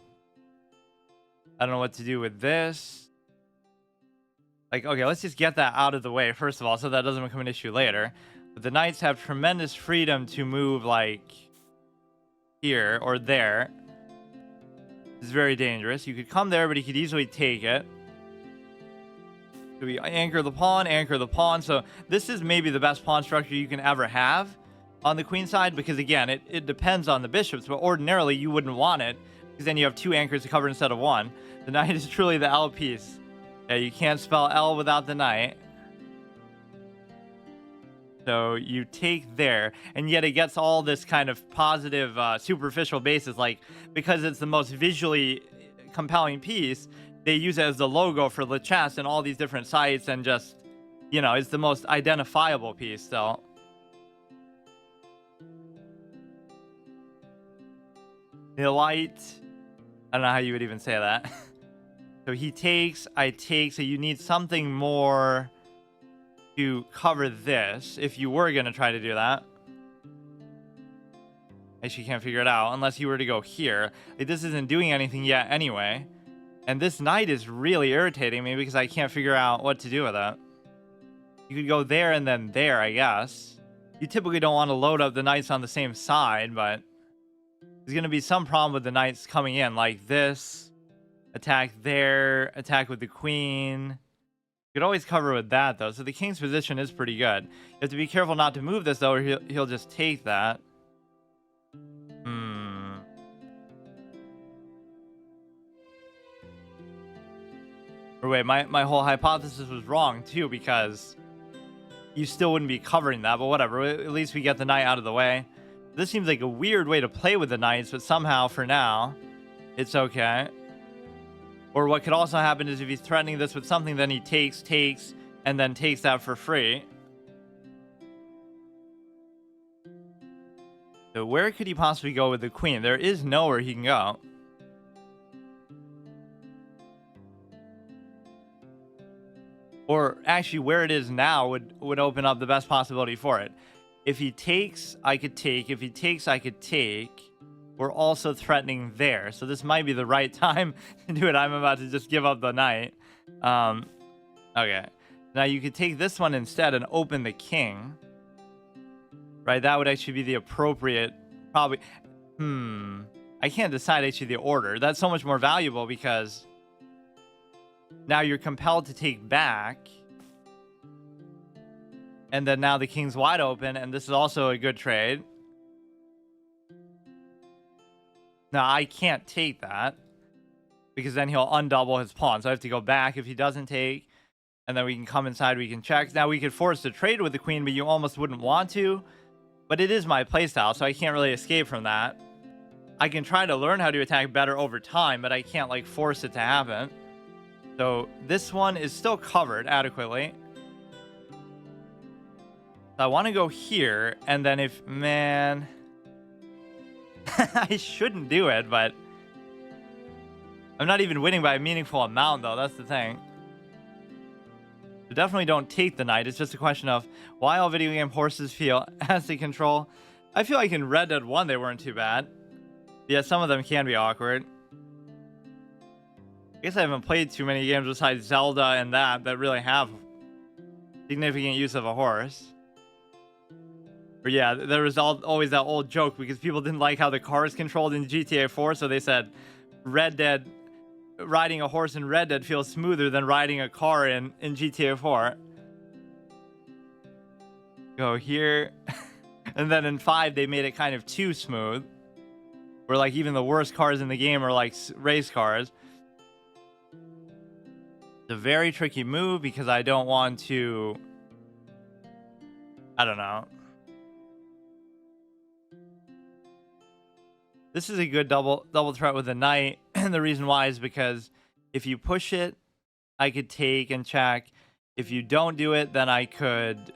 I don't know what to do with this. Like, okay, let's just get that out of the way, first of all, so that doesn't become an issue later. But the knights have tremendous freedom to move, like, here or there. This is very dangerous. You could come there, but he could easily take it. So we anchor the pawn. So this is maybe the best pawn structure you can ever have on the queen side, because again, it depends on the bishops, but ordinarily you wouldn't want it because then you have two anchors to cover instead of one. The knight is truly the L piece. Yeah, you can't spell L without the knight. So you take there, and yet it gets all this kind of positive, superficial basis, like because it's the most visually compelling piece, they use it as the logo for the chess and all these different sites, and just, you know, it's the most identifiable piece still. The light, I don't know how you would even say that. So he takes, I take, so you need something more to cover this if you were going to try to do that. I actually can't figure it out unless you were to go here. Like, this isn't doing anything yet anyway. And this knight is really irritating me because I can't figure out what to do with it. You could go there and then there, I guess. You typically don't want to load up the knights on the same side, but there's going to be some problem with the knights coming in, like this. Attack there, attack with the queen. You could always cover with that, though, so the king's position is pretty good. You have to be careful not to move this, though, or he'll just take that. Or wait, my whole hypothesis was wrong, too, because you still wouldn't be covering that, but whatever. At least we get the knight out of the way. This seems like a weird way to play with the knights, but somehow, for now, it's okay. Or what could also happen is if he's threatening this with something, then he takes, and then takes that for free. So where could he possibly go with the queen? There is nowhere he can go. Or actually, where it is now would open up the best possibility for it. If he takes, I could take. If he takes, I could take. We're also threatening there. So this might be the right time to do it. I'm about to just give up the knight. Okay. Now you could take this one instead and open the king. Right? That would actually be the appropriate, probably. I can't decide actually the order. That's so much more valuable because now you're compelled to take back. And then now the king's wide open, and this is also a good trade. Now, I can't take that because then he'll undouble his pawn. So I have to go back if he doesn't take, and then we can come inside, we can check. Now, we could force the trade with the queen, but you almost wouldn't want to. But it is my playstyle, so I can't really escape from that. I can try to learn how to attack better over time, but I can't, like, force it to happen. So this one is still covered adequately. So I want to go here, and then if, man... I shouldn't do it, but... I'm not even winning by a meaningful amount, though. That's the thing. So definitely don't take the knight. It's just a question of why all video game horses feel as they control. I feel like in Red Dead 1 they weren't too bad. Yeah, some of them can be awkward. I guess I haven't played too many games besides Zelda and that really have significant use of a horse. But yeah, there was always that old joke because people didn't like how the cars controlled in GTA 4, so they said Red Dead, riding a horse in Red Dead feels smoother than riding a car in GTA 4. Go here. And then in 5, they made it kind of too smooth. Where like even the worst cars in the game are like race cars. It's a very tricky move because I don't want to... I don't know. This is a good double threat with the knight, and the reason why is because if you push it, I could take and check. If you don't do it, then I could...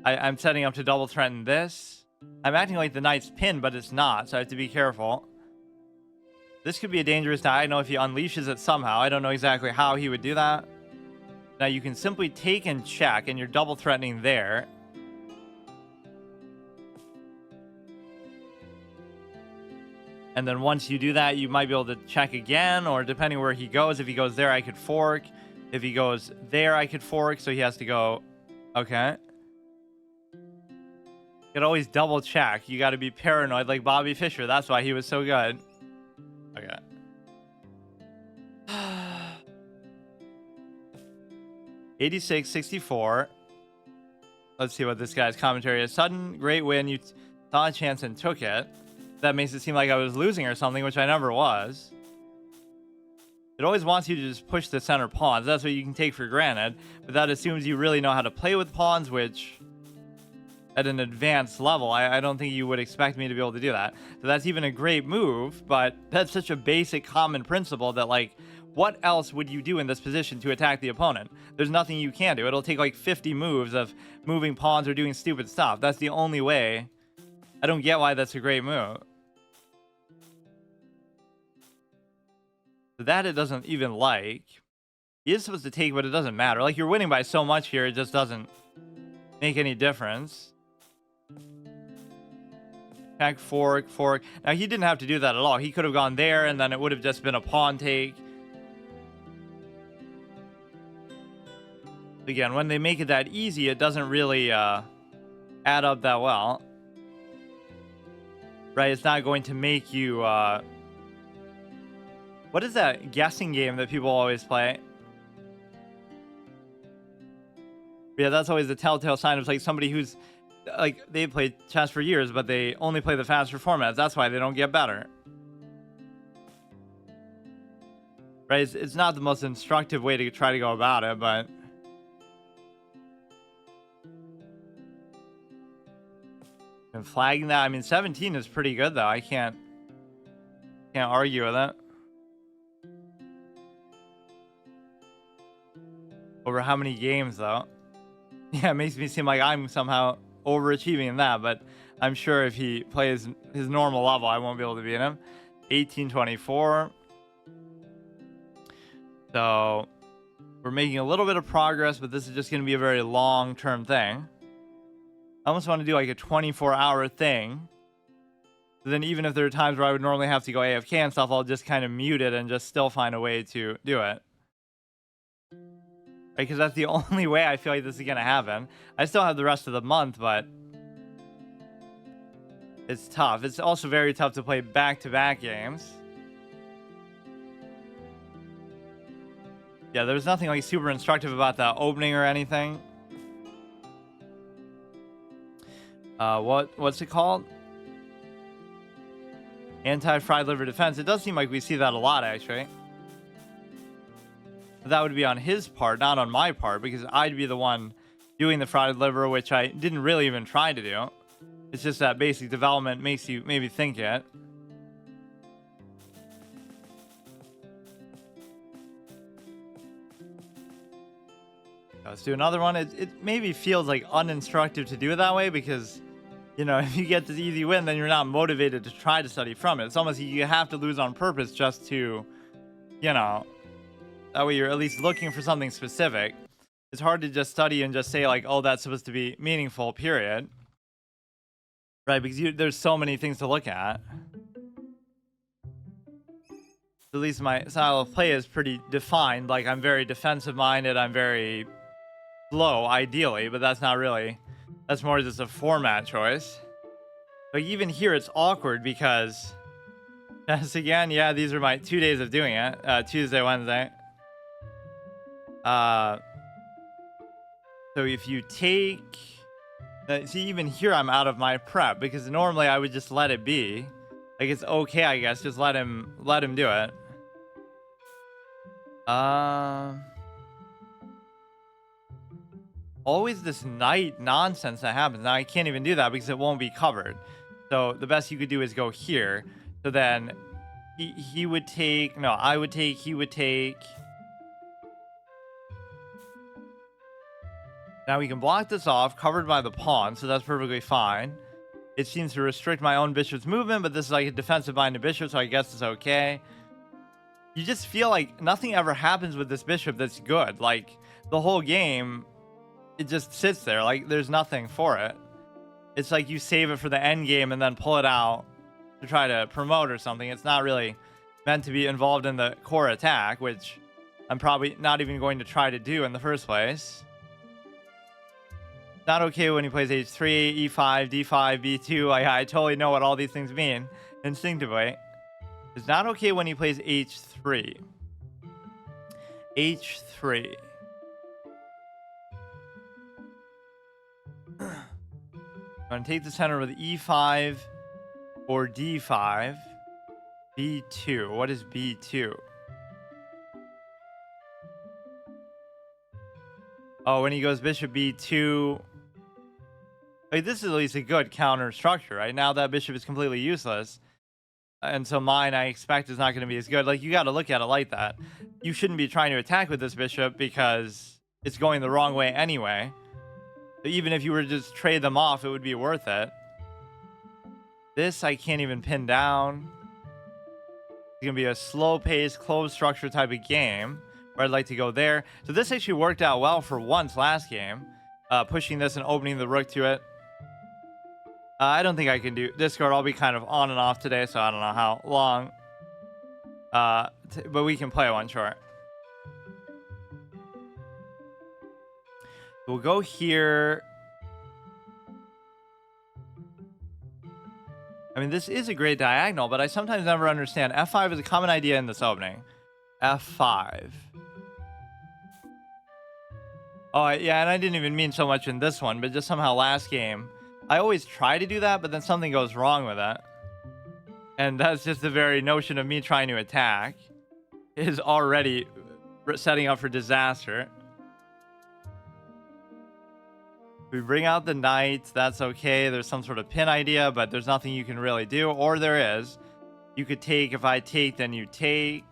I'm setting up to double threaten this. I'm acting like the knight's pinned, but it's not, so I have to be careful. This could be a dangerous die. I know if he unleashes it somehow. I don't know exactly how he would do that. Now you can simply take and check, and you're double threatening there. And then once you do that, you might be able to check again, or depending where he goes. If he goes there, I could fork. If he goes there, I could fork, so he has to go... Okay. You could always double check. You got to be paranoid like Bobby Fischer. That's why he was so good. Okay. 86-64. Let's see what this guy's commentary is. Sudden, great win. You saw a chance and took it. That makes it seem like I was losing or something, which I never was. It always wants you to just push the center pawns. That's what you can take for granted. But that assumes you really know how to play with pawns, which... at an advanced level, I don't think you would expect me to be able to do that. So that's even a great move, but that's such a basic common principle that, like, what else would you do in this position to attack the opponent? There's nothing you can do. It'll take like 50 moves of moving pawns or doing stupid stuff. That's the only way. I don't get why that's a great move. So that it doesn't even like. He is supposed to take, but it doesn't matter. Like, you're winning by so much here, it just doesn't make any difference. Attack, fork, fork. Now, he didn't have to do that at all. He could have gone there, and then it would have just been a pawn take. Again, when they make it that easy, it doesn't really add up that well. Right? It's not going to make you... what is that guessing game that people always play? Yeah, that's always the telltale sign of like somebody who's like they played chess for years, but they only play the faster formats. That's why they don't get better. Right? It's not the most instructive way to try to go about it, but and flagging that, I mean, 17 is pretty good though. I can't argue with it. Over how many games though? Yeah, it makes me seem like I'm somehow overachieving in that, but I'm sure if he plays his normal level, I won't be able to beat him. 1824. So we're making a little bit of progress, but this is just going to be a very long-term thing. I almost want to do like a 24-hour thing. So then even if there are times where I would normally have to go AFK and stuff, I'll just kind of mute it and just still find a way to do it. Because that's the only way I feel like this is going to happen. I still have the rest of the month, but it's tough. It's also very tough to play back-to-back games. Yeah, there's nothing like super instructive about the opening or anything. What's it called? Anti-fried liver defense. It does seem like we see that a lot, actually. That would be on his part, not on my part, because I'd be the one doing the fried liver, which I didn't really even try to do. It's just that basic development makes you maybe think it. Let's do another one. It maybe feels like uninstructive to do it that way because, you know, if you get this easy win, then you're not motivated to try to study from it. It's almost you have to lose on purpose just to, you know... That way you're at least looking for something specific. It's hard to just study and just say like, oh, that's supposed to be meaningful, period. Right, because there's so many things to look at. At least my style of play is pretty defined. Like, I'm very defensive-minded. I'm very slow, ideally, but that's not really... That's more just a format choice. Like, even here, it's awkward because... Yes, again, yeah, these are my 2 days of doing it. Tuesday, Wednesday. So if you take, see, even here I'm out of my prep because normally I would just let it be. Like, it's okay, I guess. Just let him do it. Always this knight nonsense that happens. Now I can't even do that because it won't be covered. So the best you could do is go here. So then he would take, no, I would take, he would take. Now we can block this off, covered by the pawn, so that's perfectly fine. It seems to restrict my own bishop's movement, but this is like a defensive-minded bishop, so I guess it's okay. You just feel like nothing ever happens with this bishop that's good. Like, the whole game, it just sits there. Like, there's nothing for it. It's like you save it for the end game and then pull it out to try to promote or something. It's not really meant to be involved in the core attack, which I'm probably not even going to try to do in the first place. Not okay when he plays h3, e5, d5, b2. I totally know what all these things mean instinctively. It's not okay when he plays h3. h3. I'm going to take the center with e5 or d5. b2. What is b2? Oh, when he goes bishop b2... Like, this is at least a good counter structure, right? Now that bishop is completely useless. And so mine, I expect, is not going to be as good. Like, you got to look at it like that. You shouldn't be trying to attack with this bishop because it's going the wrong way anyway. But even if you were to just trade them off, it would be worth it. This, I can't even pin down. It's going to be a slow-paced, closed structure type of game where I'd like to go there. So this actually worked out well for once last game. Pushing this and opening the rook to it. I don't think I can do Discord. I'll be kind of on and off today, so I don't know how long. But we can play one short. We'll go here. I mean, this is a great diagonal, but I sometimes never understand. F5 is a common idea in this opening. F5. Oh, yeah, and I didn't even mean so much in this one, but just somehow last game, I always try to do that, but then something goes wrong with it. And that's just the very notion of me trying to attack is already setting up for disaster. We bring out the knight. That's okay. There's some sort of pin idea, but there's nothing you can really do. Or there is. You could take. If I take, then you take.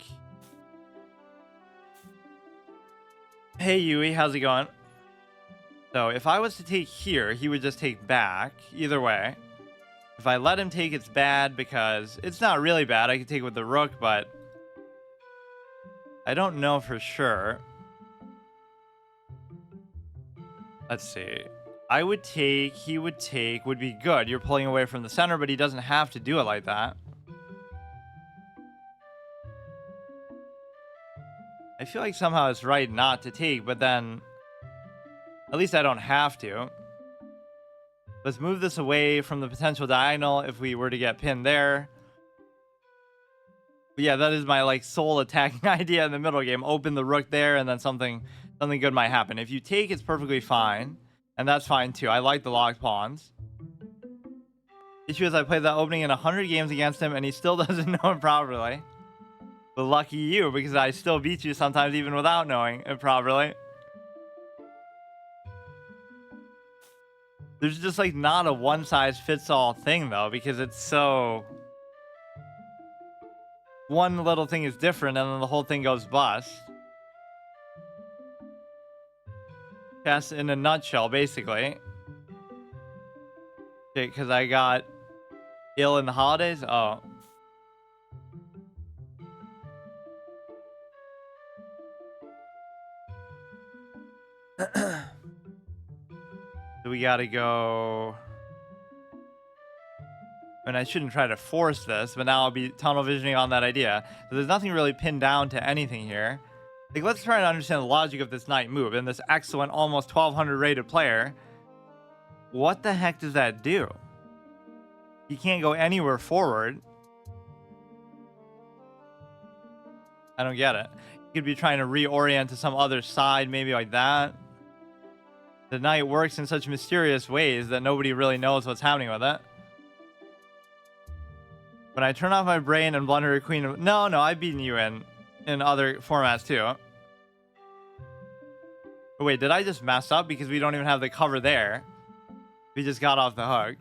Hey, Yui. How's it going? So if I was to take here, he would just take back. Either way. If I let him take, it's bad because it's not really bad. I could take with the rook, but I don't know for sure. Let's see. I would take, he would take, would be good. You're pulling away from the center, but he doesn't have to do it like that. I feel like somehow it's right not to take, but then at least I don't have to. Let's move this away from the potential diagonal if we were to get pinned there. But yeah, that is my like sole attacking idea in the middle game. Open the rook there, and then something good might happen. If you take, it's perfectly fine. And that's fine too. I like the locked pawns. Issue is I played that opening in 100 games against him and he still doesn't know it properly. But lucky you, because I still beat you sometimes even without knowing it properly. There's just like not a one-size-fits-all thing though, because it's so... One little thing is different and then the whole thing goes bust. Chess in a nutshell, basically. Okay, because I got ill in the holidays. Oh. So we gotta go. I mean, I shouldn't try to force this, but now I'll be tunnel visioning on that idea. So there's nothing really pinned down to anything here. Like, let's try and understand the logic of this knight move and this excellent, almost 1200 rated player. What the heck does that do? He can't go anywhere forward. I don't get it. He could be trying to reorient to some other side, maybe like that. The knight works in such mysterious ways that nobody really knows what's happening with it. When I turn off my brain and blunder a queen of... No, I've beaten you in other formats too. Oh, wait, did I just mess up because we don't even have the cover there? We just got off the hook.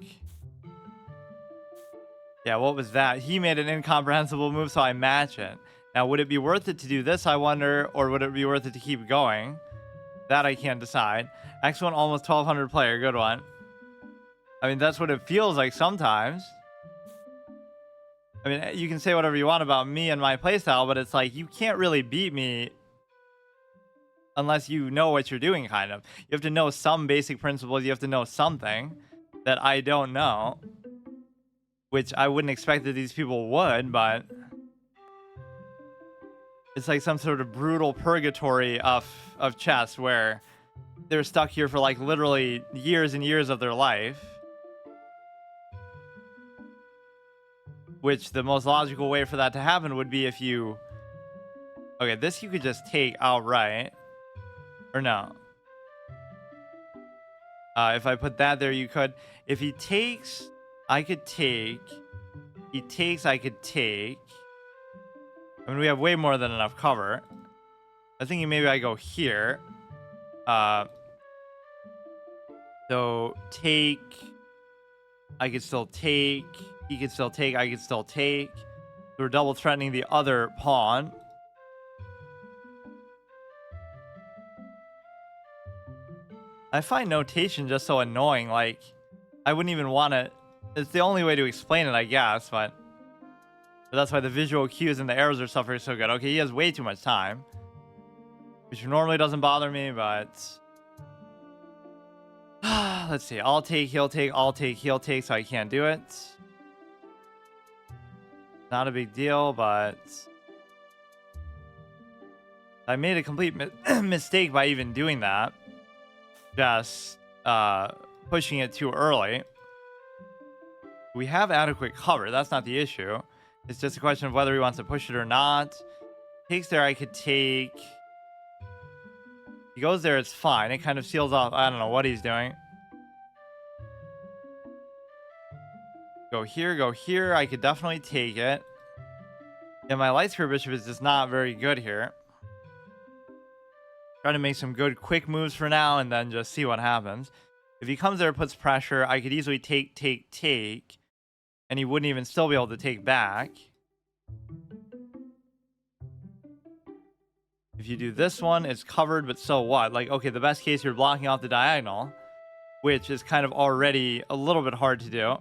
Yeah, what was that? He made an incomprehensible move, so I match it. Now, would it be worth it to do this, I wonder, or would it be worth it to keep going? That I can't decide. X1 almost 1200 player, good one. I mean, that's what it feels like sometimes. I mean, you can say whatever you want about me and my playstyle, but it's like, you can't really beat me unless you know what you're doing, kind of. You have to know some basic principles. You have to know something that I don't know, which I wouldn't expect that these people would, but it's like some sort of brutal purgatory of chess where they're stuck here for like literally years and years of their life. Which the most logical way for that to happen would be if you... Okay, this you could just take outright. Or no. If I put that there, you could. If he takes, I could take. He takes, I could take. I mean, we have way more than enough cover. I think maybe I go here. So take. I could still take. He could still take. I could still take. So we're double threatening the other pawn. I find notation just so annoying. Like, I wouldn't even want to. It's the only way to explain it, I guess, but So that's why the visual cues and the arrows or stuff are so good. Okay, he has way too much time, which normally doesn't bother me, but let's see. I'll take, he'll take, I'll take, he'll take, so I can't do it. Not a big deal, but I made a complete mistake by even doing that. Just pushing it too early. We have adequate cover. That's not the issue. It's just a question of whether he wants to push it or not. Takes there, I could take. He goes there, it's fine. It kind of seals off. I don't know what he's doing. Go here, go here. I could definitely take it. And my light square bishop is just not very good here. Try to make some good quick moves for now and then just see what happens. If he comes there, puts pressure, I could easily take. And he wouldn't even still be able to take back. If you do this one, it's covered, but so what? Like, okay, the best case, you're blocking off the diagonal, which is kind of already a little bit hard to do.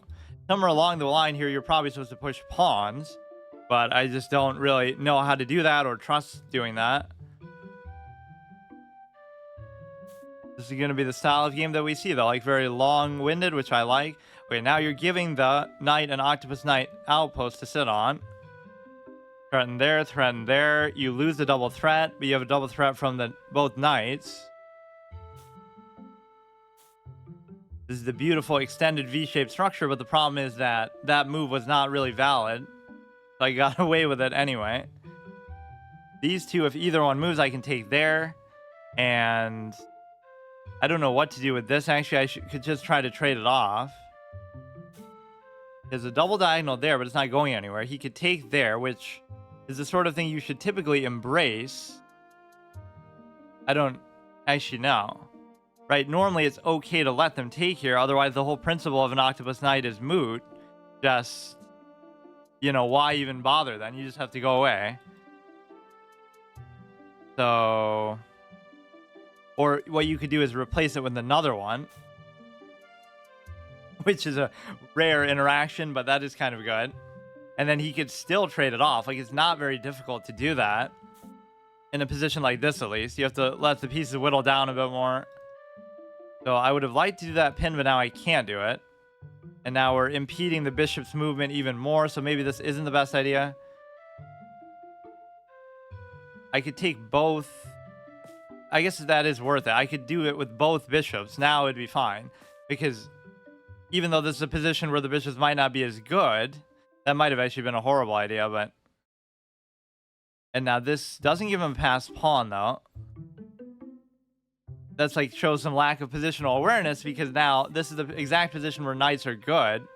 Somewhere along the line here, you're probably supposed to push pawns, but I just don't really know how to do that or trust doing that. This is going to be the style of game that we see, though, like very long-winded, which I like. Okay, now you're giving the knight an octopus knight outpost to sit on. Threaten there, threaten there. You lose the double threat, but you have a double threat from the both knights. This is the beautiful extended V-shaped structure, but the problem is that that move was not really valid. So I got away with it anyway. These two, if either one moves, I can take there. And I don't know what to do with this. Actually, I could just try to trade it off. There's a double diagonal there, but it's not going anywhere. He could take there, which is the sort of thing you should typically embrace. I don't actually know. Right? Normally, it's okay to let them take here. Otherwise, the whole principle of an octopus knight is moot. Just, you know, why even bother then? You just have to go away. So, or what you could do is replace it with another one, which is a rare interaction, but that is kind of good. And then he could still trade it off. Like, it's not very difficult to do that in a position like this, at least. You have to let the pieces whittle down a bit more. So I would have liked to do that pin, but now I can't do it. And now we're impeding the bishop's movement even more, so maybe this isn't the best idea. I could take both. I guess that is worth it. I could do it with both bishops. Now it'd be fine. Because even though this is a position where the bishops might not be as good, that might have actually been a horrible idea, but... And now this doesn't give him a passed pawn, though. That's like shows some lack of positional awareness, because now this is the exact position where knights are good.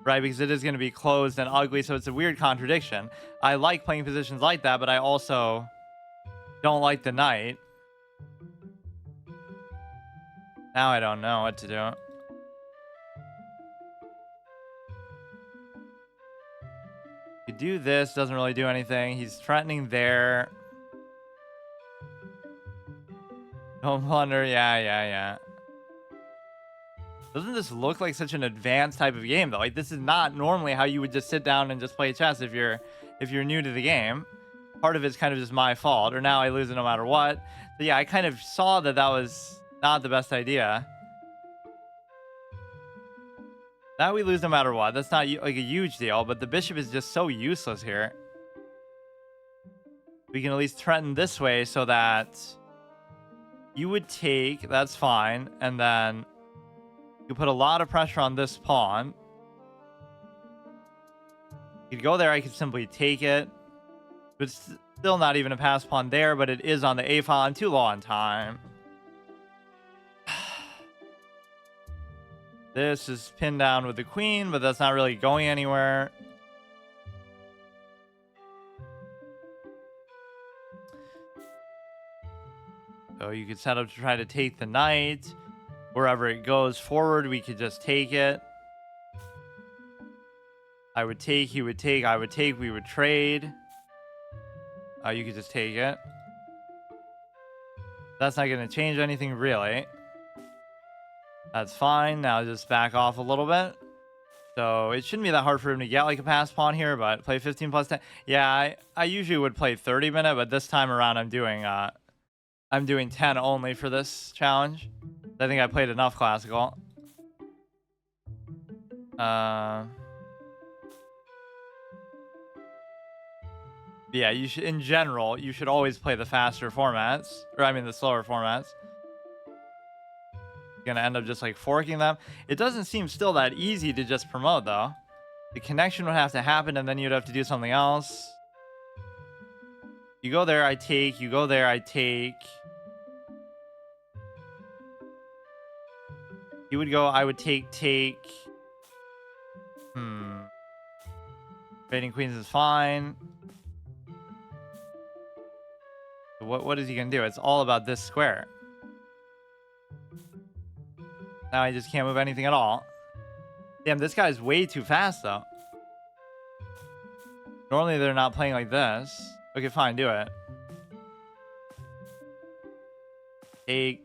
Right, because it is going to be closed and ugly, so it's a weird contradiction. I like playing positions like that, but I also don't like the knight. Now I don't know what to do. You do this, doesn't really do anything. He's threatening there. Don't wonder, yeah. Doesn't this look like such an advanced type of game, though? Like, this is not normally how you would just sit down and just play chess if you're new to the game. Part of it's kind of just my fault, or now I lose it no matter what. So yeah, I kind of saw that was not the best idea. Now we lose no matter what. That's not like a huge deal, but the bishop is just so useless here. We can at least threaten this way so that you would take, that's fine, and then you put a lot of pressure on this pawn. You could go there, I could simply take it. But it's still not even a pass pawn there, but it is on the A file. I'm too low on time. This is pinned down with the queen, but that's not really going anywhere. So you could set up to try to take the knight. Wherever it goes forward, we could just take it. I would take, he would take, I would take, we would trade. You could just take it. That's not going to change anything, really. That's fine. Now just back off a little bit. So it shouldn't be that hard for him to get like a pass pawn here, but play 15 plus 10. Yeah, I usually would play 30-minute, but this time around I'm doing 10 only for this challenge. I think I played enough classical. Yeah, you should, in general, you should always play the faster formats, or I mean the slower formats. You're gonna end up just like forking them. It doesn't seem still that easy to just promote though. The connection would have to happen, and then you'd have to do something else. You go there, I take. You go there, I take. You would go, I would take. Trading queens is fine. What is he gonna do? It's all about this square. Now I just can't move anything at all. Damn, this guy's way too fast though. Normally they're not playing like this. Okay, fine, do it.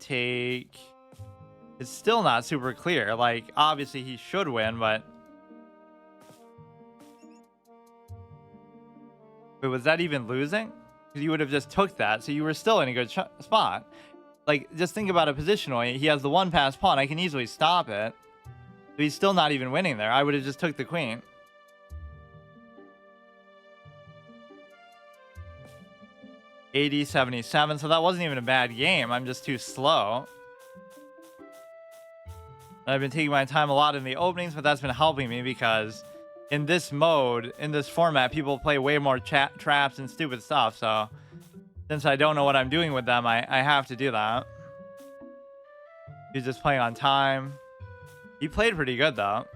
Take. It's still not super clear. Like, obviously he should win, but... Wait, was that even losing? Because you would have just took that, so you were still in a good spot. Like, just think about it positionally. He has the one pass pawn. I can easily stop it. But he's still not even winning there. I would have just took the queen. $80.77. So that wasn't even a bad game. I'm just too slow. I've been taking my time a lot in the openings, but that's been helping me because in this mode, in this format, people play way more traps and stupid stuff. So since I don't know what I'm doing with them, I have to do that. He's just playing on time. He played pretty good though.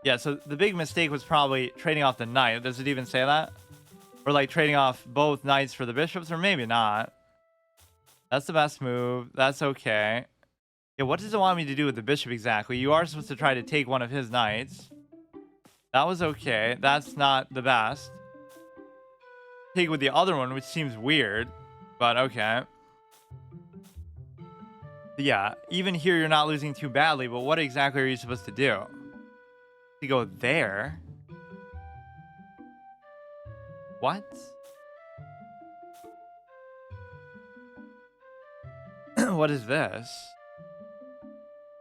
Yeah, so the big mistake was probably trading off the knight. Does it even say that? Or like trading off both knights for the bishops, or maybe not. That's the best move. That's okay. Yeah, what does it want me to do with the bishop exactly? You are supposed to try to take one of his knights. That was okay. That's not the best. Take with the other one, which seems weird, but okay. But yeah, even here you're not losing too badly, but what exactly are you supposed to do? To go there? What? What is this?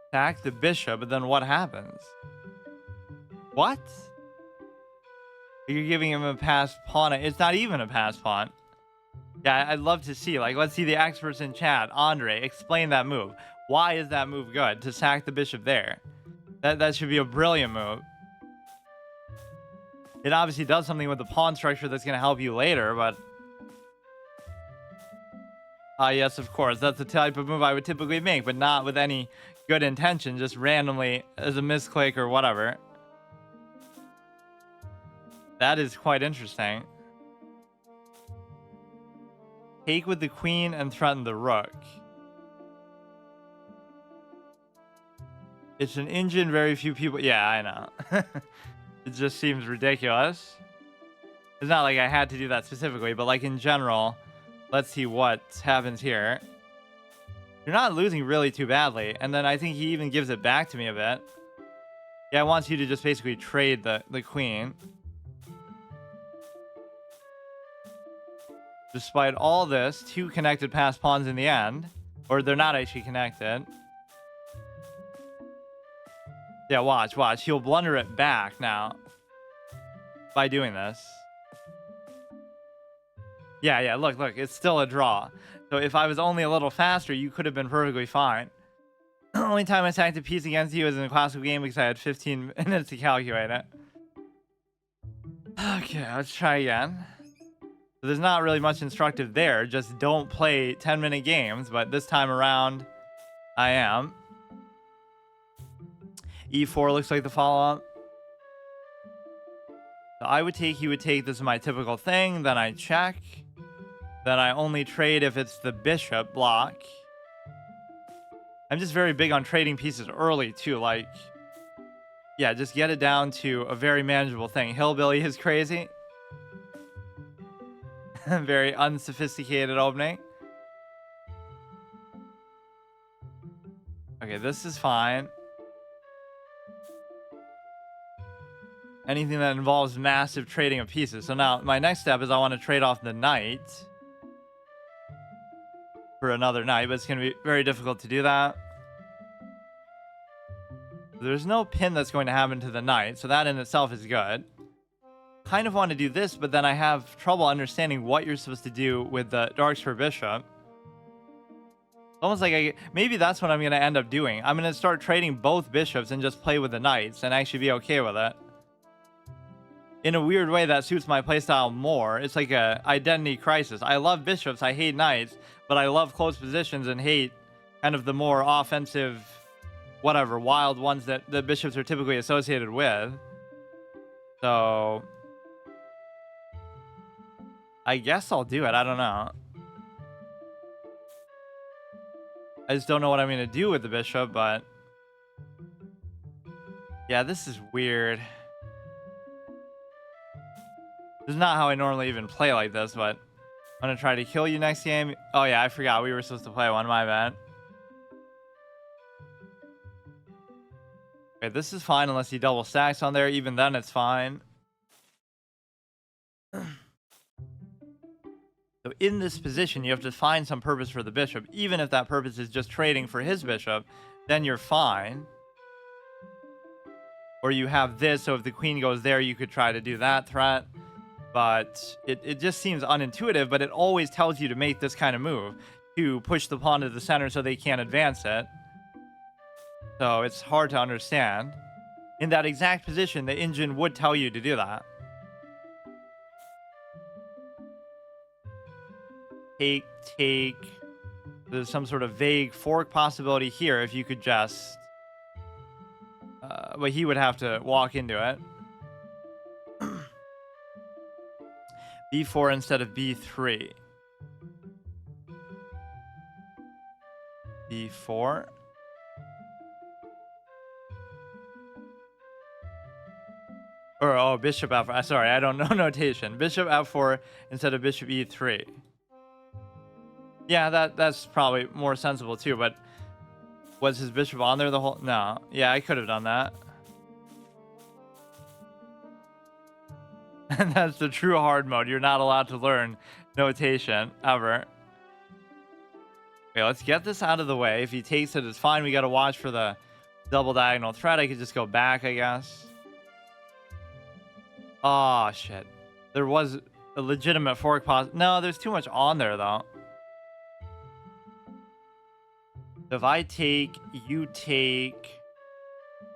Attack the bishop, but then what happens? What? You're giving him a pass pawn. It's not even a pass pawn. Yeah, I'd love to see. Like, let's see the experts in chat. Andre, explain that move. Why is that move good? To sack the bishop there. That should be a brilliant move. It obviously does something with the pawn structure that's going to help you later, but... yes, of course. That's the type of move I would typically make, but not with any good intention, just randomly as a misclick or whatever. That is quite interesting. Take with the queen and threaten the rook. It's an engine very few people... Yeah, I know. It just seems ridiculous. It's not like I had to do that specifically, but like in general, let's see what happens here. You're not losing really too badly. And then I think he even gives it back to me a bit. Yeah, I want you to just basically trade the queen. Despite all this, two connected pass pawns in the end. Or they're not actually connected. Yeah, watch. He'll blunder it back now. By doing this. Yeah, look. It's still a draw. So if I was only a little faster, you could have been perfectly fine. The only time I sacked a piece against you was in a classical game because I had 15 minutes to calculate it. Okay, let's try again. So there's not really much instructive there. Just don't play 10-minute games. But this time around, I am. E4 looks like the follow-up. So I would take, he would take. This is my typical thing. Then I check. Then I only trade if it's the bishop block. I'm just very big on trading pieces early, too. Like, yeah, just get it down to a very manageable thing. Hillbilly is crazy. Very unsophisticated opening. Okay, this is fine. anything that involves massive trading of pieces. So now my next step is I want to trade off the knight for another knight, but it's going to be very difficult to do that. There's no pin that's going to happen to the knight, so that in itself is good. Kind of want to do this, but then I have trouble understanding what you're supposed to do with the darks for bishop. Almost like maybe that's what I'm going to end up doing. I'm going to start trading both bishops and just play with the knights and actually be okay with it. In a weird way, that suits my playstyle more. It's like a identity crisis. I love bishops, I hate knights, but I love close positions and hate kind of the more offensive, whatever, wild ones that the bishops are typically associated with. So I guess I'll do it. I don't know. I just don't know what I'm going to do with the bishop, but yeah, this is weird. This is not how I normally even play like this, but I'm going to try to kill you next game. Oh yeah, I forgot we were supposed to play one. My bad. Okay, this is fine unless he double stacks on there. Even then, it's fine. So in this position, you have to find some purpose for the bishop. Even if that purpose is just trading for his bishop, then you're fine. Or you have this, so if the queen goes there, you could try to do that threat. But it just seems unintuitive, but it always tells you to make this kind of move. To push the pawn to the center so they can't advance it. So it's hard to understand. In that exact position, the engine would tell you to do that. Take. There's some sort of vague fork possibility here if you could just... but he would have to walk into it. B4 instead of B3. B4. Or, oh, bishop F4. Sorry, I don't know notation. Bishop F4 instead of bishop E3. Yeah, that's probably more sensible too, but was his bishop on there the whole... No. Yeah, I could have done that. And that's the true hard mode. You're not allowed to learn notation, ever. Okay, let's get this out of the way. If he takes it, it's fine. We got to watch for the double diagonal threat. I could just go back, I guess. Oh, shit. There was a legitimate fork pause. No, there's too much on there, though. If I take, you take...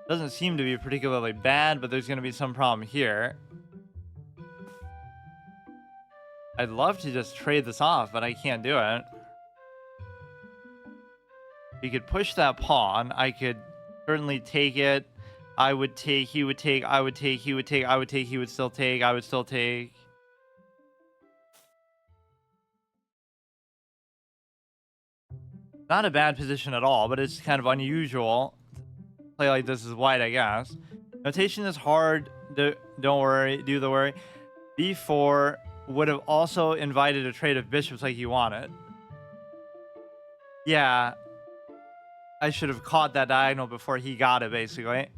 Doesn't seem to be particularly bad, but there's going to be some problem here. I'd love to just trade this off, but I can't do it. You could push that pawn. I could certainly take it. I would take, he would take, I would take, he would take, I would take, he would still take, I would still take. Not a bad position at all, but it's kind of unusual. Play like this is white, I guess. Notation is hard. Don't worry. Do the worry. B4 would have also invited a trade of bishops like you wanted. Yeah. I should have caught that diagonal before he got it, basically.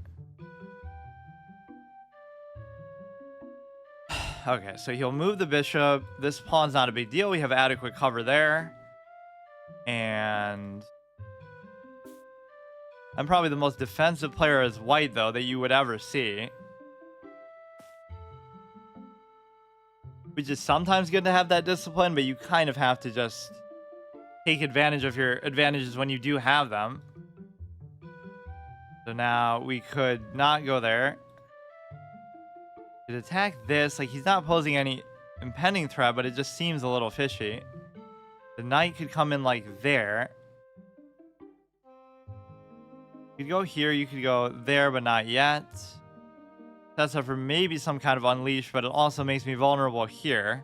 Okay, so he'll move the bishop. This pawn's not a big deal. We have adequate cover there. And I'm probably the most defensive player as white, though, that you would ever see. Which is sometimes good to have that discipline, but you kind of have to just take advantage of your advantages when you do have them. So now we could not go there. Could attack this. Like, he's not posing any impending threat, but it just seems a little fishy. The knight could come in like there. You could go here, you could go there, but not yet. That's up for maybe some kind of unleash, but it also makes me vulnerable here.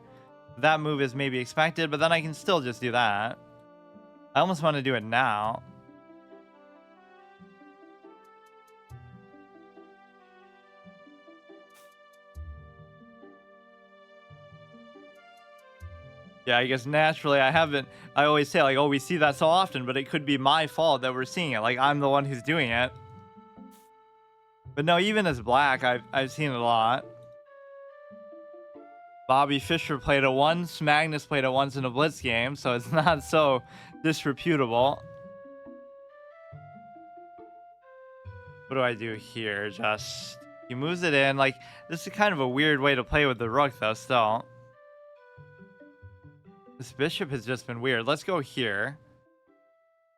That move is maybe expected, but then I can still just do that. I almost want to do it now. Yeah, I guess naturally I always say like, oh, we see that so often, but it could be my fault that we're seeing it. Like, I'm the one who's doing it. But no, even as black, I've seen it a lot. Bobby Fischer played it once. Magnus played it once in a Blitz game, so it's not so disreputable. What do I do here? Just he moves it in. Like, this is kind of a weird way to play with the rook, though. Still, this bishop has just been weird. Let's go here,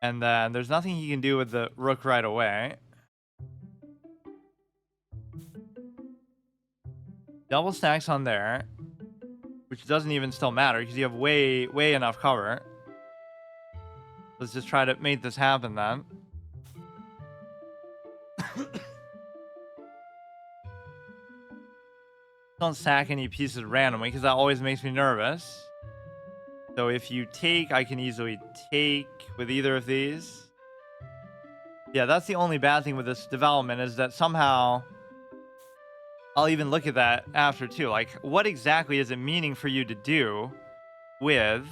and then there's nothing he can do with the rook right away. Double stacks on there, which doesn't even still matter because you have way enough cover. Let's just try to make this happen then. Don't stack any pieces randomly because that always makes me nervous. So if you take, I can easily take with either of these. Yeah, that's the only bad thing with this development is that somehow I'll even look at that after too. Like, what exactly is it meaning for you to do with...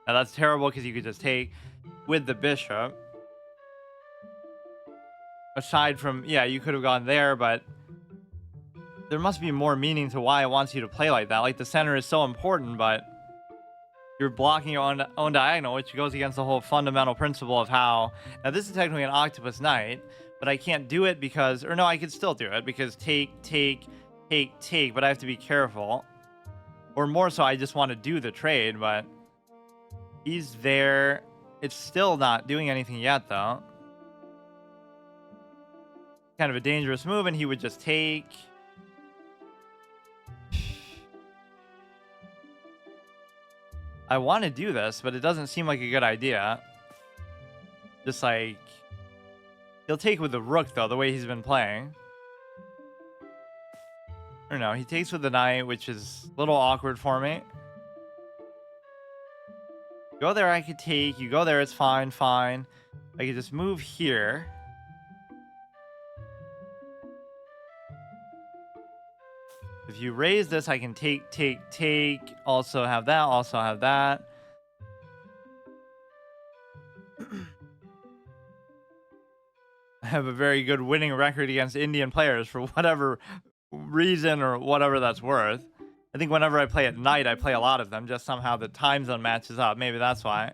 Now that's terrible because you could just take with the bishop. Aside from, yeah, you could have gone there, but there must be more meaning to why it wants you to play like that. Like, the center is so important, but you're blocking your own diagonal, which goes against the whole fundamental principle of how... Now, this is technically an octopus knight, but I can't do it because... Or no, I could still do it because take, but I have to be careful. Or more so, I just want to do the trade, but he's there. It's still not doing anything yet, though. Kind of a dangerous move, and he would just take. I want to do this, but it doesn't seem like a good idea. Just like... He'll take with the rook, though, the way he's been playing. Or no, he takes with the knight, which is a little awkward for me. Go there, I could take. You go there, it's fine. I could just move here. If you raise this, I can take. Also have that. I have a very good winning record against Indian players for whatever reason or whatever that's worth. I think whenever I play at night, I play a lot of them. Just somehow the time zone matches up. Maybe that's why.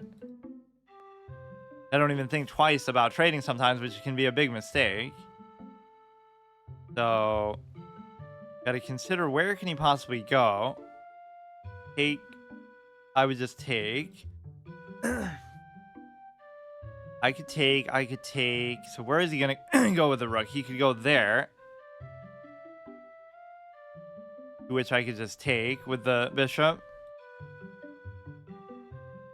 I don't even think twice about trading sometimes, which can be a big mistake. So, gotta consider where can he possibly go. Take. I would just take. I could take. So where is he gonna go with the rook? He could go there. Which I could just take with the bishop.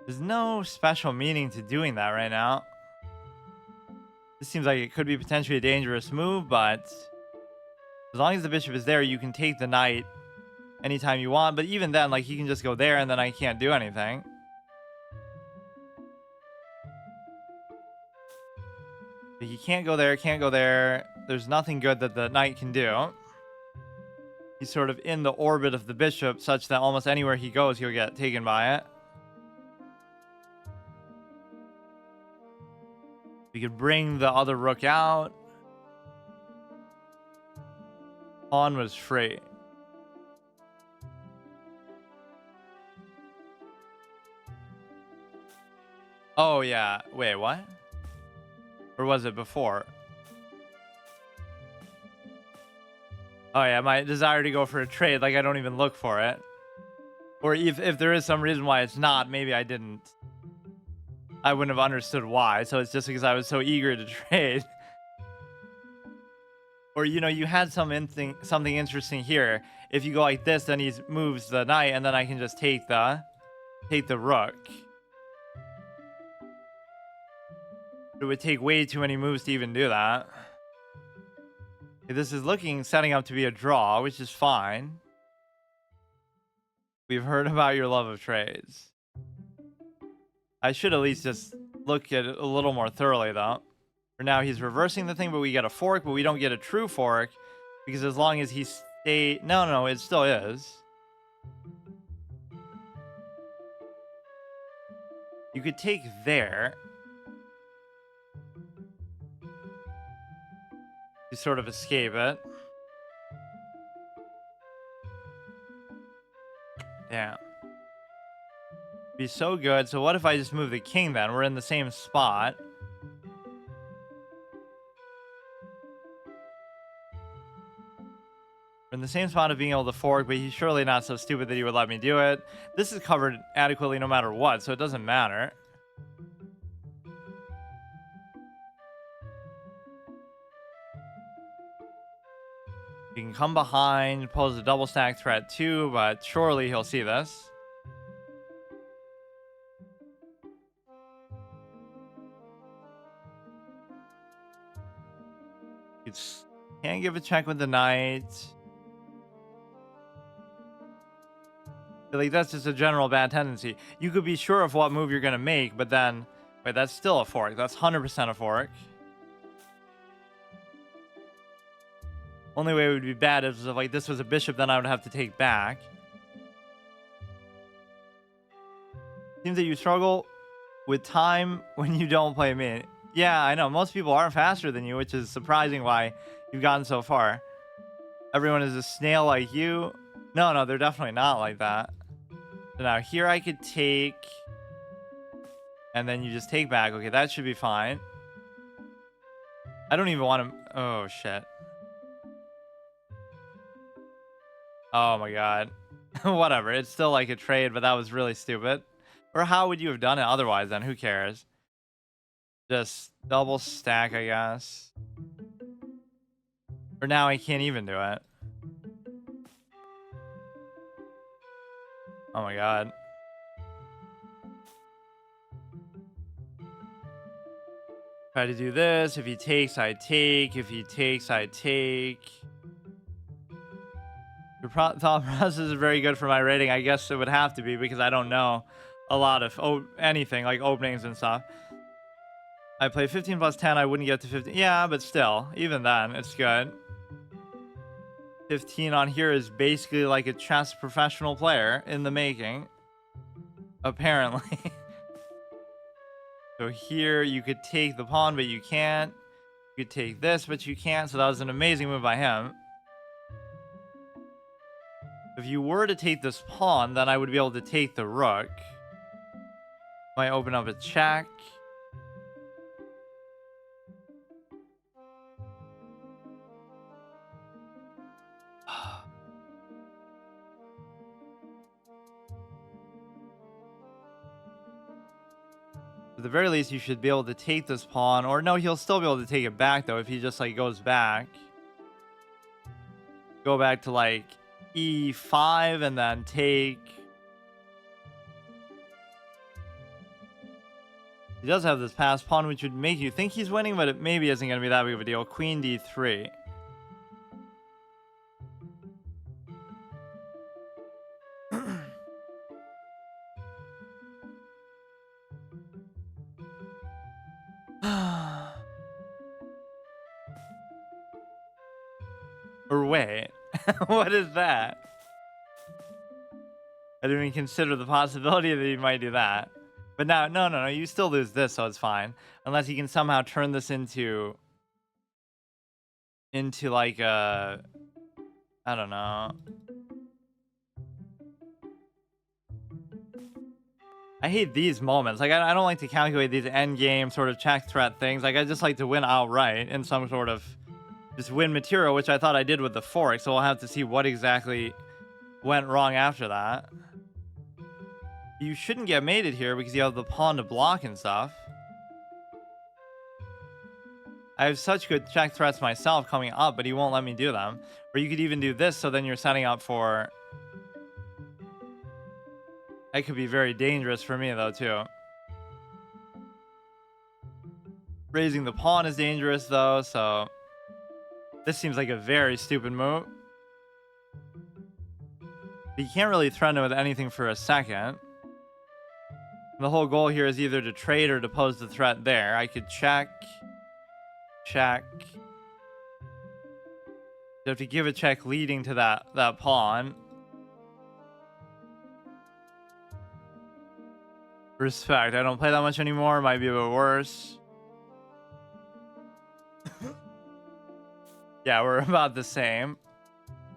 There's no special meaning to doing that right now. This seems like it could be potentially a dangerous move, but as long as the bishop is there, you can take the knight anytime you want. But even then, like, he can just go there and then I can't do anything. But he can't go there. There's nothing good that the knight can do. He's sort of in the orbit of the bishop such that almost anywhere he goes, he'll get taken by it. We could bring the other rook out. Pawn was free. Oh, yeah. Wait, what? Or was it before? Oh, yeah. My desire to go for a trade, like I don't even look for it. Or if there is some reason why it's not, maybe I wouldn't have understood why. So it's just because I was so eager to trade. Or, you know, you had something interesting here. If you go like this, then he moves the knight, and then I can just take the rook. It would take way too many moves to even do that. Okay, this is setting up to be a draw, which is fine. We've heard about your love of trades. I should at least just look at it a little more thoroughly, though. For now, he's reversing the thing, but we get a fork, but we don't get a true fork. Because as long as he stay... No, it still is. You could take there. You sort of escape it. Damn. Be so good. So what if I just move the king then? We're in the same spot. We're in the same spot of being able to fork, but he's surely not so stupid that he would let me do it. This is covered adequately no matter what, so it doesn't matter. You can come behind, pose a double stack threat too, but surely he'll see this. You can't give a check with the knight. Like, that's just a general bad tendency. You could be sure of what move you're going to make, but then... Wait, that's still a fork. That's 100% a fork. Only way it would be bad is if, like, this was a bishop, then I would have to take back. Seems that you struggle with time when you don't play me. Yeah, I know. Most people are faster than you, which is surprising why you've gotten so far. Everyone is a snail like you. No, they're definitely not like that. So now here I could take... And then you just take back. Okay, that should be fine. I don't even want to... Oh, shit. Oh, my God. Whatever. It's still like a trade, but that was really stupid. Or how would you have done it otherwise then? Who cares? Just double stack, I guess. Or now I can't even do it. Oh, my God. Try to do this. If he takes, I take. If he takes, I take. Your thought process is very good for my rating. I guess it would have to be because I don't know a lot of anything like openings and stuff. I play 15 plus 10. I wouldn't get to 15. Yeah, but still, even then, it's good. 15 on here is basically like a chess professional player in the making. Apparently. So here you could take the pawn, but you can't. You could take this, but you can't. So that was an amazing move by him. If you were to take this pawn, then I would be able to take the rook. Might open up a check. At the very least, you should be able to take this pawn. Or no, he'll still be able to take it back, though, if he just, like, goes back. Go back to, like, e5 and then take... He does have this pass pawn, which would make you think he's winning, but it maybe isn't going to be that big of a deal. Queen d3. Or wait, what is that? I didn't even consider the possibility that he might do that. But now, no, you still lose this, so it's fine. Unless he can somehow turn this into like a... I don't know. I hate these moments. Like, I don't like to calculate these endgame sort of check threat things. Like, I just like to win outright in some sort of... Just win material, which I thought I did with the fork. So we'll have to see what exactly went wrong after that. You shouldn't get mated here because you have the pawn to block and stuff. I have such good check threats myself coming up, but he won't let me do them. Or you could even do this, so then you're setting up for... That could be very dangerous for me, though, too. Raising the pawn is dangerous, though, so... This seems like a very stupid move. But you can't really threaten it with anything for a second. The whole goal here is either to trade or to pose the threat there. I could check. Check. You have to give a check leading to that pawn. Respect. I don't play that much anymore. Might be a bit worse. Yeah, we're about the same.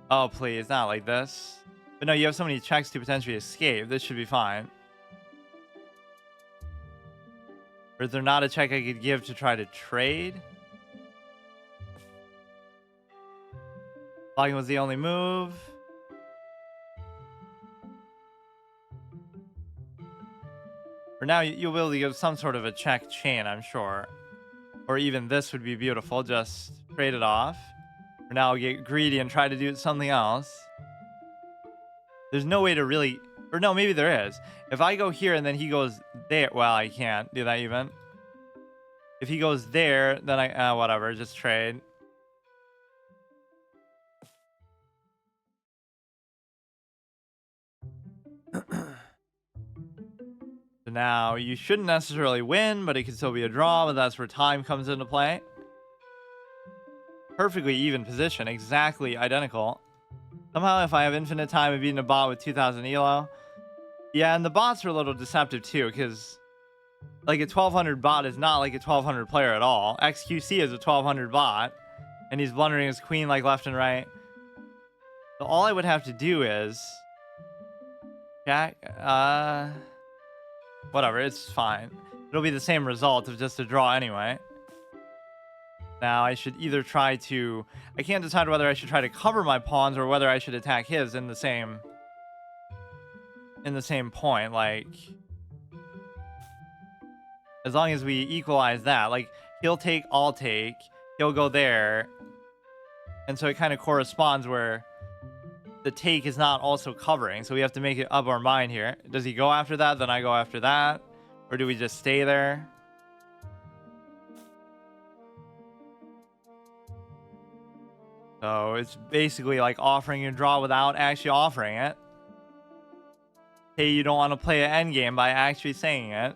Oh, please, not like this. But no, you have so many checks to potentially escape. This should be fine. Or is there not a check I could give to try to trade? Blocking was the only move. For now, you'll be able to give some sort of a check chain, I'm sure. Or even this would be beautiful. Just trade it off. For now, I'll get greedy and try to do something else. There's no way to really... Or no, maybe there is. If I go here and then he goes there... Well, I can't do that even. If he goes there, then I... whatever, just trade. So now, you shouldn't necessarily win, but it could still be a draw, but that's where time comes into play. Perfectly even position, exactly identical. Somehow, if I have infinite time of beating a bot with 2000 elo. Yeah, and the bots are a little deceptive too, because like a 1200 bot is not like a 1200 player at all. XQC is a 1200 bot, and he's blundering his queen like left and right. So all I would have to do is Jack, whatever, it's fine. It'll be the same result of just a draw anyway. Now I should either try to... I can't decide whether I should try to cover my pawns or whether I should attack his in the same point. Like, as long as we equalize that, like, he'll take, I'll take, he'll go there, and so it kind of corresponds where the take is not also covering, so we have to make it up our mind here. Does he go after that, then I go after that, or do we just stay there? So it's basically like offering a draw without actually offering it. Hey, you don't want to play an endgame by actually saying it.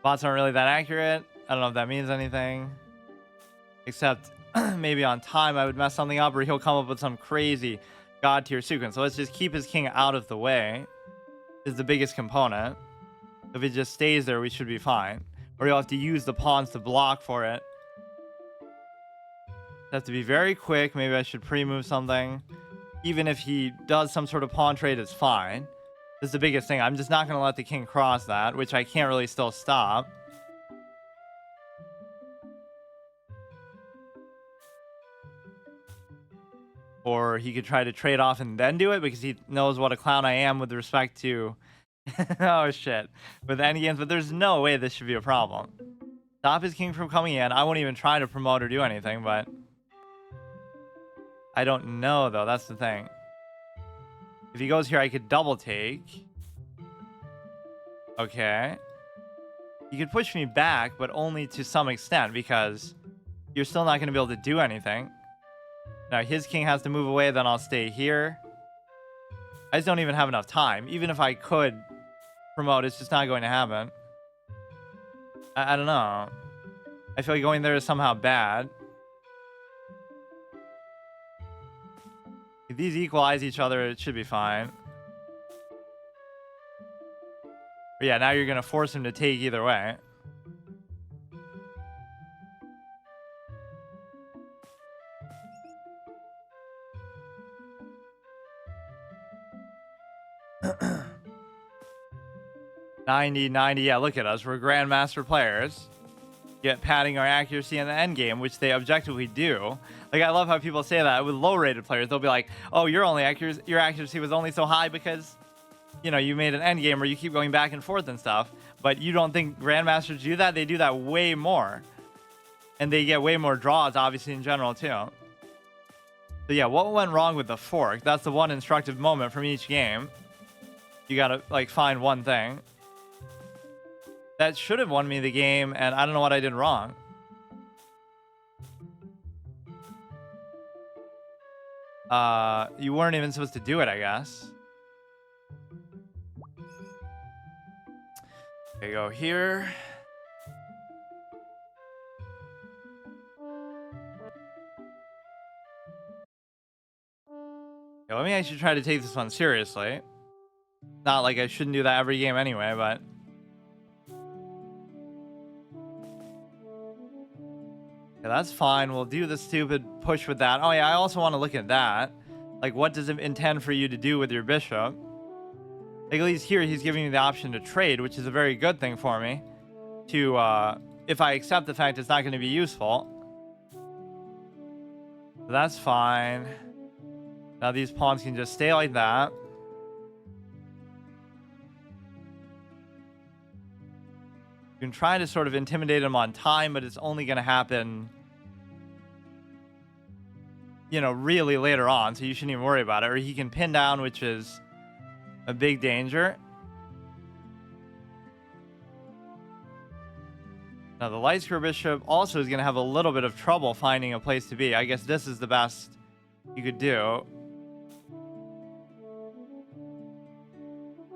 Bots aren't really that accurate. I don't know if that means anything. Except maybe on time I would mess something up, or he'll come up with some crazy god tier sequence. So let's just keep his king out of the way. Is the biggest component. If it just stays there, we should be fine. Or you'll have to use the pawns to block for it. Have to be very quick. Maybe I should pre-move something. Even if he does some sort of pawn trade, it's fine. This is the biggest thing. I'm just not going to let the king cross that, which I can't really still stop. Or he could try to trade off and then do it because he knows what a clown I am with respect to... oh, shit. With endgames, but there's no way this should be a problem. Stop his king from coming in. I won't even try to promote or do anything, but... I don't know, though. That's the thing. If he goes here, I could double take. Okay. He could push me back, but only to some extent, because you're still not going to be able to do anything. Now, his king has to move away, then I'll stay here. I just don't even have enough time. Even if I could promote, it's just not going to happen. I don't know. I feel like going there is somehow bad. If these equalize each other, it should be fine. But yeah, now you're going to force him to take either way. $90. Yeah, look at us. We're grandmaster players. Yet padding our accuracy in the end game, which they objectively do. Like, I love how people say that with low-rated players. They'll be like, "Oh, your accuracy was only so high because, you know, you made an end game where you keep going back and forth and stuff." But you don't think grandmasters do that? They do that way more, and they get way more draws, obviously, in general too. So yeah, what went wrong with the fork? That's the one instructive moment from each game. You gotta like find one thing. That should have won me the game, and I don't know what I did wrong. You weren't even supposed to do it, I guess. Okay, go here. Okay, let me actually try to take this one seriously. Not like I shouldn't do that every game anyway, but... Yeah, that's fine. We'll do the stupid push with that. Oh yeah, I also want to look at that. Like, what does it intend for you to do with your bishop? Like, at least here, he's giving me the option to trade, which is a very good thing for me. If I accept the fact it's not going to be useful. So that's fine. Now these pawns can just stay like that. You can try to sort of intimidate him on time, but it's only going to happen, you know, really later on. So you shouldn't even worry about it. Or he can pin down, which is a big danger. Now the light square bishop also is going to have a little bit of trouble finding a place to be. I guess this is the best you could do.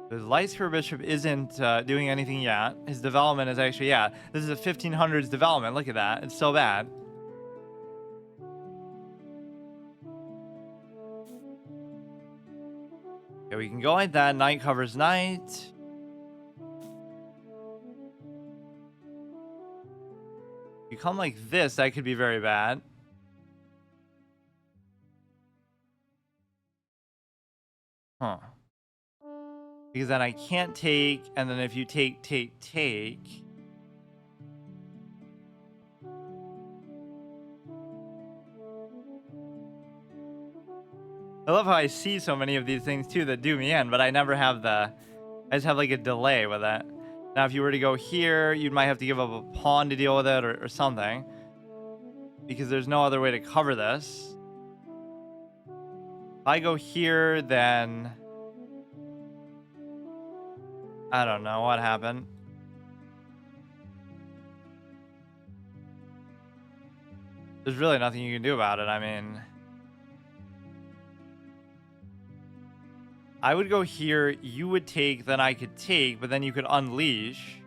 The light square bishop isn't doing anything yet. His development is actually, yeah, this is a 1500s development. Look at that. It's so bad. Okay, we can go like that. Knight covers knight. If you come like this, that could be very bad. Huh. Because then I can't take, and then if you take. I love how I see so many of these things too that do me in, but I never have I just have like a delay with it. Now if you were to go here, you might have to give up a pawn to deal with it or something. Because there's no other way to cover this. If I go here, then I don't know what happened. There's really nothing you can do about it. I mean, I would go here, you would take, then I could take, but then you could unleash.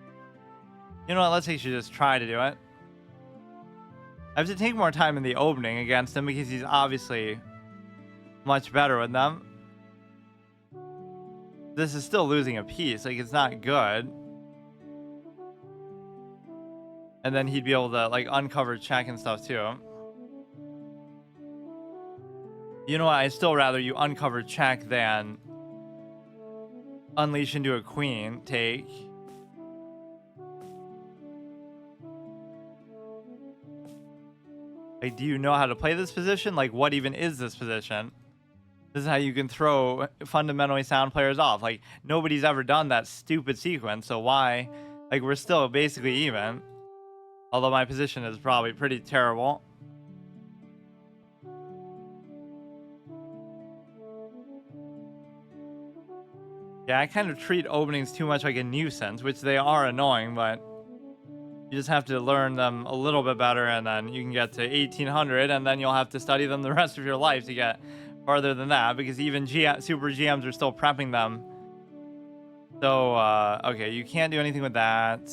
You know what, let's actually just try to do it. I have to take more time in the opening against him because he's obviously much better with them. This is still losing a piece, like it's not good. And then he'd be able to like uncover check and stuff too. You know what, I'd still rather you uncover check than unleash into a queen take. Like, do you know how to play this position? Like, what even is this position? This is how you can throw fundamentally sound players off. Like, nobody's ever done that stupid sequence, so why? Like, we're still basically even. Although my position is probably pretty terrible. Yeah, I kind of treat openings too much like a nuisance, which they are annoying, but you just have to learn them a little bit better, and then you can get to 1800, and then you'll have to study them the rest of your life to get farther than that, because even super GMs are still prepping them. So, okay, you can't do anything with that.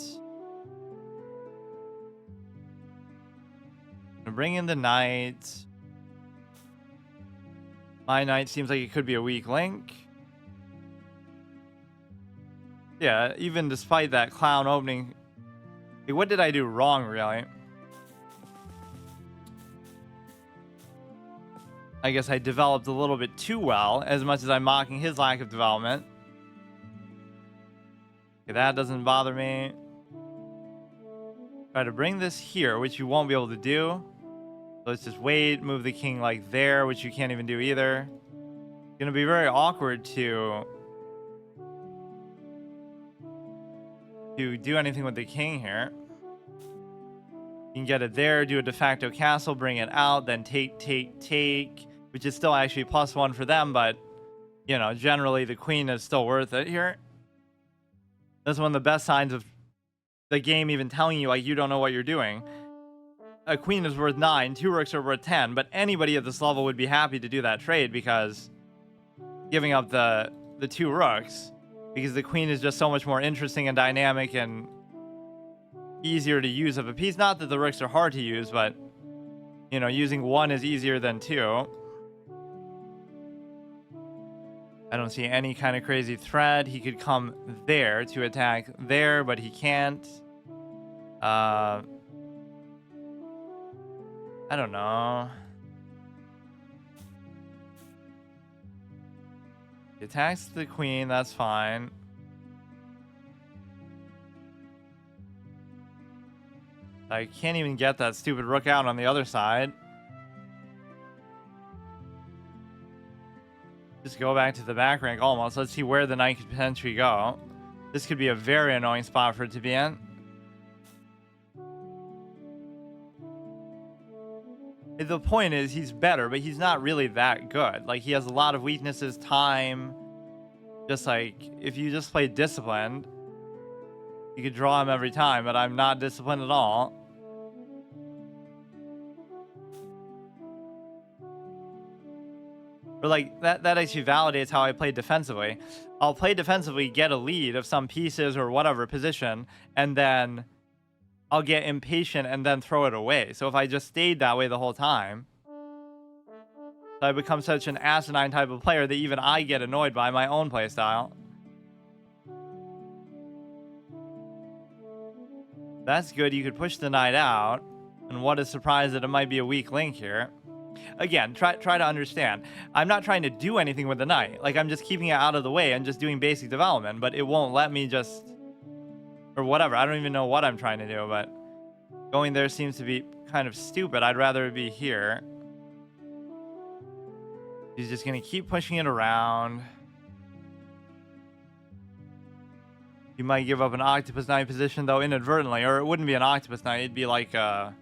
Bring in the knight. My knight seems like it could be a weak link. Yeah, even despite that clown opening. Like, what did I do wrong, really? I guess I developed a little bit too well, as much as I'm mocking his lack of development. Okay, that doesn't bother me. Try to bring this here, which you won't be able to do. So let's just wait, move the king like there, which you can't even do either. It's gonna be very awkward to do anything with the king here. You can get it there, do a de facto castle, bring it out, then take, which is still actually +1 for them, but, you know, generally the queen is still worth it here. That's one of the best signs of the game even telling you, like, you don't know what you're doing. A queen is worth 9, 2 rooks are worth 10, but anybody at this level would be happy to do that trade because giving up the 2 rooks, because the queen is just so much more interesting and dynamic and easier to use of a piece. Not that the rooks are hard to use, but, you know, using 1 is easier than 2. I don't see any kind of crazy threat. He could come there to attack there, but he can't. I don't know. He attacks the queen, that's fine. I can't even get that stupid rook out on the other side. Just go back to the back rank almost. Let's see where the knight could potentially go. This could be a very annoying spot for it to be in. The point is, he's better, but he's not really that good. Like, he has a lot of weaknesses, time. Just like, if you just play disciplined, you could draw him every time, but I'm not disciplined at all. Or like, that actually validates how I play defensively. I'll play defensively, get a lead of some pieces or whatever position, and then I'll get impatient and then throw it away. So if I just stayed that way the whole time, I become such an asinine type of player that even I get annoyed by my own playstyle. That's good. You could push the knight out. And what a surprise that it might be a weak link here. Again, try to understand. I'm not trying to do anything with the knight. Like, I'm just keeping it out of the way and just doing basic development. But it won't let me just... Or whatever. I don't even know what I'm trying to do. But going there seems to be kind of stupid. I'd rather it be here. He's just going to keep pushing it around. He might give up an octopus knight position, though, inadvertently. Or it wouldn't be an octopus knight. It'd be like a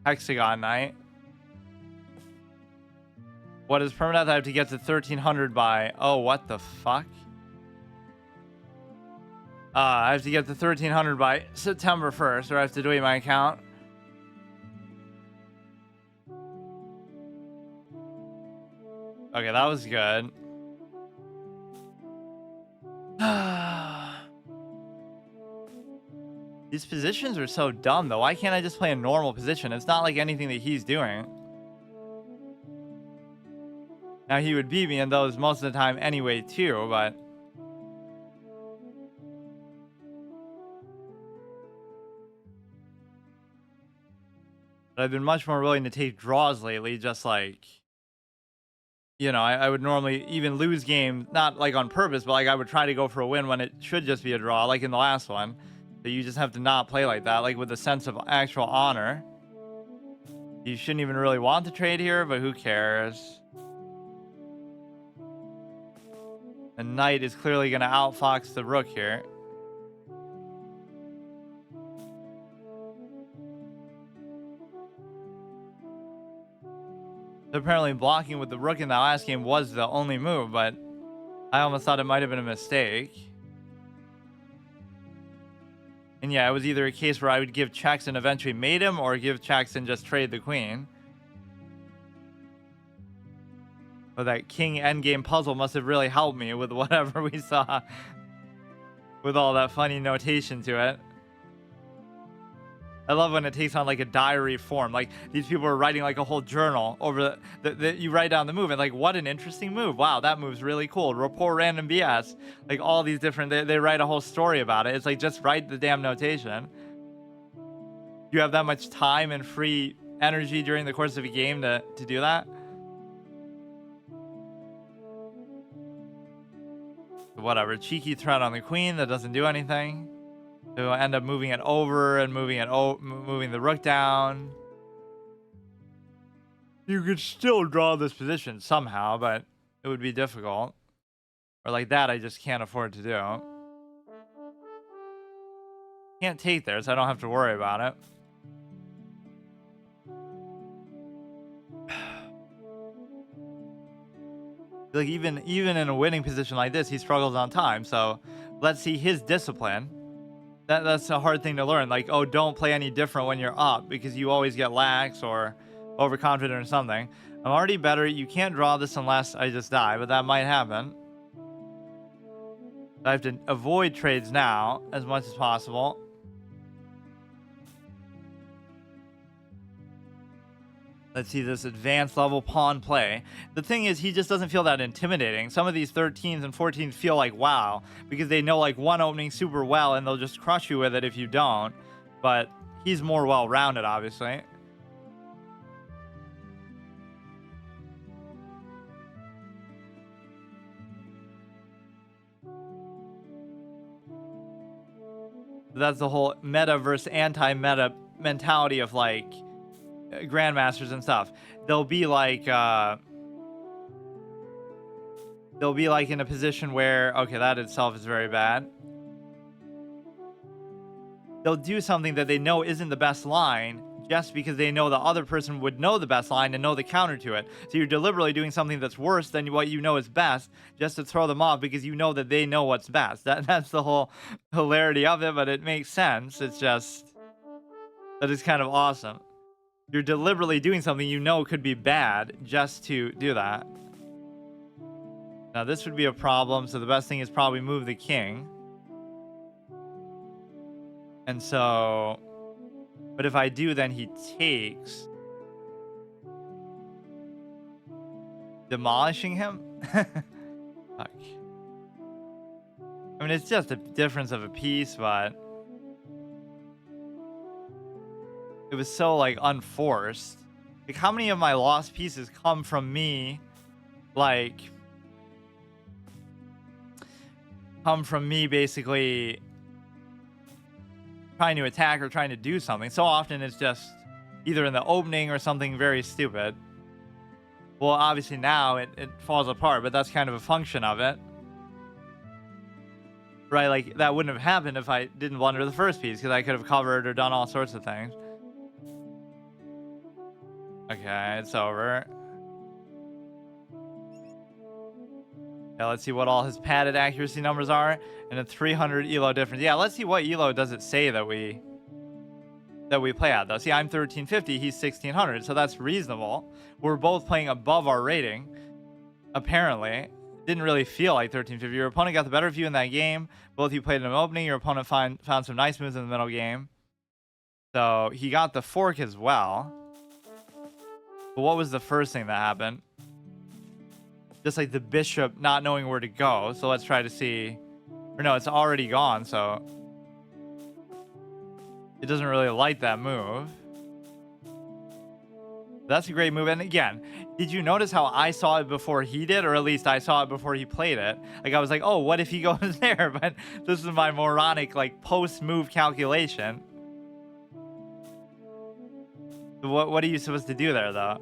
hexagon knight. What is permanent? I have to get to 1300 by... Oh, what the fuck? I have to get to 1300 by September 1st, or I have to delete my account. Okay, that was good. These positions are so dumb, though. Why can't I just play a normal position? It's not like anything that he's doing. Now, he would beat me in those most of the time anyway, too, but... I've been much more willing to take draws lately, just like... You know, I would normally even lose games, not like on purpose, but like I would try to go for a win when it should just be a draw, like in the last one. So you just have to not play like that, like with a sense of actual honor. You shouldn't even really want to trade here, but who cares? The knight is clearly going to outfox the rook here. Apparently blocking with the rook in that last game was the only move, but I almost thought it might have been a mistake. And yeah, it was either a case where I would give checks and eventually mate him, or give checks and just trade the queen. But that king endgame puzzle must have really helped me with whatever we saw. With all that funny notation to it. I love when it takes on like a diary form. Like these people are writing like a whole journal over you write down the move and like, what an interesting move. Wow, that move's really cool. Rapport random BS. Like all these different, they write a whole story about it. It's like, just write the damn notation. You have that much time and free energy during the course of a game to do that. Whatever, cheeky threat on the queen that doesn't do anything. So we'll end up moving it over and moving the rook down. You could still draw this position somehow, but it would be difficult. Or like that, I just can't afford to do. Can't take there, so I don't have to worry about it. Like even in a winning position like this, he struggles on time. So let's see his discipline. That's a hard thing to learn. Like, oh, don't play any different when you're up because you always get lax or overconfident or something. I'm already better. You can't draw this unless I just die, but that might happen. I have to avoid trades now as much as possible. Let's see this advanced level pawn play. The thing is, he just doesn't feel that intimidating. Some of these 13s and 14s feel like wow, because they know like one opening super well and they'll just crush you with it if you don't. But he's more well-rounded, obviously. That's the whole meta versus anti-meta mentality of like grandmasters and stuff. They'll be like in a position where, okay, that itself is very bad. They'll do something that they know isn't the best line just because they know the other person would know the best line and know the counter to it. So you're deliberately doing something that's worse than what you know is best just to throw them off because you know that they know what's best. That's the whole hilarity of it, but it makes sense. It's just that is kind of awesome. You're deliberately doing something you know could be bad just to do that. Now this would be a problem, so the best thing is probably move the king. And so, but if I do, then he takes, demolishing him. Fuck. I mean, it's just a difference of a piece, but it was so like unforced. Like, how many of my lost pieces come from me, like, basically trying to attack or trying to do something? So often it's just either in the opening or something very stupid. Well, obviously now it falls apart, but that's kind of a function of it. Right, like that wouldn't have happened if I didn't blunder the first piece, because I could have covered or done all sorts of things. Okay, it's over. Yeah, let's see what all his padded accuracy numbers are, and a 300 elo difference. Yeah, let's see what elo does it say that we play at, though. See, I'm 1350, he's 1600, so that's reasonable. We're both playing above our rating, apparently. Didn't really feel like 1350. Your opponent got the better of you in that game. Both of you played in an opening. Your opponent found some nice moves in the middle game. So he got the fork as well. But what was the first thing that happened? Just like the bishop not knowing where to go. So let's try to see. Or no, it's already gone, so it doesn't really like that move. That's a great move. And again, did you notice how I saw it before he did? Or at least I saw it before he played it. Like, I was like, oh, what if he goes there? But this is my moronic, like, post-move calculation. What are you supposed to do there, though?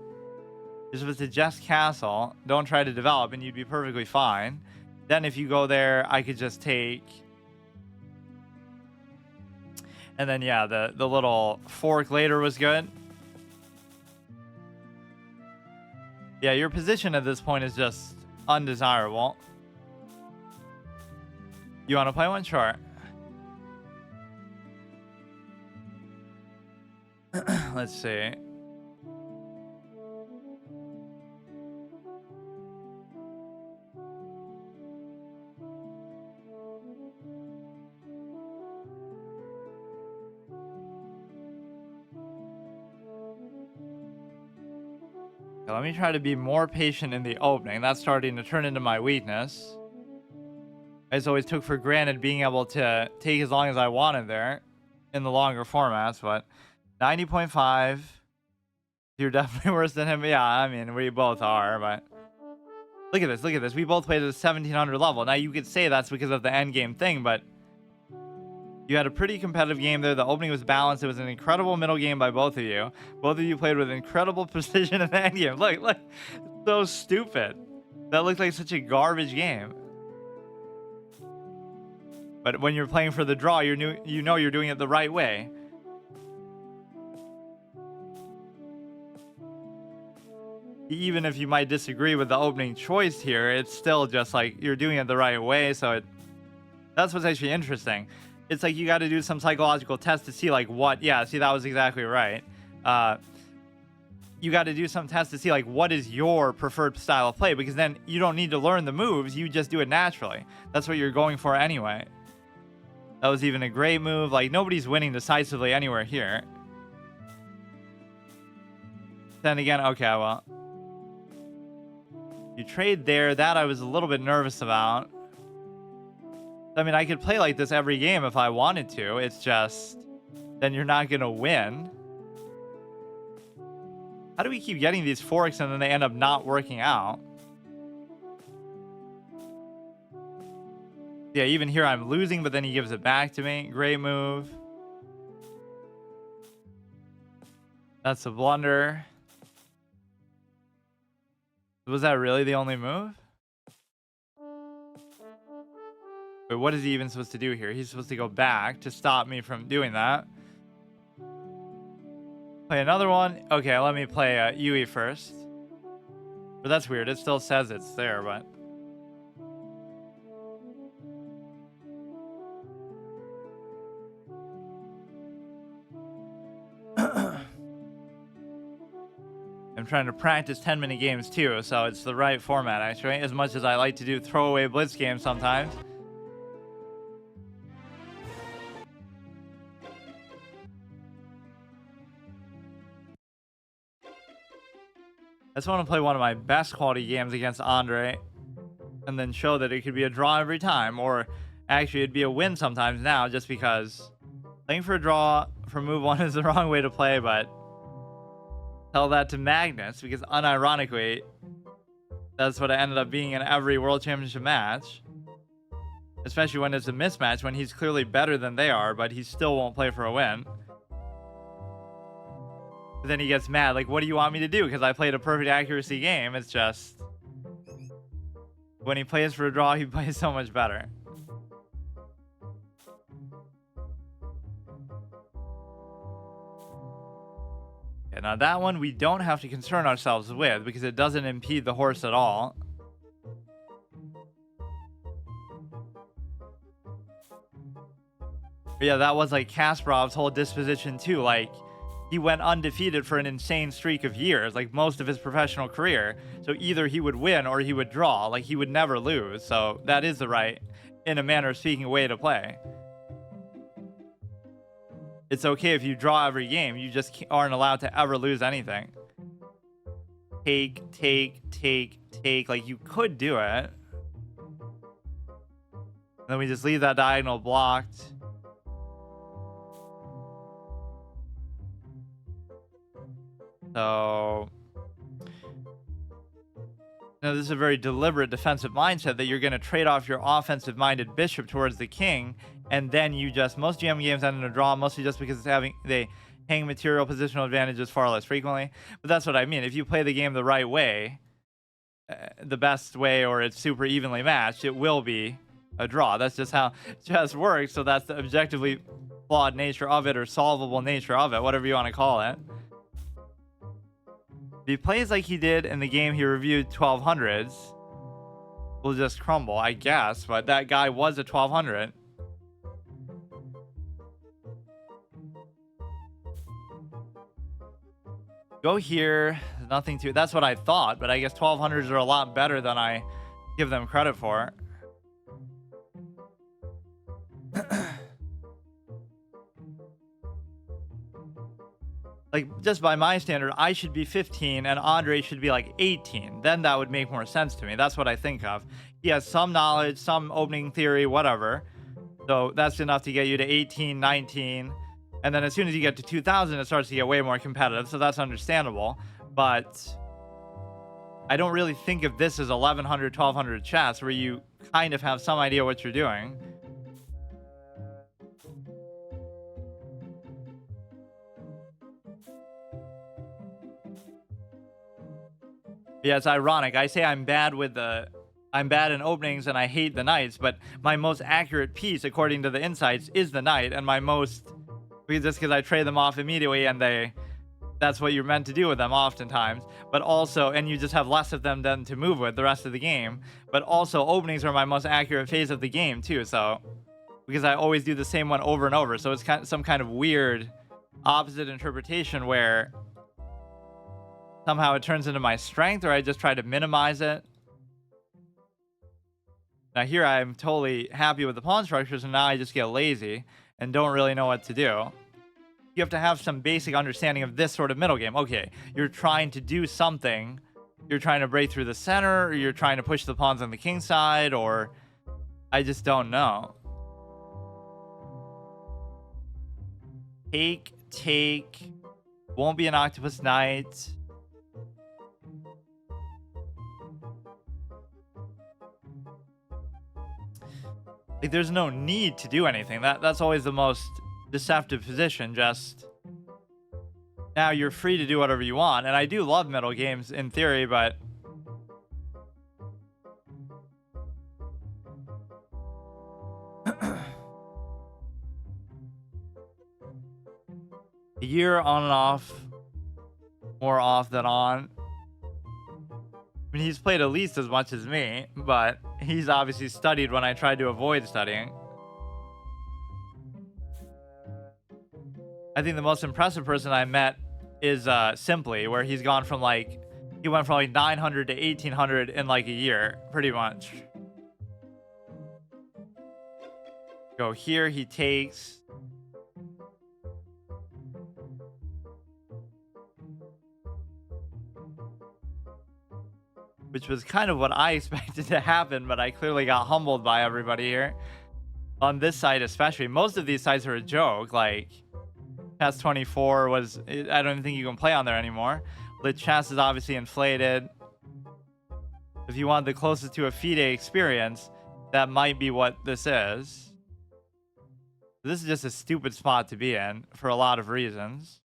You're supposed to just castle, don't try to develop, and you'd be perfectly fine. Then if you go there, I could just take. And then, yeah, the little fork later was good. Yeah, your position at this point is just undesirable. You want to play one? Sure. Let's see. Let me try to be more patient in the opening. That's starting to turn into my weakness. I just always took for granted being able to take as long as I wanted there in the longer formats, but 90.5. You're definitely worse than him. Yeah, I mean, we both are, but look at this. Look at this. We both played at a 1700 level. Now, you could say that's because of the end game thing, but you had a pretty competitive game there. The opening was balanced. It was an incredible middle game by both of you. Both of you played with incredible precision in the end game. Look, so stupid. That looked like such a garbage game. But when you're playing for the draw, you know you're doing it the right way. Even if you might disagree with the opening choice here, it's still just like you're doing it the right way. So that's what's actually interesting. It's like you got to do some psychological test to see like what. Yeah, see, that was exactly right. You got to do some test to see like what is your preferred style of play, because then you don't need to learn the moves. You just do it naturally. That's what you're going for anyway. That was even a great move. Like, nobody's winning decisively anywhere here. Then again, okay, well, you trade there. That I was a little bit nervous about. I mean, I could play like this every game if I wanted to. It's just, then you're not going to win. How do we keep getting these forks and then they end up not working out? Yeah, even here I'm losing, but then he gives it back to me. Great move. That's a blunder. Was that really the only move? But what is he even supposed to do here? He's supposed to go back to stop me from doing that. Play another one. Okay, let me play Yui first. But that's weird. It still says it's there, but... I'm trying to practice 10-minute games too, so it's the right format actually, as much as I like to do throwaway blitz games sometimes. I just want to play one of my best quality games against Andre and then show that it could be a draw every time, or actually it'd be a win sometimes now, just because playing for a draw for move 1 is the wrong way to play, but tell that to Magnus, because unironically that's what it ended up being in every World Championship match, especially when it's a mismatch, when he's clearly better than they are, but he still won't play for a win. But then he gets mad, like, what do you want me to do? Because I played a perfect accuracy game. It's just, when he plays for a draw, he plays so much better. Okay, now that one we don't have to concern ourselves with, because it doesn't impede the horse at all. But yeah, that was like Kasparov's whole disposition too. Like, he went undefeated for an insane streak of years, like most of his professional career. So either he would win or he would draw. Like, he would never lose. So that is the right, in a manner of speaking, way to play. It's okay if you draw every game. You just aren't allowed to ever lose anything. Take. Like, you could do it. And then we just leave that diagonal blocked. So, now this is a very deliberate defensive mindset that you're going to trade off your offensive-minded bishop towards the king, and then you just, most GM games end in a draw, mostly just because they hang material positional advantages far less frequently. But that's what I mean. If you play the game the right way, the best way, or it's super evenly matched, it will be a draw. That's just how chess works. So that's the objectively flawed nature of it, or solvable nature of it, whatever you want to call it. If he plays like he did in the game he reviewed 1200s, we'll just crumble, I guess. But that guy was a 1200. Go here. Nothing to... That's what I thought, but I guess 1200s are a lot better than I give them credit for. Like, just by my standard, I should be 15 and Andre should be like 18. Then that would make more sense to me. That's what I think of. He has some knowledge, some opening theory, whatever. So that's enough to get you to 18, 19. And then as soon as you get to 2000, it starts to get way more competitive. So that's understandable. But I don't really think of this as 1100, 1200 chess, where you kind of have some idea what you're doing. Yeah, it's ironic. I say I'm bad in openings and I hate the knights, but my most accurate piece, according to the insights, is the knight, and my most, just because I trade them off immediately, and that's what you're meant to do with them oftentimes. But also, and you just have less of them than to move with the rest of the game. But also, openings are my most accurate phase of the game too. So, because I always do the same one over and over, so it's some kind of weird opposite interpretation where somehow it turns into my strength, or I just try to minimize it. Now here I'm totally happy with the pawn structures, and now I just get lazy and don't really know what to do. You have to have some basic understanding of this sort of middle game. Okay, you're trying to do something. You're trying to break through the center, or you're trying to push the pawns on the king side, or I just don't know. Take. Won't be an octopus knight. Like, there's no need to do anything. That's always the most deceptive position. Just now you're free to do whatever you want. And I do love middle games in theory, but a year on and off, more off than on. I mean, he's played at least as much as me, but he's obviously studied when I tried to avoid studying. I think the most impressive person I met is Simply, where he's gone from like, he went from like 900 to 1800 in like a year, pretty much. Go here, he takes. Which was kind of what I expected to happen, but I clearly got humbled by everybody here. On this site especially. Most of these sites are a joke, like Chess 24 was, I don't even think you can play on there anymore. The chess is obviously inflated. If you want the closest to a FIDE experience, that might be what this is. This is just a stupid spot to be in for a lot of reasons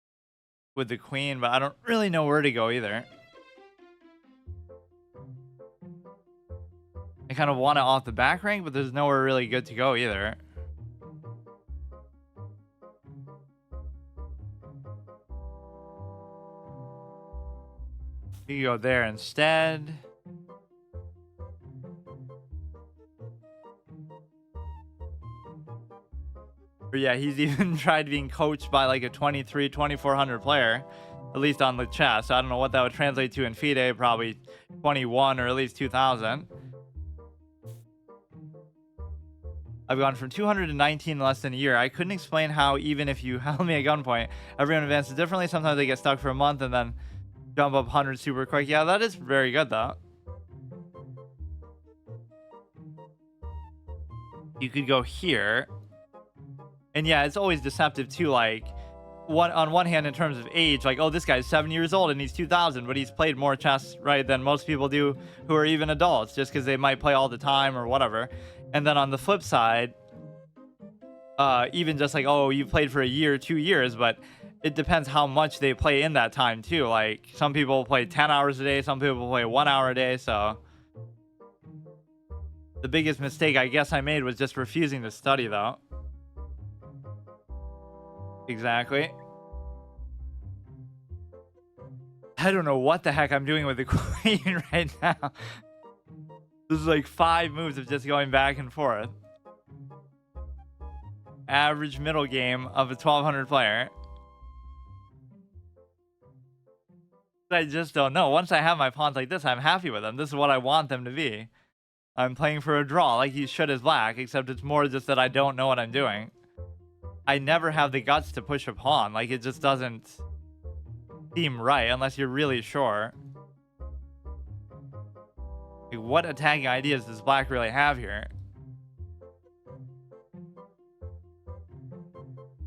with the queen, but I don't really know where to go either. I kind of want it off the back rank, but there's nowhere really good to go either. You can go there instead. But yeah, he's even tried being coached by like a 2400 player, at least on the chess. So I don't know what that would translate to in FIDE, probably 21 or at least 2000. I've gone from 200 to 19 in less than a year. I couldn't explain how, even if you held me at gunpoint, everyone advances differently. Sometimes they get stuck for a month and then jump up 100 super quick. Yeah, that is very good though. You could go here. And yeah, it's always deceptive too. Like, on one hand, in terms of age, like, oh, this guy's 7 years old and he's 2000, but he's played more chess, right, than most people do who are even adults, just because they might play all the time or whatever. And then on the flip side, even just like, oh, you played for a year, 2 years, but it depends how much they play in that time too. Like, some people play 10 hours a day, some people play 1 hour a day. So the biggest mistake I guess I made was just refusing to study though. Exactly. I don't know what the heck I'm doing with the queen right now. This is like 5 moves of just going back and forth. Average middle game of a 1200 player. I just don't know. Once I have my pawns like this, I'm happy with them. This is what I want them to be. I'm playing for a draw like he should as black, except it's more just that I don't know what I'm doing. I never have the guts to push a pawn. Like, it just doesn't seem right unless you're really sure. Like, what attacking ideas does black really have here?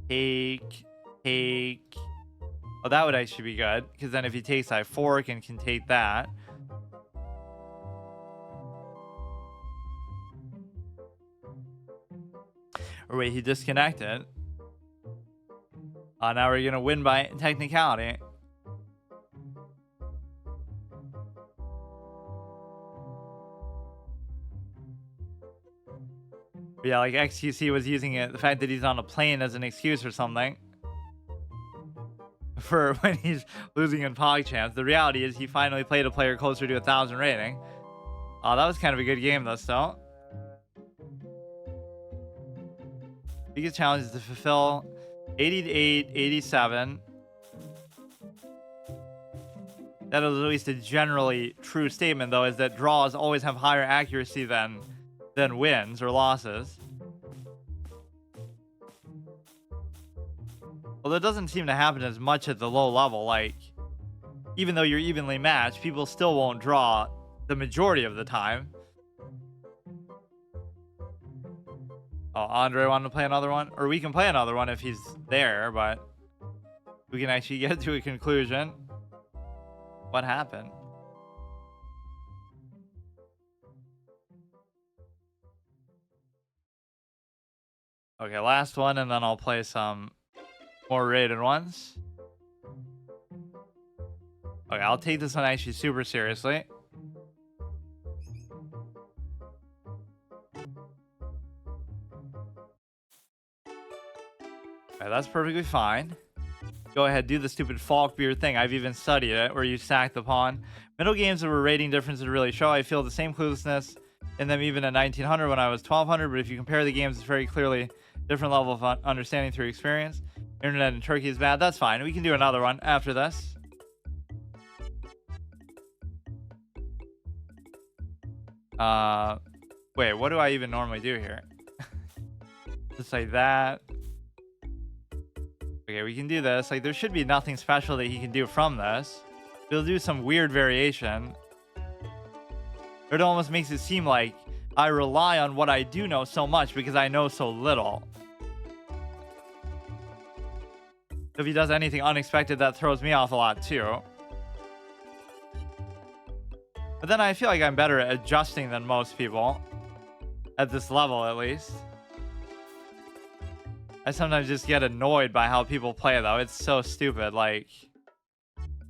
Take. Oh, that would actually be good, because then if he takes, I fork and can take that. Or wait, he disconnected. Now we're gonna win by technicality. But yeah, like XQC was using it, the fact that he's on a plane as an excuse or something for when he's losing in PogChamps. The reality is he finally played a player closer to 1000 rating. Oh, that was kind of a good game though, still. Biggest challenge is to fulfill 80 to 8, 87. That is at least a generally true statement, though, is that draws always have higher accuracy than wins or losses. Well, that doesn't seem to happen as much at the low level. Like, even though you're evenly matched, people still won't draw the majority of the time. Oh, Andre wanted to play another one? Or we can play another one if he's there, but we can actually get to a conclusion. What happened? Okay, last one, and then I'll play some more rated ones. Okay, I'll take this one actually super seriously. Okay, that's perfectly fine. Go ahead, do the stupid Falkbeer thing. I've even studied it, where you sack the pawn. Middle games where rating differences really show. I feel the same cluelessness in them even at 1900 when I was 1200, but if you compare the games, it's very clearly different level of understanding through experience. Internet in Turkey is bad. That's fine. We can do another one after this. Wait, what do I even normally do here? Just like that. Okay, we can do this. Like, there should be nothing special that he can do from this. He'll do some weird variation. It almost makes it seem like I rely on what I do know so much because I know so little. If he does anything unexpected, that throws me off a lot too. But then I feel like I'm better at adjusting than most people. At this level, at least. I sometimes just get annoyed by how people play, though. It's so stupid. Like,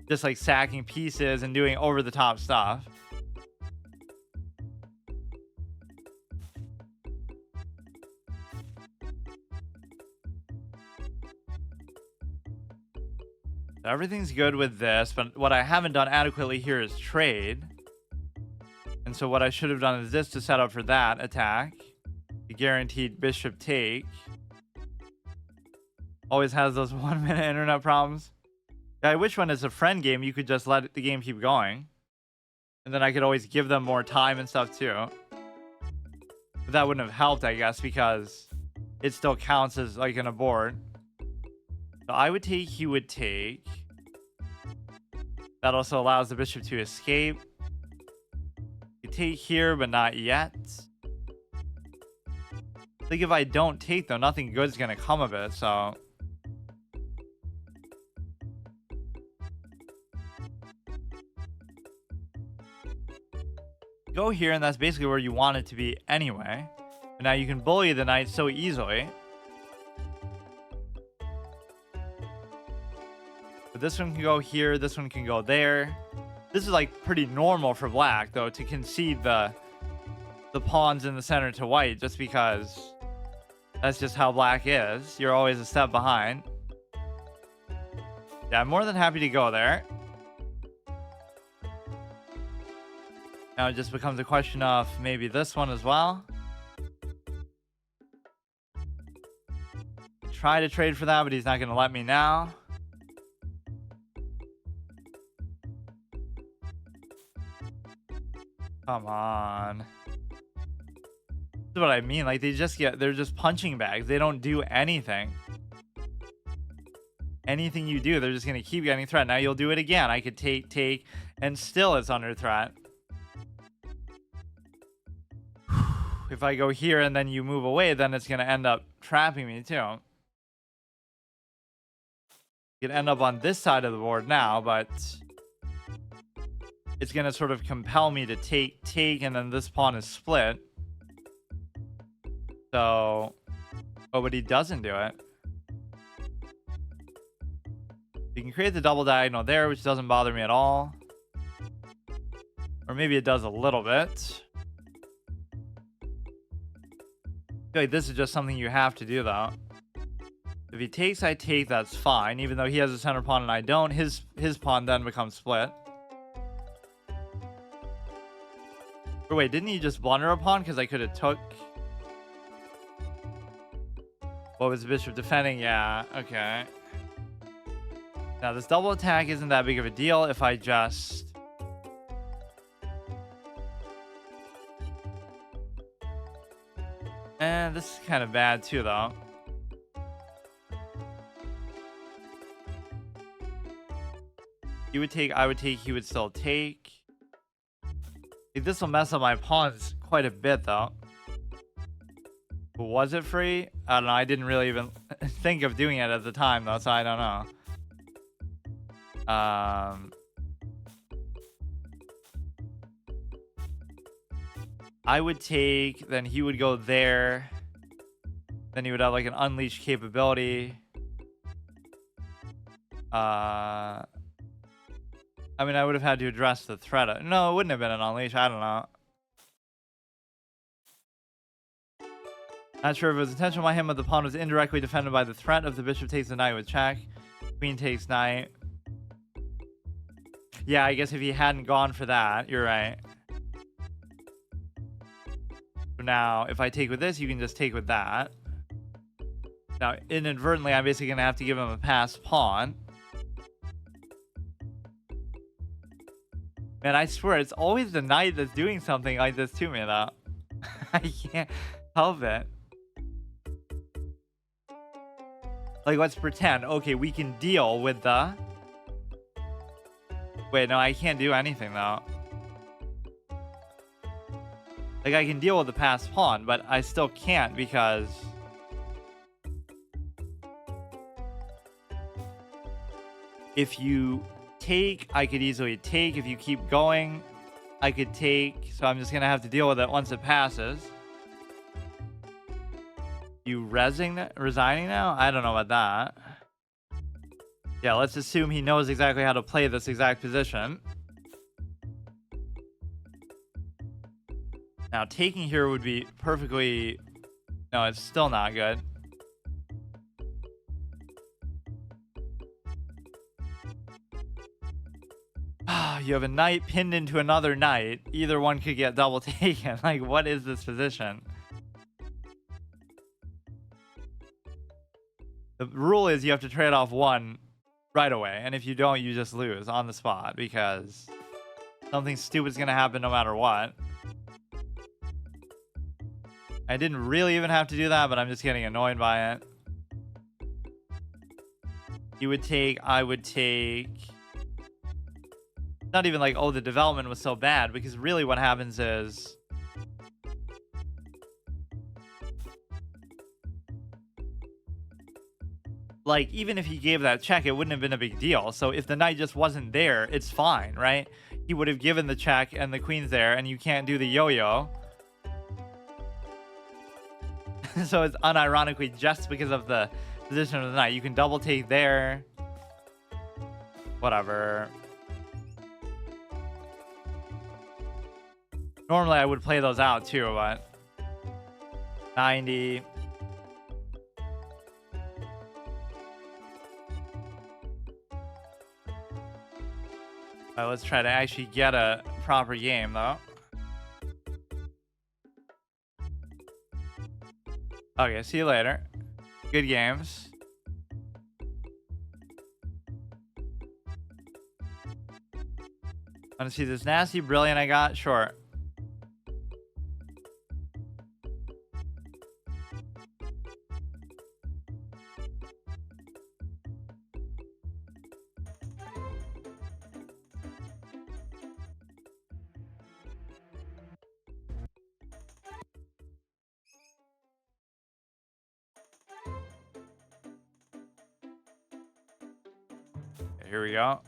just like sacking pieces and doing over-the-top stuff. Everything's good with this, but what I haven't done adequately here is trade. And so what I should have done is this to set up for that attack. The guaranteed bishop take. Always has those 1 minute internet problems. Yeah, I wish when it's a friend game, you could just let the game keep going. And then I could always give them more time and stuff too. But that wouldn't have helped, I guess, because it still counts as like an abort. So I would take, he would take. That also allows the bishop to escape. You take here, but not yet. I think if I don't take, though, nothing good's going to come of it, so... Go here, and that's basically where you want it to be anyway. But now you can bully the knight so easily. But this one can go here, this one can go there. This is like pretty normal for black, though, to concede the pawns in the center to white, just because that's just how black is. You're always a step behind. Yeah, I'm more than happy to go there. Now it just becomes a question of maybe this one as well. Try to trade for that, but he's not going to let me now. Come on. This is what I mean. Like, they're just punching bags. They don't do anything. Anything you do, they're just going to keep getting threat. Now you'll do it again. I could take, and still it's under threat. If I go here and then you move away, then it's going to end up trapping me too. You could end up on this side of the board now, but it's going to sort of compel me to take, and then this pawn is split. So, oh, but he doesn't do it. You can create the double diagonal there, which doesn't bother me at all. Or maybe it does a little bit. I feel like this is just something you have to do, though. If he takes, I take, that's fine. Even though he has a center pawn and I don't, his pawn then becomes split. Or wait, didn't he just blunder a pawn? Because I could have took... What was the bishop defending? Yeah, okay. Now, this double attack isn't that big of a deal if I just... And this is kind of bad too, though. He would take, I would take, he would still take. This will mess up my pawns quite a bit, though. Was it free? I don't know. I didn't really even think of doing it at the time, though, so I don't know. I would take, then he would go there. Then he would have like an unleashed capability. I mean, I would have had to address the threat. No, it wouldn't have been an unleash. I don't know. Not sure if it was intentional by him, but the pawn was indirectly defended by the threat of the bishop takes the knight with check. Queen takes knight. Yeah, I guess if he hadn't gone for that, you're right. So now, if I take with this, you can just take with that. Now, inadvertently, I'm basically going to have to give him a passed pawn. Man, I swear, it's always the knight that's doing something like this to me, though. I can't help it. Like, let's pretend. Okay, we can deal with the... Wait, no, I can't do anything, though. Like, I can deal with the passed pawn, but I still can't because... If you take, I could easily take. If you keep going, I could take. So I'm just going to have to deal with it once it passes. You resigning now? I don't know about that. Yeah, let's assume he knows exactly how to play this exact position. Now, taking here would be perfectly... No, it's still not good. You have a knight pinned into another knight. Either one could get double taken. Like, what is this position? The rule is you have to trade off one right away. And if you don't, you just lose on the spot because something stupid is going to happen no matter what. I didn't really even have to do that, but I'm just getting annoyed by it. You would take, I would take... Not even like, oh, the development was so bad, because really what happens is... Like, even if he gave that check, it wouldn't have been a big deal. So if the knight just wasn't there, it's fine, right? He would have given the check and the queen's there, and you can't do the yo-yo. So it's unironically just because of the position of the knight. You can double take there. Whatever. Normally I would play those out too, but 90. Let's try to actually get a proper game though. Okay, see you later. Good games. Want to see this nasty brilliant I got? Sure. Here we go.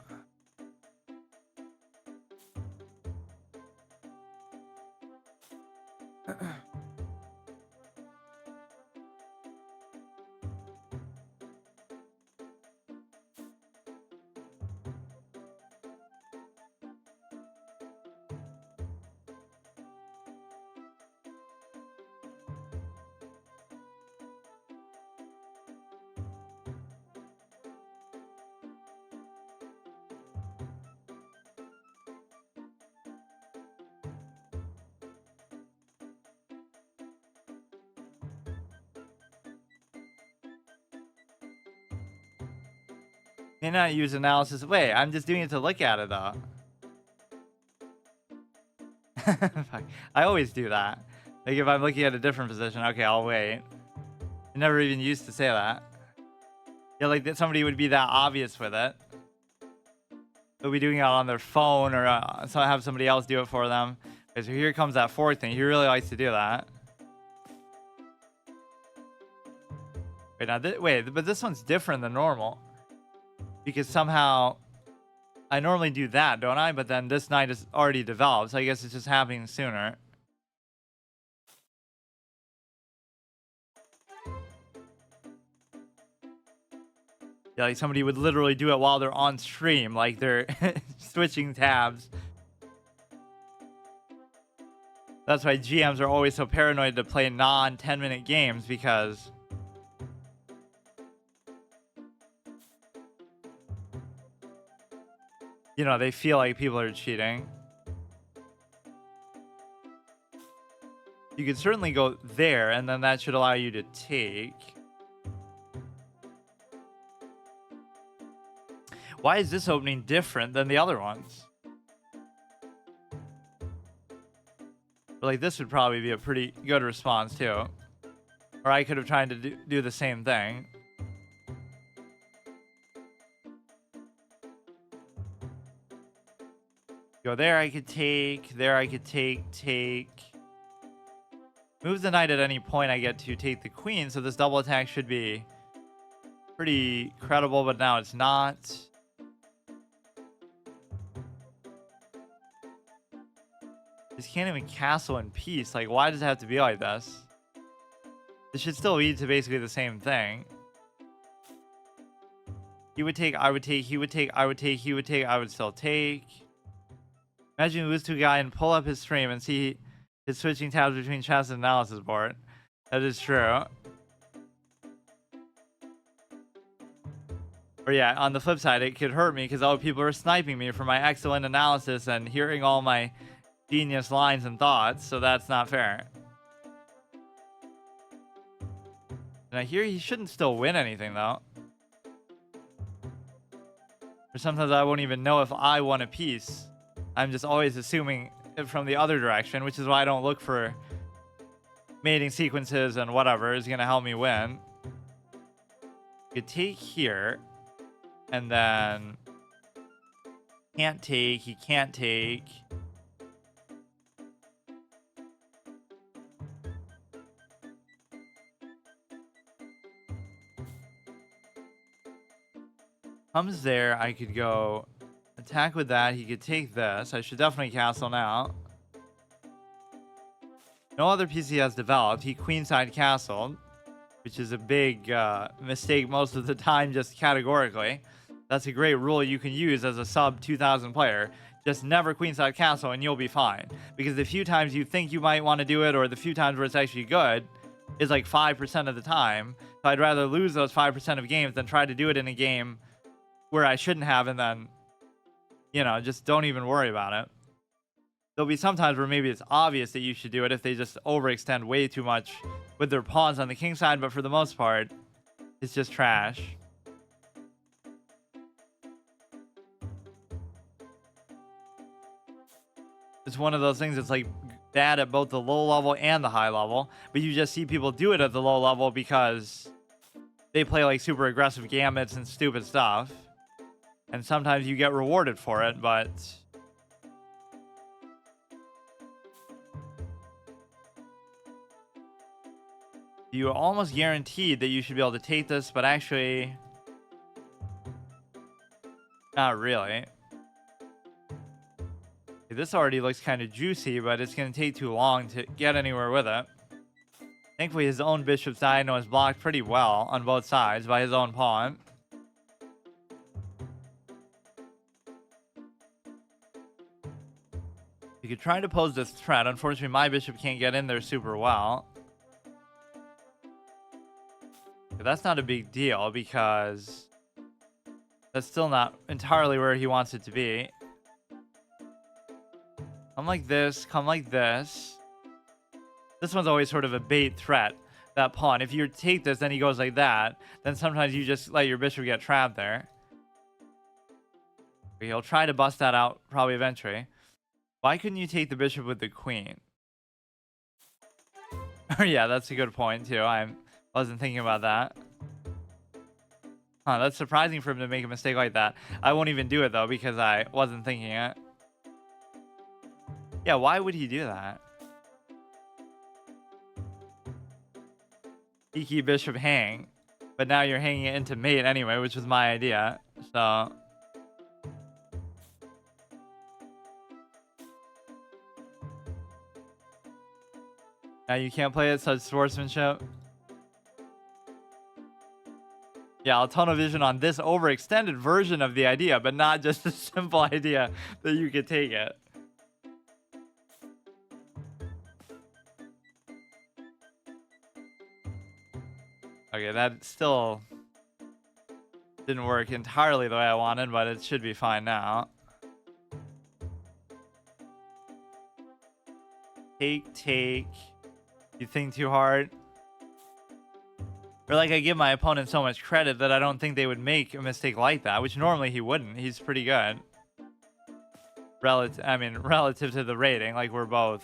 May not use analysis. Wait, I'm just doing it to look at it though. I always do that. Like if I'm looking at a different position, okay, I'll wait. I never even used to say that. Yeah, like that somebody would be that obvious with it. They'll be doing it on their phone or so have somebody else do it for them. Okay, so here comes that fork thing. He really likes to do that. Wait, now wait, but this one's different than normal. Because somehow I normally do that, don't I? But then this knight is already developed, so I guess it's just happening sooner. Yeah, like somebody would literally do it while they're on stream, like they're switching tabs. That's why GMs are always so paranoid to play non 10-minute games because you know, they feel like people are cheating. You could certainly go there, and then that should allow you to take. Why is this opening different than the other ones? But like this would probably be a pretty good response too. Or I could have tried to do the same thing. Go there, I could take. There, I could take. Move the knight at any point I get to take the queen, so this double attack should be pretty credible, but now it's not. Just can't even castle in peace. Like, why does it have to be like this? This should still lead to basically the same thing. He would take, I would take, he would take, I would take, he would take, I would still take. Imagine you lose to a guy and pull up his stream and see his switching tabs between chess and analysis board. That is true. Or yeah, on the flip side, it could hurt me because oh, people are sniping me for my excellent analysis and hearing all my genius lines and thoughts, so that's not fair. And I hear he shouldn't still win anything though. Or sometimes I won't even know if I won a piece. I'm just always assuming it from the other direction, which is why I don't look for mating sequences and whatever is gonna help me win. You could take here, and then can't take, he can't take. Comes there, I could go attack with that. He could take this. I should definitely castle now. No other piece he has developed. He queenside castled, which is a big mistake most of the time, just categorically. That's a great rule you can use as a sub 2000 player. Just never queenside castle and you'll be fine. Because the few times you think you might want to do it, or the few times where it's actually good, is like 5% of the time. So I'd rather lose those 5% of games than try to do it in a game where I shouldn't have, and then, you know, just don't even worry about it. There'll be some times where maybe it's obvious that you should do it if they just overextend way too much with their pawns on the king side, but for the most part, it's just trash. It's one of those things that's like bad at both the low level and the high level, but you just see people do it at the low level because they play like super aggressive gambits and stupid stuff. And sometimes you get rewarded for it, but you're almost guaranteed that you should be able to take this, but actually not really. This already looks kind of juicy, but it's going to take too long to get anywhere with it. Thankfully, his own bishop's diagonal is blocked pretty well on both sides by his own pawn. You could try to pose this threat. Unfortunately, my bishop can't get in there super well. But that's not a big deal because that's still not entirely where he wants it to be. Come like this, come like this. This one's always sort of a bait threat, that pawn. If you take this, then he goes like that. Then sometimes you just let your bishop get trapped there. He'll try to bust that out probably eventually. Why couldn't you take the bishop with the queen? Yeah, that's a good point too. I wasn't thinking about that. Huh, that's surprising for him to make a mistake like that. I won't even do it though because I wasn't thinking it. Yeah, why would he do that? Cheeky bishop hang. But now you're hanging it into mate anyway, which was my idea. So now you can't play it, such sportsmanship. Yeah, tunnel vision on this overextended version of the idea, but not just a simple idea that you could take it. Okay, that still didn't work entirely the way I wanted, but it should be fine now. Take. You think too hard? Or like I give my opponent so much credit that I don't think they would make a mistake like that, which normally he wouldn't. He's pretty good. Relative to the rating, like we're both.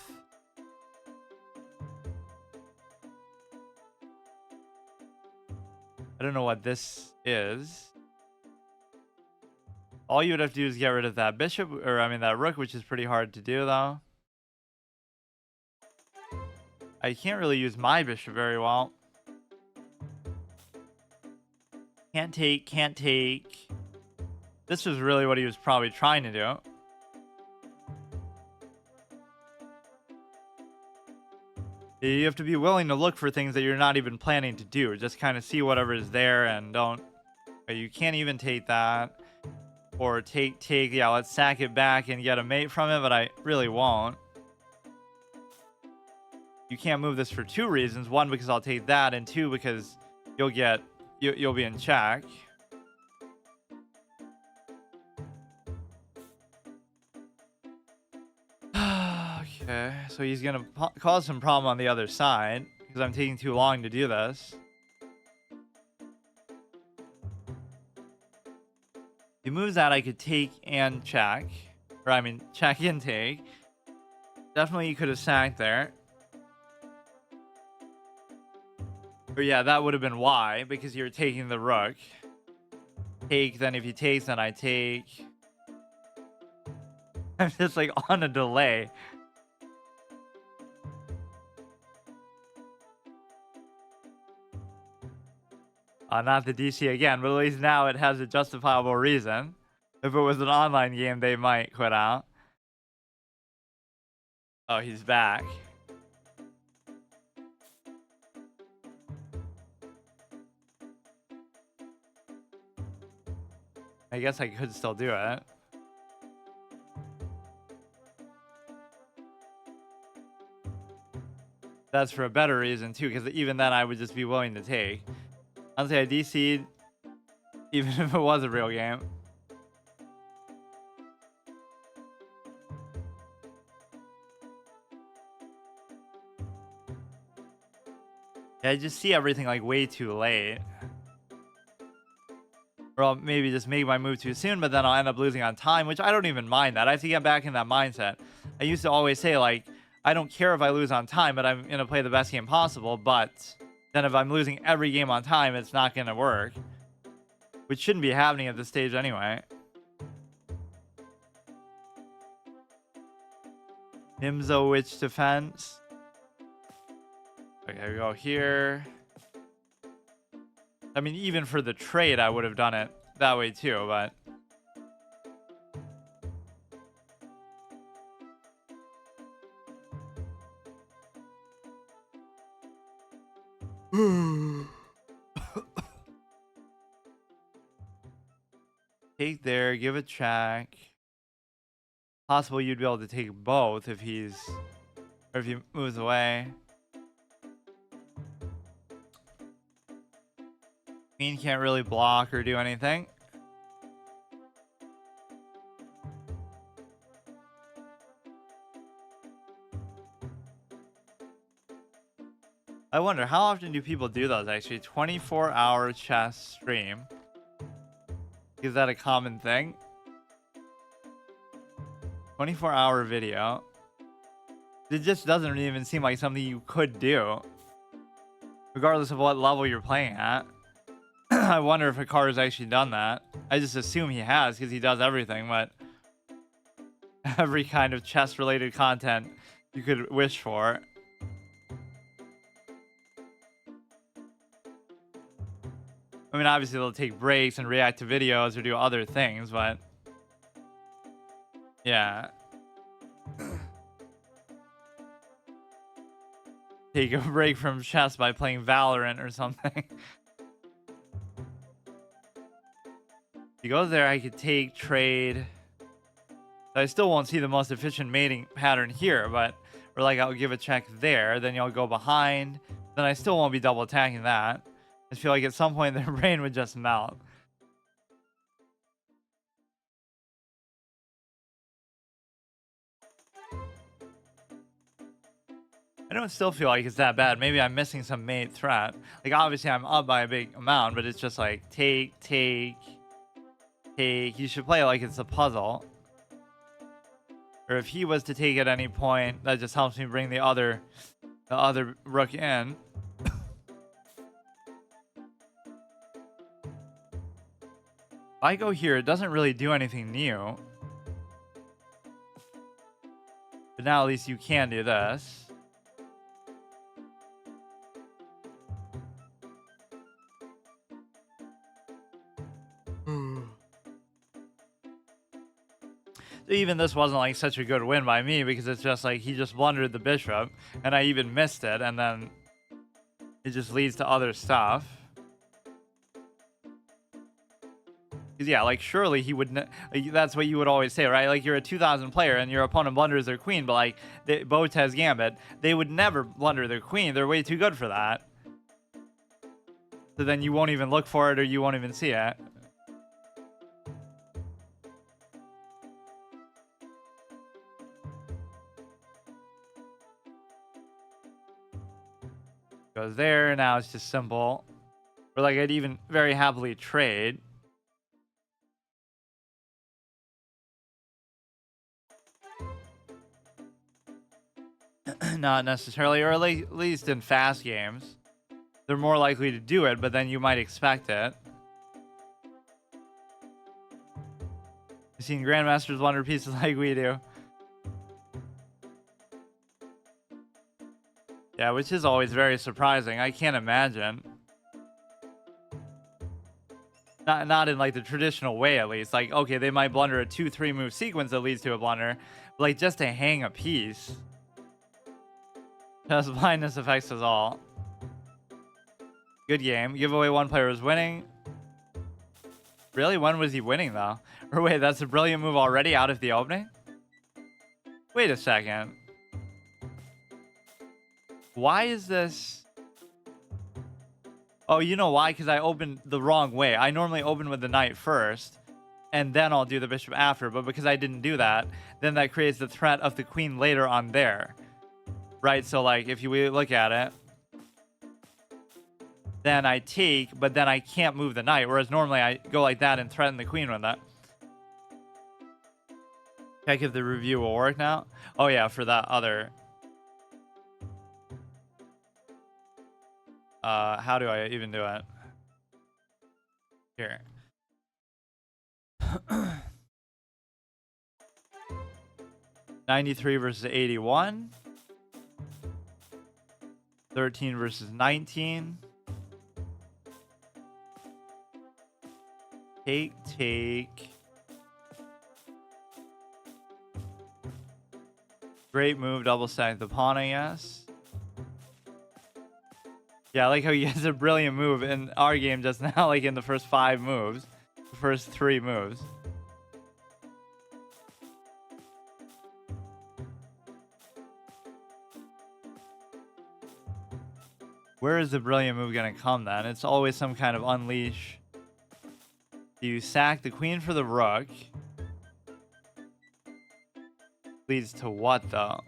I don't know what this is. All you would have to do is get rid of that bishop, or I mean that rook, which is pretty hard to do though. I can't really use my bishop very well. Can't take. This was really what he was probably trying to do. You have to be willing to look for things that you're not even planning to do. Just kind of see whatever is there and don't. You can't even take that. Or take. Yeah, let's sack it back and get a mate from it, but I really won't. You can't move this for two reasons. One, because I'll take that, and two, because you'll be in check. Okay, so he's gonna cause some problem on the other side because I'm taking too long to do this. If he moves that, I could take and check. Or I mean, check and take. Definitely you could have sacked there. Or yeah, that would have been why, because you're taking the rook. Take, then if he takes, then I take. I'm just like on a delay. Not the DC again, but at least now it has a justifiable reason. If it was an online game, they might quit out. Oh, he's back. I guess I could still do it. That's for a better reason too, because even then I would just be willing to take. Honestly, I DC'd even if it was a real game. Yeah, I just see everything like way too late. Or I'll maybe just make my move too soon, but then I'll end up losing on time, which I don't even mind that. I have to get back in that mindset. I used to always say, like, I don't care if I lose on time, but I'm going to play the best game possible. But then if I'm losing every game on time, it's not going to work. Which shouldn't be happening at this stage anyway. Nimzo Witch Defense. Okay, we go here. I mean, even for the trade, I would have done it that way too, but... Take there, give a check. Possible you'd be able to take both if he's... Or if he moves away. Queen can't really block or do anything. I wonder, how often do people do those actually? 24-hour chess stream. Is that a common thing? 24-hour video. It just doesn't even seem like something you could do. Regardless of what level you're playing at. I wonder if Hikaru's actually done that. I just assume he has because he does everything, but every kind of chess related content you could wish for. I mean, obviously they'll take breaks and react to videos or do other things, but yeah. Take a break from chess by playing Valorant or something. He goes there, I could take trade. I still won't see the most efficient mating pattern here, but or like I'll give a check there, then you'll go behind. Then I still won't be double attacking that. I feel like at some point their brain would just melt. I don't still feel like it's that bad. Maybe I'm missing some mate threat. Like obviously I'm up by a big amount, but it's just like take, take, take. You should play it like it's a puzzle. Or if he was to take at any point, that just helps me bring the other rook in. If I go here, it doesn't really do anything new. But now at least you can do this. Even this wasn't like such a good win by me because it's just like he just blundered the bishop and I even missed it, and then it just leads to other stuff. Yeah, like surely he would like, that's what you would always say, right? Like you're a 2000 player and your opponent blunders their queen, but like Botez Gambit, they would never blunder their queen. They're way too good for that. So then you won't even look for it or you won't even see it. Goes there, now it's just simple. Or like I'd even very happily trade. Not necessarily, or at least in fast games. They're more likely to do it, but then you might expect it. You've seen Grandmasters blunder pieces like we do. Yeah, which is always very surprising. I can't imagine. Not in like the traditional way, at least. Like, okay, they might blunder a 2-3 move sequence that leads to a blunder. But like just to hang a piece. Just blindness affects us all. Good game. Giveaway one player was winning. Really? When was he winning though? Or wait, that's a brilliant move already out of the opening? Wait a second. Why is this? Oh, you know why? Because I opened the wrong way. I normally open with the knight first, and then I'll do the bishop after. But because I didn't do that, then that creates the threat of the queen later on there. Right? So, like, if you look at it, then I take, but then I can't move the knight. Whereas normally I go like that and threaten the queen with that. Check if the review will work now. Oh, yeah, for that other... how do I even do it? Here. $93 versus 81. 13 versus 19. Take. Great move, double stack the pawn, I guess. Yeah, I like how he has a brilliant move in our game just now, like in the first 5 moves. The first 3 moves. Where is the brilliant move going to come then? It's always some kind of unleash. You sack the queen for the rook. Leads to what though?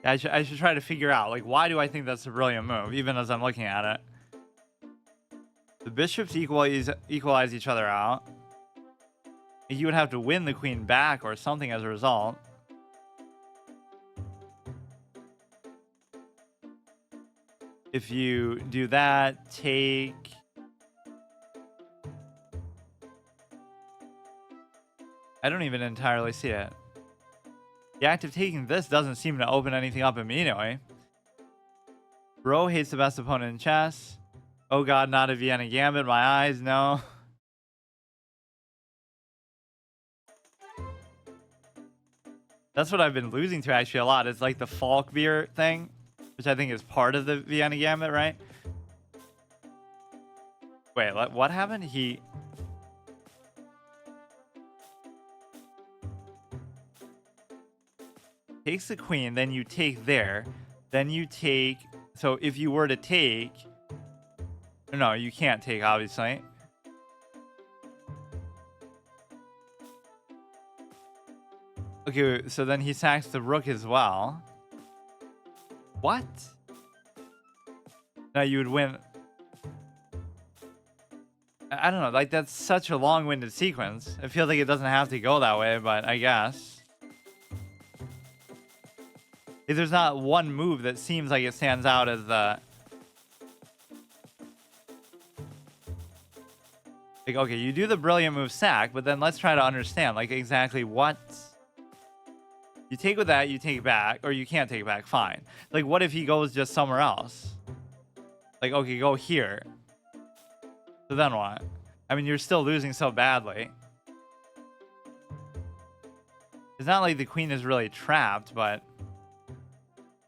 I should try to figure out, like, why do I think that's a brilliant move, even as I'm looking at it? The bishops equalize each other out. You would have to win the queen back or something as a result. If you do that, take... I don't even entirely see it. The act of taking this doesn't seem to open anything up immediately. Bro hates the best opponent in chess. Oh god, not a Vienna Gambit. My eyes, no. That's what I've been losing to actually a lot. It's like the Falk beer thing, which I think is part of the Vienna Gambit, right? Wait, what happened? takes the queen, then you take there, then you take. So if you were to take, no, you can't take, obviously. Okay, so then he sacks the rook as well. What? Now you would win. I don't know, like that's such a long-winded sequence. I feel like it doesn't have to go that way, but I guess. If there's not one move that seems like it stands out as the... Like, okay, you do the brilliant move sack, but then let's try to understand, like, exactly what... You take with that, you take it back, or you can't take it back, fine. Like, what if he goes just somewhere else? Like, okay, go here. So then what? I mean, you're still losing so badly. It's not like the queen is really trapped, but...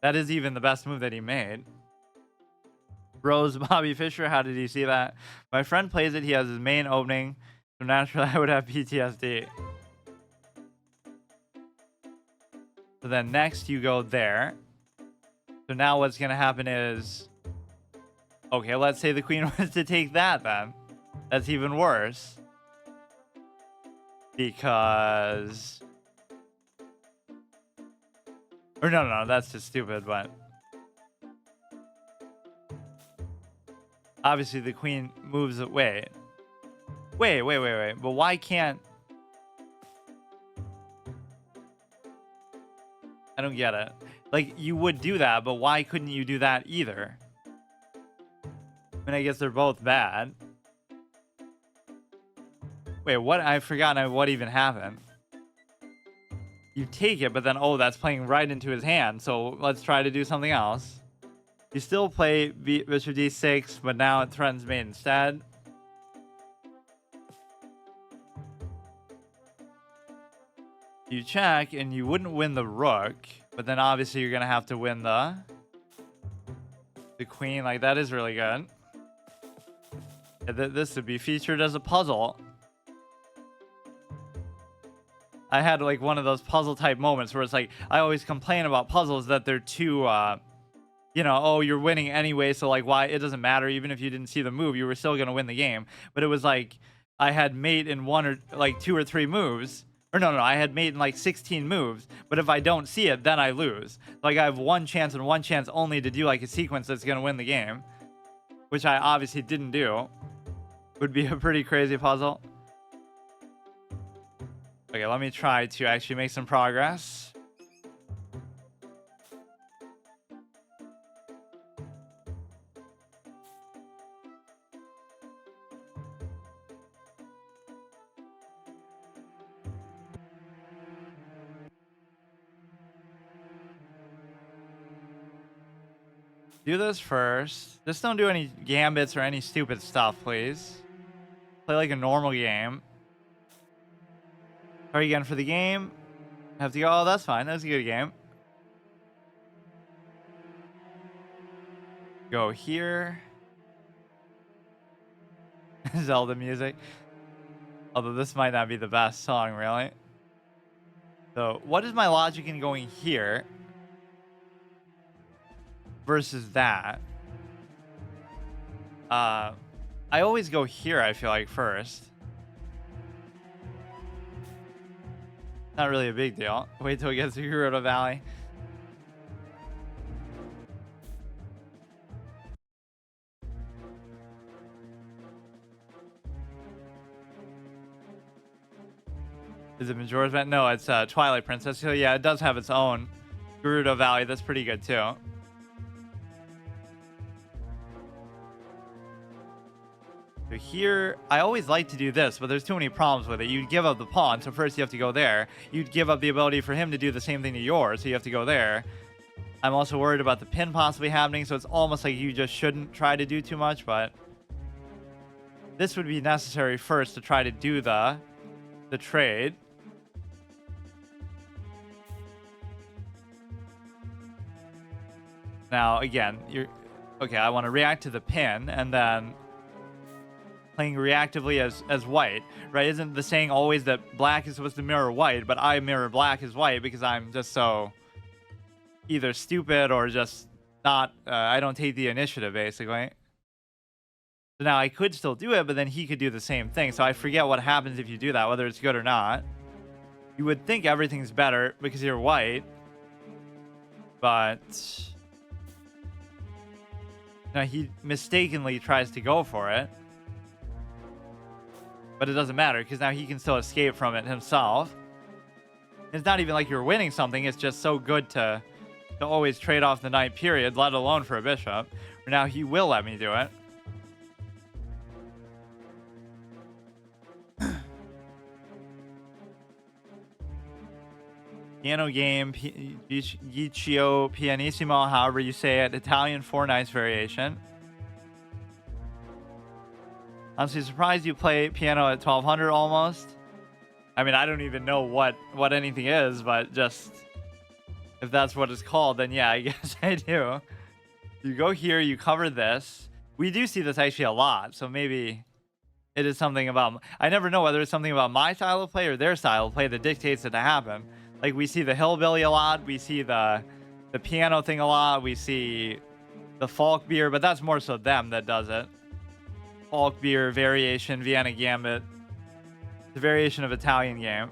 That is even the best move that he made. Rose Bobby Fischer, how did he see that? My friend plays it, he has his main opening, so naturally I would have PTSD. So then next you go there. So now what's going to happen is... Okay, let's say the queen was to take that then. That's even worse. Because... Or no, that's just stupid, but... Obviously the queen moves away. Wait. But why can't... I don't get it. Like, you would do that, but why couldn't you do that either? I mean, I guess they're both bad. Wait, what? I've forgotten what even happened. You take it, but then, oh, that's playing right into his hand. So let's try to do something else. You still play bishop d6, but now it threatens mate instead. You check, and you wouldn't win the rook, but then obviously you're going to have to win the queen. Like, that is really good. Yeah, this would be featured as a puzzle. I had like one of those puzzle type moments where it's like, I always complain about puzzles that they're too, you know, oh, you're winning anyway. So like, why? It doesn't matter. Even if you didn't see the move, you were still going to win the game. But it was like, I had mate in one or like 2 or 3 moves. Or no, I had mate in like 16 moves. But if I don't see it, then I lose. Like I have one chance and one chance only to do like a sequence that's going to win the game. Which I obviously didn't do. Would be a pretty crazy puzzle. Okay, let me try to actually make some progress. Do this first. Just don't do any gambits or any stupid stuff, please. Play like a normal game. Try again for the game. Have to go. Oh, that's fine. That's a good game. Go here. Zelda music. Although this might not be the best song, really. So, what is my logic in going here versus that? I always go here, I feel like, first. Not really a big deal. Wait till it gets to Gerudo Valley. Is it Majora's Mask? No, it's Twilight Princess. So yeah, it does have its own Gerudo Valley. That's pretty good too. So here, I always like to do this, but there's too many problems with it. You'd give up the pawn, so first you have to go there. You'd give up the ability for him to do the same thing to yours, so you have to go there. I'm also worried about the pin possibly happening, so it's almost like you just shouldn't try to do too much, but this would be necessary first to try to do the trade. Now, again, okay, I want to react to the pin, and then playing reactively as white, right? Isn't the saying always that black is supposed to mirror white, but I mirror black as white because I'm just so either stupid or just not, I don't take the initiative, basically. So now I could still do it, but then he could do the same thing. So I forget what happens if you do that, whether it's good or not. You would think everything's better because you're white, but no, he mistakenly tries to go for it. But it doesn't matter because now he can still escape from it himself. It's not even like you're winning something. It's just so good to always trade off the knight, period, let alone for a bishop. Now he will let me do it. Piano game, Giccio Pianissimo, however you say it, Italian 4 nights variation. Honestly, surprised you play piano at 1200 almost. I mean, I don't even know what anything is, but just if that's what it's called, then yeah, I guess I do. You go here, you cover this. We do see this actually a lot, so maybe it is something about... I never know whether it's something about my style of play or their style of play that dictates it to happen. Like, we see the hillbilly a lot, we see the piano thing a lot, we see the folk beer, but that's more so them that does it. Folk beer, variation, Vienna Gambit. The variation of Italian game.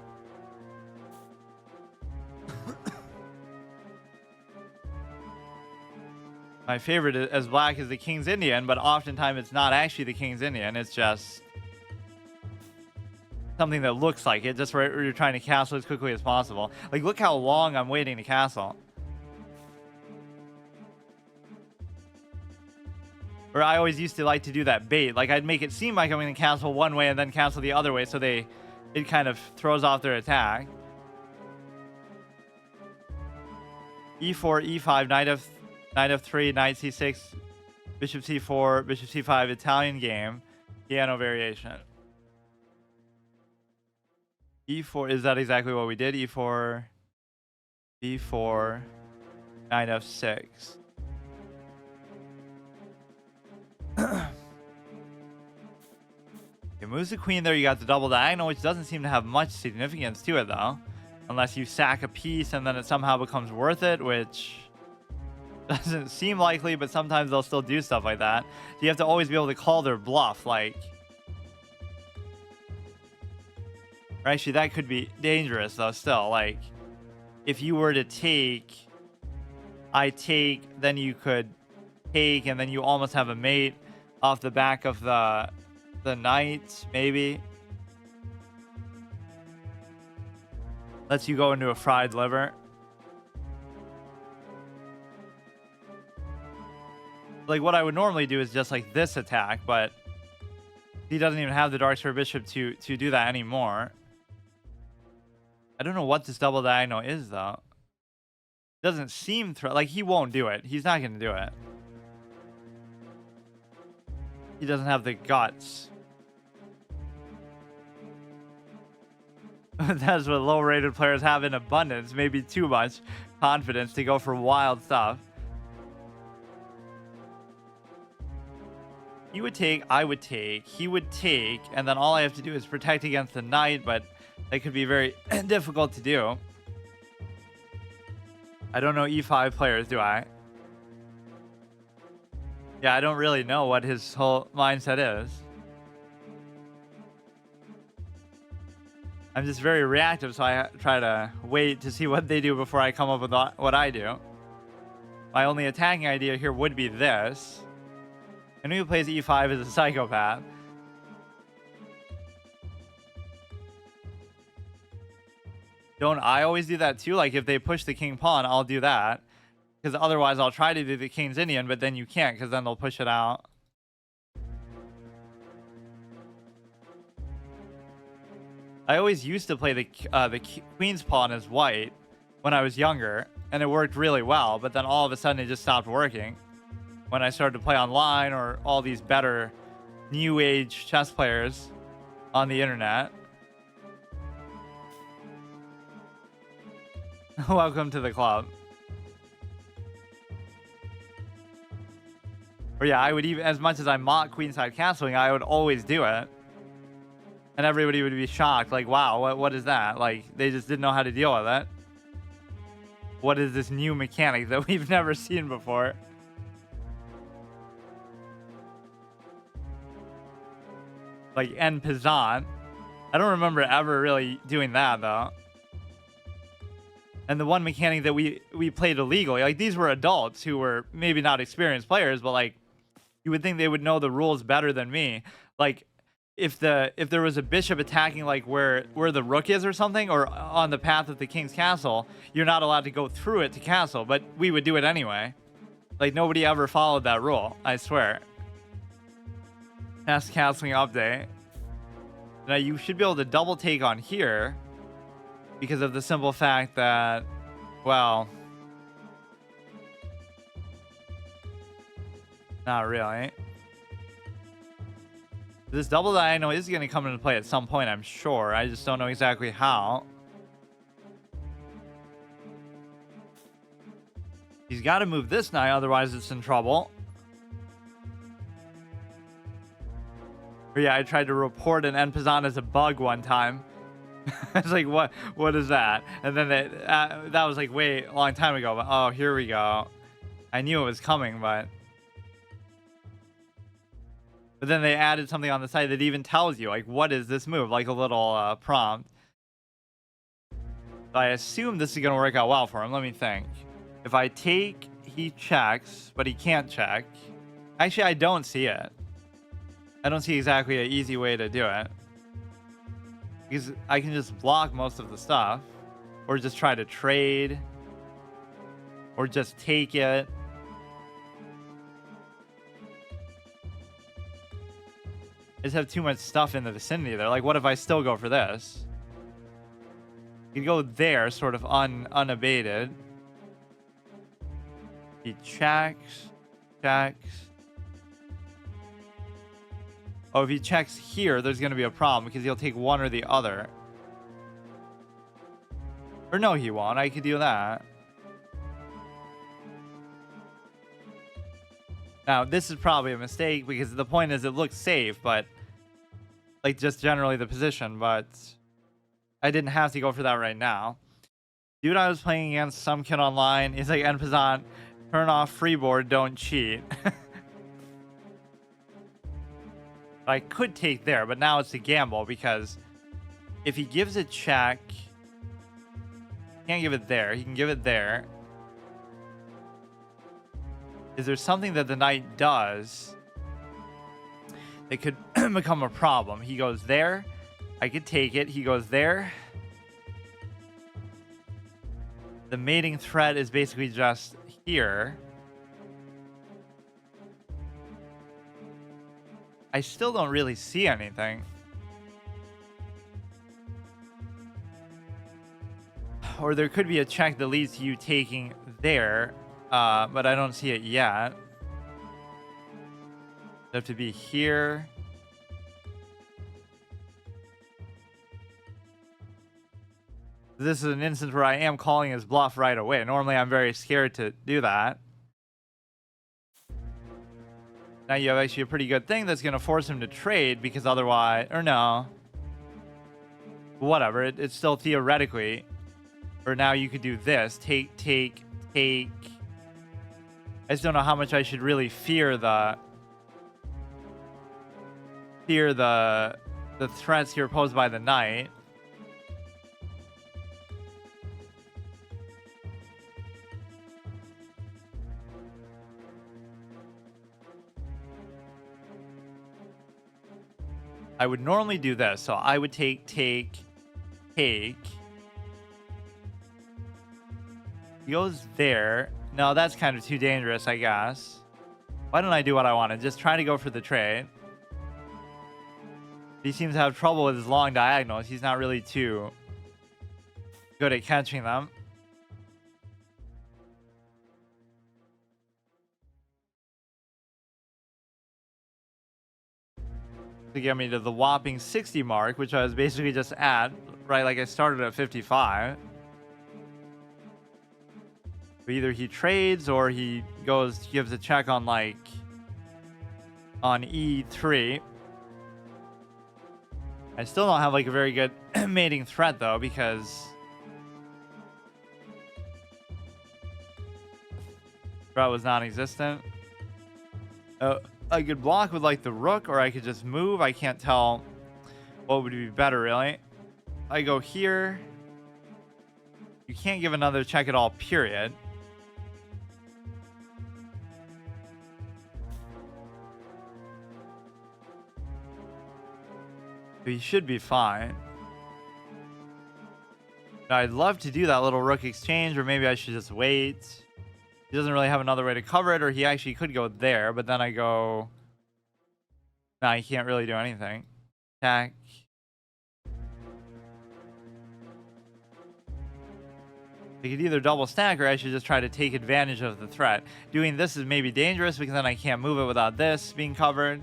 My favorite as black is the King's Indian, but oftentimes it's not actually the King's Indian. It's just something that looks like it, just where you're trying to castle as quickly as possible. Like, look how long I'm waiting to castle. Or I always used to like to do that bait. Like, I'd make it seem like I'm going to castle one way and then castle the other way, so it kind of throws off their attack. E4, E5, knight f3, knight c6, bishop c4, bishop c5, Italian game, piano variation. E4, is that exactly what we did? E4, B4, knight f6. It moves the queen there. You got the double diagonal, which doesn't seem to have much significance to it, though. Unless you sack a piece and then it somehow becomes worth it, which doesn't seem likely, but sometimes they'll still do stuff like that. So you have to always be able to call their bluff, like... Or actually, that could be dangerous, though, still. Like, if you were to take... I take, then you could take, and then you almost have a mate off the back of the knight, maybe. Lets you go into a fried liver. Like, what I would normally do is just like this attack, but he doesn't even have the dark square bishop to do that anymore. I don't know what this double diagonal is, though. Doesn't seem like he won't do it. He's not going to do it. He doesn't have the guts. That's what low-rated players have in abundance. Maybe too much confidence to go for wild stuff. He would take, I would take, he would take, and then all I have to do is protect against the knight, but that could be very difficult to do. I don't know E5 players, do I? Yeah, I don't really know what his whole mindset is. I'm just very reactive, so I try to wait to see what they do before I come up with what I do. My only attacking idea here would be this. Anyone who plays E5 is a psychopath. Don't I always do that too? Like, if they push the king pawn, I'll do that. Because otherwise I'll try to do the King's Indian, but then you can't because then they'll push it out. I always used to play the Queen's pawn as white when I was younger, and it worked really well, but then all of a sudden it just stopped working when I started to play online or all these better new age chess players on the internet. Welcome to the club. Or yeah, I would even, as much as I mock queenside castling, I would always do it. And everybody would be shocked, like, wow, what is that? Like, they just didn't know how to deal with it. what is this new mechanic that we've never seen before? Like en passant. I don't remember ever really doing that though. And the one mechanic that we played illegally, like these were adults who were maybe not experienced players, but like you would think they would know the rules better than me. Like if there was a bishop attacking like where the rook is or something, or on the path of the king's castle, you're not allowed to go through it to castle, but we would do it anyway. Like nobody ever followed that rule, I swear. Fast castling update. Now you should be able to double take on here because of the simple fact that, well, not really. This double diagonal is going to come into play at some point, I'm sure. I just don't know exactly how. He's got to move this knight, otherwise it's in trouble. But yeah, I tried to report an en passant as a bug one time. It's like, what is that? And then that was like way a long time ago. But oh, here we go. I knew it was coming, but then they added something on the side that even tells you like, what is this move? Like a little prompt. So I assume this is gonna work out well for him. Let me think. If I take, he checks, but he can't check. Actually, I don't see it. I don't see exactly an easy way to do it. Because I can just block most of the stuff. Or just try to trade. Or just take it. I just have too much stuff in the vicinity there. Like, what if I still go for this? You go there, sort of unabated. He checks. Oh, if he checks here, there's going to be a problem because he'll take one or the other. Or no, he won't. I could do that. Now, this is probably a mistake because the point is it looks safe, but like just generally the position, but I didn't have to go for that right now. Dude, I was playing against some kid online. He's like, en passant, turn off freeboard, don't cheat. I could take there, but now it's a gamble because if he gives a check, he can't give it there. He can give it there. Is there something that the knight does that could become a problem? He goes there. I could take it. He goes there. The mating threat is basically just here. I still don't really see anything. Or there could be a check that leads to you taking there, but I don't see it yet. It'd have to be here. This is an instance where I am calling his bluff right away. Normally, I'm very scared to do that. Now you have actually a pretty good thing that's going to force him to trade because otherwise, or no. Whatever, it's still theoretically. Or now you could do this. Take. I just don't know how much I should really fear the threats here posed by the knight. I would normally do this, so I would take. He goes there. No, that's kind of too dangerous, I guess. Why don't I do what I want and just try to go for the trade? He seems to have trouble with his long diagonals. He's not really too good at catching them. To get me to the whopping 60 mark, which I was basically just at, right? Like I started at 55. But either he trades or he gives a check on on E3. I still don't have like a very good mating threat though, because Threat was non-existent. I could block with like the rook, or I could just move. I can't tell what would be better, really. I go here. You can't give another check at all, period. But you should be fine. I'd love to do that little rook exchange, or maybe I should just wait. He doesn't really have another way to cover it, or he actually could go there, but then I go... Nah, he can't really do anything. Attack. I could either double stack, or I should just try to take advantage of the threat. Doing this is maybe dangerous, because then I can't move it without this being covered.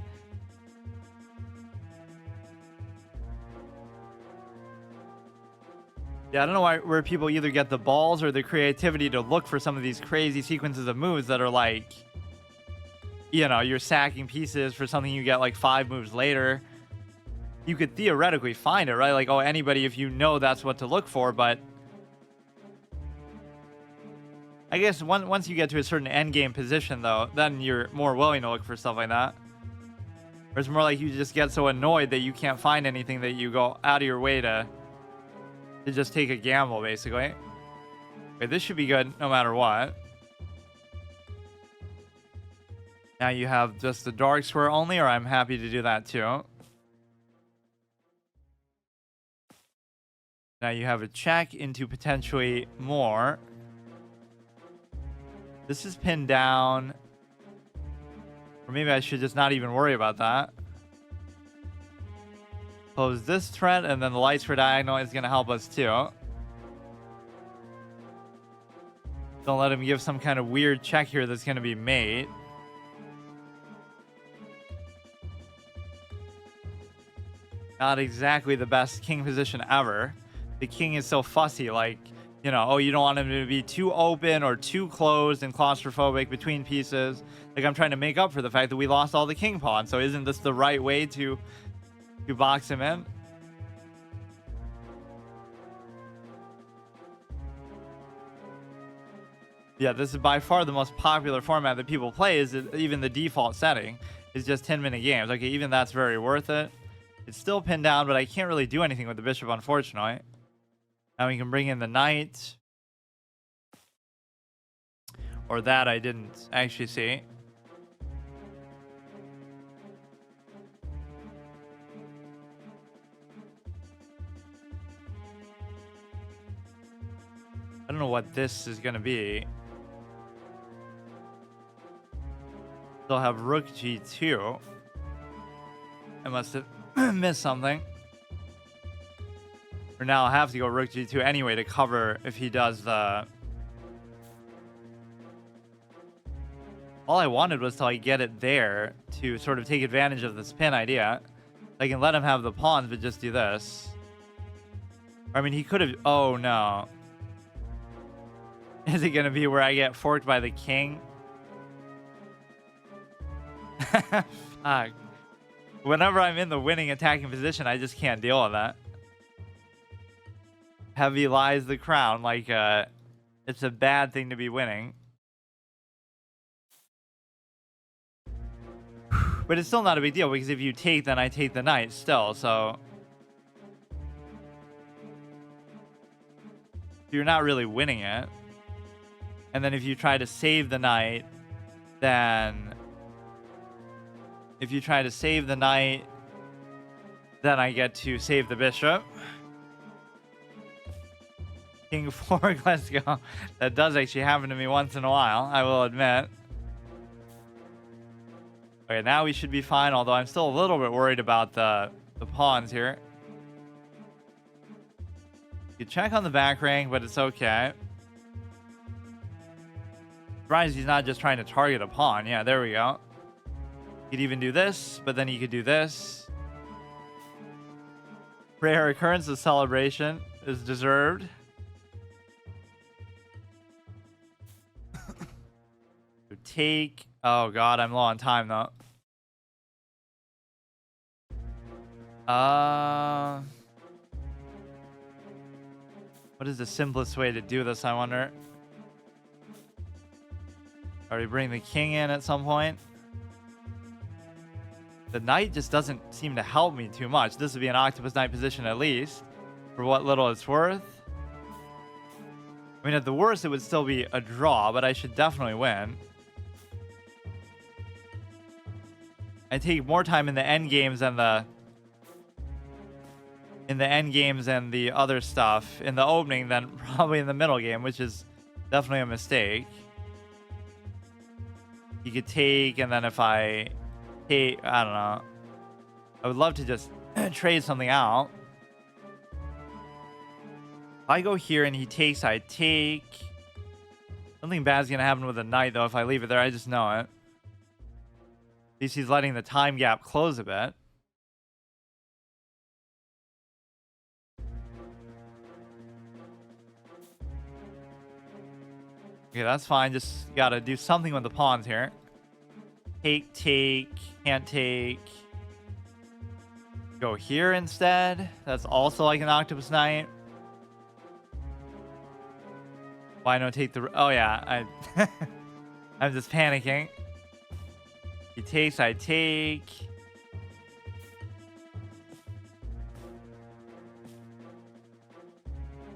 Yeah, I don't know where people either get the balls or the creativity to look for some of these crazy sequences of moves that are like, you know, you're sacking pieces for something you get like 5 moves later. You could theoretically find it, right? Like, oh, anybody, if you know that's what to look for, but I guess once you get to a certain endgame position, though, then you're more willing to look for stuff like that. Or it's more like you just get so annoyed that you can't find anything that you go out of your way to just take a gamble, basically. Okay, this should be good no matter what. Now you have just the dark square only, or I'm happy to do that too. Now you have a check into potentially more. This is pinned down. Or maybe I should just not even worry about that. Close this threat, and then the light square diagonal is going to help us too. Don't let him give some kind of weird check here that's going to be made. Not exactly the best king position ever. The king is so fussy, like, you know, oh, you don't want him to be too open or too closed and claustrophobic between pieces. Like, I'm trying to make up for the fact that we lost all the king pawns. So isn't this the right way to box him in? Yeah, this is by far the most popular format that people play. Is even the default setting is just 10-minute games. Okay, even that's very worth it. It's still pinned down, but I can't really do anything with the bishop, unfortunately. Now we can bring in the knight. Or that I didn't actually see. I don't know what this is going to be. Still have rook g2. I must have missed something. For now, I'll have to go rook g2 anyway to cover if he does the... All I wanted was to like get it there to sort of take advantage of the spin idea. I can let him have the pawns, but just do this. I mean, he could have... Oh, no. Is it going to be where I get forked by the king? Fuck. Whenever I'm in the winning attacking position, I just can't deal with that. Heavy lies the crown. Like, it's a bad thing to be winning. But it's still not a big deal, because if you take, then I take the knight still, so... You're not really winning it. And then if you try to save the knight, then... If you try to save the knight, then I get to save the bishop. King 4, let's go. That does actually happen to me once in a while, I will admit. Okay, now we should be fine, although I'm still a little bit worried about the pawns here. You check on the back rank, but it's okay. Surprised he's not just trying to target a pawn. Yeah, there we go. He could even do this, but then he could do this. Rare occurrence of celebration is deserved. Take... Oh god, I'm low on time though. What is the simplest way to do this, I wonder? Are we bring the king in at some point? The knight just doesn't seem to help me too much. This would be an octopus knight position at least, for what little it's worth. I mean, at the worst, it would still be a draw, but I should definitely win. I take more time in the end games than the other stuff in the opening than probably in the middle game, which is definitely a mistake. You could take, and then if I take, I don't know. I would love to just trade something out. If I go here and he takes, I take. Something bad's gonna happen with the knight though if I leave it there. I just know it. At least he's letting the time gap close a bit. Okay, that's fine. Just gotta do something with the pawns here. Take, can't take. Go here instead. That's also like an octopus knight. Why not take the... Oh, yeah. I'm just panicking. He takes, I take.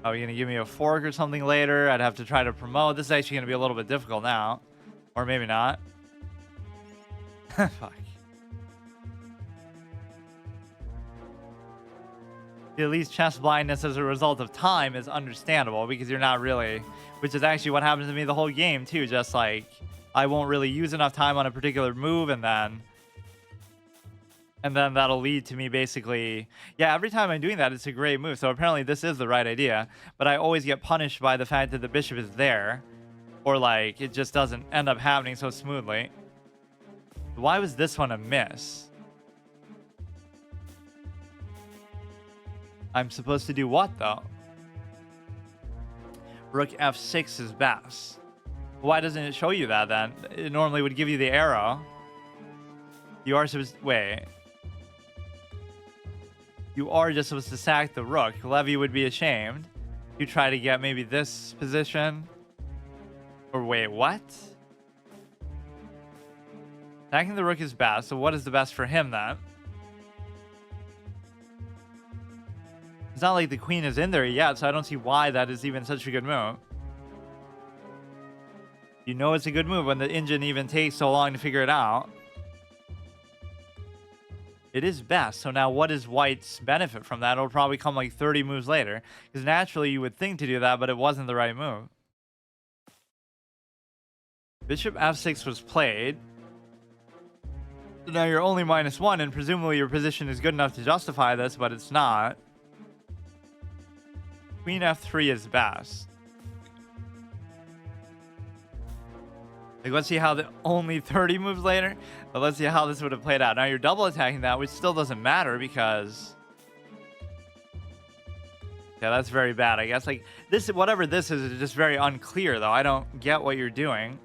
Oh, you're going to give me a fork or something later? I'd have to try to promote. This is actually going to be a little bit difficult now. Or maybe not. Fuck. At least chess blindness as a result of time is understandable because you're not really, which is actually what happens to me the whole game too. Just like I won't really use enough time on a particular move, and then that'll lead to me basically, yeah, every time I'm doing that, it's a great move. So apparently this is the right idea, but I always get punished by the fact that the bishop is there, or like it just doesn't end up happening so smoothly. Why was this one a miss? I'm supposed to do what, though? Rook f6 is best. Why doesn't it show you that, then? It normally would give you the arrow. You are supposed... Wait. You are just supposed to sack the rook. Levy would be ashamed. You try to get maybe this position. Or wait, what? Sacking the rook is best, so what is the best for him, then? It's not like the queen is in there yet, so I don't see why that is even such a good move. You know it's a good move when the engine even takes so long to figure it out. It is best. So now what is white's benefit from that? It'll probably come like 30 moves later. Because naturally you would think to do that, but it wasn't the right move. Bishop f6 was played. So now you're only -1, and presumably your position is good enough to justify this, but it's not. Queen f3 is best. Like, let's see how the only 30 moves later, but let's see how this would have played out. Now you're double attacking that, which still doesn't matter because, yeah, that's very bad. I guess like this, whatever this is just very unclear though. I don't get what you're doing.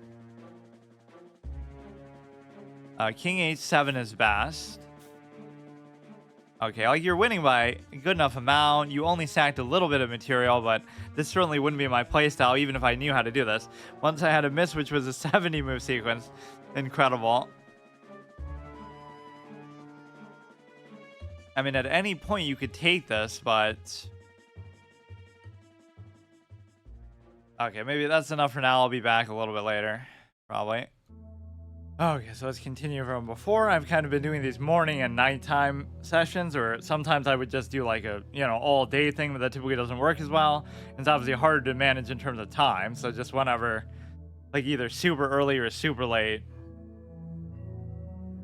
King h7 is best. Okay, like you're winning by a good enough amount. You only sacked a little bit of material, but this certainly wouldn't be my playstyle even if I knew how to do this. Once I had a miss, which was a 70 move sequence. Incredible. I mean, at any point you could take this, but... Okay, maybe that's enough for now. I'll be back a little bit later, probably. Okay, so let's continue from before. I've kind of been doing these morning and nighttime sessions, or sometimes I would just do like a, you know, all day thing, but that typically doesn't work as well. It's obviously hard to manage in terms of time, so just whenever, like either super early or super late.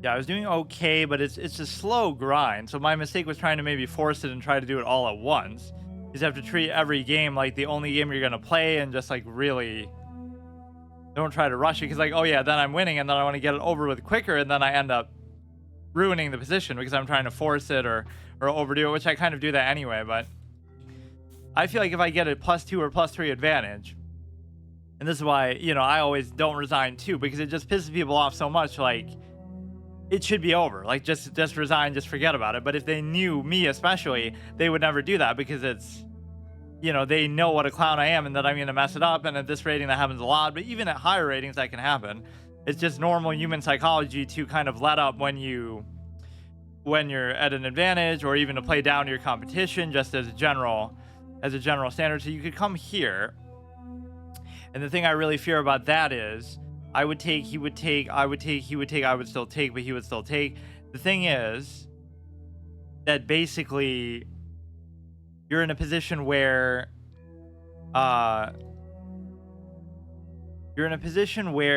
Yeah, I was doing okay, but it's a slow grind, so my mistake was trying to maybe force it and try to do it all at once. You just have to treat every game like the only game you're going to play and just like really... Don't try to rush it because like, oh yeah, then I'm winning and then I want to get it over with quicker and then I end up ruining the position because I'm trying to force it or overdo it, which I kind of do that anyway. But I feel like if I get a +2 or +3 advantage, and this is why, you know, I always don't resign too, because it just pisses people off so much. Like, it should be over. Like, just resign, just forget about it. But if they knew me especially, they would never do that because it's you know, they know what a clown I am and that I'm going to mess it up. And at this rating, that happens a lot. But even at higher ratings, that can happen. It's just normal human psychology to kind of let up when you're at an advantage, or even to play down your competition, just as a general standard. So you could come here, and the thing I really fear about that is I would take, he would take, I would take, he would take, I would still take, but he would still take. The thing is that basically you're in a position where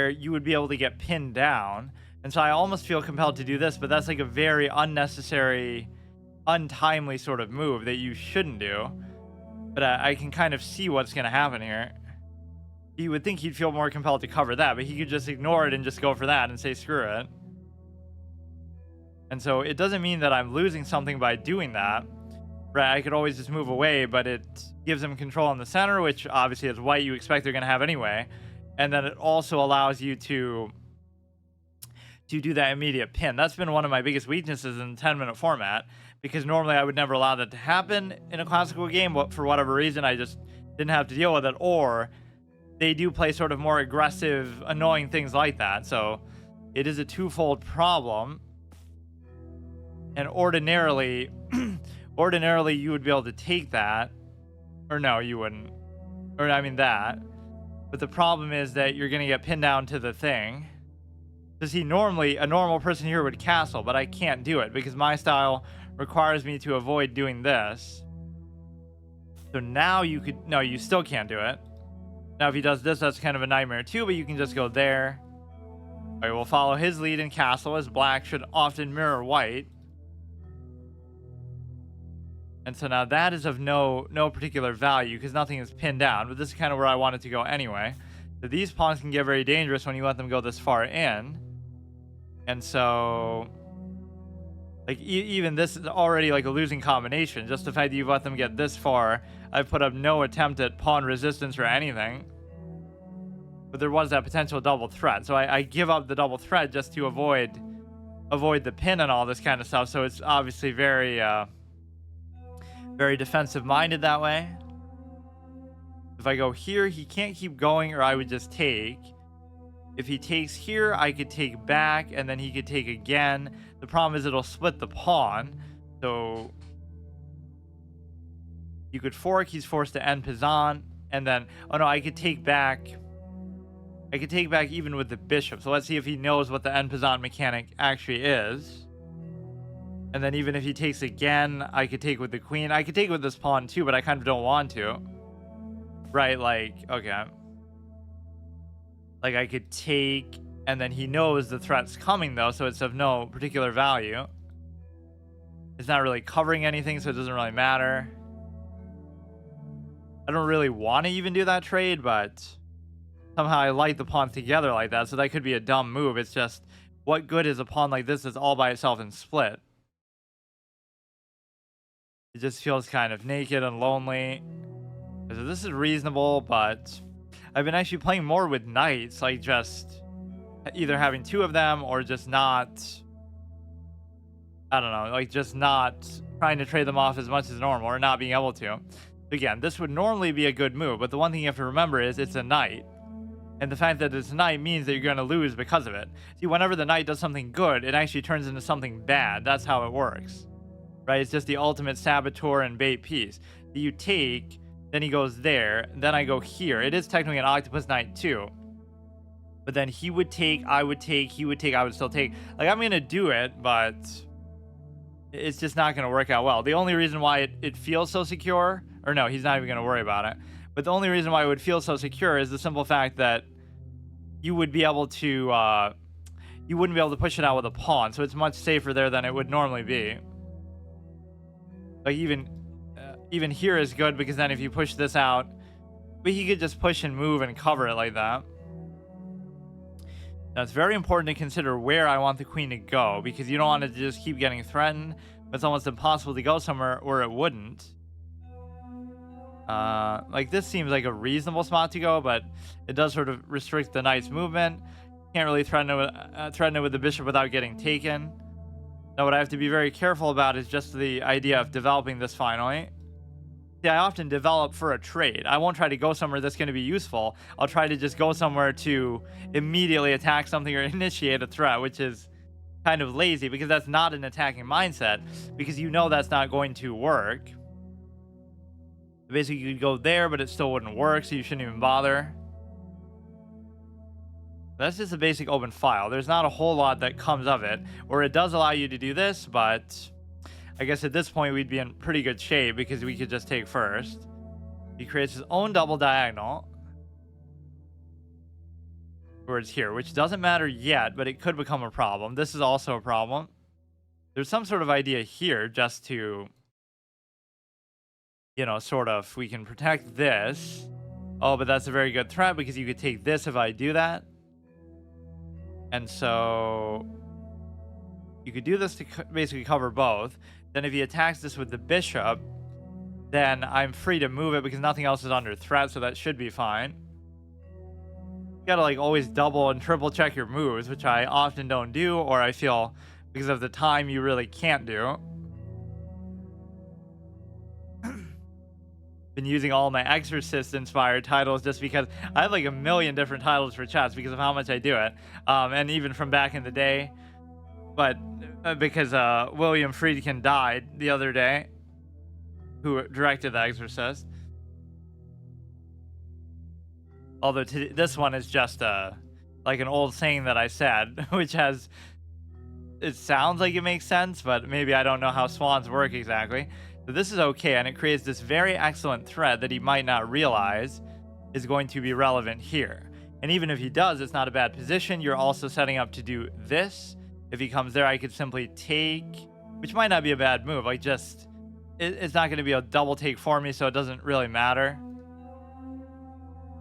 you would be able to get pinned down. And so I almost feel compelled to do this, but that's like a very unnecessary, untimely sort of move that you shouldn't do. But I can kind of see what's going to happen here. You would think he'd feel more compelled to cover that, but he could just ignore it and just go for that and say screw it. And so it doesn't mean that I'm losing something by doing that. Right, I could always just move away, but it gives him control in the center, which obviously as white you expect they're going to have anyway. And then it also allows you to do that immediate pin. That's been one of my biggest weaknesses in the 10-minute format, because normally I would never allow that to happen in a classical game, but for whatever reason I just didn't have to deal with it, or they do play sort of more aggressive, annoying things like that. So it is a twofold problem. And ordinarily you would be able to take that, or no, you wouldn't, or I mean that. But the problem is that you're going to get pinned down to the thing. So see, normally a normal person here would castle, but I can't do it because my style requires me to avoid doing this. So now you could, no, you still can't do it. Now if he does this, that's kind of a nightmare too, but you can just go there. All right, we'll follow his lead in castle, as black should often mirror white. And so now that is of no particular value because nothing is pinned down, but this is kind of where I wanted to go anyway. So these pawns can get very dangerous when you let them go this far in. And so, like, even this is already like a losing combination. Just the fact that you've let them get this far, I've put up no attempt at pawn resistance or anything. But there was that potential double threat. So I give up the double threat just to avoid the pin and all this kind of stuff. So it's obviously very defensive minded that way. If I go here, he can't keep going, or I would just take. If he takes here, I could take back, and then he could take again. The problem is it'll split the pawn. So you could fork, he's forced to end Pizan, and then, oh no, I could take back. I could take back even with the bishop. So let's see if he knows what the end Pizan mechanic actually is. And then even if he takes again, I could take with the queen. I could take with this pawn too, but I kind of don't want to. Right, like, okay. Like I could take, and then he knows the threat's coming though, so it's of no particular value. It's not really covering anything, so it doesn't really matter. I don't really want to even do that trade, but somehow I like the pawns together like that, so that could be a dumb move. It's just, what good is a pawn like this that's all by itself and split? It just feels kind of naked and lonely. So this is reasonable, but I've been actually playing more with knights, like just either having two of them or just not, I don't know, like just not trying to trade them off as much as normal or not being able to. Again, this would normally be a good move, but the one thing you have to remember is it's a knight. And the fact that it's a knight means that you're going to lose because of it. See, whenever the knight does something good, it actually turns into something bad. That's how it works. Right? It's just the ultimate saboteur and bait piece. You take, then he goes there, then I go here. It is technically an octopus knight too. But then he would take, I would take, he would take, I would still take. Like, I'm going to do it, but it's just not going to work out well. The only reason why it feels so secure, or no, he's not even going to worry about it. But the only reason why it would feel so secure is the simple fact that you would be able to, you wouldn't be able to push it out with a pawn. So it's much safer there than it would normally be. Like even here is good because then if you push this out, but he could just push and move and cover it like that. Now it's very important to consider where I want the queen to go because you don't want it to just keep getting threatened. But it's almost impossible to go somewhere where it wouldn't. Like this seems like a reasonable spot to go, but it does sort of restrict the knight's movement. Can't really threaten it with the bishop without getting taken. Now what I have to be very careful about is just the idea of developing this finally. See, I often develop for a trade. I won't try to go somewhere that's going to be useful. I'll try to just go somewhere to immediately attack something or initiate a threat, which is kind of lazy because that's not an attacking mindset, because you know that's not going to work. Basically, you could go there, but it still wouldn't work, so you shouldn't even bother. That's just a basic open file. There's not a whole lot that comes of it, or it does allow you to do this, but I guess at this point we'd be in pretty good shape because we could just take first. He creates his own double diagonal towards here, which doesn't matter yet, but it could become a problem. This is also a problem. There's some sort of idea here just to, you know, sort of, we can protect this. Oh, but that's a very good threat because you could take this if I do that. And so you could do this to basically cover both. Then if he attacks this with the bishop, then I'm free to move it because nothing else is under threat, so that should be fine. You gotta like always double and triple check your moves, which I often don't do, or I feel because of the time you really can't do. Been using all my Exorcist inspired titles just because I have like a million different titles for chats because of how much I do it, and even from back in the day. But because William Friedkin died the other day, who directed The Exorcist. Although this one is just like an old saying that I said, which has, it sounds like it makes sense, but maybe I don't know how swans work exactly. So this is okay, and it creates this very excellent thread that he might not realize is going to be relevant here. And even if he does, it's not a bad position. You're also setting up to do this. If he comes there, I could simply take, which might not be a bad move. Like just, it's not going to be a double take for me, so it doesn't really matter.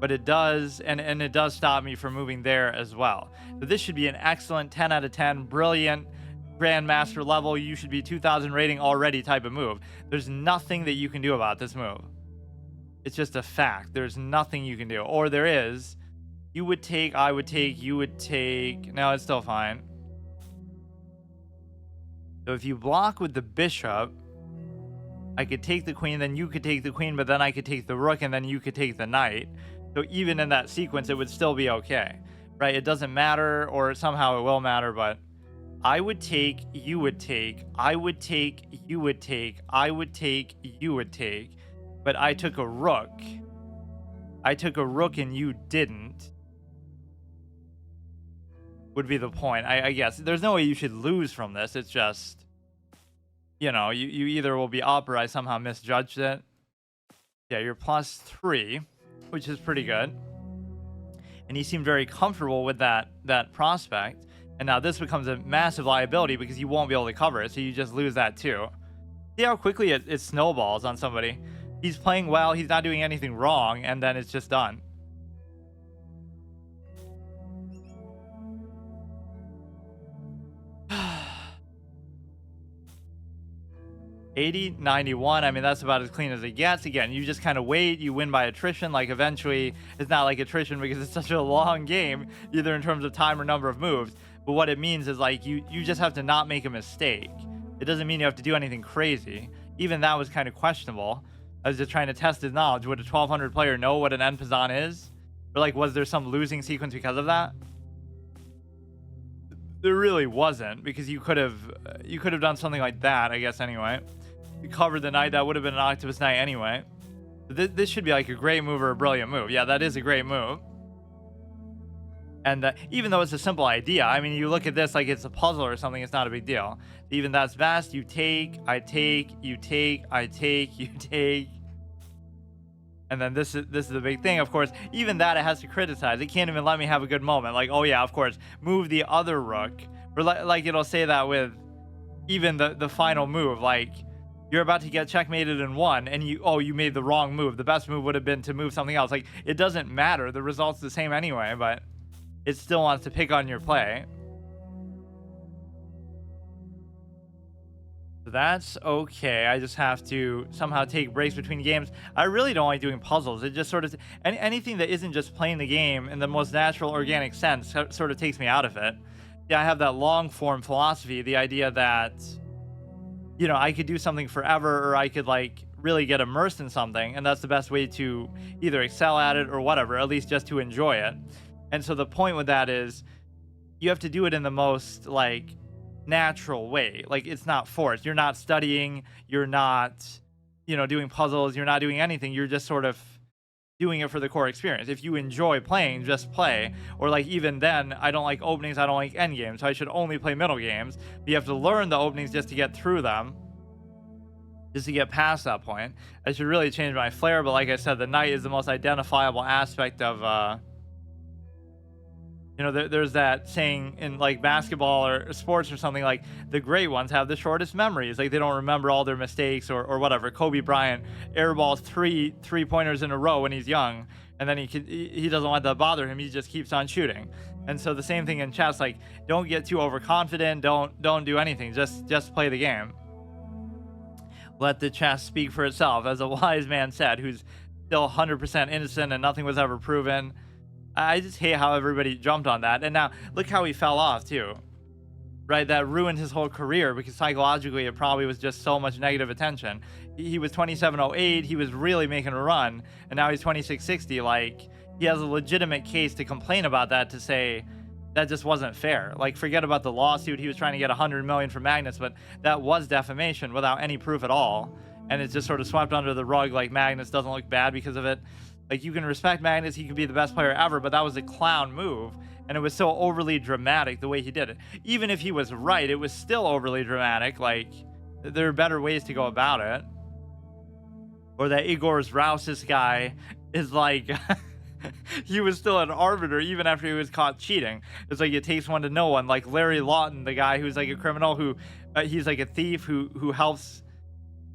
But it does, and it does stop me from moving there as well. So this should be an excellent 10 out of 10, brilliant, Grandmaster level, you should be 2000 rating already type of move. There's nothing that you can do about this move. It's just a fact. There's nothing you can do. Or there is. You would take, I would take, you would take. No, it's still fine. So if you block with the bishop, I could take the queen, then you could take the queen, but then I could take the rook, and then you could take the knight. So even in that sequence, it would still be okay, right? It doesn't matter, or somehow it will matter, but I would take, you would take, I would take, you would take, I would take, you would take, but I took a rook. I took a rook and you didn't. Would be the point. I guess there's no way you should lose from this. It's just, you know, you either will be up or I somehow misjudged it. Yeah, you're +3, which is pretty good. And he seemed very comfortable with that prospect. And now this becomes a massive liability because you won't be able to cover it, so you just lose that too. See how quickly it snowballs on somebody. He's playing well, he's not doing anything wrong, and then it's just done. $80.91. I mean, that's about as clean as it gets. Again, you just kind of wait, you win by attrition. Like eventually, it's not like attrition because it's such a long game, either in terms of time or number of moves. But what it means is like you just have to not make a mistake. It doesn't mean you have to do anything crazy. Even that was kind of questionable. I was just trying to test his knowledge. Would a 1200 player know what an en passant is? Or like, was there some losing sequence because of that? There really wasn't, because you could have done something like that, I guess. Anyway, you covered the knight. That would have been an octopus knight anyway. This should be like a great move or a brilliant move. Yeah, that is a great move. And even though it's a simple idea, I mean, you look at this like it's a puzzle or something, it's not a big deal. Even that's vast. You take, I take, you take, I take, you take. And then this is the big thing, of course. Even that it has to criticize. It can't even let me have a good moment. Like, oh yeah, of course, move the other rook. Or like it'll say that with even the final move. Like, you're about to get checkmated in one, and you made the wrong move. The best move would have been to move something else. Like, it doesn't matter. The result's the same anyway, but it still wants to pick on your play. So that's okay. I just have to somehow take breaks between games. I really don't like doing puzzles. It just sort of, anything that isn't just playing the game in the most natural, organic sense sort of takes me out of it. Yeah, I have that long form philosophy, the idea that, you know, I could do something forever, or I could like really get immersed in something, and that's the best way to either excel at it or whatever, at least just to enjoy it. And so the point with that is you have to do it in the most like natural way. Like it's not forced. You're not studying, you're not, doing puzzles, you're not doing anything. You're just sort of doing it for the core experience. If you enjoy playing, just play. Or like even then, I don't like openings, I don't like end games, so I should only play middle games. But you have to learn the openings just to get through them, just to get past that point. I should really change my flair, but like I said, the knight is the most identifiable aspect of there's that saying in like basketball or sports or something, like the great ones have the shortest memories. Like they don't remember all their mistakes or whatever. Kobe Bryant airballs three pointers in a row when he's young, and then he doesn't let that bother him. He just keeps on shooting. And so the same thing in chess. Like don't get too overconfident. Don't do anything. Just play the game. Let the chess speak for itself, as a wise man said, who's still 100% innocent and nothing was ever proven. I just hate how everybody jumped on that. And now look how he fell off too, right? That ruined his whole career because psychologically it probably was just so much negative attention. He was 2708, he was really making a run, and now he's 2660. Like he has a legitimate case to complain about that, to say that just wasn't fair. Like forget about the lawsuit. He was trying to get 100 million from Magnus, but that was defamation without any proof at all. And it's just sort of swept under the rug, like Magnus doesn't look bad because of it. Like you can respect Magnus, he could be the best player ever, but that was a clown move, and it was so overly dramatic the way he did it. Even if he was right, it was still overly dramatic. Like there are better ways to go about it. Or that Igor Zraussis guy is like he was still an arbiter even after he was caught cheating. It's like it takes one to know one. Like Larry Lawton, the guy who's like a criminal who he's like a thief who helps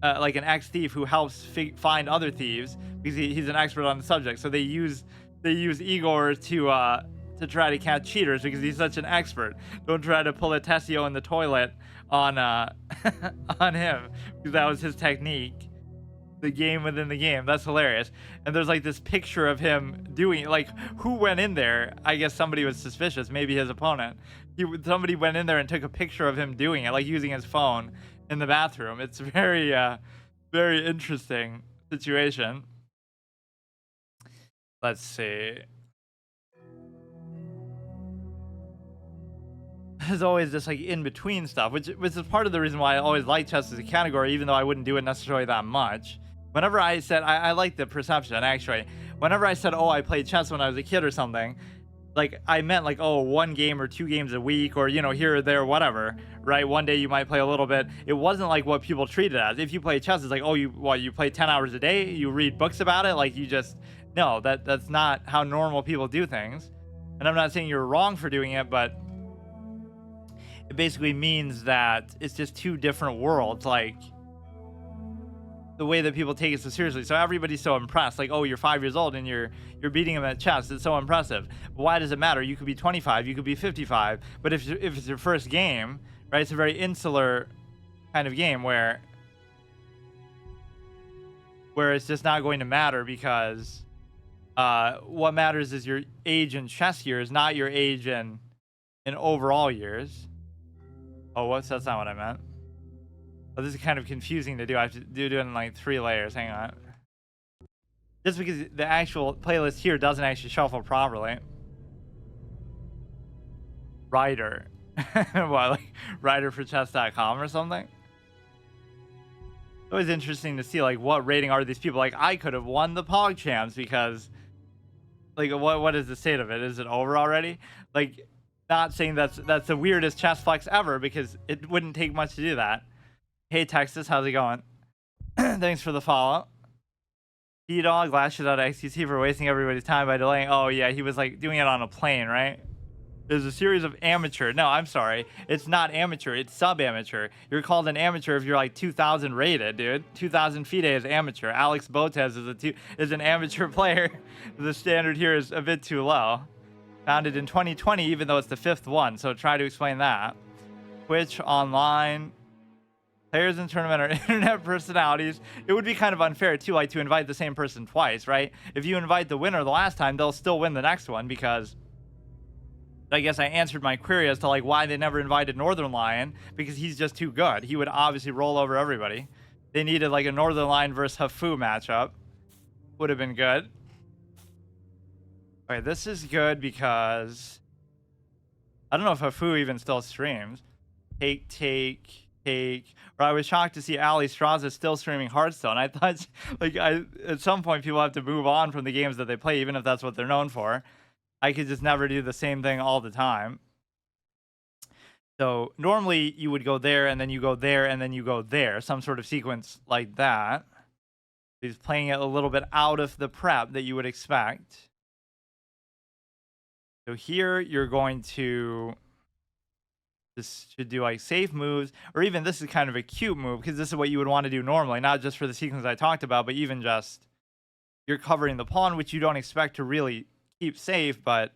like an ex-thief who helps find other thieves because he's an expert on the subject. So they use Igor to try to catch cheaters because he's such an expert. Don't try to pull a Tessio in the toilet on on him, because that was his technique. The game within the game. That's hilarious. And there's like this picture of him doing it. Like who went in there? I guess somebody was suspicious, maybe his opponent. Somebody went in there and took a picture of him doing it, like using his phone in the bathroom. It's very very interesting situation. Let's see. There's always this like in between stuff, which is part of the reason why I always liked chess as a category, even though I wouldn't do it necessarily that much. Whenever I said I like the perception, actually, whenever I said, oh, I played chess when I was a kid or something, like I meant like, oh, 1 game or 2 games a week, or here or there, whatever, right? One day you might play a little bit. It wasn't like what people treat it as. If you play chess, it's like, oh, you play 10 hours a day, you read books about it, like no, that's not how normal people do things. And I'm not saying you're wrong for doing it, but it basically means that it's just 2 different worlds, like the way that people take it so seriously. So everybody's so impressed, like, oh, you're 5 years old and you're beating him at chess. It's so impressive. But why does it matter? You could be 25, you could be 55. But if it's your first game, right, it's a very insular kind of game where it's just not going to matter, because what matters is your age in chess years, not your age in overall years. Oh, that's not what I meant. Oh, this is kind of confusing to do. I have to do it in like 3 layers. Hang on. Just because the actual playlist here doesn't actually shuffle properly. Writer. What, like writer for chess.com or something? It was interesting to see like what rating are these people. Like I could have won the Pog Champs because like what is the state of it? Is it over already? Like, not saying that's the weirdest chess flex ever, because it wouldn't take much to do that. Hey Texas, how's it going? Thanks for the follow. D-Dog lashes out at XQC for wasting everybody's time by delaying. Oh yeah, he was like doing it on a plane, right? There's a series of amateur. No, I'm sorry. It's not amateur. It's sub-amateur. You're called an amateur if you're like 2,000 rated, dude. 2,000 FIDE is amateur. Alex Botez is an amateur player. The standard here is a bit too low. Founded in 2020, even though it's the 5th one. So try to explain that. Twitch, online. Players in tournament are internet personalities. It would be kind of unfair too, like to invite the same person twice, right? If you invite the winner the last time, they'll still win the next one, because I guess I answered my query as to like why they never invited Northern Lion, because he's just too good. He would obviously roll over everybody. They needed like a Northern Line versus Hafu matchup. Would have been good. Okay, this is good because I don't know if Hafu even still streams. Take. Or I was shocked to see Ali Straza still streaming Hearthstone. I thought, like, at some point people have to move on from the games that they play, even if that's what they're known for. I could just never do the same thing all the time. So normally you would go there, and then you go there, and then you go there. Some sort of sequence like that. He's playing it a little bit out of the prep that you would expect. So here you're going to... This should do like safe moves, or even this is kind of a cute move because this is what you would want to do normally, not just for the sequence I talked about, but even just you're covering the pawn, which you don't expect to really keep safe. But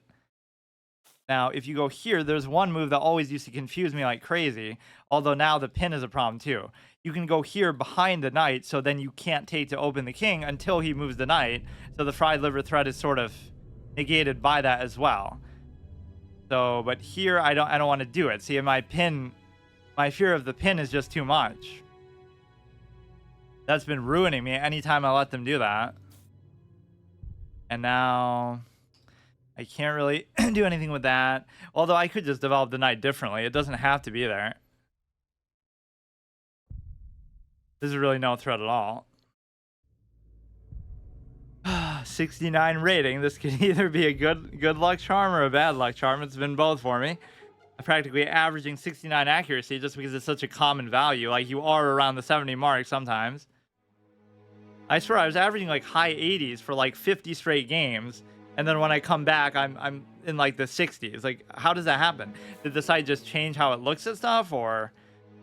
now if you go here, there's one move that always used to confuse me like crazy, although now the pin is a problem too. You can go here behind the knight, so then you can't take to open the king until he moves the knight, so the fried liver threat is sort of negated by that as well. So, but here I don't want to do it. See, my fear of the pin is just too much. That's been ruining me anytime I let them do that. And now I can't really do anything with that. Although I could just develop the knight differently. It doesn't have to be there. This is really no threat at all. 69 rating. This could either be a good luck charm or a bad luck charm. It's been both for me. I'm practically averaging 69 accuracy just because it's such a common value. Like, you are around the 70 mark sometimes. I swear I was averaging like high 80s for like 50 straight games, and then when I come back I'm in like the 60s. Like, how does that happen? Did the site just change how it looks at stuff? Or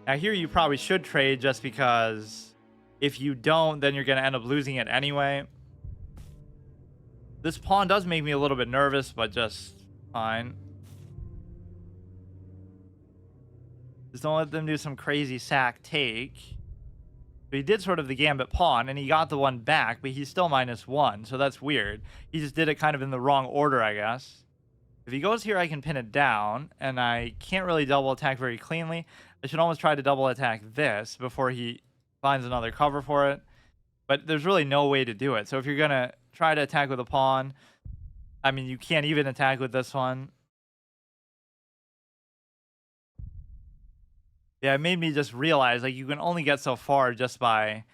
now here you probably should trade, just because if you don't, then you're gonna end up losing it anyway. This pawn does make me a little bit nervous, but just fine. Just don't let them do some crazy sack take. So he did sort of the gambit pawn, and he got the one back, but he's still -1, so that's weird. He just did it kind of in the wrong order, I guess. If he goes here, I can pin it down, and I can't really double attack very cleanly. I should almost try to double attack this before he finds another cover for it. But there's really no way to do it. So if you're going to try to attack with a pawn, I mean, you can't even attack with this one. Yeah, it made me just realize, like, you can only get so far just by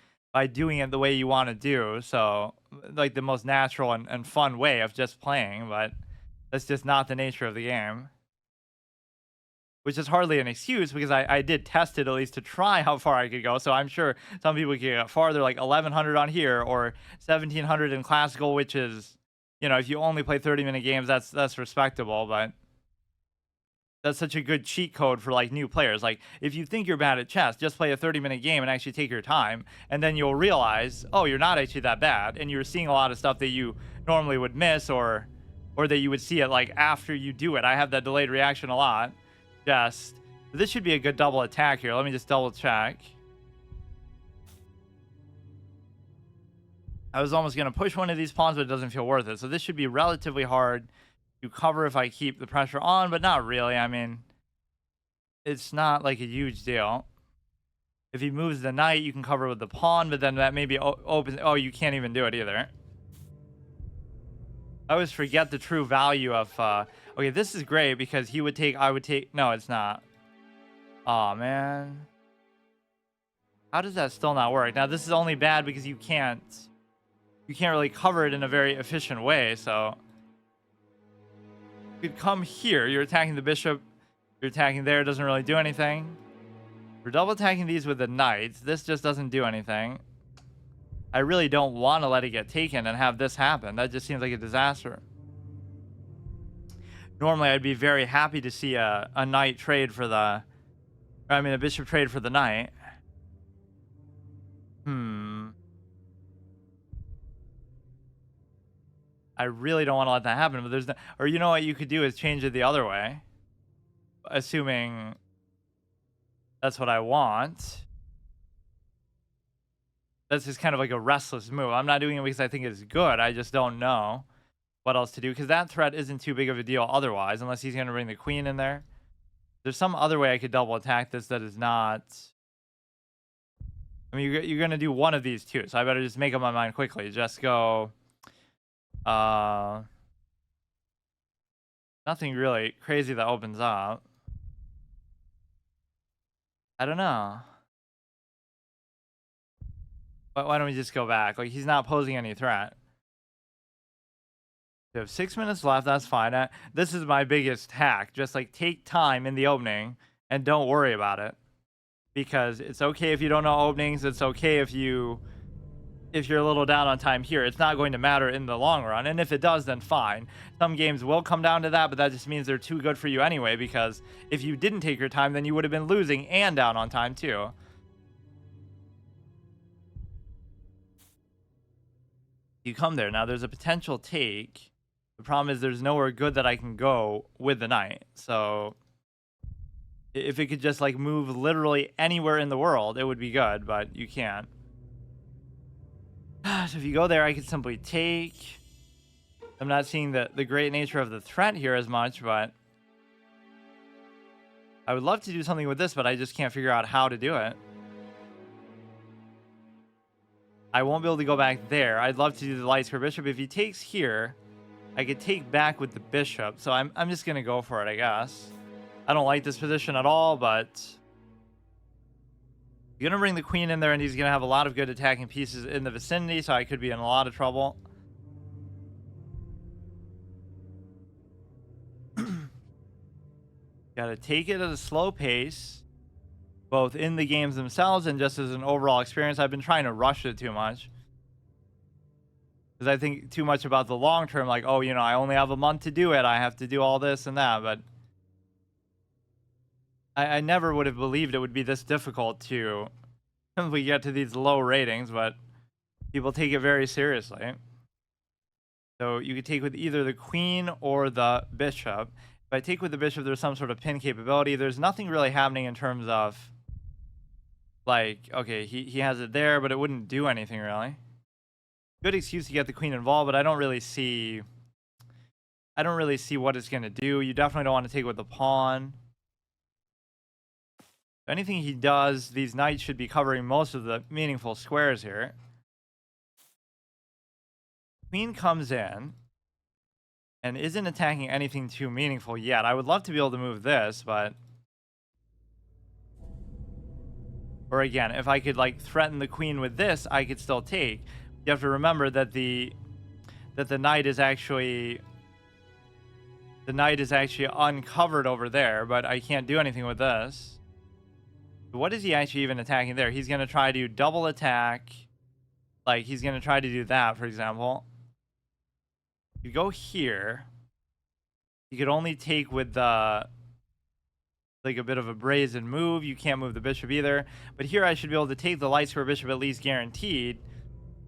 doing it the way you want to do. So, like, the most natural and fun way of just playing, but that's just not the nature of the game. Which is hardly an excuse, because I did test it at least to try how far I could go. So I'm sure some people could get farther, like 1100 on here or 1700 in classical, which is, you know, if you only play 30-minute games, that's respectable. But that's such a good cheat code for like new players. Like, if you think you're bad at chess, just play a 30-minute game and actually take your time, and then you'll realize, oh, you're not actually that bad, and you're seeing a lot of stuff that you normally would miss, or that you would see it like after you do it. I have that delayed reaction a lot. This should be a good double attack here. Let me just double check. I was almost going to push one of these pawns, but it doesn't feel worth it. So this should be relatively hard to cover if I keep the pressure on, but not really. I mean, it's not like a huge deal. If he moves the knight, you can cover with the pawn, but then that maybe opens... Oh, you can't even do it either. I always forget the true value of... Okay, this is great because he would take... I would take... No, it's not. Oh man. How does that still not work? Now, this is only bad because you can't really cover it in a very efficient way, so... You could come here. You're attacking the bishop. You're attacking there. It doesn't really do anything. We're double attacking these with the knights. This just doesn't do anything. I really don't want to let it get taken and have this happen. That just seems like a disaster. Normally, I'd be very happy to see a knight trade for the... I mean, a bishop trade for the knight. I really don't want to let that happen, but there's no... Or you know what you could do is change it the other way. Assuming that's what I want. That's just kind of like a restless move. I'm not doing it because I think it's good. I just don't know what else to do, because that threat isn't too big of a deal otherwise, unless he's going to bring the queen in there. There's some other way I could double attack this that is not I mean, you're gonna do one of these two, so I better just make up my mind quickly. Just go. Uh, Nothing really crazy that opens up. I don't know. But why don't we just go back? Like, he's not posing any threat. We have 6 minutes left. That's fine. This is my biggest hack. Just like take time in the opening and don't worry about it, because it's okay if you don't know openings. It's okay if you're a little down on time here. It's not going to matter in the long run. And if it does, then fine. Some games will come down to that, but that just means they're too good for you anyway, because if you didn't take your time, then you would have been losing and down on time too. You come there. Now there's a potential take. The problem is there's nowhere good that I can go with the knight. So if it could just like move literally anywhere in the world, it would be good, but you can't. So if you go there, I could simply take. I'm not seeing the great nature of the threat here as much, but I would love to do something with this, but I just can't figure out how to do it. I won't be able to go back there. I'd love to do the light square bishop. If he takes here, I could take back with the bishop. So I'm just going to go for it, I guess. I don't like this position at all, but you're going to bring the queen in there, and he's going to have a lot of good attacking pieces in the vicinity, so I could be in a lot of trouble. Got to take it at a slow pace, both in the games themselves and just as an overall experience. I've been trying to rush it too much, because I think too much about the long term, like, oh, I only have a month to do it. I have to do all this and that, but I never would have believed it would be this difficult to simply get to these low ratings, but people take it very seriously. So you could take with either the queen or the bishop. If I take with the bishop, there's some sort of pin capability. There's nothing really happening in terms of, like, okay, he has it there, but it wouldn't do anything really. Good excuse to get the queen involved, but I don't really see what it's going to do. You definitely don't want to take with the pawn. If anything he does, these knights should be covering most of the meaningful squares here. Queen comes in and isn't attacking anything too meaningful yet. I would love to be able to move this, but... Or again, if I could like threaten the queen with this, I could still take. You have to remember that the knight is actually... The knight is actually uncovered over there, but I can't do anything with this. What is he actually even attacking there? He's going to try to double attack. Like, he's going to try to do that, for example. You go here. You could only take with the... like a bit of a brazen move. You can't move the bishop either. But here I should be able to take the light square bishop at least guaranteed.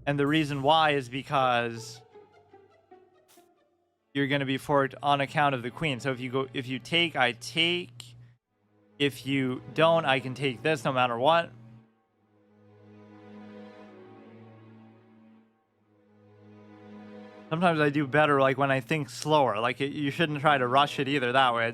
And the reason why is because you're going to be forked on account of the queen. So if you take, I take. If you don't, I can take this no matter what. Sometimes I do better like when I think slower. Like you shouldn't try to rush it either that way.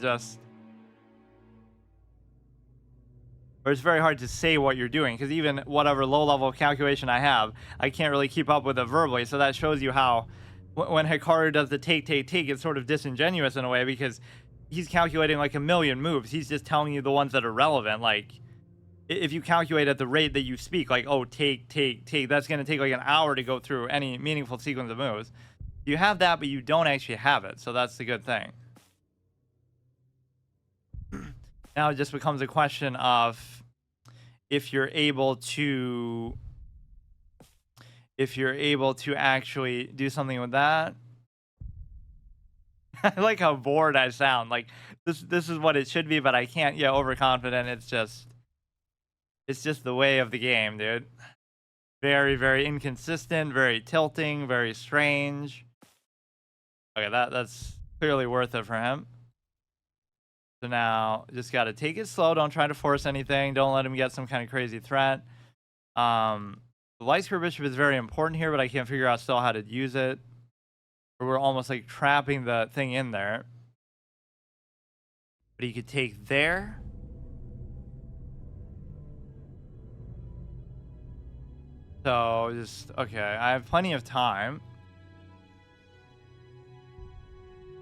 Or it's very hard to say what you're doing, because even whatever low level of calculation I have, I can't really keep up with it verbally. So that shows you how when Hikaru does the take, it's sort of disingenuous in a way, because he's calculating like a million moves. He's just telling you the ones that are relevant. Like if you calculate at the rate that you speak, like, oh, take, that's going to take like an hour to go through any meaningful sequence of moves. You have that, but you don't actually have it. So that's the good thing. Now it just becomes a question of if you're able to actually do something with that. I like how bored I sound. Like this is what it should be, but I can't get overconfident. It's just the way of the game, dude. Very, very inconsistent, very tilting, very strange. Okay, that's clearly worth it for him. So now, just got to take it slow. Don't try to force anything. Don't let him get some kind of crazy threat. The light square bishop is very important here, but I can't figure out still how to use it. Or we're almost like trapping the thing in there. But he could take there. So just okay. I have plenty of time.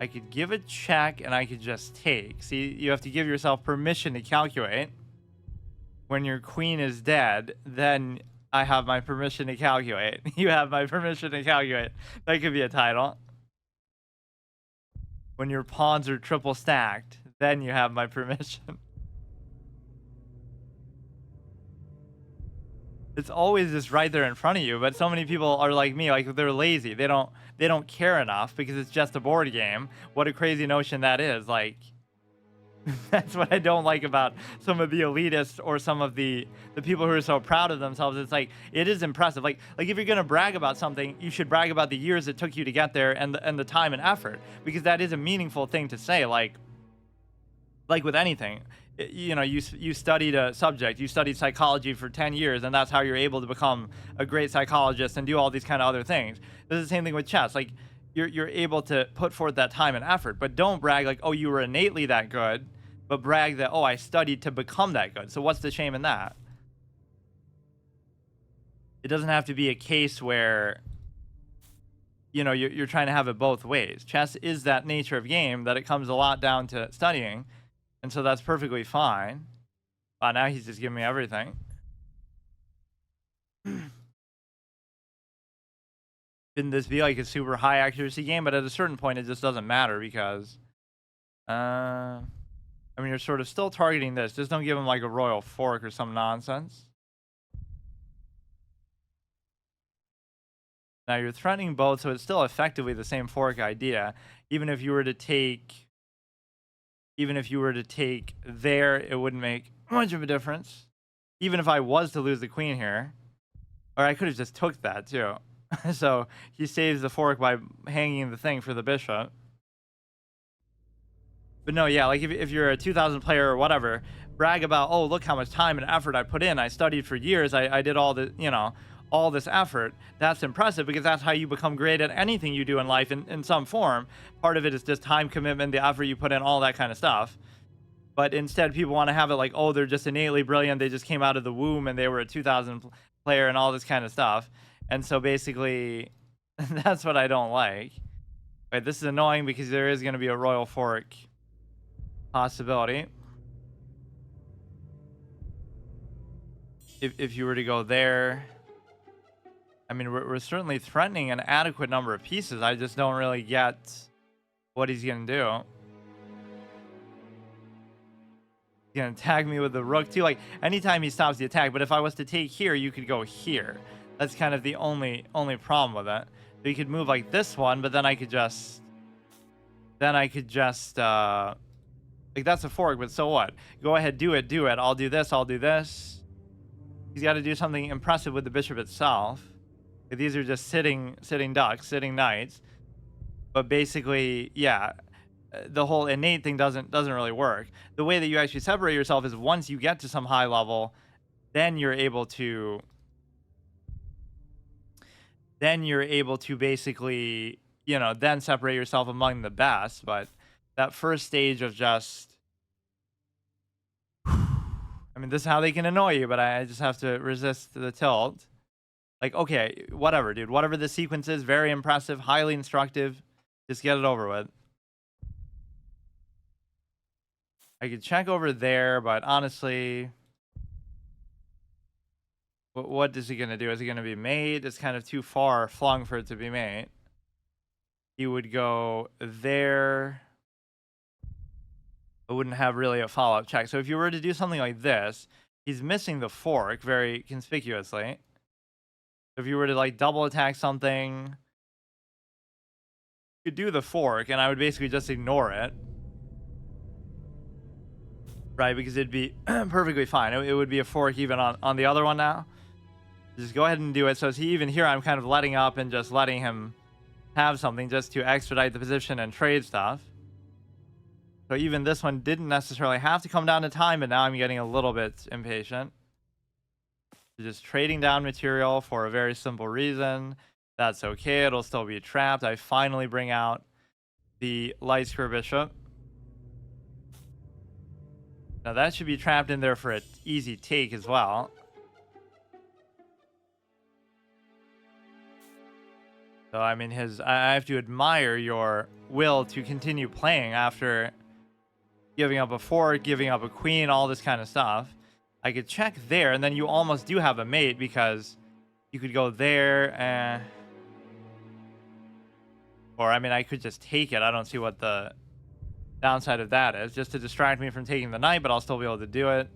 I could give a check and I could just take. See, you have to give yourself permission to calculate. When your queen is dead, then I have my permission to calculate. You have my permission to calculate. That could be a title. When your pawns are triple stacked, then you have my permission. It's always just right there in front of you, but so many people are like me, like they're lazy. They don't care enough because it's just a board game. What a crazy notion that is. Like that's what I don't like about some of the elitists or some of the people who are so proud of themselves. It's like it is impressive. Like if you're gonna brag about something, you should brag about the years it took you to get there and the time and effort, because that is a meaningful thing to say. Like with anything, you know, you studied a subject, you studied psychology for 10 years, and that's how you're able to become a great psychologist and do all these kind of other things. This is the same thing with chess. Like you're able to put forth that time and effort, but don't brag like, oh, you were innately that good, but brag that, oh, I studied to become that good. So what's the shame in that? It doesn't have to be a case where, you know, you're trying to have it both ways. Chess is that nature of game that it comes a lot down to studying. And so that's perfectly fine. Wow, now he's just giving me everything. Shouldn't this be like a super high accuracy game? But at a certain point, it just doesn't matter because, I mean, you're sort of still targeting this. Just don't give him like a royal fork or some nonsense. Now you're threatening both, so it's still effectively the same fork idea. Even if you were to take there, it wouldn't make much of a difference. Even if I was to lose the queen here, or I could have just took that too. So he saves the fork by hanging the thing for the bishop. But no, yeah, like if you're a 2000 player or whatever, brag about, oh, look how much time and effort I put in. I studied for years. I did all the, you know, all this effort. That's impressive because that's how you become great at anything you do in life in some form. Part of it is just time commitment, the effort you put in, all that kind of stuff. But instead, people want to have it like, oh, they're just innately brilliant. They just came out of the womb and they were a 2000 player and all this kind of stuff. And so basically, that's what I don't like. But this is annoying because there is going to be a royal fork possibility. If you were to go there, I mean, we're certainly threatening an adequate number of pieces. I just don't really get what he's going to do. He's going to tag me with the rook too. Like anytime he stops the attack, but if I was to take here, you could go here. That's kind of the only problem with it. So you could move like this one, but then I could just like that's a fork, but so what? Go ahead, do it. I'll do this. He's got to do something impressive with the bishop itself. These are just sitting ducks, sitting knights. But basically, yeah, the whole innate thing doesn't really work. The way that you actually separate yourself is once you get to some high level, then you're able to basically, you know, then separate yourself among the best. But that first stage of just, I mean, this is how they can annoy you, but I just have to resist the tilt. Like, okay, whatever, dude. Whatever the sequence is, very impressive, highly instructive. Just get it over with. I could check over there, but honestly, what is he going to do? Is he going to be mate? It's kind of too far flung for it to be mate. He would go there. I wouldn't have really a follow-up check. So if you were to do something like this, he's missing the fork very conspicuously. If you were to like double attack something, you could do the fork and I would basically just ignore it. Right, because it'd be perfectly fine. It would be a fork even on the other one now. Just go ahead and do it. So see, even here, I'm kind of letting up and just letting him have something just to expedite the position and trade stuff. So even this one didn't necessarily have to come down to time, but now I'm getting a little bit impatient. So just trading down material for a very simple reason. That's okay. It'll still be trapped. I finally bring out the light square bishop. Now that should be trapped in there for an easy take as well. So I mean, I have to admire your will to continue playing after giving up a fork, giving up a queen, all this kind of stuff. I could check there, and then you almost do have a mate because you could go there, and or I mean, I could just take it. I don't see what the downside of that is, just to distract me from taking the knight, but I'll still be able to do it.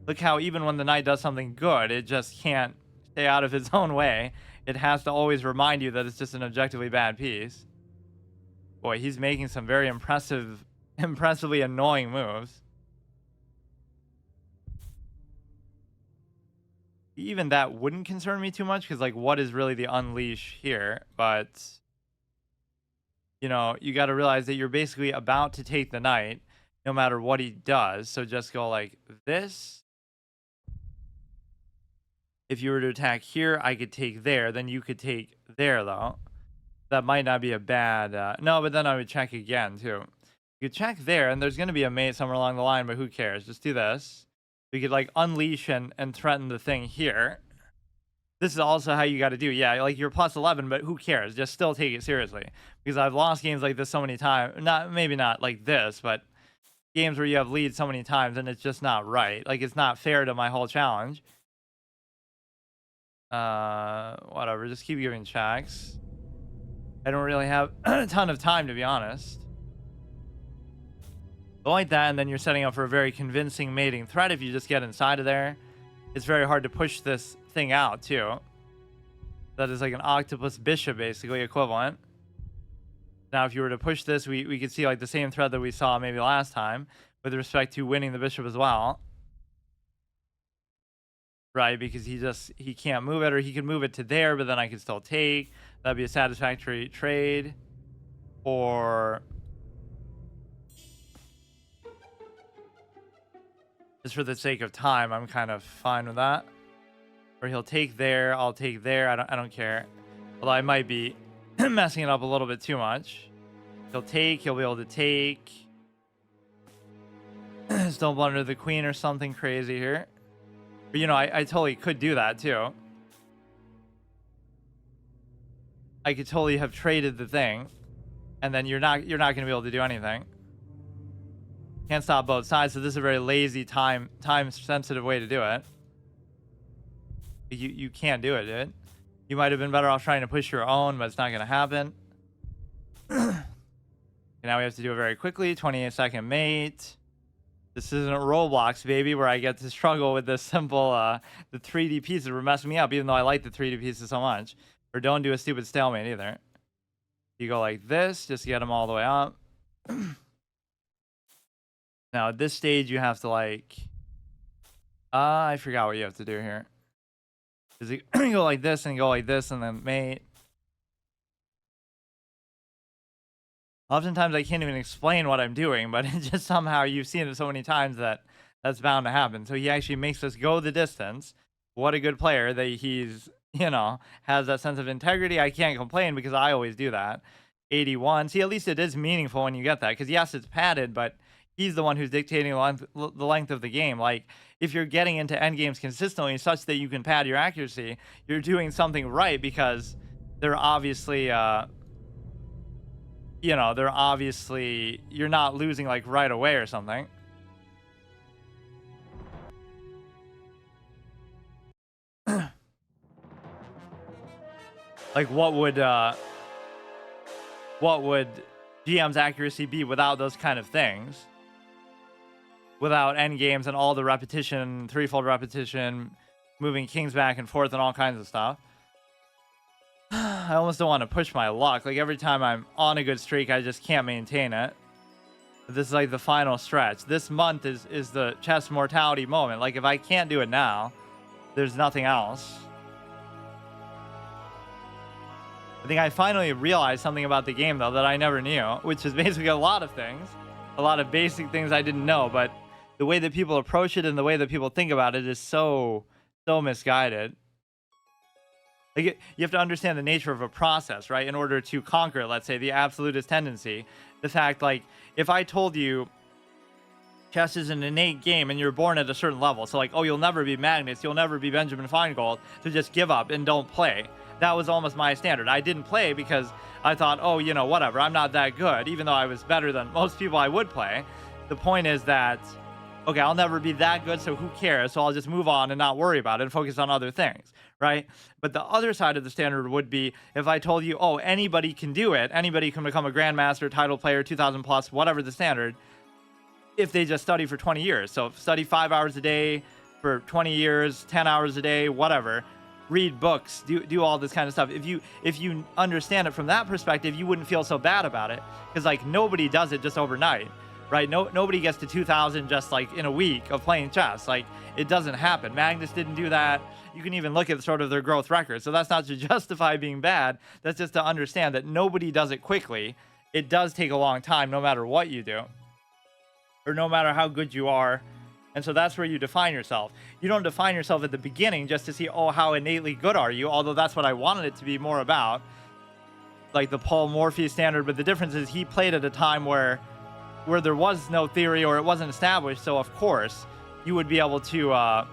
Look how even when the knight does something good, it just can't stay out of its own way. It has to always remind you that it's just an objectively bad piece. Boy, he's making some very impressively annoying moves. Even that wouldn't concern me too much, because, like, what is really the unleash here? But, you know, you got to realize that you're basically about to take the knight, no matter what he does. So just go like this. If you were to attack here, I could take there. Then you could take there, though. That might not be a bad... no, but then I would check again, too. You could check there, and there's going to be a mate somewhere along the line, but who cares? Just do this. We could, like, unleash and threaten the thing here. This is also how you got to do. Yeah, like, you're plus 11, but who cares? Just still take it seriously. Because I've lost games like this so many times. Maybe not like this, but games where you have leads so many times, and it's just not right. Like, it's not fair to my whole challenge. Whatever. Just keep giving checks. I don't really have a ton of time, to be honest. Like that, and then you're setting up for a very convincing mating threat if you just get inside of there. It's very hard to push this thing out, too. That is like an octopus bishop, basically, equivalent. Now, if you were to push this, we could see, like, the same thread that we saw maybe last time with respect to winning the bishop as well. Right, because he can't move it, or he could move it to there, but then I could still take. That'd be a satisfactory trade. Or... just for the sake of time, I'm kind of fine with that. Or he'll take there, I'll take there. I don't care. Although I might be messing it up a little bit too much. He'll take, he'll be able to take. Still blunder the queen or something crazy here. But, you know, I totally could do that too. I could totally have traded the thing, and then you're not going to be able to do anything. Can't stop both sides, so this is a very lazy, time sensitive way to do it. You can't do it, dude. You might have been better off trying to push your own, but it's not going to happen. And now we have to do it very quickly. 28-second mate. This isn't Roblox, baby, where I get to struggle with this simple, the 3D pieces were messing me up, even though I like the 3D pieces so much. Or don't do a stupid stalemate either. You go like this, just to get them all the way up. Now, at this stage, you have to, like... I forgot what you have to do here. Is it go like this, and go like this, and then mate? Oftentimes, I can't even explain what I'm doing, but it just somehow, you've seen it so many times that that's bound to happen. So he actually makes us go the distance. What a good player that he's, you know, has that sense of integrity. I can't complain because I always do that. 81. See, at least it is meaningful when you get that. Because, yes, it's padded, but he's the one who's dictating the length of the game. Like, if you're getting into endgames consistently such that you can pad your accuracy, you're doing something right because they're obviously... you know, they're obviously, you're not losing like right away or something. Like what would GM's accuracy be without those kind of things? Without end games and all the repetition, threefold repetition, moving kings back and forth and all kinds of stuff. I almost don't want to push my luck. Like, every time I'm on a good streak, I just can't maintain it. This is like the final stretch. This month is the chess mortality moment. Like, if I can't do it now, there's nothing else. I think I finally realized something about the game, though, that I never knew, which is basically a lot of things. A lot of basic things I didn't know, but the way that people approach it and the way that people think about it is so misguided. Like, you have to understand the nature of a process, right? In order to conquer, let's say, the absolutist tendency. The fact, like, if I told you chess is an innate game and you're born at a certain level. So like, oh, you'll never be Magnus, you'll never be Benjamin Feingold, so just give up and don't play. That was almost my standard. I didn't play because I thought, oh, you know, whatever, I'm not that good, even though I was better than most people I would play. The point is that, okay, I'll never be that good, so who cares? So I'll just move on and not worry about it and focus on other things, right? But the other side of the standard would be if I told you, oh, anybody can do it, anybody can become a grandmaster, title player, 2000 plus, whatever the standard, if they just study for 20 years. So study 5 hours a day for 20 years, 10 hours a day, whatever. Read books, do all this kind of stuff. If you understand it from that perspective, you wouldn't feel so bad about it, because like nobody does it just overnight, right? Nobody gets to 2000 just like in a week of playing chess. Like it doesn't happen. Magnus didn't do that. You can even look at sort of their growth record. So that's not to justify being bad. That's just to understand that nobody does it quickly. It does take a long time, no matter what you do, or no matter how good you are. And so that's where you define yourself. You don't define yourself at the beginning just to see, oh, how innately good are you, although that's what I wanted it to be more about, like the Paul Morphy standard. But the difference is he played at a time where there was no theory, or it wasn't established, so of course you would be able to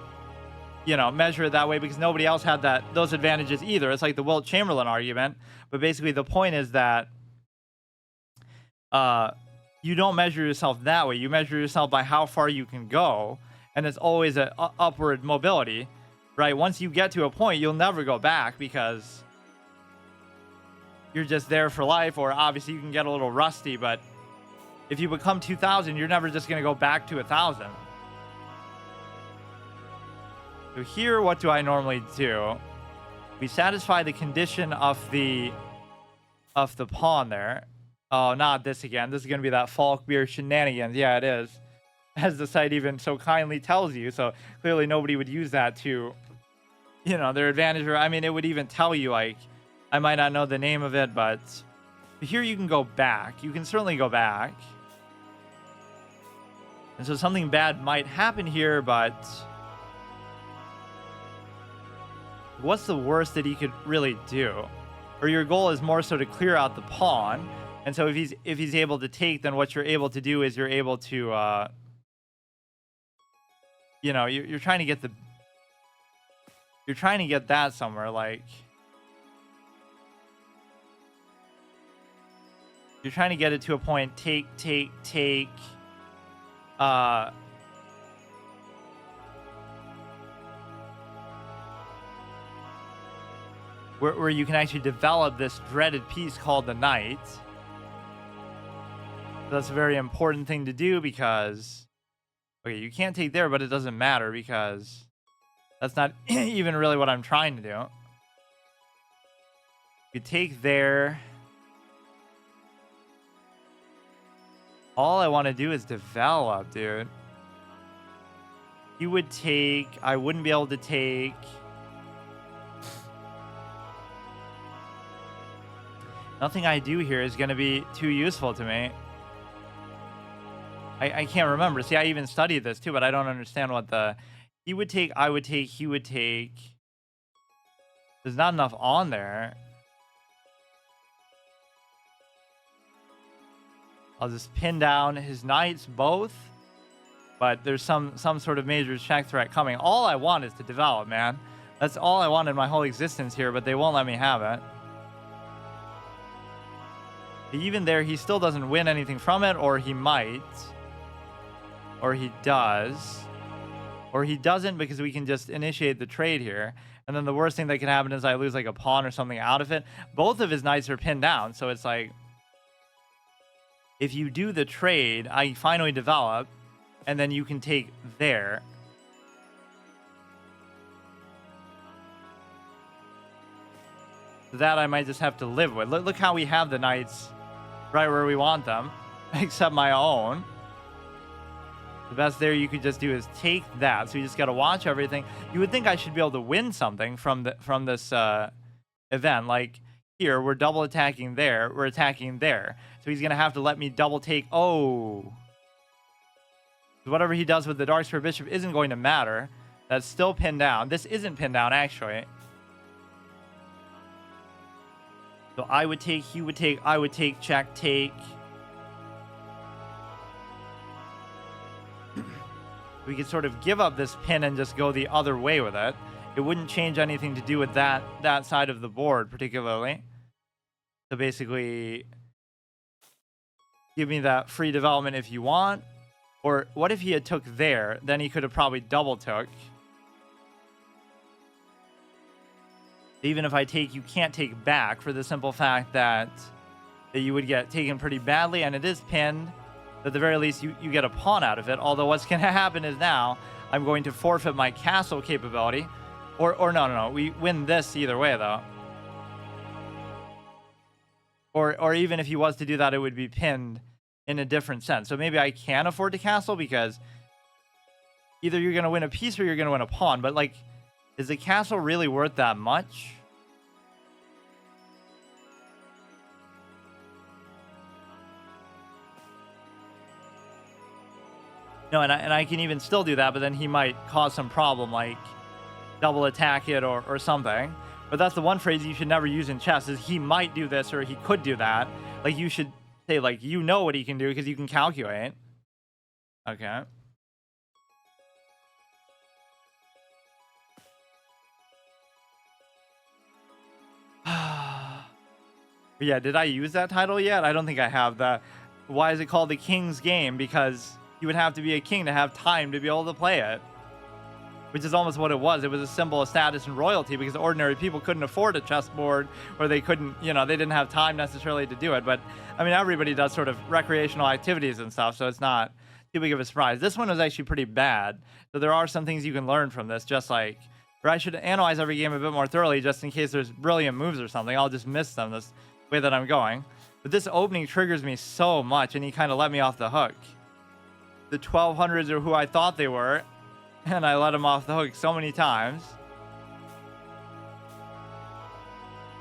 you know, measure it that way, because nobody else had those advantages either. It's like the Wilt Chamberlain argument. But basically the point is that you don't measure yourself that way. You measure yourself by how far you can go, and it's always an upward mobility, right? Once you get to a point, you'll never go back, because you're just there for life. Or obviously you can get a little rusty, but if you become 2000, you're never just going to go back to 1000. So here, what do I normally do? We satisfy the condition of the pawn there. Oh, not this again. This is going to be that Falkbeer shenanigans. Yeah, it is. As the site even so kindly tells you. So clearly nobody would use that to, you know, their advantage. Or, I mean, it would even tell you, like, I might not know the name of it, but here you can go back. You can certainly go back. And so something bad might happen here, but what's the worst that he could really do? Or your goal is more so to clear out the pawn. And so if he's able to take, then what you're able to do is you're able to, you know, you're trying to get that somewhere. Like you're trying to get it to a point. Take. Where you can actually develop this dreaded piece called the knight. That's a very important thing to do, because okay, you can't take there, but it doesn't matter, because that's not even really what I'm trying to do. You take there. All I want to do is develop, dude. You would take, I wouldn't be able to take. Nothing I do here is going to be too useful to me. I can't remember. See, I even studied this too, but I don't understand what the... He would take, I would take, he would take. There's not enough on there. I'll just pin down his knights both. But there's some sort of major check threat coming. All I want is to develop, man. That's all I want in my whole existence here, but they won't let me have it. Even there, he still doesn't win anything from it, or he might. Or he does. Or he doesn't, because we can just initiate the trade here. And then the worst thing that can happen is I lose like a pawn or something out of it. Both of his knights are pinned down, so it's like, if you do the trade, I finally develop, and then you can take there. That I might just have to live with. Look how we have the knights right where we want them, except my own. The best there you could just do is take that. So you just got to watch everything. You would think I should be able to win something from this event. Like here, we're double attacking there. We're attacking there. So he's going to have to let me double take. Oh. Whatever he does with the Dark Spirit Bishop isn't going to matter. That's still pinned down. This isn't pinned down, actually. So I would take, he would take, I would take, check, take. We could sort of give up this pin and just go the other way with it. It wouldn't change anything to do with that side of the board particularly. So basically, give me that free development if you want. Or what if he had took there? Then he could have probably double took. Even if I take, you can't take back for the simple fact that you would get taken pretty badly, and it is pinned. At the very least, you get a pawn out of it. Although what's going to happen is now I'm going to forfeit my castle capability. Or no. We win this either way, though. Or even if he was to do that, it would be pinned in a different sense. So maybe I can afford to castle because either you're going to win a piece or you're going to win a pawn. But, like, is the castle really worth that much? No, and I can even still do that, but then he might cause some problem, like double attack it or something. But that's the one phrase you should never use in chess is he might do this or he could do that. Like, you should say, like, you know what he can do because you can calculate. Okay. Yeah, did I use that title yet? I don't think I have that. Why is it called the King's Game? Because you would have to be a king to have time to be able to play it. Which is almost what it was. It was a symbol of status and royalty because ordinary people couldn't afford a chessboard, or they couldn't, you know, they didn't have time necessarily to do it. But, I mean, everybody does sort of recreational activities and stuff, so it's not too big of a surprise. This one was actually pretty bad. So there are some things you can learn from this, just like, or I should analyze every game a bit more thoroughly just in case there's brilliant moves or something. I'll just miss them this way that I'm going. But this opening triggers me so much, and he kind of let me off the hook. The 1200s are who I thought they were, and I let him off the hook so many times.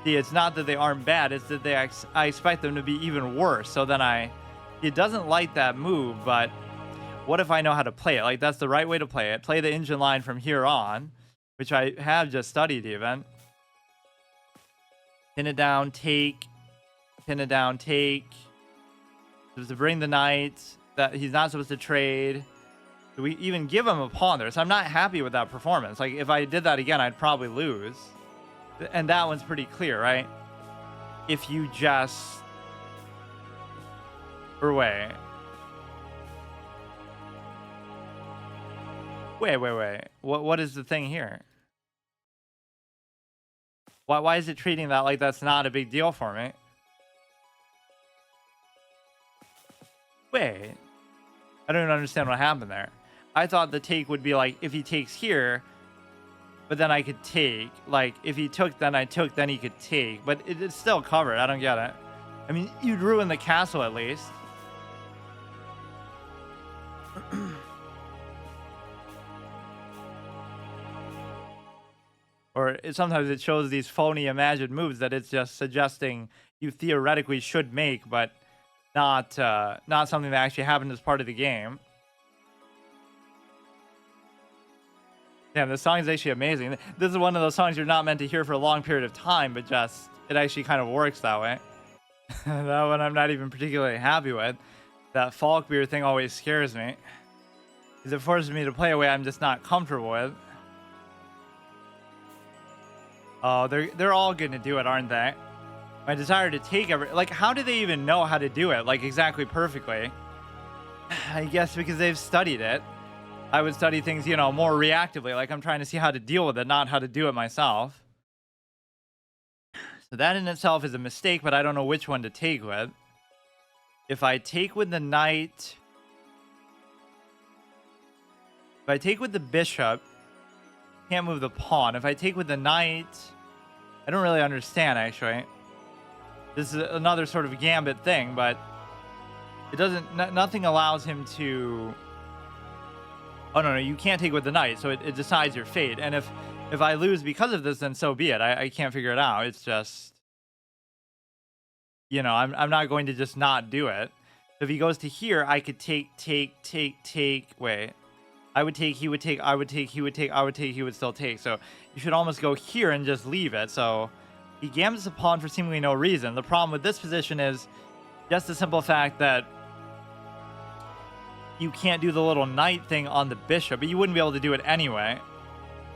See, it's not that they aren't bad, it's that I expect them to be even worse. So then it doesn't like that move, but what if I know how to play it? Like, that's the right way to play it. Play the engine line from here on, which I have just studied even. Pin it down, take. Pin it down, take. Supposed to bring the knight. That he's not supposed to trade. Do we even give him a pawn there? So I'm not happy with that performance. Like, if I did that again, I'd probably lose. And that one's pretty clear, right? If you just... Or wait. Wait. What is the thing here? Why is it treating that like that's not a big deal for me? Wait. I don't even understand what happened there. I thought the take would be like, if he takes here, but then I could take. Like, if he took, then I took, then he could take. But it's still covered. I don't get it. I mean, you'd ruin the castle at least. Or sometimes it shows these phony imagined moves that it's just suggesting you theoretically should make, but not something that actually happened as part of the game. Damn, this song is actually amazing. This is one of those songs you're not meant to hear for a long period of time, but just it actually kind of works that way. That one I'm not even particularly happy with. That Falkbeer thing always scares me, because it forces me to play a way I'm just not comfortable with. Oh, they're all going to do it, aren't they? My desire to take like, how do they even know how to do it, like, exactly perfectly? I guess because they've studied it. I would study things, you know, more reactively, like I'm trying to see how to deal with it, not how to do it myself. So that in itself is a mistake, but I don't know which one to take with. If I take with the knight... If I take with the bishop, can't move the pawn. If I take with the knight, I don't really understand, actually. This is another sort of gambit thing, but it doesn't... Nothing allows him to... Oh, no, you can't take with the knight, so it decides your fate. And if I lose because of this, then so be it. I can't figure it out. It's just... You know, I'm not going to just not do it. If he goes to here, I could take... Wait. I would take, he would take, I would take, he would take, I would take, he would still take. So you should almost go here and just leave it. So he gambits a pawn for seemingly no reason. The problem with this position is just the simple fact that you can't do the little knight thing on the bishop, but you wouldn't be able to do it anyway.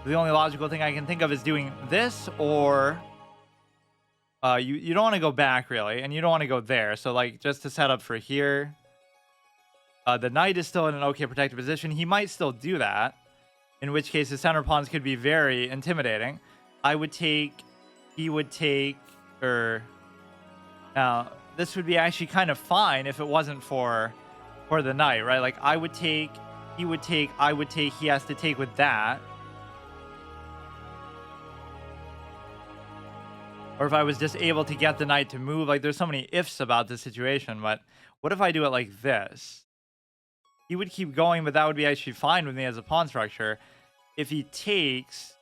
The only logical thing I can think of is doing this, or you don't want to go back really, and you don't want to go there. So like just to set up for here, the knight is still in an okay protected position. He might still do that, in which case the center pawns could be very intimidating. I would take, he would take, or now this would be actually kind of fine if it wasn't for the knight, right? Like I would take, he would take, I would take, he has to take with that. Or if I was just able to get the knight to move, like there's so many ifs about this situation, but what if I do it like this? He would keep going, but that would be actually fine with me as a pawn structure. If he takes,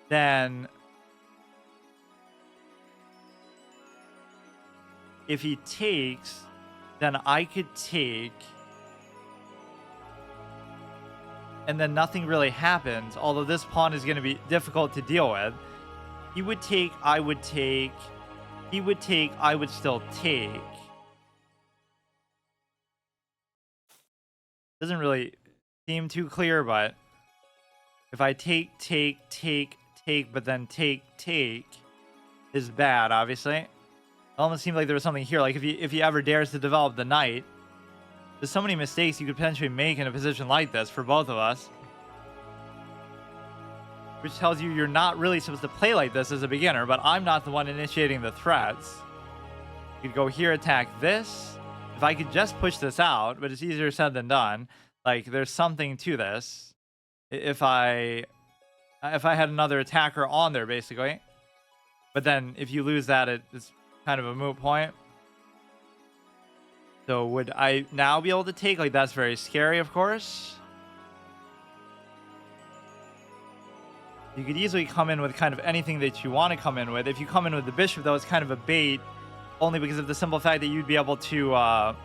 then if he takes, then I could take, and then nothing really happens, although this pawn is going to be difficult to deal with. He would take, I would take, he would take, I would still take. Doesn't really seem too clear, but if I take, but then take is bad, obviously. It almost seemed like there was something here. Like if he ever dares to develop the knight, there's so many mistakes you could potentially make in a position like this for both of us. Which tells you you're not really supposed to play like this as a beginner, but I'm not the one initiating the threats. You could go here, attack this. If I could just push this out, but it's easier said than done. Like, there's something to this. If I had another attacker on there, basically. But then, if you lose that, it's kind of a moot point. So, would I now be able to take? Like, that's very scary, of course. You could easily come in with kind of anything that you want to come in with. If you come in with the bishop, though, it's kind of a bait. Only because of the simple fact that you'd be able to...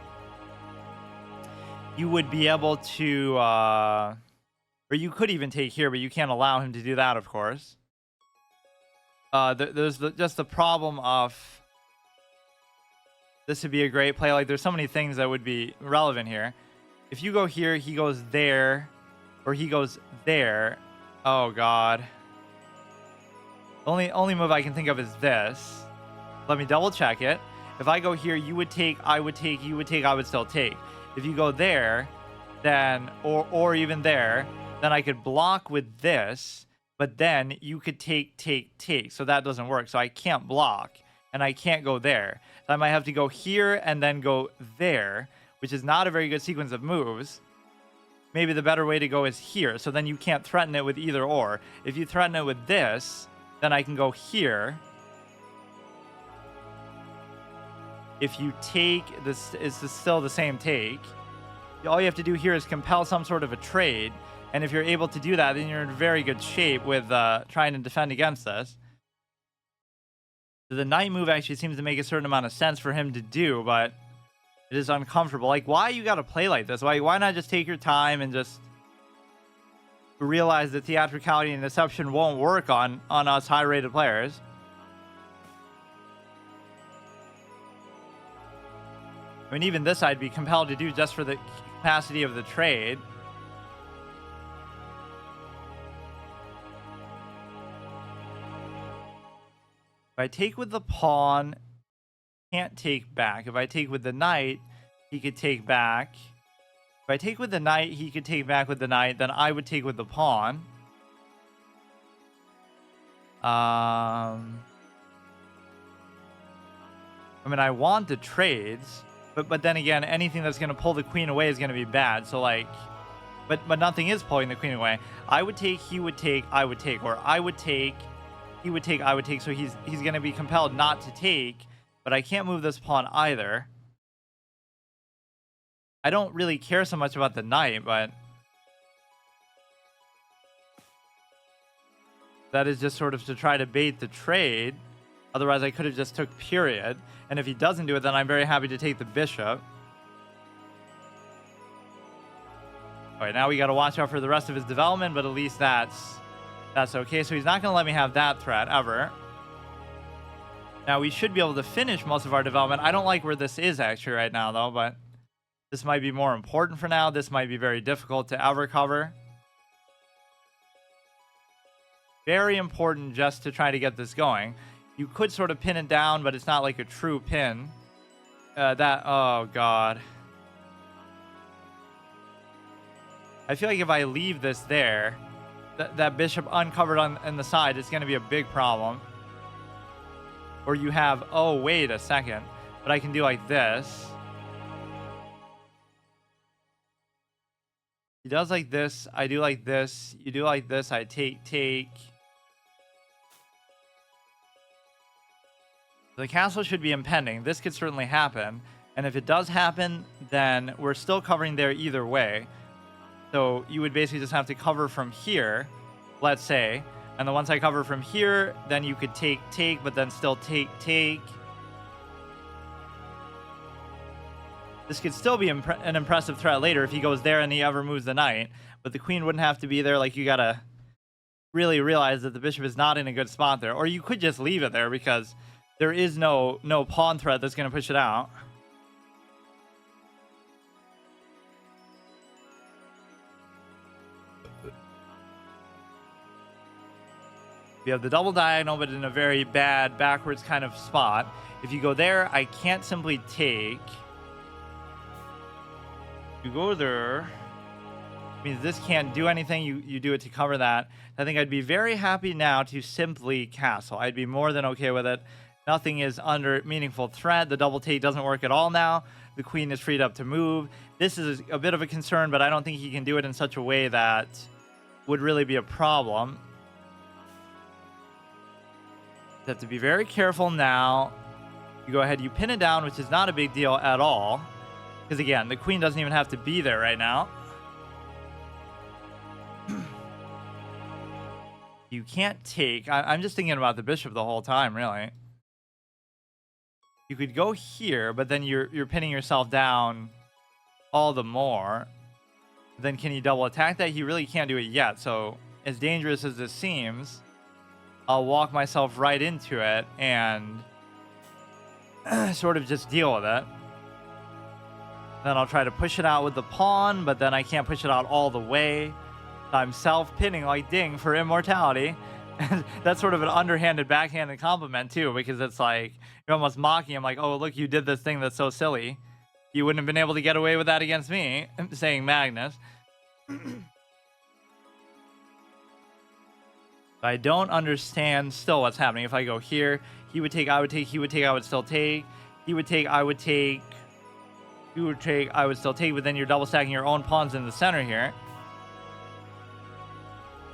you would be able to... or you could even take here, but you can't allow him to do that, of course. There's just the problem of... This would be a great play. Like, there's so many things that would be relevant here. If you go here, he goes there. Or he goes there. Oh, God. Only move I can think of is this. Let me double check it. If I go here, you would take, I would take, you would take, I would still take. If you go there, then, or even there, then I could block with this, but then you could take. So that doesn't work. So I can't block, and I can't go there. So I might have to go here and then go there, which is not a very good sequence of moves. Maybe the better way to go is here. So then you can't threaten it with either or. If you threaten it with this, then I can go here. If you take, this is still the same take. All you have to do here is compel some sort of a trade. And if you're able to do that, then you're in very good shape with trying to defend against this. So the knight move actually seems to make a certain amount of sense for him to do, but it is uncomfortable. Like, why you gotta play like this? Why not just take your time and just realize that theatricality and deception won't work on us high-rated players? I mean, even this I'd be compelled to do just for the capacity of the trade. If I take with the pawn, can't take back. If I take with the knight, he could take back. If I take with the knight, he could take back with the knight. Then I would take with the pawn. I mean, I want the trades, but then again, anything that's going to pull the queen away is going to be bad. So like, but nothing is pulling the queen away. I would take, he would take, I would take, or I would take, he would take, I would take. So he's going to be compelled not to take, but I can't move this pawn either. I don't really care so much about the knight, but that is just sort of to try to bait the trade. Otherwise, I could have just took period. And if he doesn't do it, then I'm very happy to take the bishop. All right, now we got to watch out for the rest of his development, but at least that's okay. So he's not going to let me have that threat ever. Now we should be able to finish most of our development. I don't like where this is actually right now, though, but This might be more important for now. This might be very difficult to ever cover. Very important just to try to get this going. You could sort of pin it down, but it's not like a true pin. Oh god. I feel like if I leave this there, that bishop uncovered on the side, it's going to be a big problem. Or you have, oh, wait a second. But I can do like this. He does like this. I do like this. You do like this. I take. The castle should be impending. This could certainly happen. And if it does happen, then we're still covering there either way. So you would basically just have to cover from here, let's say. And then once I cover from here, then you could take, but then still take. This could still be an impressive threat later if he goes there and he ever moves the knight. But the queen wouldn't have to be there. Like, you gotta really realize that the bishop is not in a good spot there. Or you could just leave it there because there is no pawn threat that's going to push it out. We have the double diagonal, but in a very bad backwards kind of spot. If you go there, I can't simply take. You go there, means this can't do anything. You do it to cover that. I think I'd be very happy now to simply castle. I'd be more than okay with it. Nothing is under meaningful threat. The double take doesn't work at all now. The queen is freed up to move. This is a bit of a concern, but I don't think he can do it in such a way that would really be a problem. You have to be very careful now. You go ahead, you pin it down, which is not a big deal at all. Because again, the queen doesn't even have to be there right now. You can't take. I'm just thinking about the bishop the whole time, really. You could go here, but then you're pinning yourself down all the more. Then can he double attack that? He really can't do it yet. So as dangerous as this seems, I'll walk myself right into it and sort of just deal with it. Then I'll try to push it out with the pawn, but then I can't push it out all the way. I'm self-pinning like ding for immortality. And that's sort of an underhanded, backhanded compliment too, because it's like you're almost mocking him, like, "Oh, look, you did this thing that's so silly. You wouldn't have been able to get away with that against me," saying Magnus. I don't understand still what's happening. If I go here, he would take, I would take, he would take, I would still take. He would take, I would take. You would take, I would still take, but then you're double stacking your own pawns in the center here.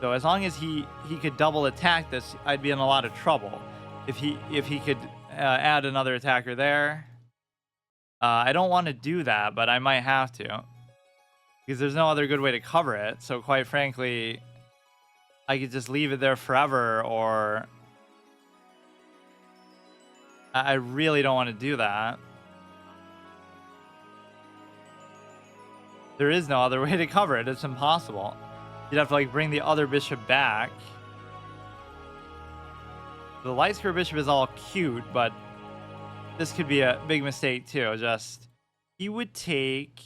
So as long as he could double attack this, I'd be in a lot of trouble. If he could add another attacker there. I don't want to do that, but I might have to. Because there's no other good way to cover it. So quite frankly, I could just leave it there forever, or I really don't want to do that. There is no other way to cover it. It's impossible. You'd have to like bring the other bishop back. The light square bishop is all cute, but this could be a big mistake too. Just he would take,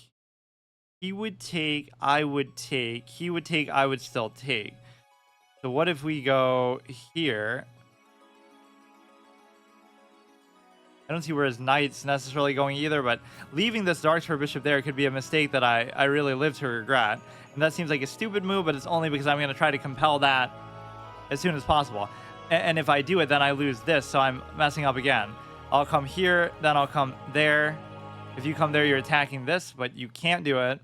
I would take, he would take, I would still take. So what if we go here? I don't see where his knight's necessarily going either, but leaving this dark square bishop there could be a mistake that I really live to regret. And that seems like a stupid move, but it's only because I'm going to try to compel that as soon as possible. And if I do it, then I lose this, so I'm messing up again. I'll come here, then I'll come there. If you come there, you're attacking this, but you can't do it.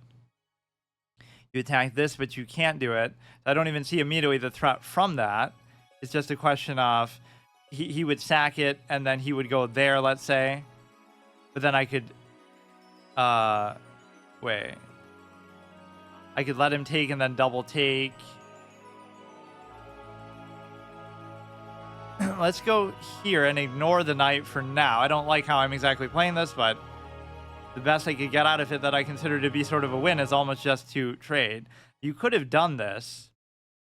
You attack this, but you can't do it. I don't even see immediately the threat from that. It's just a question of he would sack it, and then he would go there, let's say. But then I could... wait. I could let him take and then double take. Let's go here and ignore the knight for now. I don't like how I'm exactly playing this, but the best I could get out of it that I consider to be sort of a win is almost just to trade. You could have done this,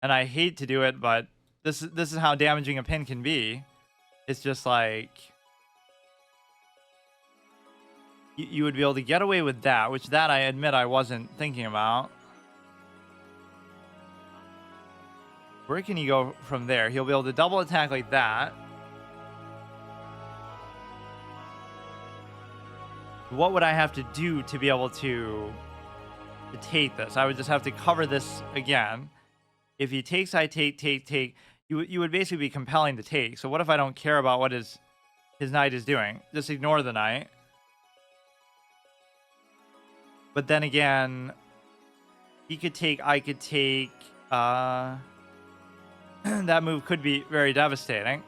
and I hate to do it, but this is how damaging a pin can be. It's just like... you would be able to get away with that, which that I admit I wasn't thinking about. Where can he go from there? He'll be able to double attack like that. What would I have to do to be able to take this? I would just have to cover this again. If he takes, I take. You would basically be compelling to take. So what if I don't care about what his knight is doing? Just ignore the knight. But then again, he could take, I could take. That move could be very devastating.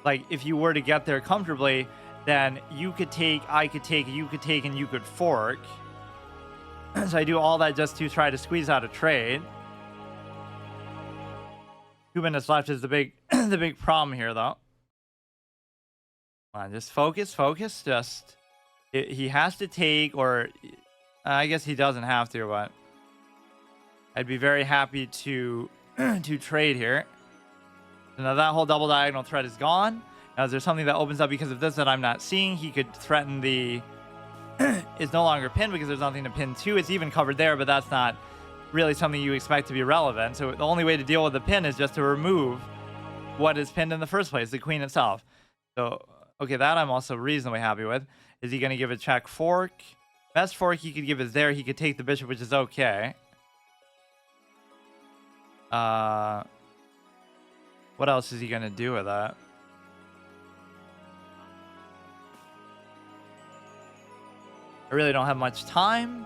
Like, if you were to get there comfortably, then you could take, I could take, you could take, and you could fork. So I do all that just to try to squeeze out a trade. 2 minutes left is the big the big problem here, though. Come on, just focus. Just he has to take, or I guess he doesn't have to, but I'd be very happy to to trade here. So now that whole double diagonal threat is gone. Now, is there something that opens up because of this that I'm not seeing? He could threaten the is no longer pinned because there's nothing to pin to. It's even covered there, but that's not really something you expect to be relevant. So the only way to deal with the pin is just to remove what is pinned in the first place, the queen itself. So, okay, that I'm also reasonably happy with. Is he going to give a check fork? Best fork he could give is there. He could take the bishop, which is okay. What else is he going to do with that? I really don't have much time.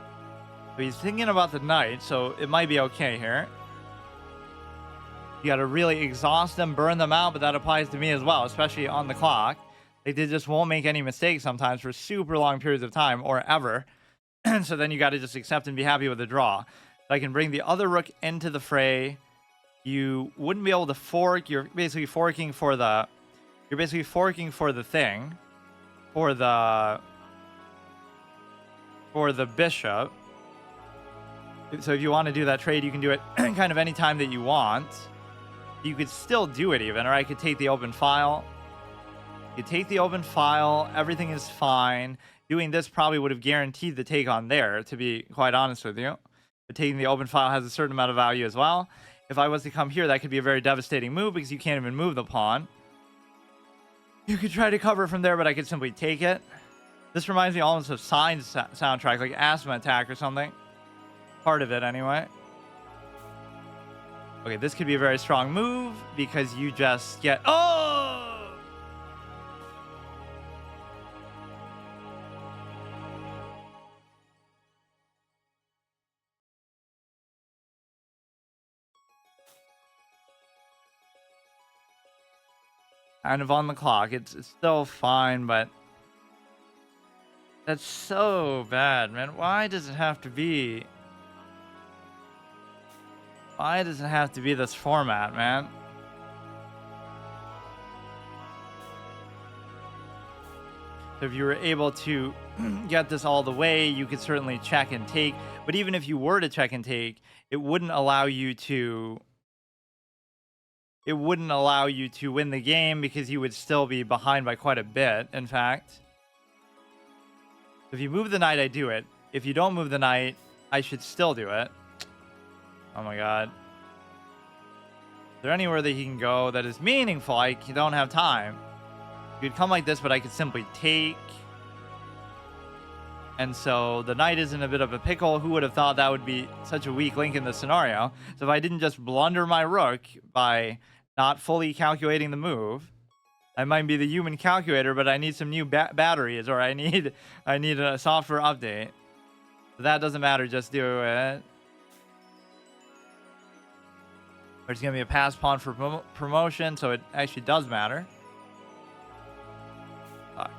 But he's thinking about the knight, so it might be okay here. You got to really exhaust them, burn them out, but that applies to me as well, especially on the clock. Like, they just won't make any mistakes sometimes for super long periods of time, or ever. So then you got to just accept and be happy with the draw. So I can bring the other rook into the fray. You wouldn't be able to fork. You're basically forking for the... You're basically forking for the thing. For the bishop. So if you want to do that trade, you can do it kind of any time that you want. You could still do it even, or I could take the open file. You take the open file, everything is fine. Doing this probably would have guaranteed the take on there, to be quite honest with you. But taking the open file has a certain amount of value as well. If I was to come here, that could be a very devastating move because you can't even move the pawn. You could try to cover from there, but I could simply take it. This reminds me almost of Signed soundtrack, like Asthma Attack or something. Part of it, anyway. Okay, this could be a very strong move because you just get... Oh! Kind of on the clock. It's still fine, but... That's so bad, man. Why does it have to be... Why does it have to be this format, man? So if you were able to get this all the way, you could certainly check and take. But even if you were to check and take, it wouldn't allow you to... It wouldn't allow you to win the game because you would still be behind by quite a bit, in fact. If you move the knight, I do it. If you don't move the knight, I should still do it. Oh my god. Is there anywhere that he can go that is meaningful? I don't have time. You could come like this, but I could simply take. And so the knight is in a bit of a pickle. Who would have thought that would be such a weak link in the scenario? So if I didn't just blunder my rook by not fully calculating the move, I might be the human calculator, but I need some new batteries, or I need a software update. So that doesn't matter. Just do it. There's going to be a pass pawn for promotion, so it actually does matter. Fuck.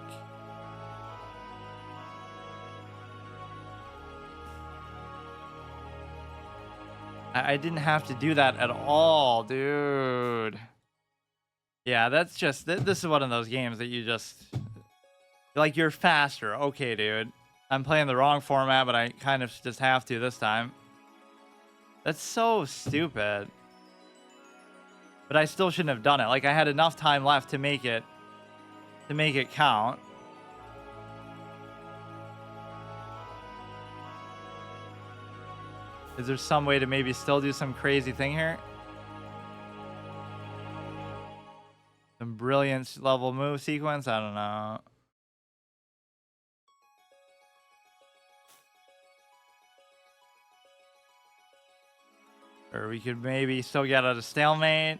I didn't have to do that at all, dude. Yeah, that's just... This is one of those games that you just... Like, you're faster. Okay, dude. I'm playing the wrong format, but I kind of just have to this time. That's so stupid. But I still shouldn't have done it. Like, I had enough time left to make it count. Is there some way to maybe still do some crazy thing here? Some brilliance level move sequence? I don't know. Or we could maybe still get out of stalemate.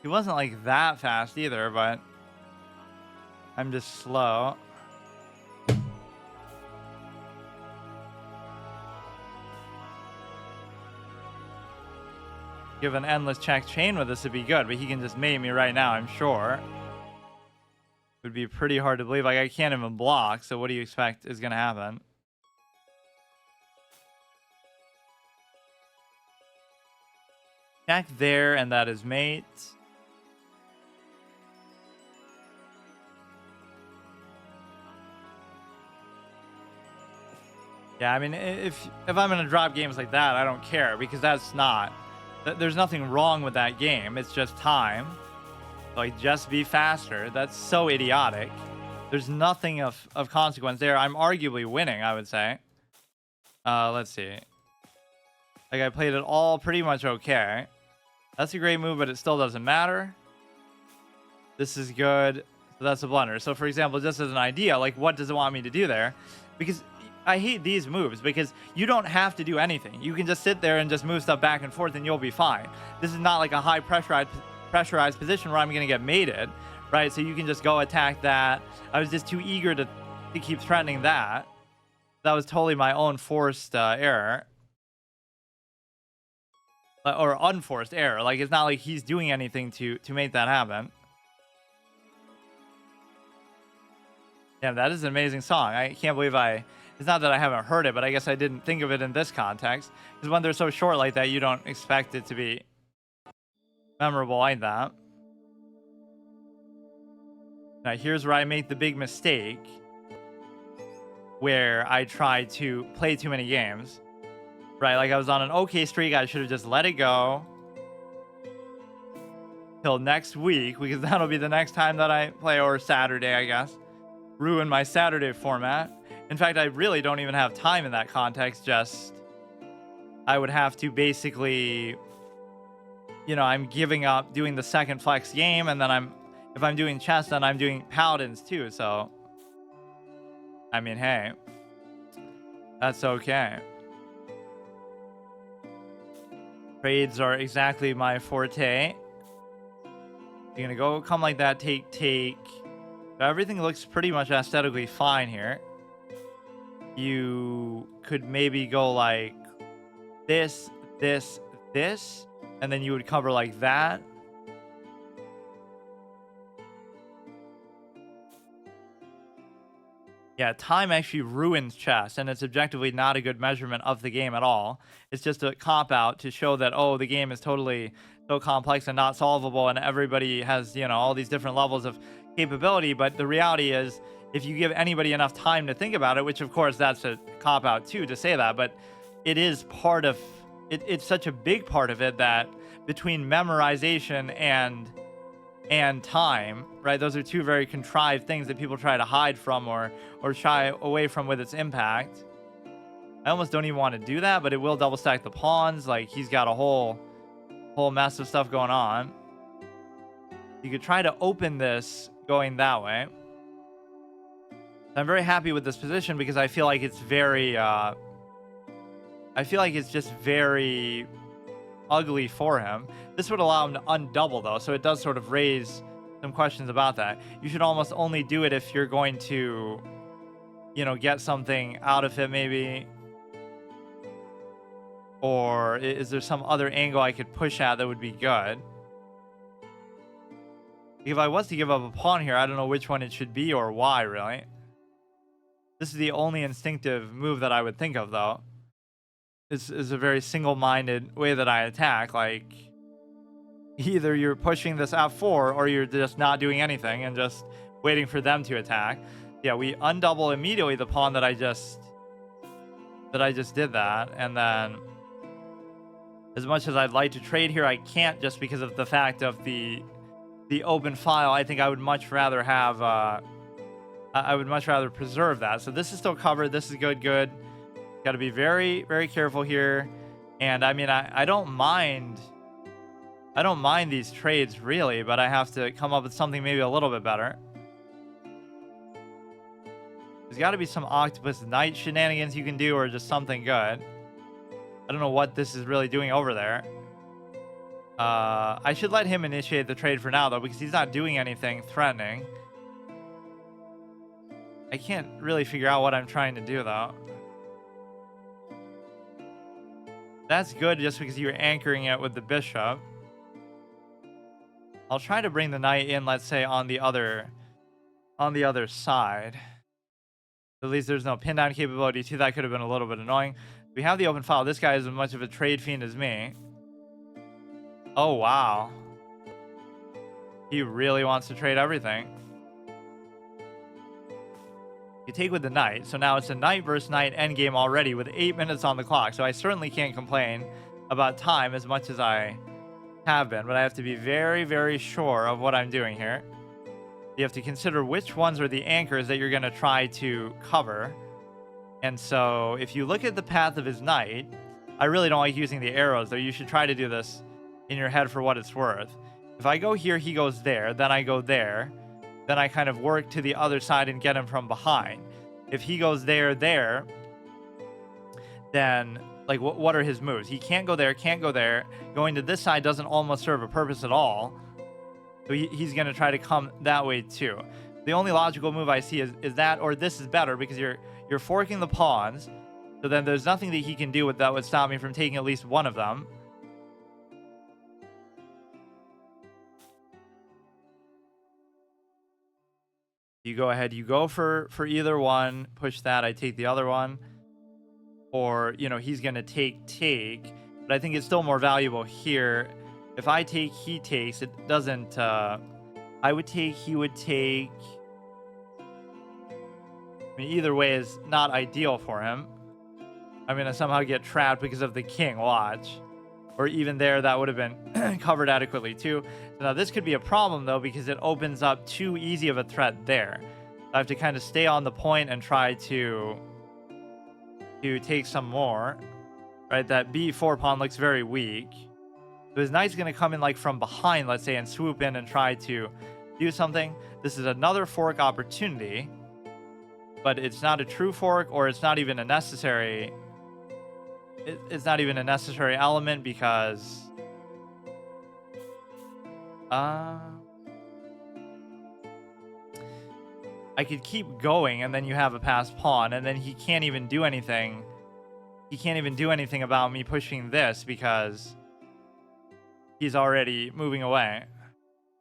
He wasn't like that fast either, but I'm just slow. Give an endless check chain with this would be good, but he can just mate me right now, I'm sure. It would be pretty hard to believe. Like, I can't even block, so what do you expect is going to happen? Check there, and that is mate. Yeah, I mean, if I'm going to drop games like that, I don't care, because that's not... There's nothing wrong with that game. It's just time. Like, just be faster. That's so idiotic. There's nothing of consequence there. I'm arguably winning, I would say. Let's see. Like, I played it all pretty much okay. That's a great move, but it still doesn't matter. This is good. So that's a blunder. So, for example, just as an idea, like, what does it want me to do there? Because I hate these moves, because you don't have to do anything. You can just sit there and just move stuff back and forth and you'll be fine. This is not like a high pressurized position where I'm going to get mated, right? So you can just go attack that. I was just too eager to keep threatening that. That was totally my own forced error. Or unforced error. Like, it's not like he's doing anything to make that happen. Yeah, that is an amazing song. I can't believe it's not that I haven't heard it, but I guess I didn't think of it in this context. Because when they're so short like that, you don't expect it to be memorable like that. Now, here's where I make the big mistake. Where I try to play too many games. Right, like I was on an okay streak. I should have just let it go. Till next week, because that'll be the next time that I play, or Saturday, I guess. Ruin my Saturday format. In fact, I really don't even have time in that context. Just, I would have to basically, you know, I'm giving up doing the second flex game, and then if I'm doing chess, then I'm doing paladins too. So, I mean, hey, that's okay. Trades are exactly my forte. You're gonna go come like that, take. Everything looks pretty much aesthetically fine here. You could maybe go like this, and then you would cover like that. Yeah, time actually ruins chess, and it's objectively not a good measurement of the game at all. It's just a cop-out to show that, oh, the game is totally so complex and not solvable, and everybody has, you know, all these different levels of capability. But the reality is, if you give anybody enough time to think about it, which of course that's a cop-out too to say that, but it is part of it. It's such a big part of it that between memorization and time, right? Those are two very contrived things that people try to hide from or shy away from with its impact. I almost don't even want to do that, but it will double stack the pawns. Like, he's got a whole mess of stuff going on. You could try to open this going that way. I'm very happy with this position because I feel like it's very I feel like it's just very ugly for him. This would allow him to undouble though, so it does sort of raise some questions about that. You should almost only do it if you're going to, you know, get something out of it maybe. Or is there some other angle I could push at that would be good? If I was to give up a pawn here, I don't know which one it should be or why, really. This is the only instinctive move that I would think of, though. This is a very single-minded way that I attack. Like, either you're pushing this f4 or you're just not doing anything and just waiting for them to attack. Yeah, we undouble immediately the pawn that I just did that, and then as much as I'd like to trade here, I can't just because of the fact of the open file. I think I would much rather have I would much rather preserve that. So this is still covered. This is good. Got to be very, very careful here. And I mean, I don't mind. I don't mind these trades really, but I have to come up with something maybe a little bit better. There's got to be some Octopus Knight shenanigans you can do, or just something good. I don't know what this is really doing over there. I should let him initiate the trade for now, though, because he's not doing anything threatening. I can't really figure out what I'm trying to do, though. That's good just because you're anchoring it with the bishop. I'll try to bring the knight in, let's say, on the other side. At least there's no pin down capability too. That could have been a little bit annoying. We have the open file. This guy is as much of a trade fiend as me. Oh, wow. He really wants to trade everything. You take with the knight. So now it's a knight versus knight endgame already with 8 minutes on the clock. So I certainly can't complain about time as much as I have been. But I have to be very, very sure of what I'm doing here. You have to consider which ones are the anchors that you're going to try to cover. And so if you look at the path of his knight, I really don't like using the arrows, though. You should try to do this in your head for what it's worth. If I go here, he goes there, then I go there, then I kind of work to the other side and get him from behind. If he goes there, then like what are his moves? He can't go there, can't go there. Going to this side doesn't almost serve a purpose at all. So he's going to try to come that way too. The only logical move I see is that, or this is better because you're forking the pawns. So then there's nothing that he can do with that would stop me from taking at least one of them. You go ahead, you go for either one, push that, I take the other one. Or, you know, he's going to take, but I think it's still more valuable here. If I take, he takes, it doesn't, I would take, he would take. I mean, either way is not ideal for him. I'm going to somehow get trapped because of the king, watch. Or even there, that would have been covered adequately too. So now this could be a problem though, because it opens up too easy of a threat there. I have to kind of stay on the point and try to take some more. Right, that B4 pawn looks very weak. So his knight's going to come in like from behind, let's say, and swoop in and try to do something. This is another fork opportunity, but it's not a true fork, or it's not even a necessary. It's not even a necessary element because I could keep going and then you have a passed pawn and then he can't even do anything. He can't even do anything about me pushing this because he's already moving away.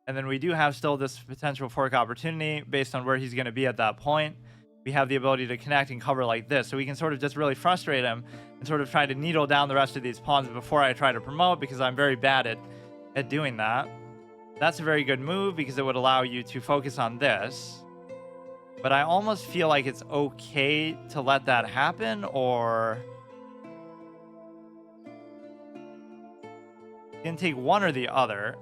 And then we do have still this potential fork opportunity based on where he's going to be at that point. We have the ability to connect and cover like this. So we can sort of just really frustrate him and sort of try to needle down the rest of these pawns before I try to promote, because I'm very bad at doing that. That's a very good move because it would allow you to focus on this. But I almost feel like it's okay to let that happen, or you can take one or the other.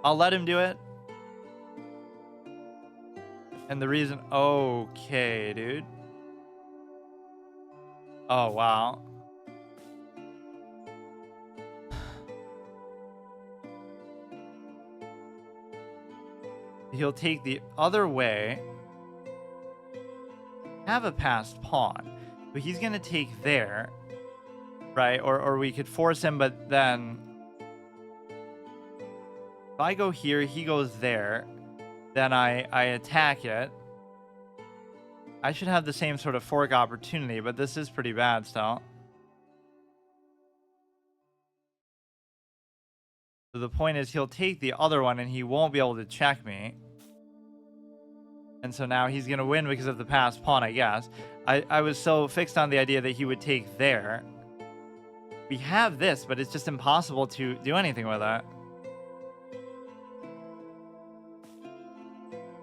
I'll let him do it. And the reason, okay, dude. Oh, wow. He'll take the other way. Have a passed pawn. But he's going to take there. Right? Or we could force him, but then if I go here, he goes there. Then I attack it. I should have the same sort of fork opportunity, but this is pretty bad still. So the point is he'll take the other one and he won't be able to check me. And so now he's going to win because of the passed pawn, I guess. I was so fixed on the idea that he would take there. We have this, but it's just impossible to do anything with it.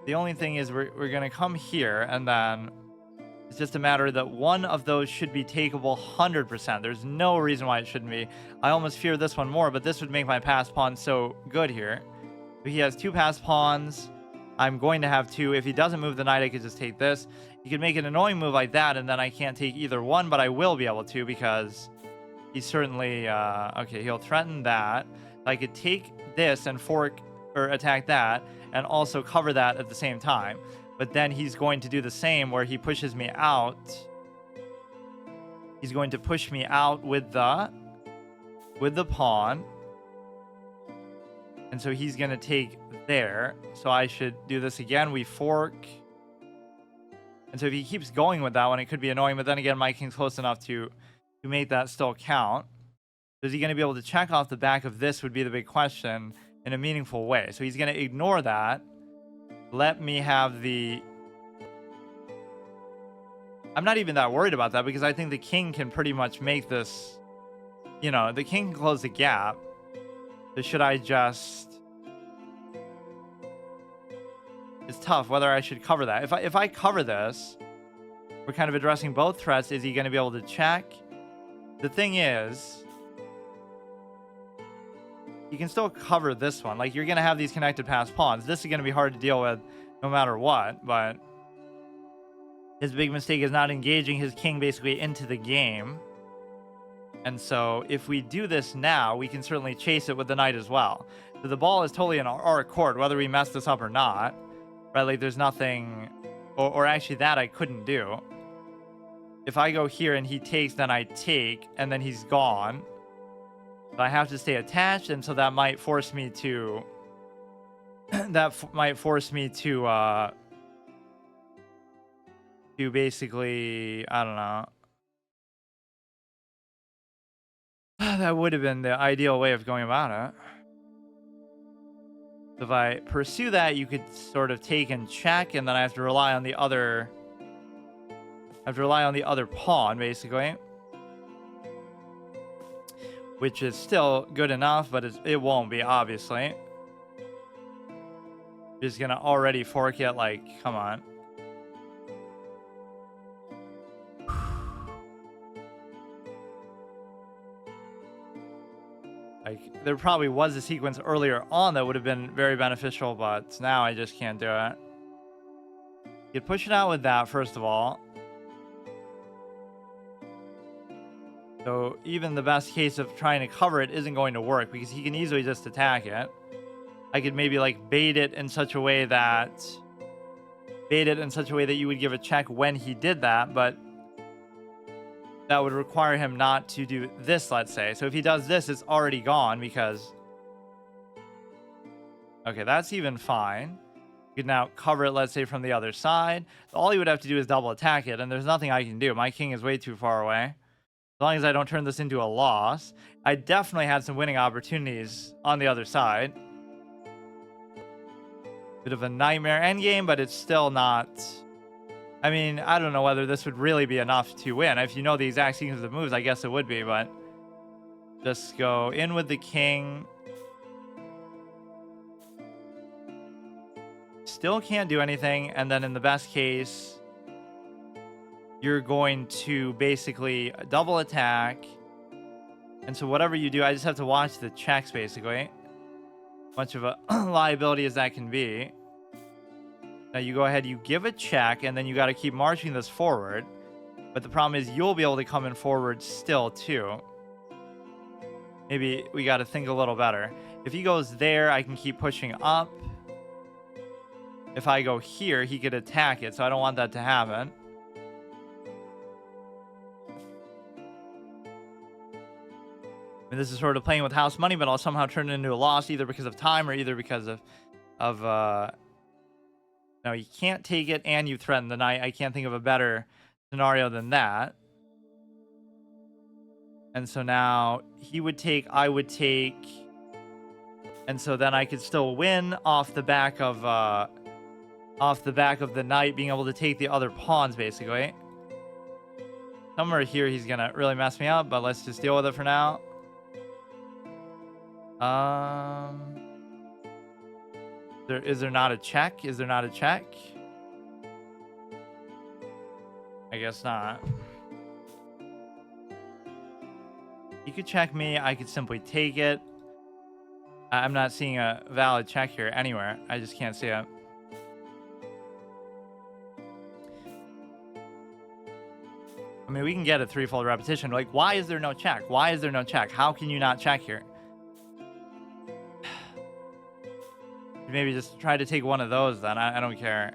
The only thing is we're going to come here, and then it's just a matter that one of those should be takeable 100%. There's no reason why it shouldn't be. I almost fear this one more, but this would make my passed pawn so good here. He has two passed pawns. I'm going to have to, if he doesn't move the knight, I could just take this. He could make an annoying move like that, and then I can't take either one, but I will be able to because he's certainly, okay, he'll threaten that. I could take this and fork or attack that and also cover that at the same time. But then he's going to do the same where he pushes me out. He's going to push me out with the pawn. And so he's going to take there. So I should do this again. We fork. And so if he keeps going with that one, it could be annoying. But then again, my king's close enough to make that still count. Is he going to be able to check off the back of this would be the big question in a meaningful way. So he's going to ignore that. Let me have the... I'm not even that worried about that because I think the king can pretty much make this... You know, the king can close the gap. So should I just... It's tough whether I should cover that. If I cover this, we're kind of addressing both threats. Is he going to be able to check? The thing is, you can still cover this one. Like, you're going to have these connected passed pawns. This is going to be hard to deal with no matter what, but his big mistake is not engaging his king basically into the game. And so if we do this now, we can certainly chase it with the knight as well. So the ball is totally in our court, whether we mess this up or not. Right? Like, there's nothing... Or actually, that I couldn't do. If I go here and he takes, then I take, and then he's gone. So I have to stay attached, and so that might force me to... might force me to basically... I don't know. That would have been the ideal way of going about it. If I pursue that, you could sort of take and check, and then I have to rely on the other... I have to rely on the other pawn, basically. Which is still good enough, but it won't be, obviously. Just gonna already fork it, like, come on. Like, there probably was a sequence earlier on that would have been very beneficial, but now I just can't do it. You could push it out with that, first of all. So even the best case of trying to cover it isn't going to work because he can easily just attack it. I could maybe like bait it in such a way that you would give a check when he did that, but that would require him not to do this, let's say. So if he does this, it's already gone because... Okay, that's even fine. You can now cover it, let's say, from the other side. All you would have to do is double attack it, and there's nothing I can do. My king is way too far away. As long as I don't turn this into a loss. I definitely had some winning opportunities on the other side. Bit of a nightmare endgame, but it's still not... I mean, I don't know whether this would really be enough to win. If you know the exact sequence of moves, I guess it would be, but... Just go in with the king. Still can't do anything, and then in the best case... You're going to basically double attack. And so whatever you do, I just have to watch the checks, basically. Much of a liability as that can be. Now you go ahead, you give a check, and then you got to keep marching this forward. But the problem is you'll be able to come in forward still, too. Maybe we got to think a little better. If he goes there, I can keep pushing up. If I go here, he could attack it, so I don't want that to happen. And this is sort of playing with house money, but I'll somehow turn it into a loss either because of time or either because of no, you can't take it and you threaten the knight. I can't think of a better scenario than that. And so now he would take, I would take, and so then I could still win off the back of the knight being able to take the other pawns, basically. Somewhere here he's gonna really mess me up, but let's just deal with it for now. Is there not a check? Is there not a check? I guess not. He could check me. I could simply take it. I'm not seeing a valid check here anywhere. I just can't see it. I mean, we can get a threefold repetition. Like, why is there no check? Why is there no check? How can you not check here? Maybe just try to take one of those then. I don't care.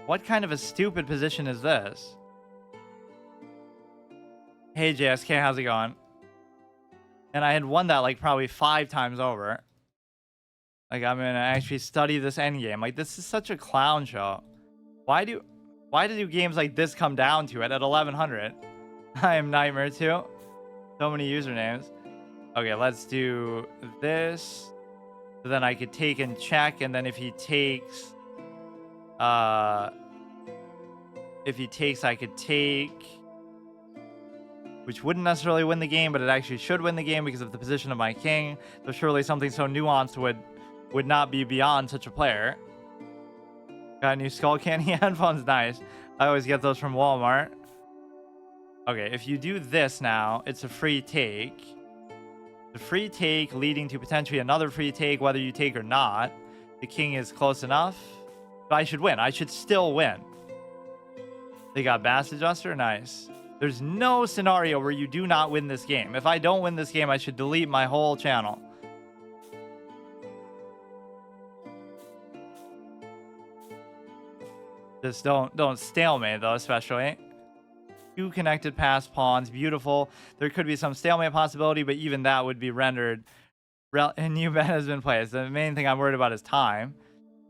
What kind of a stupid position is this? Hey, JSK, how's it going? And I had won that like probably 5 times over. Like, I'm gonna actually study this endgame. Like, this is such a clown show. Why do games like this come down to it at 1100? I am Nightmare too. So many usernames. Okay, let's do this. So then I could take and check, and then if he takes, I could take, which wouldn't necessarily win the game, but it actually should win the game because of the position of my king. So surely something so nuanced would not be beyond such a player. Got a new Skull Candy headphones, nice. I always get those from Walmart. Okay, if you do this now, it's a free take. The free take leading to potentially another free take, whether you take or not. The king is close enough. But I should win. I should still win. They got Bass Adjuster, nice. There's no scenario where you do not win this game. If I don't win this game, I should delete my whole channel. Just don't stalemate though, especially. 2 connected pass pawns, beautiful. There could be some stalemate possibility, but even that would be rendered. A new bet has been placed. The main thing I'm worried about is time.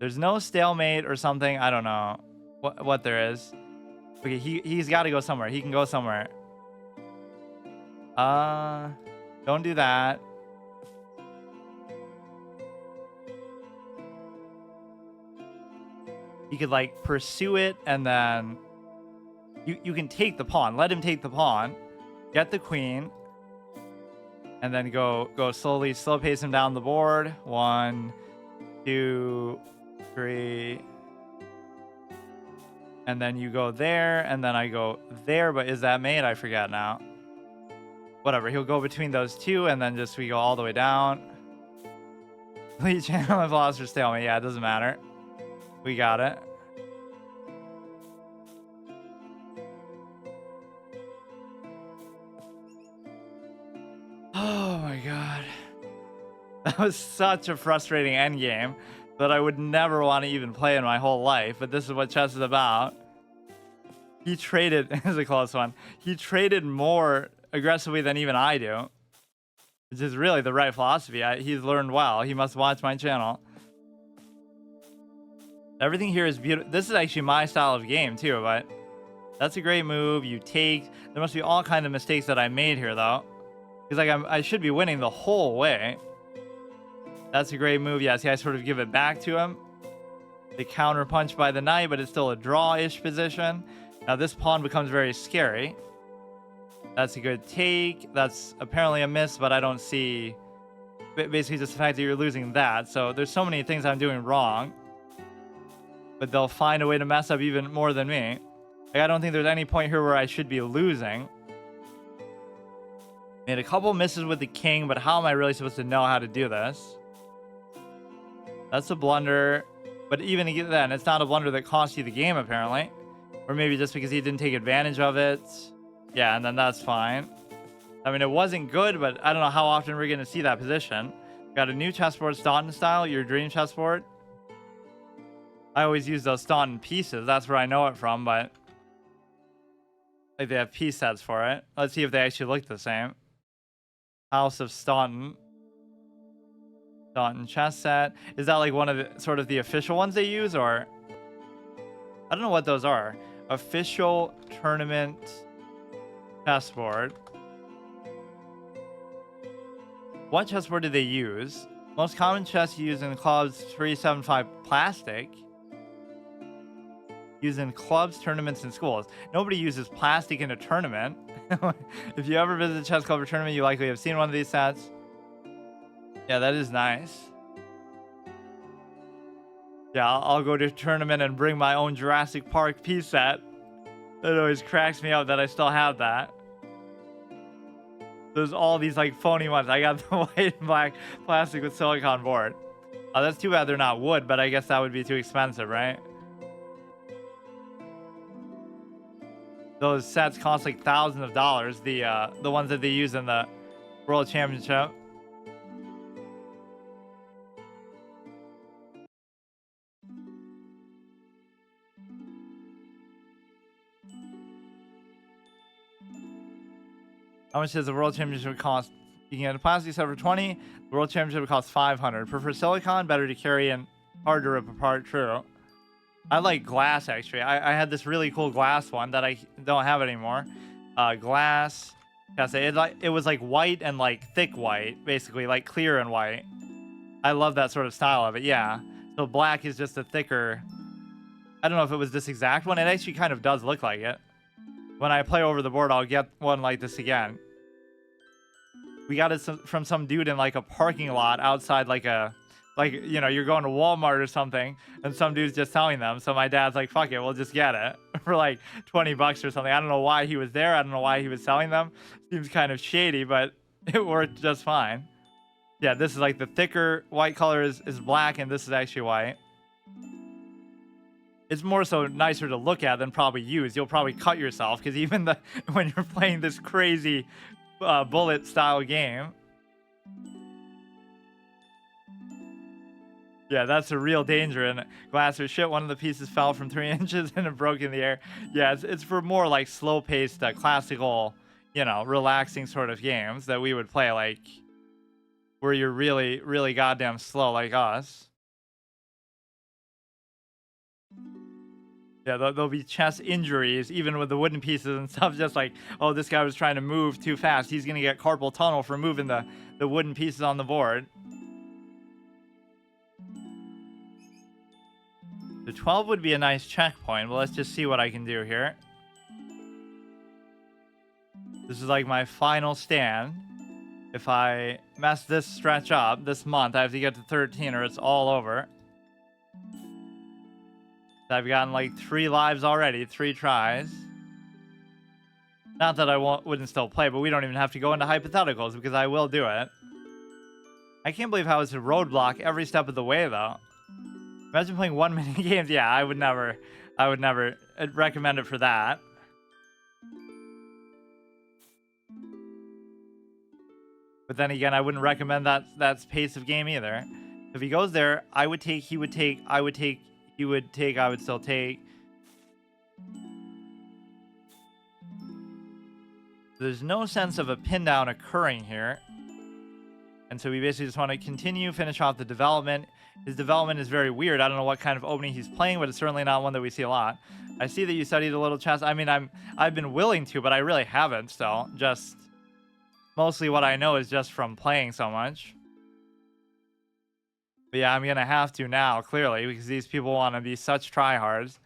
There's no stalemate or something. I don't know what there is. Okay, he's got to go somewhere. He can go somewhere. Don't do that. He could like pursue it, and then you can take the pawn. Let him take the pawn. Get the queen. And then go slowly, slow pace him down the board. 1, 2, 3. And then you go there, and then I go there. But is that mate? I forget now. Whatever. He'll go between those two, and then just we go all the way down. Lead channel and lost or stalemate. Yeah, it doesn't matter. We got it. Oh my god. That was such a frustrating endgame that I would never want to even play in my whole life, but this is what chess is about. He traded, this is a close one, he traded more aggressively than even I do, which is really the right philosophy. He's learned well. He must watch my channel. Everything here is beautiful. This is actually my style of game too, but that's a great move. You take, there must be all kind of mistakes that I made here though. Because like I should be winning the whole way. That's a great move. Yeah, see, I sort of give it back to him. They counter punch by the knight, but it's still a draw-ish position. Now this pawn becomes very scary. That's a good take. That's apparently a miss, but I don't see basically just the fact that you're losing that. So there's so many things I'm doing wrong. But they'll find a way to mess up even more than me. Like, I don't think there's any point here where I should be losing. Made a couple misses with the king, but how am I really supposed to know how to do this? That's a blunder. But even then, it's not a blunder that cost you the game, apparently. Or maybe just because he didn't take advantage of it. Yeah, and then that's fine. I mean, it wasn't good, but I don't know how often we're going to see that position. Got a new chessboard, Staunton style, your dream chessboard. I always use those Staunton pieces. That's where I know it from, but like they have piece sets for it. Let's see if they actually look the same. House of Staunton. Staunton chess set. Is that like one of the sort of the official ones they use, or I don't know what those are. Official tournament chessboard. What chessboard do they use? Most common chess used in clubs 375 plastic. Used in clubs, tournaments, and schools. Nobody uses plastic in a tournament. If you ever visit a chess club or tournament, you likely have seen one of these sets. Yeah, that is nice. Yeah, I'll go to a tournament and bring my own Jurassic Park piece set. It always cracks me up that I still have that. There's all these like phony ones. I got the white and black plastic with silicone board. Oh, that's too bad they're not wood, but I guess that would be too expensive, right? those sets cost like thousands of dollars. The ones that they use in the World Championship. How much does the World Championship cost? You can get a plastic set for 20. The World Championship costs 500. Prefer silicon, better to carry and hard to rip apart. True. I like glass actually. I had this really cool glass one that I don't have anymore. Glass. It was like white and like thick white, basically like clear and white. I love that sort of style of it. Yeah. So black is just a thicker. I don't know if it was this exact one. It actually kind of does look like it. When I play over the board, I'll get one like this again. We got it from some dude in like a parking lot outside like you know, you're going to Walmart or something and some dude's just selling them. So my dad's like, fuck it, we'll just get it for like 20 bucks or something. I don't know why he was there. I don't know why he was selling them. Seems kind of shady, but it worked just fine. Yeah, this is like the thicker white color is black and this is actually white. It's more so nicer to look at than probably use. You'll probably cut yourself because even when you're playing this crazy bullet style game. Yeah, that's a real danger in glass or shit. One of the pieces fell from 3 inches and it broke in the air. Yeah, it's for more like slow-paced, classical, you know, relaxing sort of games that we would play, like where you're really, really goddamn slow like us. Yeah, there'll be chest injuries, even with the wooden pieces and stuff. Just like, oh, this guy was trying to move too fast. He's going to get carpal tunnel for moving the wooden pieces on the board. The 12 would be a nice checkpoint. Well, let's just see what I can do here. This is like my final stand. If I mess this stretch up this month, I have to get to 13 or it's all over. I've gotten like 3 lives already, 3 tries. Not that I wouldn't still play, but we don't even have to go into hypotheticals because I will do it. I can't believe how it's a roadblock every step of the way, though. Imagine playing 1 minute games. Yeah, I would never recommend it for that. But then again, I wouldn't recommend that pace of game either. If he goes there, I would take, he would take, I would take, he would take, I would still take. There's no sense of a pin down occurring here. And so we basically just want to continue, finish off the development. His development is very weird. I don't know what kind of opening he's playing, but it's certainly not one that we see a lot. I see that you studied a little chess. I mean, I've been willing to, but I really haven't still. Just mostly what I know is just from playing so much. But yeah, I'm going to have to now, clearly, because these people want to be such tryhards.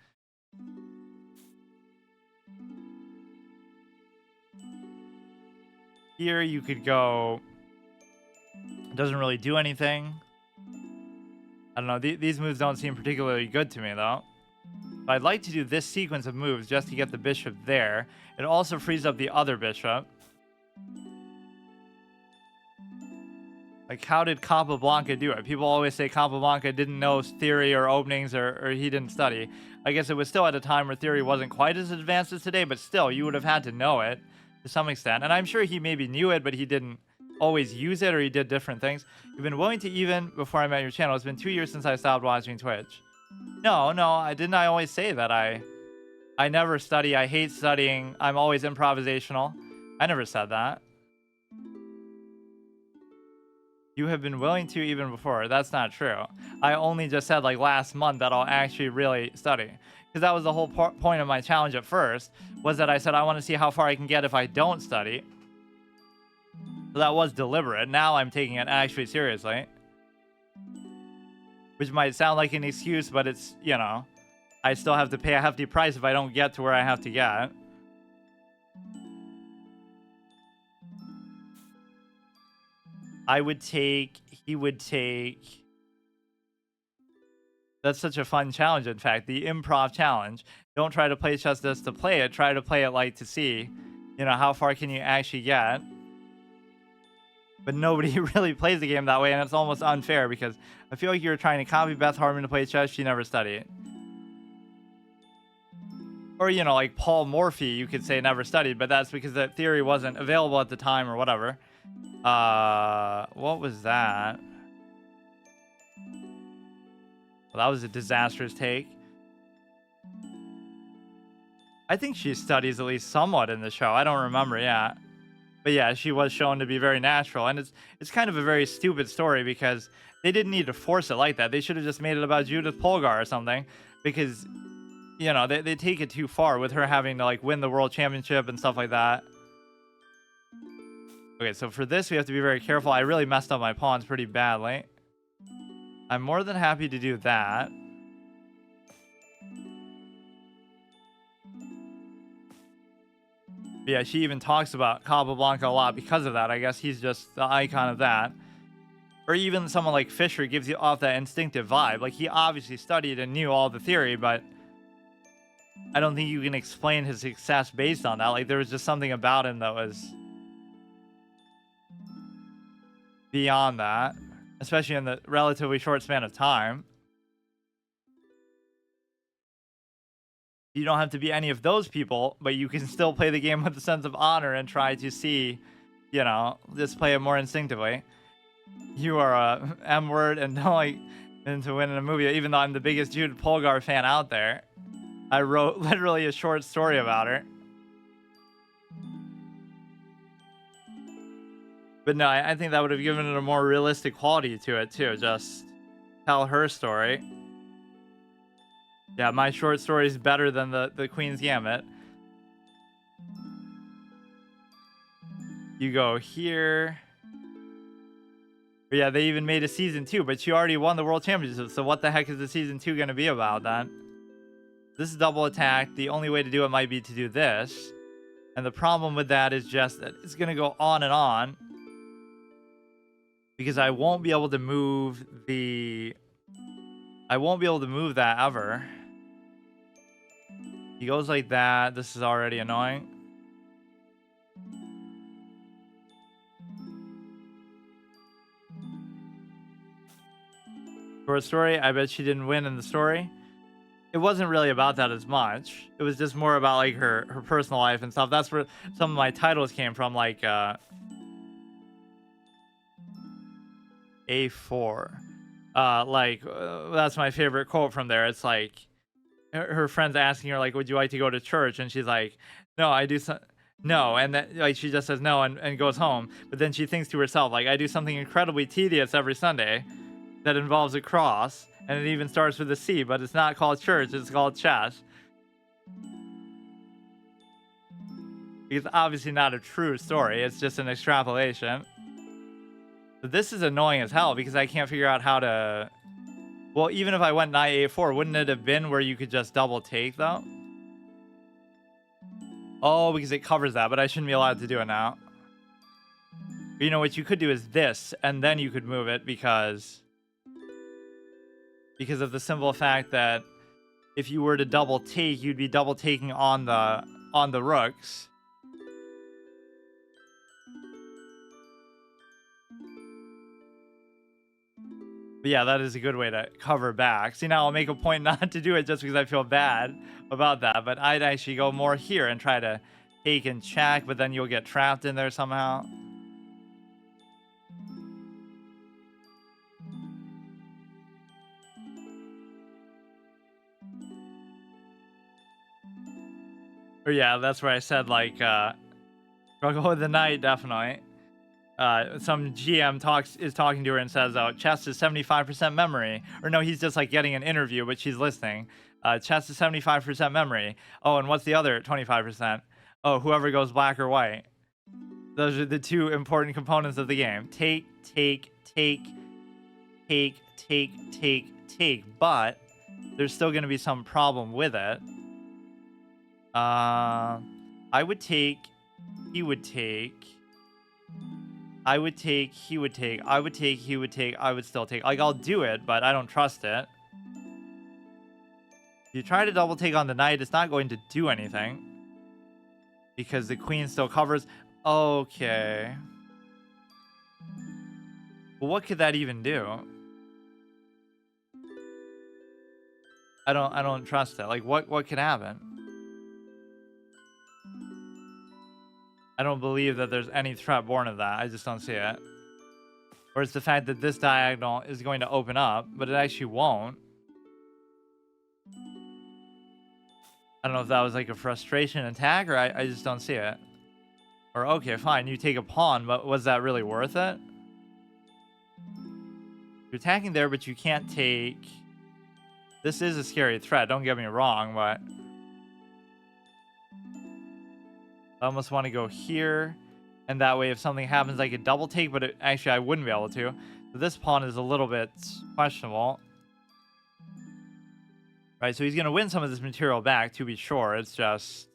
Here you could go... It doesn't really do anything. I don't know. These moves don't seem particularly good to me, though. But I'd like to do this sequence of moves just to get the bishop there. It also frees up the other bishop. Like, how did Capablanca do it? People always say Capablanca didn't know theory or openings or he didn't study. I guess it was still at a time where theory wasn't quite as advanced as today, but still, you would have had to know it to some extent. And I'm sure he maybe knew it, but he didn't always use it, or he did different things. You've been willing to even before I met your channel. It's been 2 years since I stopped watching Twitch. No, I didn't. I always say that I never study. I hate studying. I'm always improvisational. I never said that. You have been willing to even before. That's not true. I only just said like last month that I'll actually really study, because that was the whole point of my challenge at first, was that I said I want to see how far I can get if I don't study. So that was deliberate. Now I'm taking it actually seriously. Which might sound like an excuse, but it's, you know, I still have to pay a hefty price if I don't get to where I have to get. I would take, he would take. That's such a fun challenge, in fact. The improv challenge. Don't try to play chess just to play it. Try to play it like to see, you know, how far can you actually get. But nobody really plays the game that way, and it's almost unfair because I feel like you're trying to copy Beth Harmon to play chess. She never studied. Or, you know, like Paul Morphy, you could say never studied, but that's because that theory wasn't available at the time or whatever. What was that? Well, that was a disastrous take. I think she studies at least somewhat in the show. I don't remember, yeah. But yeah, she was shown to be very natural, and it's kind of a very stupid story because they didn't need to force it like that. They should have just made it about Judith Polgar or something, because you know they take it too far with her having to like win the world championship and stuff like that. Okay, so for this we have to be very careful. I really messed up my pawns pretty badly. I'm more than happy to do that. But yeah, she even talks about Capablanca a lot because of that. I guess he's just the icon of that. Or even someone like Fisher gives you off that instinctive vibe. Like, he obviously studied and knew all the theory, but I don't think you can explain his success based on that. Like, there was just something about him that was beyond that, especially in the relatively short span of time. You don't have to be any of those people, but you can still play the game with a sense of honor and try to see, you know, just play it more instinctively. You are a M word and don't like into winning a movie, even though I'm the biggest Jude Polgar fan out there. I wrote literally a short story about her. But no, I think that would have given it a more realistic quality to it too. Just tell her story. Yeah, my short story is better than the Queen's Gambit. You go here. But yeah, they even made a season 2, but she already won the world championship. So what the heck is the season 2 going to be about then? This is double attack. The only way to do it might be to do this. And the problem with that is just that it's going to go on and on. Because I won't be able to move the... I won't be able to move that ever. He goes like that. This is already annoying. Short story, I bet she didn't win in the story. It wasn't really about that as much. It was just more about like her personal life and stuff. That's where some of my titles came from, like A4. That's my favorite quote from there. It's like her friends asking her like, would you like to go to church? And she's like, no, I do no, and then like she just says no and goes home. But then she thinks to herself, like, I do something incredibly tedious every Sunday that involves a cross, and it even starts with a C, but it's not called church, it's called chess. It's obviously not a true story, it's just an extrapolation. But this is annoying as hell because I can't figure out how to... Well, even if I went knight a4, wouldn't it have been where you could just double take though? Oh, because it covers that, but I shouldn't be allowed to do it now. But you know what you could do is this, and then you could move it because of the simple fact that if you were to double take, you'd be double taking on the rooks. But yeah, that is a good way to cover back. See, now I'll make a point not to do it just because I feel bad about that. But I'd actually go more here and try to take and check, but then you'll get trapped in there somehow. Or yeah, that's where I said like struggle with the knight, definitely. Some GM is talking to her and says, oh, chess is 75% memory. Or no, he's just like getting an interview, but she's listening. Chess is 75% memory. Oh, and what's the other 25%? Oh, whoever goes black or white. Those are the two important components of the game. Take, take, take, take, take, take, take. But there's still going to be some problem with it. I would take, he would take... I would take, he would take, I would take, he would take, I would still take. Like, I'll do it, but I don't trust it. If you try to double take on the knight, it's not going to do anything. Because the queen still covers. Okay. Well, what could that even do? I don't trust it. Like, what could happen? I don't believe that there's any threat born of that. I just don't see it. Or it's the fact that this diagonal is going to open up, but it actually won't. I don't know if that was like a frustration attack, or I just don't see it. Or, okay, fine, you take a pawn, but was that really worth it? You're attacking there, but you can't take... This is a scary threat, don't get me wrong, but... I almost want to go here, and that way if something happens I could double take, but actually I wouldn't be able to. So this pawn is a little bit questionable. Right, so he's going to win some of this material back, to be sure. It's just...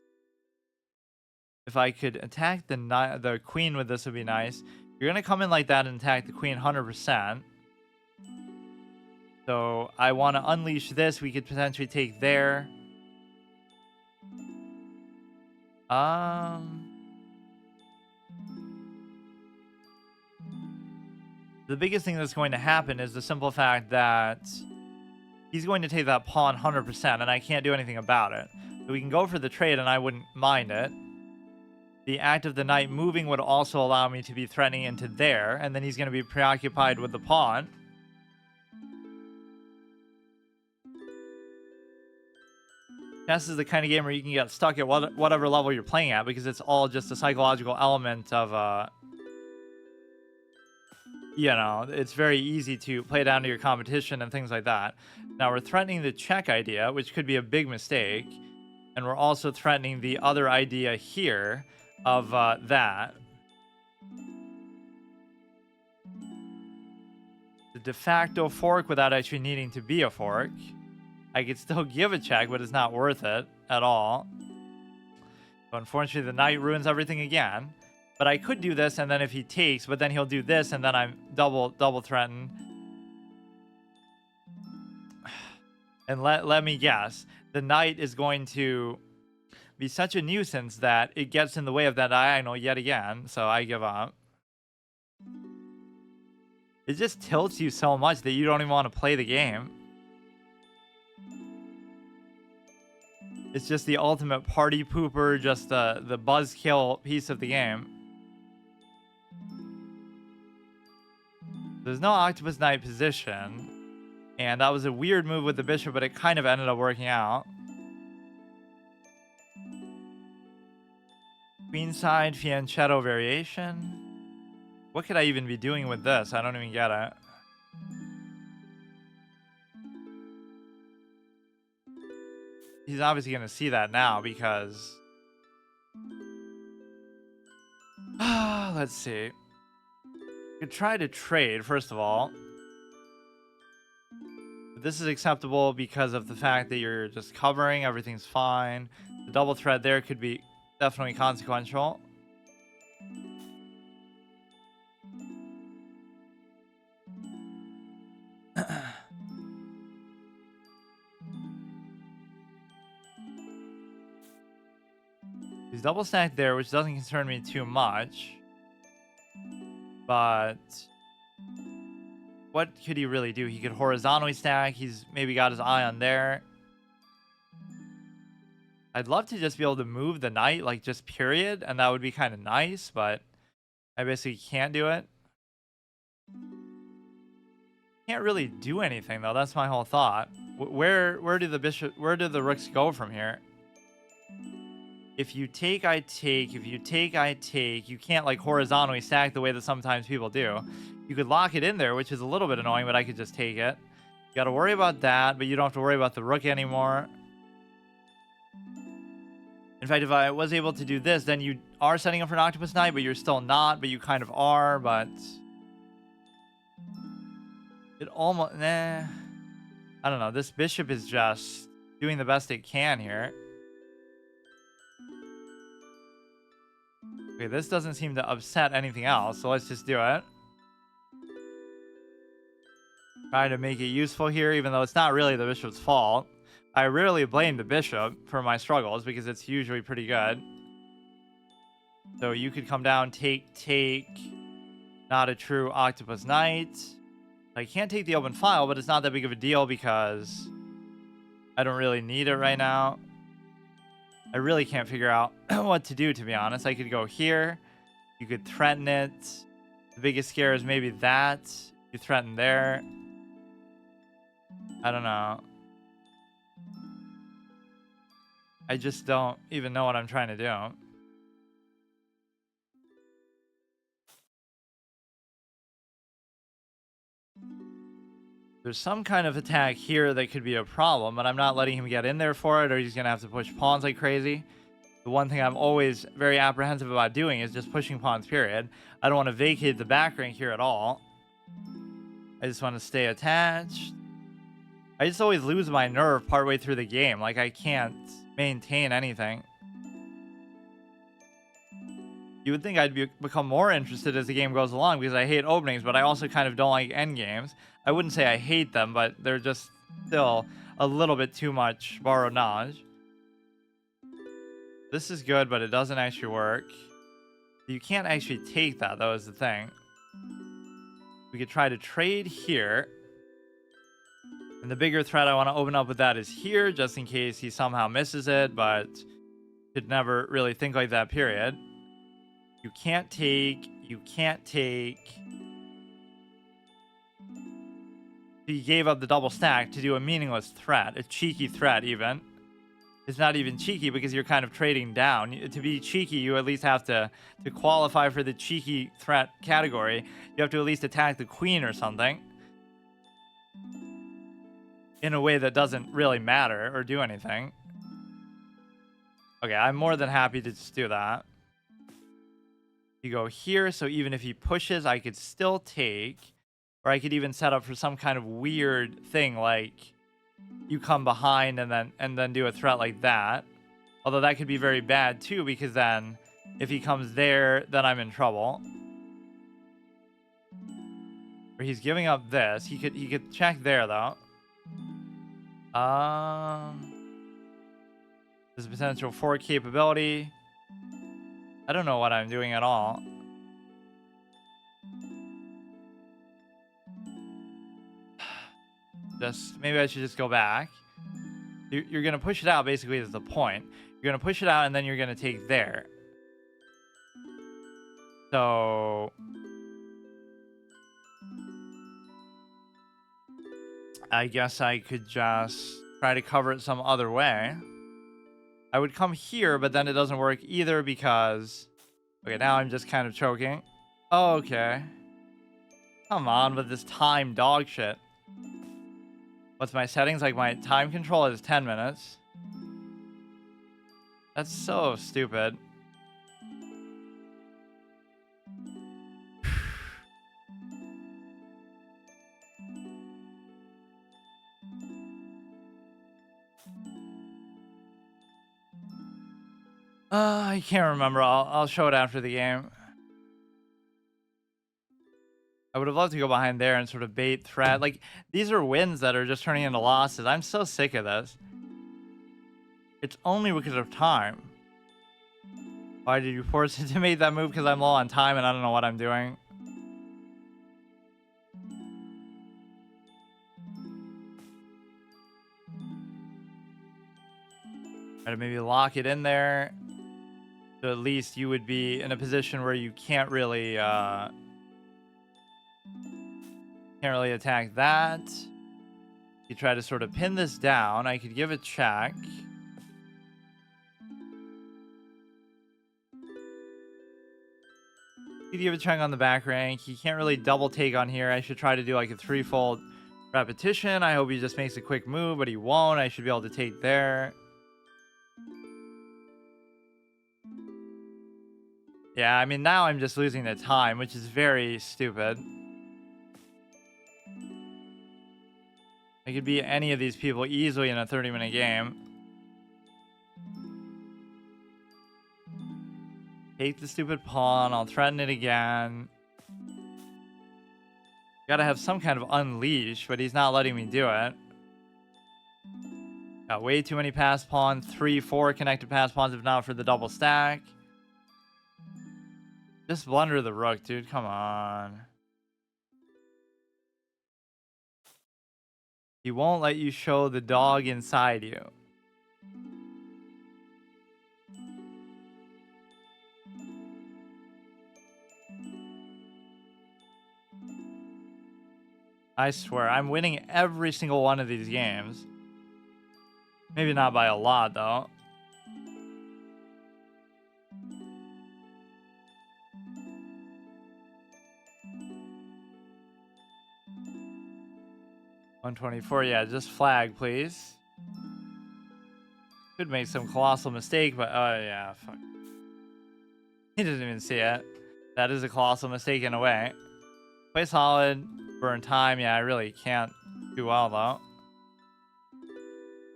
If I could attack the queen with this would be nice. You're going to come in like that and attack the queen 100%. So I want to unleash this. We could potentially take there. The biggest thing that's going to happen is the simple fact that he's going to take that pawn 100%, and I can't do anything about it. So we can go for the trade, and I wouldn't mind it. The act of the knight moving would also allow me to be threatening into there, and then he's going to be preoccupied with the pawn. Chess is the kind of game where you can get stuck at whatever level you're playing at, because it's all just a psychological element of, you know, it's very easy to play down to your competition and things like that. Now we're threatening the check idea, which could be a big mistake. And we're also threatening the other idea here of that. The de facto fork without actually needing to be a fork. I could still give a check, but it's not worth it at all. So unfortunately, the knight ruins everything again. But I could do this, and then if he takes, but then he'll do this, and then I'm double threatened. And let me guess. The knight is going to be such a nuisance that it gets in the way of that diagonal yet again. So I give up. It just tilts you so much that you don't even want to play the game. It's just the ultimate party pooper, just the buzzkill piece of the game. There's no octopus knight position. And that was a weird move with the bishop, but it kind of ended up working out. Queenside fianchetto variation. What could I even be doing with this? I don't even get it. He's obviously going to see that now because... let's see. Could try to trade, first of all. This is acceptable because of the fact that you're just covering, everything's fine. The double threat there could be definitely consequential. He's double stacked there, which doesn't concern me too much. But what could he really do? He could horizontally stack. He's maybe got his eye on there. I'd love to just be able to move the knight, like just period, and that would be kind of nice, but I basically can't do it. Can't really do anything though. That's my whole thought. Where do the rooks go from here? If you take, I take. If you take, I take. You can't like horizontally stack the way that sometimes people do. You could lock it in there, which is a little bit annoying, but I could just take it. You got to worry about that, but you don't have to worry about the rook anymore. In fact, if I was able to do this, then you are setting up for an octopus knight, but you're still not, but you kind of are, but... It almost... Nah. I don't know. This bishop is just doing the best it can here. Okay, this doesn't seem to upset anything else, so let's just do it. Try to make it useful here, even though it's not really the bishop's fault. I rarely blame the bishop for my struggles because it's usually pretty good. So you could come down, take. Not a true octopus knight. I can't take the open file, but it's not that big of a deal because I don't really need it right now. I really can't figure out what to do, to be honest. I could go here. You could threaten it. The biggest scare is maybe that. You threaten there. I don't know. I just don't even know what I'm trying to do. There's some kind of attack here that could be a problem, but I'm not letting him get in there for it, or he's going to have to push pawns like crazy. The one thing I'm always very apprehensive about doing is just pushing pawns, period. I don't want to vacate the back rank here at all. I just want to stay attached. I just always lose my nerve partway through the game. Like, I can't maintain anything. You would think I'd become more interested as the game goes along because I hate openings, but I also kind of don't like end games. I wouldn't say I hate them, but they're just still a little bit too much borrowed knowledge. This is good, but it doesn't actually work. You can't actually take that, though, is the thing. We could try to trade here. And the bigger threat I want to open up with that is here, just in case he somehow misses it, but could never really think like that, period. You can't take. You can't take. He gave up the double stack to do a meaningless threat, a cheeky threat even. It's not even cheeky because you're kind of trading down. To be cheeky, you at least have to qualify for the cheeky threat category. You have to at least attack the queen or something. In a way that doesn't really matter or do anything. Okay, I'm more than happy to just do that. You go here, so even if he pushes, I could still take. Or I could even set up for some kind of weird thing like you come behind and then do a threat like that. Although that could be very bad too, because then if he comes there, then I'm in trouble. Or he's giving up this. He could check there though. There's a potential for capability. I don't know what I'm doing at all. Maybe I should just go back. You're gonna push it out, basically, is the point. You're gonna push it out and then you're gonna take there. So I guess I could just try to cover it some other way. I would come here, but then it doesn't work either because... Okay, now I'm just kind of choking. Oh, okay. Come on with this time dog shit. What's my settings? Like, my time control is 10 minutes. That's so stupid. I can't remember. I'll show it after the game. I would have loved to go behind there and sort of bait threat. Like, these are wins that are just turning into losses. I'm so sick of this. It's only because of time. Why did you force it to make that move? Because I'm low on time and I don't know what I'm doing. Try to maybe lock it in there. So at least you would be in a position where you can't really attack that. You try to sort of pin this down. I could give a check. You could give a check on the back rank. He can't really double take on here. I should try to do like a threefold repetition. I hope he just makes a quick move, but he won't. I should be able to take there. Yeah, I mean, now I'm just losing the time, which is very stupid. I could beat any of these people easily in a 30-minute game. Take the stupid pawn. I'll threaten it again. Gotta have some kind of unleash, but he's not letting me do it. Got way too many pass pawns. 3, 4 connected pass pawns, if not for the double stack. Just blunder the rook, dude. Come on. He won't let you show the dog inside you. I swear, I'm winning every single one of these games. Maybe not by a lot, though. $124, yeah, just flag, please. Could make some colossal mistake, but oh yeah, fuck. He doesn't even see it. That is a colossal mistake in a way. Play solid, burn time. Yeah, I really can't do well though.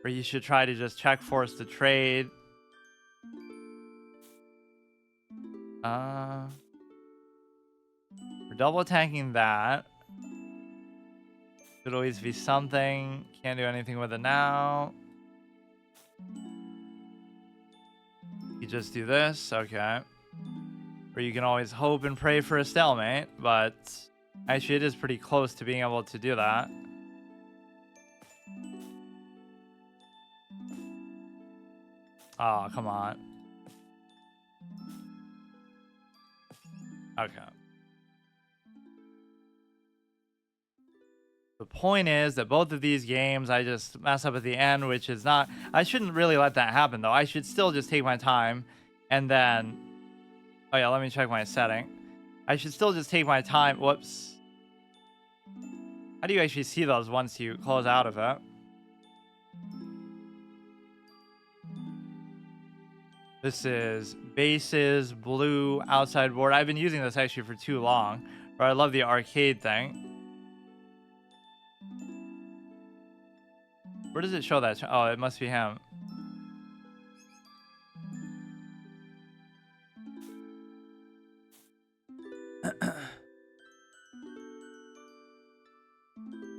Or you should try to just check force the trade. We're double attacking that. Could always be something. Can't do anything with it now. You just do this, okay. Or you can always hope and pray for a stalemate, but actually it is pretty close to being able to do that. Oh, come on. Okay. The point is that both of these games, I just mess up at the end, which is not... I shouldn't really let that happen, though. I should still just take my time and then... Oh, yeah, let me check my setting. I should still just take my time. Whoops. How do you actually see those once you close out of it? This is bases, blue, outside board. I've been using this actually for too long. But I love the arcade thing. Where does it show that? Oh, it must be him.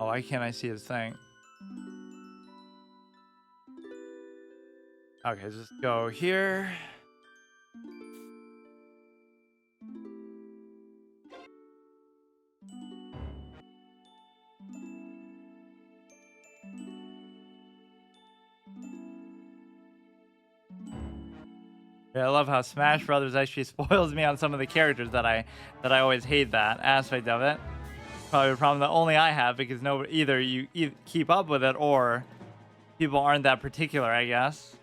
Oh, why can't I see his thing? Okay, just go here. Yeah, I love how Smash Brothers actually spoils me on some of the characters that I always hate that aspect of it. Probably a problem that only I have because either you keep up with it or people aren't that particular, I guess.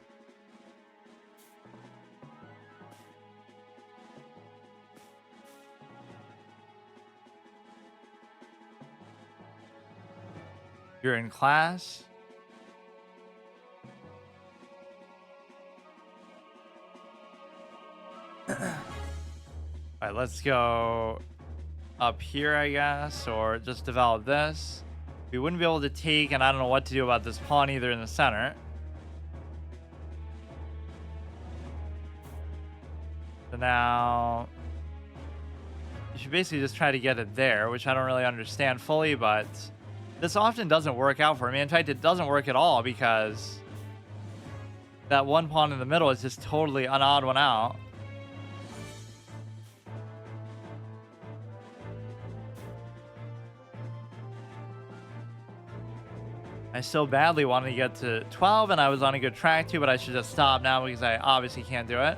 You're in class. All right, let's go up here, I guess, or just develop this. We wouldn't be able to take, and I don't know what to do about this pawn either in the center. So now you should basically just try to get it there, which I don't really understand fully, but this often doesn't work out for me. In fact, it doesn't work at all because that one pawn in the middle is just totally an odd one out. I so badly wanted to get to 12, and I was on a good track too, but I should just stop now because I obviously can't do it.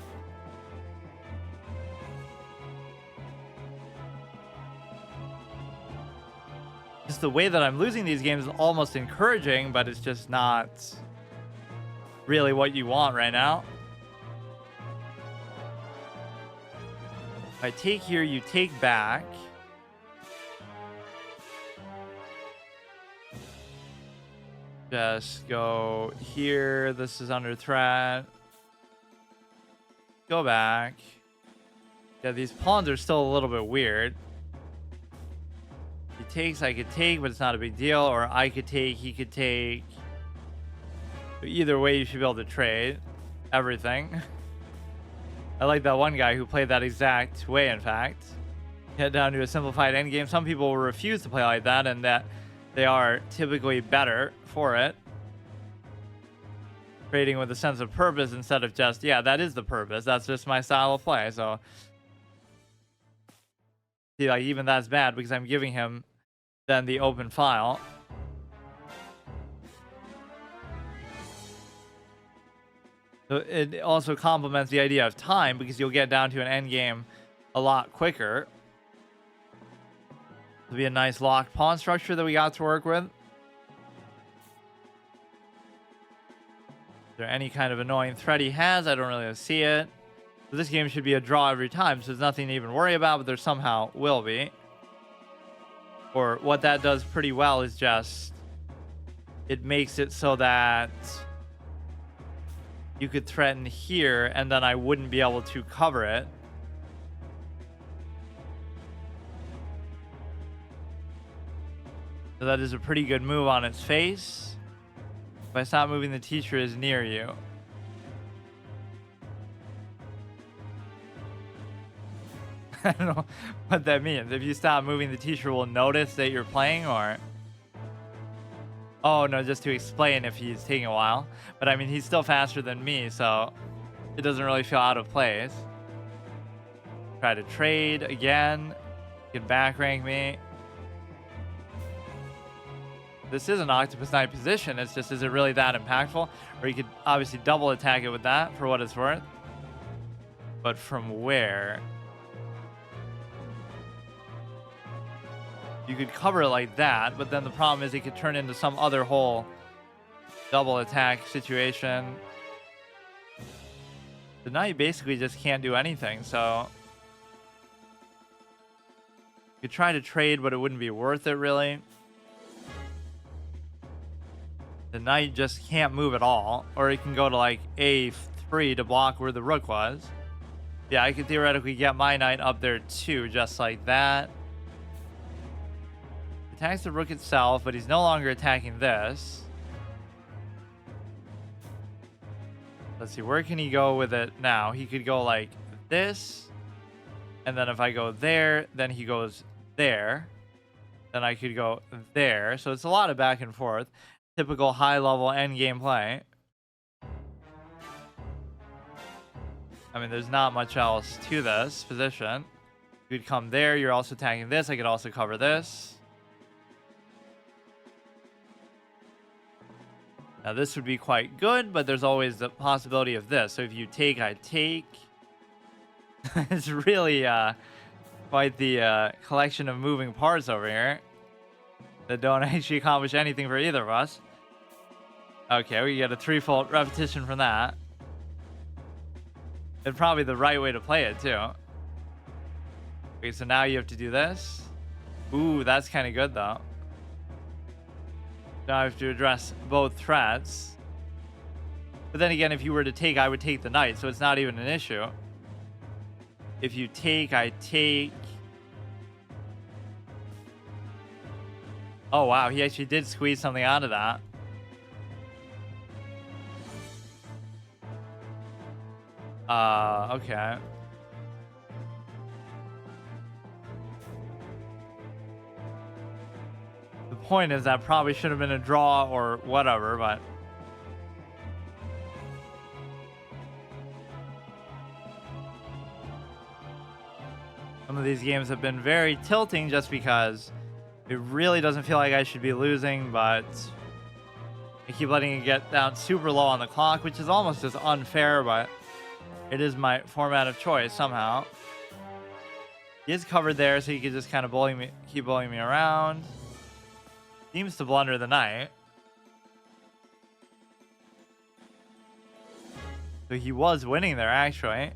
Just the way that I'm losing these games is almost encouraging, but it's just not really what you want right now. If I take here, you take back. Just go here. This is under threat. Go back. Yeah, these pawns are still a little bit weird. He takes, I could take, but it's not a big deal. Or I could take, he could take. But either way, you should be able to trade everything. I like that one guy who played that exact way, in fact. Get down to a simplified endgame. Some people will refuse to play like that, and that they are typically better for it. Trading with a sense of purpose instead of just, yeah, that is the purpose. That's just my style of play. So, see, like, even that's bad because I'm giving him then the open file. So it also complements the idea of time because you'll get down to an end game a lot quicker. It'll be a nice locked pawn structure that we got to work with. Is there any kind of annoying threat he has? I don't really see it. So this game should be a draw every time, so there's nothing to even worry about, but there somehow will be. Or what that does pretty well is just, it makes it so that you could threaten here, and then I wouldn't be able to cover it. So that is a pretty good move on its face. If I stop moving, the teacher is near you. I don't know what that means. If you stop moving, the teacher will notice that you're playing, or... Oh, no, just to explain if he's taking a while. But I mean, he's still faster than me, so it doesn't really feel out of place. Try to trade again. You can back rank me. This is an Octopus Knight position. It's just, is it really that impactful? Or you could obviously double attack it with that for what it's worth. But from where? You could cover it like that, but then the problem is it could turn into some other whole double attack situation. The knight basically just can't do anything, so you could try to trade, but it wouldn't be worth it really. The knight just can't move at all, or it can go to like a3 to block where the rook was. Yeah, I could theoretically get my knight up there too, just like that. Attacks the rook itself, but he's no longer attacking this. Let's see, where can he go with it now? He could go like this, and then if I go there, then he goes there. Then I could go there. So it's a lot of back and forth. Typical high-level endgame play. I mean, there's not much else to this position. You could come there. You're also attacking this. I could also cover this. Now this would be quite good, but there's always the possibility of this. So if you take, I take. It's really quite the collection of moving parts over here that don't actually accomplish anything for either of us. Okay, we get a threefold repetition from that. And probably the right way to play it too. Okay, so now you have to do this. Ooh, that's kind of good though. Now I have to address both threats. But then again, if you were to take, I would take the knight, so it's not even an issue. If you take, I take. Oh wow, he actually did squeeze something out of that. Okay. The point is that probably should have been a draw or whatever, but some of these games have been very tilting just because it really doesn't feel like I should be losing, but I keep letting it get down super low on the clock, which is almost just unfair, but it is my format of choice somehow. He is covered there, so he can just kind of bully me, keep bullying me around. Seems to blunder the knight. So he was winning there, actually.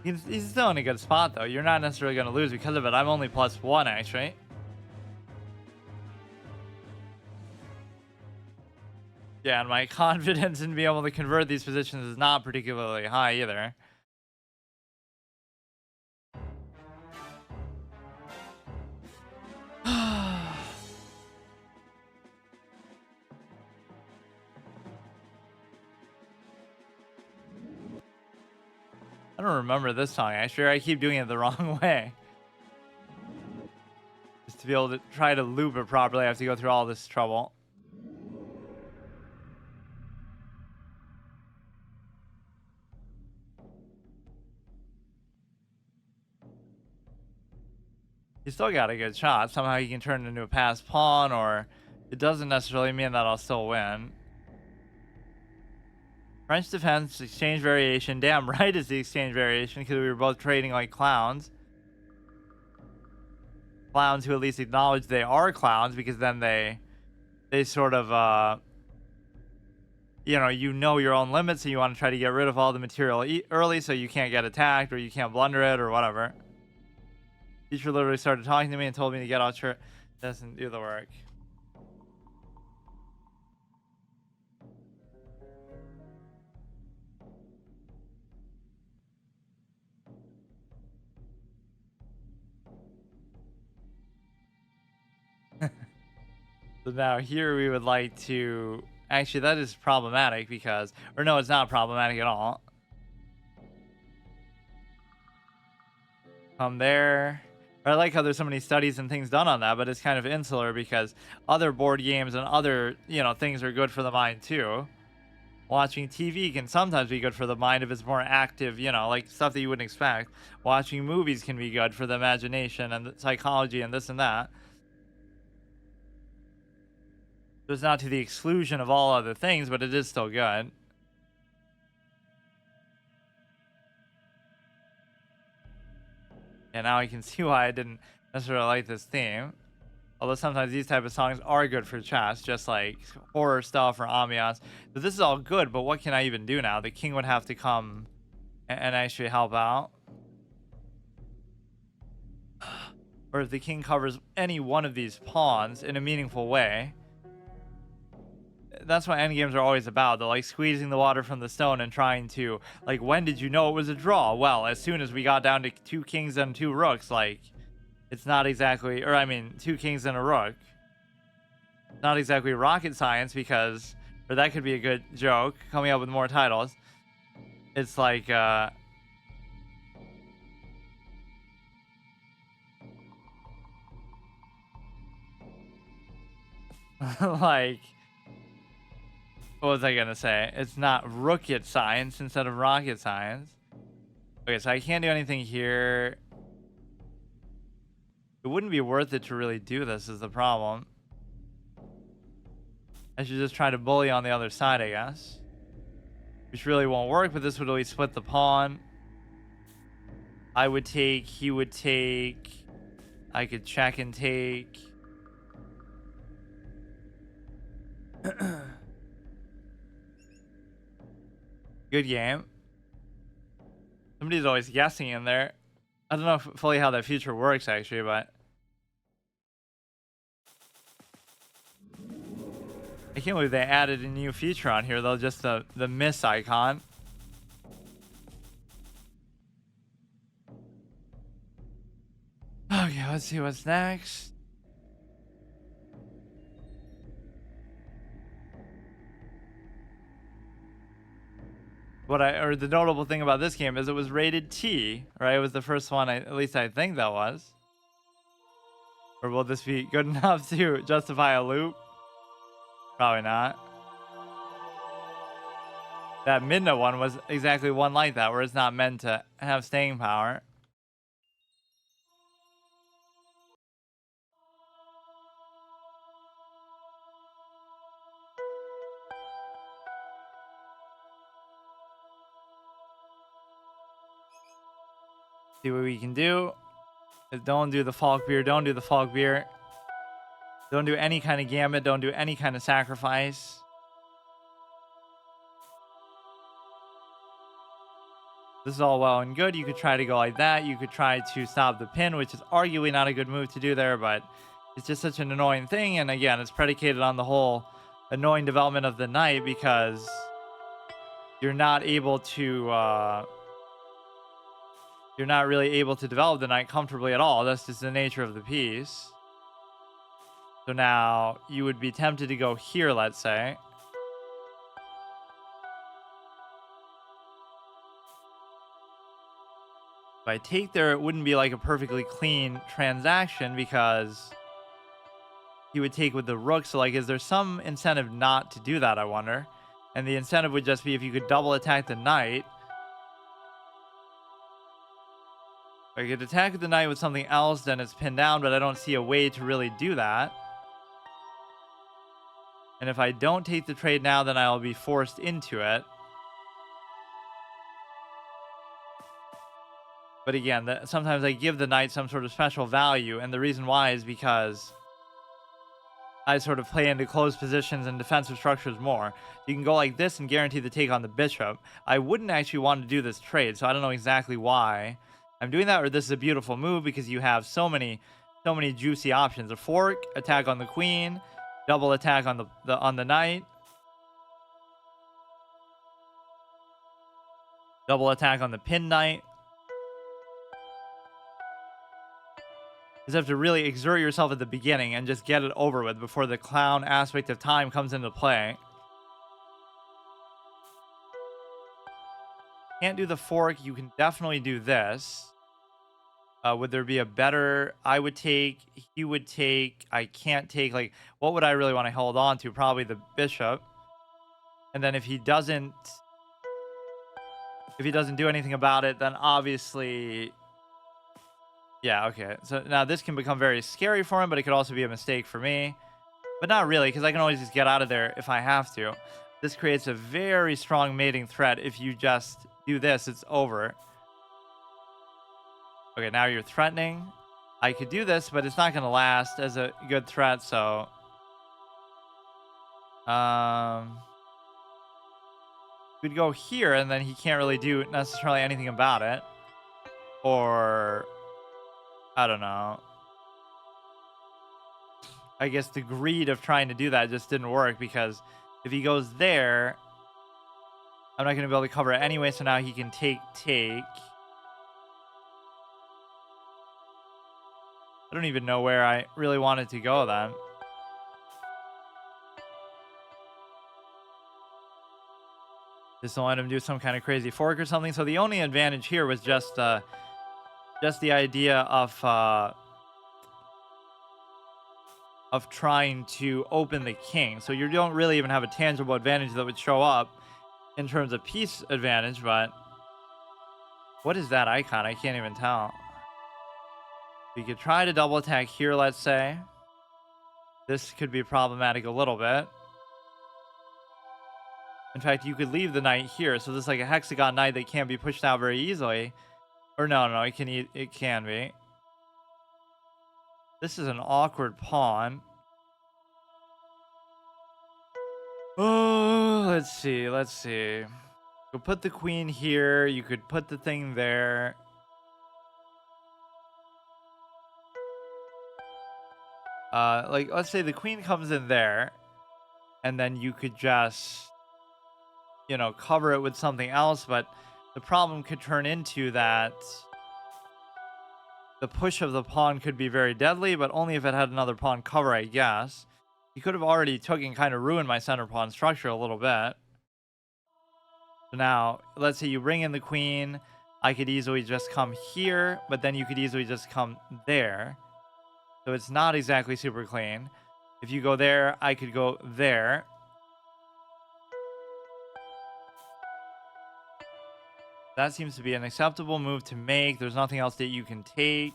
He's still in a good spot, though. You're not necessarily going to lose because of it. I'm only +1, actually. Yeah, and my confidence in being able to convert these positions is not particularly high either. I don't remember this song, actually. I keep doing it the wrong way. Just to be able to try to loop it properly, I have to go through all this trouble. He still got a good shot. Somehow he can turn it into a pass pawn, or it doesn't necessarily mean that I'll still win. French defense, exchange variation. Damn right is the exchange variation, because we were both trading like clowns. Clowns who at least acknowledge they are clowns, because then they sort of you know your own limits, and you want to try to get rid of all the material early so you can't get attacked or you can't blunder it or whatever. Teacher literally started talking to me and told me to get out shirt. Doesn't do the work. So now here we would like to, actually that is problematic because, or no, it's not problematic at all. Come there. I like how there's so many studies and things done on that, but it's kind of insular because other board games and other, things are good for the mind too. Watching TV can sometimes be good for the mind if it's more active, like stuff that you wouldn't expect. Watching movies can be good for the imagination and the psychology and this and that. So it's not to the exclusion of all other things, but it is still good. And now I can see why I didn't necessarily like this theme. Although sometimes these type of songs are good for chess, just like horror stuff or ambiance. But this is all good, but what can I even do now? The king would have to come and actually help out. Or if the king covers any one of these pawns in a meaningful way. That's what endgames are always about. They're like squeezing the water from the stone and trying to, like, when did you know it was a draw? Well, as soon as we got down to 2 kings and 2 rooks, like, it's not exactly, or I mean, 2 kings and a rook. Not exactly rocket science because, or that could be a good joke, coming up with more titles. It's like, like, what was I gonna say? It's not rocket science instead of rocket science. Okay, so I can't do anything here. It wouldn't be worth it to really do this is the problem. I should just try to bully on the other side, I guess. Which really won't work, but this would at least split the pawn. I would take, he would take. I could check and take. Good game. Somebody's always guessing in there. I don't know fully how that feature works, actually, but I can't believe they added a new feature on here, though. Just the miss icon. Okay, let's see what's next. Or the notable thing about this game is it was rated T, right? It was the first one, at least I think that was. Or will this be good enough to justify a loop? Probably not. That Midna one was exactly one like that, where it's not meant to have staying power. See what we can do. Don't do the Falk Beer. Don't do the Falk Beer. Don't do any kind of gambit. Don't do any kind of sacrifice. This is all well and good. You could try to go like that. You could try to stop the pin, which is arguably not a good move to do there, but it's just such an annoying thing. And again, it's predicated on the whole annoying development of the knight because you're not able to... you're not really able to develop the knight comfortably at all. That's just the nature of the piece. So now you would be tempted to go here, let's say. If I take there, it wouldn't be like a perfectly clean transaction because he would take with the rook. So like, is there some incentive not to do that, I wonder? And the incentive would just be if you could double attack the knight. I could attack the knight with something else, then it's pinned down, but I don't see a way to really do that. And if I don't take the trade now, then I'll be forced into it. But again, sometimes I give the knight some sort of special value, and the reason why is because I sort of play into closed positions and defensive structures more. You can go like this and guarantee the take on the bishop. I wouldn't actually want to do this trade, so I don't know exactly why I'm doing that, or this is a beautiful move because you have so many juicy options. A fork, attack on the queen, double attack on the knight, double attack on the pin knight. You have to really exert yourself at the beginning and just get it over with before the clown aspect of time comes into play. Can't do the fork. You can definitely do this. Would there be a better? I would take. He would take. I can't take. Like, what would I really want to hold on to? Probably the bishop. And then if he doesn't do anything about it, then obviously, yeah, okay. So now this can become very scary for him, but it could also be a mistake for me. But not really, because I can always just get out of there if I have to. This creates a very strong mating threat. If you just do this, it's over. Okay, now you're threatening. I could do this, but it's not going to last as a good threat, so... we'd go here, and then he can't really do necessarily anything about it. Or... I don't know. I guess the greed of trying to do that just didn't work, because if he goes there, I'm not going to be able to cover it anyway, so now he can take. I don't even know where I really wanted to go then. Just don't let him do some kind of crazy fork or something. So the only advantage here was just the idea of trying to open the king. So you don't really even have a tangible advantage that would show up in terms of piece advantage. But what is that icon? I can't even tell. We could try to double attack here, let's say. This could be problematic a little bit. In fact, you could leave the knight here. So this is like a hexagon knight that can't be pushed out very easily. Or no, it can be. This is an awkward pawn. Oh, let's see. You'll put the queen here. You could put the thing there. Like, let's say the queen comes in there, and then you could just, cover it with something else. But the problem could turn into that the push of the pawn could be very deadly, but only if it had another pawn cover, I guess. He could have already took and kind of ruined my center pawn structure a little bit. So now, let's say you bring in the queen. I could easily just come here, but then you could easily just come there. So it's not exactly super clean. If you go there, I could go there. That seems to be an acceptable move to make. There's nothing else that you can take.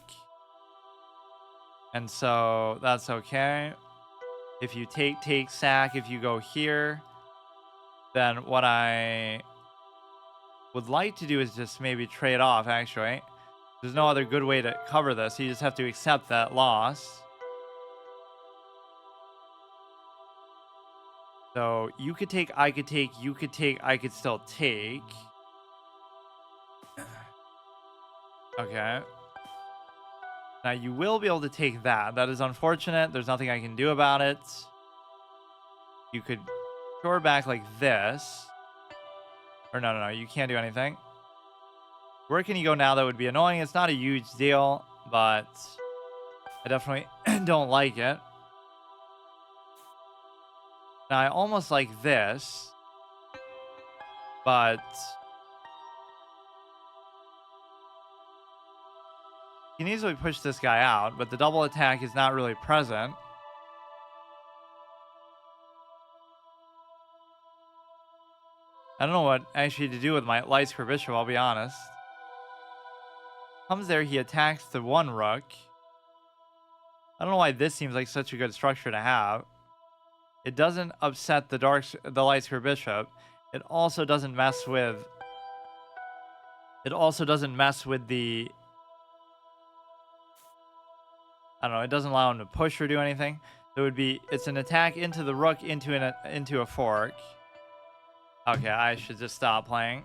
And so that's okay. If you take, sack, if you go here, then what I would like to do is just maybe trade off, actually. There's no other good way to cover this. You just have to accept that loss. So you could take, I could take, you could take, I could still take. Okay. Now you will be able to take that. That is unfortunate. There's nothing I can do about it. You could shore back like this. Or no, you can't do anything. Where can you go now that would be annoying? It's not a huge deal, but I definitely don't like it. Now I almost like this, but you can easily push this guy out, but the double attack is not really present. I don't know what actually to do with my light square bishop, I'll be honest. comes there, he attacks the one rook. I don't know why this seems like such a good structure to have. It doesn't upset the light square bishop. It also doesn't mess with. It also doesn't mess with the. I don't know. It doesn't allow him to push or do anything. It would be. It's an attack into the rook into a fork. Okay, I should just stop playing.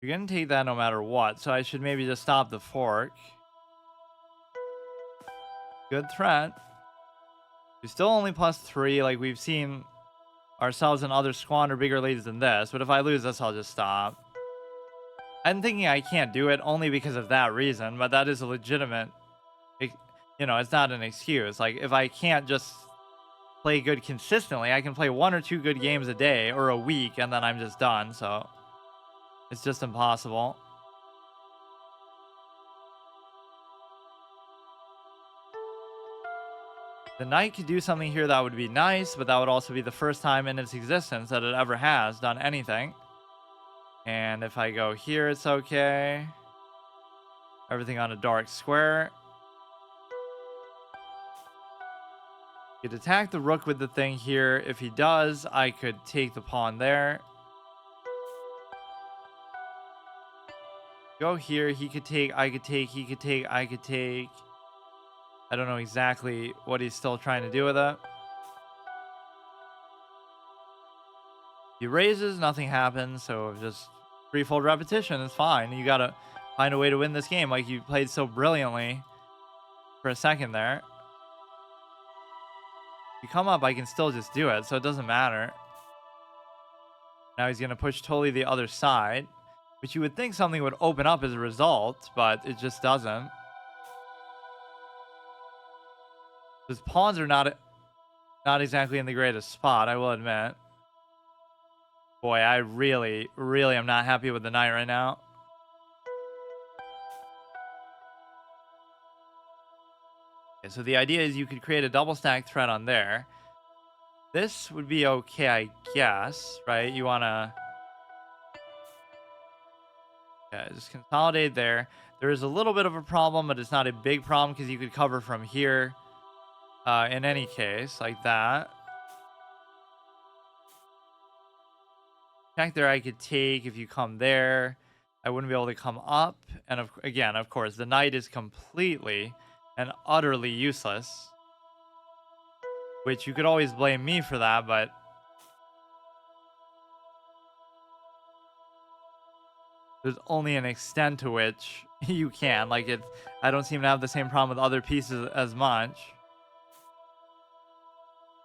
You're gonna take that no matter what, so I should maybe just stop the fork. Good threat. We're still only +3, like we've seen ourselves and others squander bigger leads than this, but if I lose this, I'll just stop. I'm thinking I can't do it only because of that reason, but that is a legitimate, you know, it's not an excuse. Like, if I can't just play good consistently, I can play 1 or 2 good games a day or a week, and then I'm just done, so it's just impossible. The knight could do something here that would be nice, but that would also be the first time in its existence that it ever has done anything. And if I go here, it's okay. Everything on a dark square. Could attack the rook with the thing here. If he does, I could take the pawn there. Go here. He could take, I could take, he could take, I could take. I don't know exactly what he's still trying to do with it. He raises, nothing happens, so just threefold repetition is fine. You gotta find a way to win this game like you played so brilliantly for a second there. If you come up, I can still just do it, so it doesn't matter. Now he's gonna push totally the other side, which you would think something would open up as a result, but it just doesn't. His pawns are not exactly in the greatest spot, I will admit. Boy, I really, really am not happy with the knight right now. Okay, so the idea is you could create a double stack threat on there. This would be okay, I guess, right? You want to... Yeah, just consolidate there. There is a little bit of a problem, but it's not a big problem because you could cover from here in any case, like that. Back there I could take if you come there. I wouldn't be able to come up. And again, of course, the knight is completely and utterly useless. Which you could always blame me for that, but... There's only an extent to which you can. Like, I don't seem to have the same problem with other pieces as much.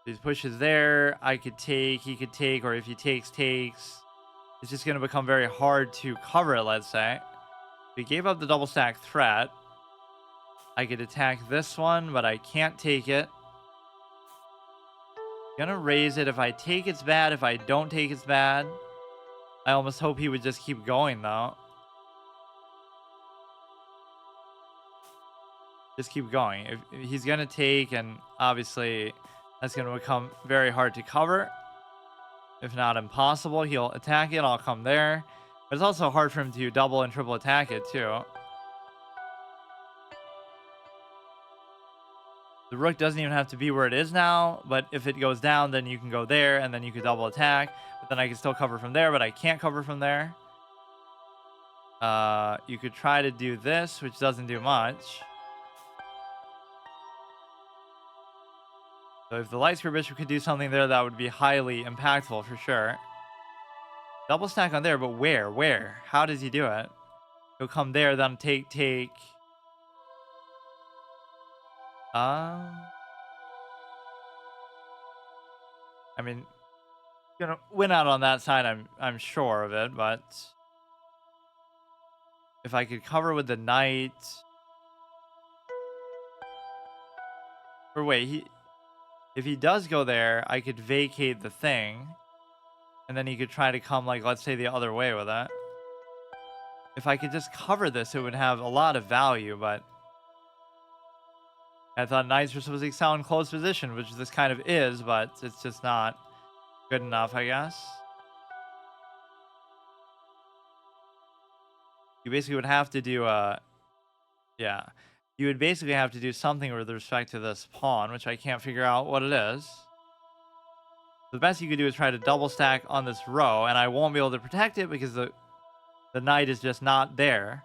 These pushes there, I could take, he could take, or if he takes. It's just going to become very hard to cover it, let's say. If he gave up the double stack threat, I could attack this one, but I can't take it. Gonna raise it. If I take, it's bad. If I don't take, it's bad. I almost hope he would just keep going, though. Just keep going. If he's gonna take, and obviously that's gonna become very hard to cover. If not impossible, he'll attack it. I'll come there. But it's also hard for him to double and triple attack it, too. The rook doesn't even have to be where it is now, but if it goes down, then you can go there, and then you could double attack. But then I can still cover from there, but I can't cover from there. You could try to do this, which doesn't do much. So if the light square bishop could do something there, that would be highly impactful for sure. Double stack on there, but where? Where? How does he do it? He'll come there, then take. I mean, gonna win out on that side, I'm sure of it, but if I could cover with the knight. Or wait, if he does go there, I could vacate the thing. And then he could try to come, like, let's say the other way with that. if I could just cover this, it would have a lot of value, but I thought knights were supposed to excel in close position, which this kind of is, but it's just not good enough, I guess. You basically would have to do yeah. You would basically have to do something with respect to this pawn, which I can't figure out what it is. The best you could do is try to double stack on this row, and I won't be able to protect it because the knight is just not there.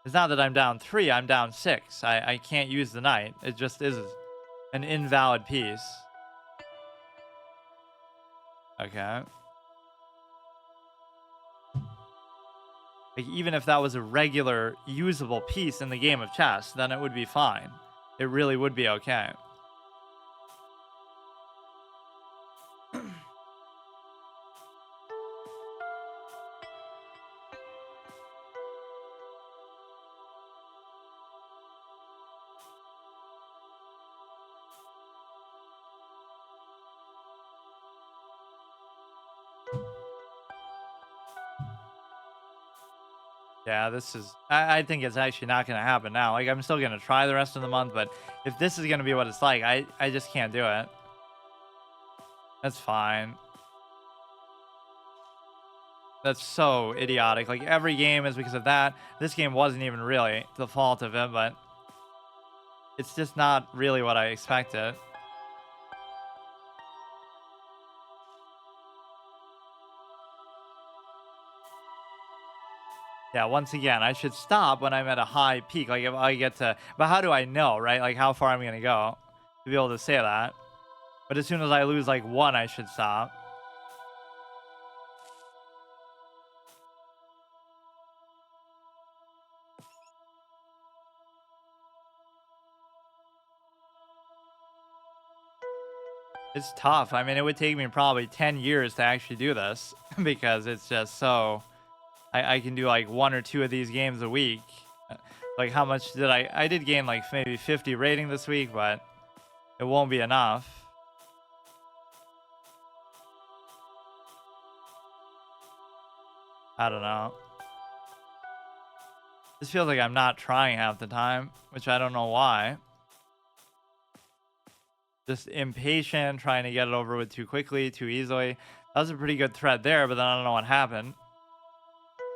It's not that I'm down 3, I'm down 6. I can't use the knight. It just is an invalid piece. Okay. Like, even if that was a regular usable piece in the game of chess, then it would be fine. It really would be okay. Yeah, this is. I think it's actually not going to happen now. Like, I'm still going to try the rest of the month, but if this is going to be what it's like, I just can't do it. That's fine. That's so idiotic. Like, every game is because of that. This game wasn't even really the fault of it, but it's just not really what I expected. Yeah, once again, I should stop when I'm at a high peak. Like, if I get to, but how do I know, right? Like, how far I'm gonna go to be able to say that? But as soon as I lose like 1, I should stop. It's tough. I mean, it would take me probably 10 years to actually do this because it's just so. I can do like 1 or 2 of these games a week. Like, how much did I did gain like maybe 50 rating this week, but it won't be enough. I don't know. This feels like I'm not trying half the time, which I don't know why. Just impatient, trying to get it over with too quickly, too easily. That was a pretty good threat there, but then I don't know what happened.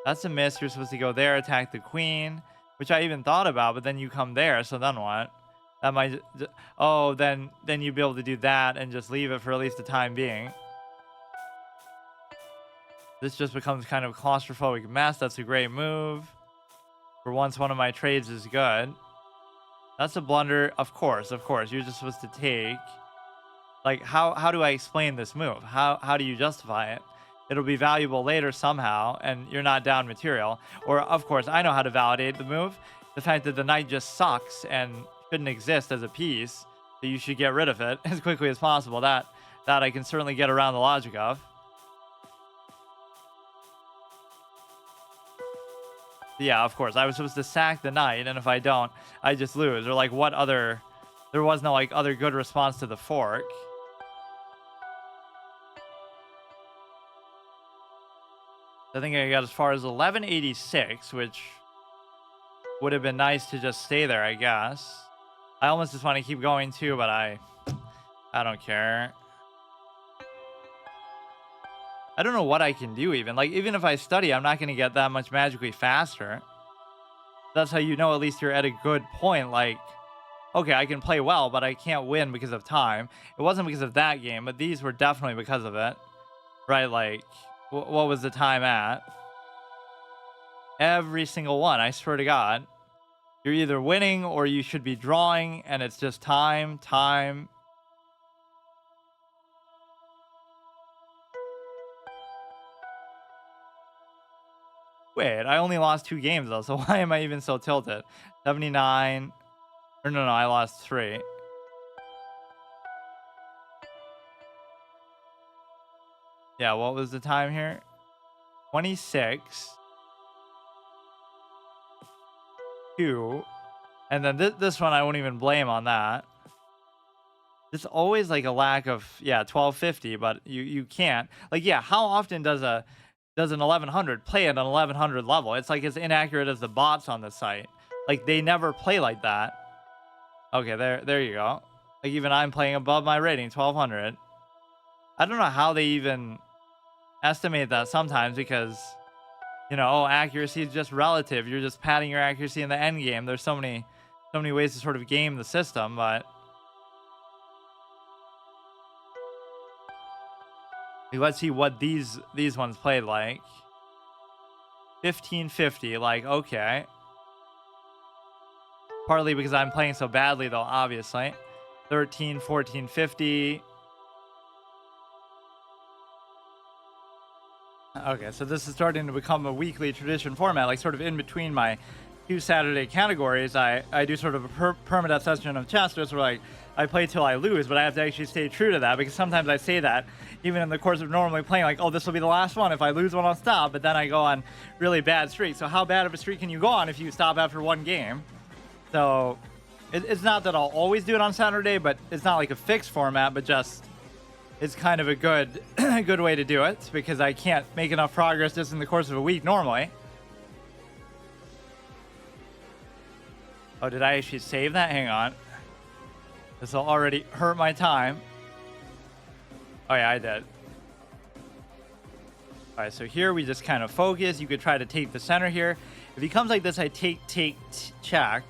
That's a miss. You're supposed to go there, attack the queen, which I even thought about, but then you come there, so then what? That might... Oh, then you'd be able to do that and just leave it for at least the time being. This just becomes kind of a claustrophobic mess. That's a great move. For once, one of my trades is good. That's a blunder. Of course. You're just supposed to take... Like, how do I explain this move? How do you justify it? It'll be valuable later somehow, and you're not down material. Or, of course, I know how to validate the move. The fact that the knight just sucks and shouldn't exist as a piece, that you should get rid of it as quickly as possible. That I can certainly get around the logic of. Yeah, of course. I was supposed to sack the knight, and if I don't, I just lose. Or, like, what other... There was no, like, other good response to the fork. I think I got as far as 1186, which would have been nice to just stay there, I guess. I almost just want to keep going too, but I don't care. I don't know what I can do even. Like, even if I study, I'm not going to get that much magically faster. That's how you know at least you're at a good point. Like, okay, I can play well, but I can't win because of time. It wasn't because of that game, but these were definitely because of it. Right, like... What was the time at? Every single one, I swear to God. You're either winning or you should be drawing, and it's just time. Wait, I only lost 2 games though, so why am I even so tilted? 79. Or no, I lost 3. Yeah, what was the time here? 26. 2. And then this one I won't even blame on that. It's always like a lack of, yeah, 1250, but you can't. Like, yeah, how often does a does an 1100 play at an 1100 level? It's like as inaccurate as the bots on the site. Like they never play like that. Okay, there you go. Like even I'm playing above my rating, 1200. I don't know how they even estimate that sometimes because, you know, oh, accuracy is just relative. You're just padding your accuracy in the end game. There's so many ways to sort of game the system, but let's see what these ones played like. 1550, like okay. Partly because I'm playing so badly though, obviously. 1450. Okay, so this is starting to become a weekly tradition format, like sort of in between my 2 Saturday categories. I do sort of a permanent session of chess, just where like I play till I lose, but I have to actually stay true to that because sometimes I say that even in the course of normally playing, like, oh, this will be the last one. If I lose one, I'll stop, but then I go on really bad streaks. So how bad of a streak can you go on if you stop after one game? So it's not that I'll always do it on Saturday, but it's not like a fixed format, but just it's kind of a good good way to do it because I can't make enough progress just in the course of a week normally. Oh, did I actually save that? Hang on. This will already hurt my time. Oh yeah, I did. All right, so here we just kind of focus. You could try to take the center here. If he comes like this, I take, check,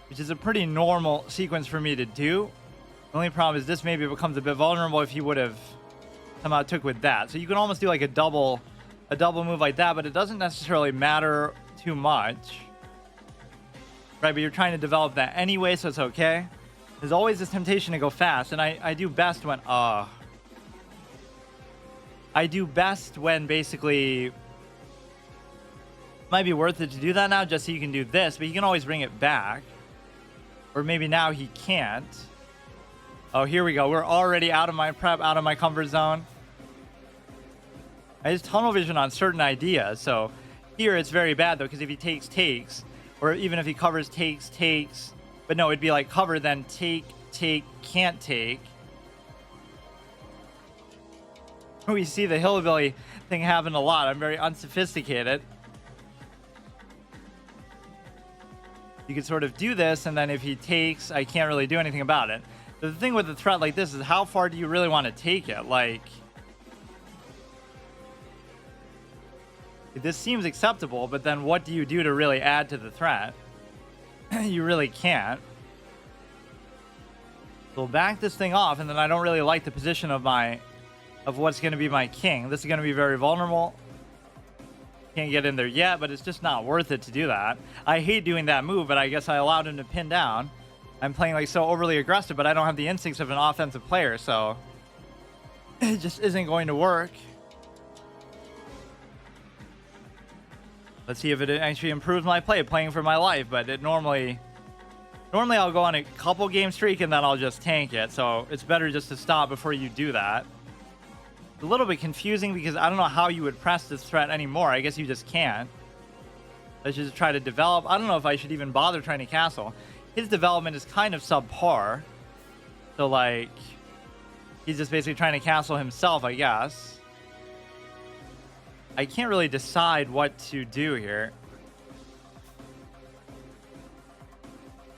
which is a pretty normal sequence for me to do. The only problem is this maybe becomes a bit vulnerable if he would have somehow took with that. So you can almost do like a double move like that, but it doesn't necessarily matter too much. Right, but you're trying to develop that anyway, so it's okay. There's always this temptation to go fast, and I do best when I do best when basically might be worth it to do that now just so you can do this, but you can always bring it back. Or maybe now he can't. Oh, here we go. We're already out of my prep, out of my comfort zone. I just tunnel vision on certain ideas, so here it's very bad though, because if he takes, or even if he covers takes, but no, it'd be like cover, then take, can't take. We see the hillbilly thing happen a lot. I'm very unsophisticated. You could sort of do this, and then if he takes, I can't really do anything about it. But the thing with a threat like this is how far do you really want to take it? Like, this seems acceptable, but then what do you do to really add to the threat? You really can't. So back this thing off, and then I don't really like the position of what's going to be my king. This is going to be very vulnerable. Can't get in there yet, but it's just not worth it to do that. I hate doing that move, but I guess I allowed him to pin down. I'm playing like so overly aggressive, but I don't have the instincts of an offensive player, so it just isn't going to work. Let's see if it actually improves my play, playing for my life, but it normally I'll go on a couple game streak and then I'll just tank it, so it's better just to stop before you do that. It's a little bit confusing because I don't know how you would press this threat anymore. I guess you just can't. Let's just try to develop. I don't know if I should even bother trying to castle. His development is kind of subpar. So, like, he's just basically trying to castle himself, I guess. I can't really decide what to do here.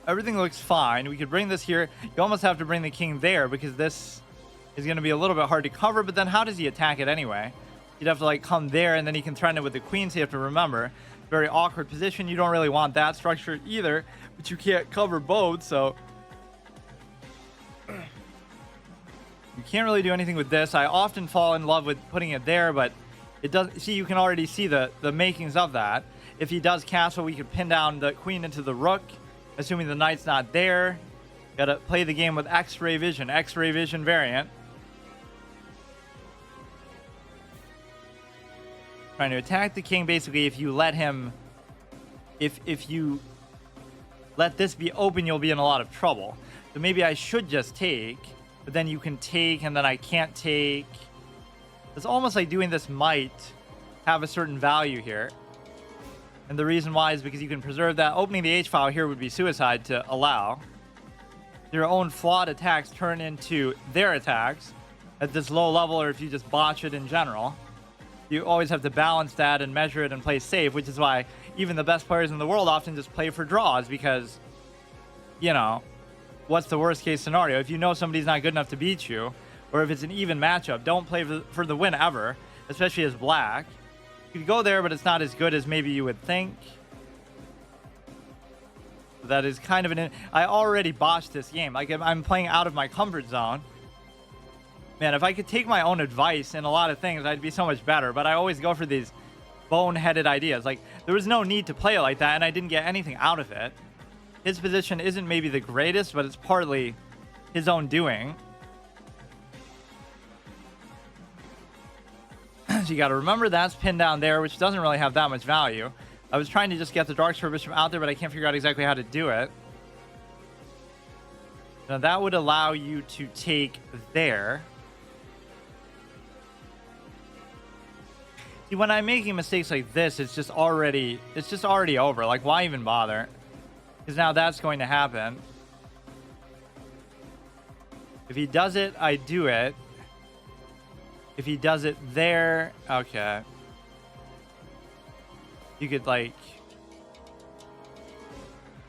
Everything looks fine. We could bring this here. You almost have to bring the king there because this is going to be a little bit hard to cover, but then how does he attack it anyway? You'd have to like come there and then he can threaten it with the queen, so you have to remember. Very awkward position. You don't really want that structure either, but you can't cover both, so you can't really do anything with this. I often fall in love with putting it there, but it does. See, you can already see the makings of that. If he does castle, we could pin down the queen into the rook, assuming the knight's not there. Gotta play the game with X-ray vision variant. Trying to attack the king basically. If you let him, if you let this be open, you'll be in a lot of trouble. So maybe I should just take, but then you can take and then I can't take. It's almost like doing this might have a certain value here. And the reason why is because you can preserve that. Opening the H file here would be suicide to allow. Your own flawed attacks turn into their attacks at this low level, or if you just botch it in general. you always have to balance that and measure it and play safe, which is why even the best players in the world often just play for draws because, you know, what's the worst case scenario? If you know somebody's not good enough to beat you, or if it's an even matchup, don't play for the win ever, especially as black. You could go there, but it's not as good as maybe you would think. That is kind of I already botched this game. Like, I'm playing out of my comfort zone. Man, if I could take my own advice in a lot of things, I'd be so much better. But I always go for these boneheaded ideas. Like, there was no need to play it like that, and I didn't get anything out of it. His position isn't maybe the greatest, but it's partly his own doing. So you got to remember that's pinned down there, which doesn't really have that much value. I was trying to just get the Darkstar Bishop out there, but I can't figure out exactly how to do it. Now that would allow you to take there. See, when I'm making mistakes like this, it's just already over. Like, why even bother? Because now that's going to happen. If he does it, I do it. If he does it there, okay. You could, like,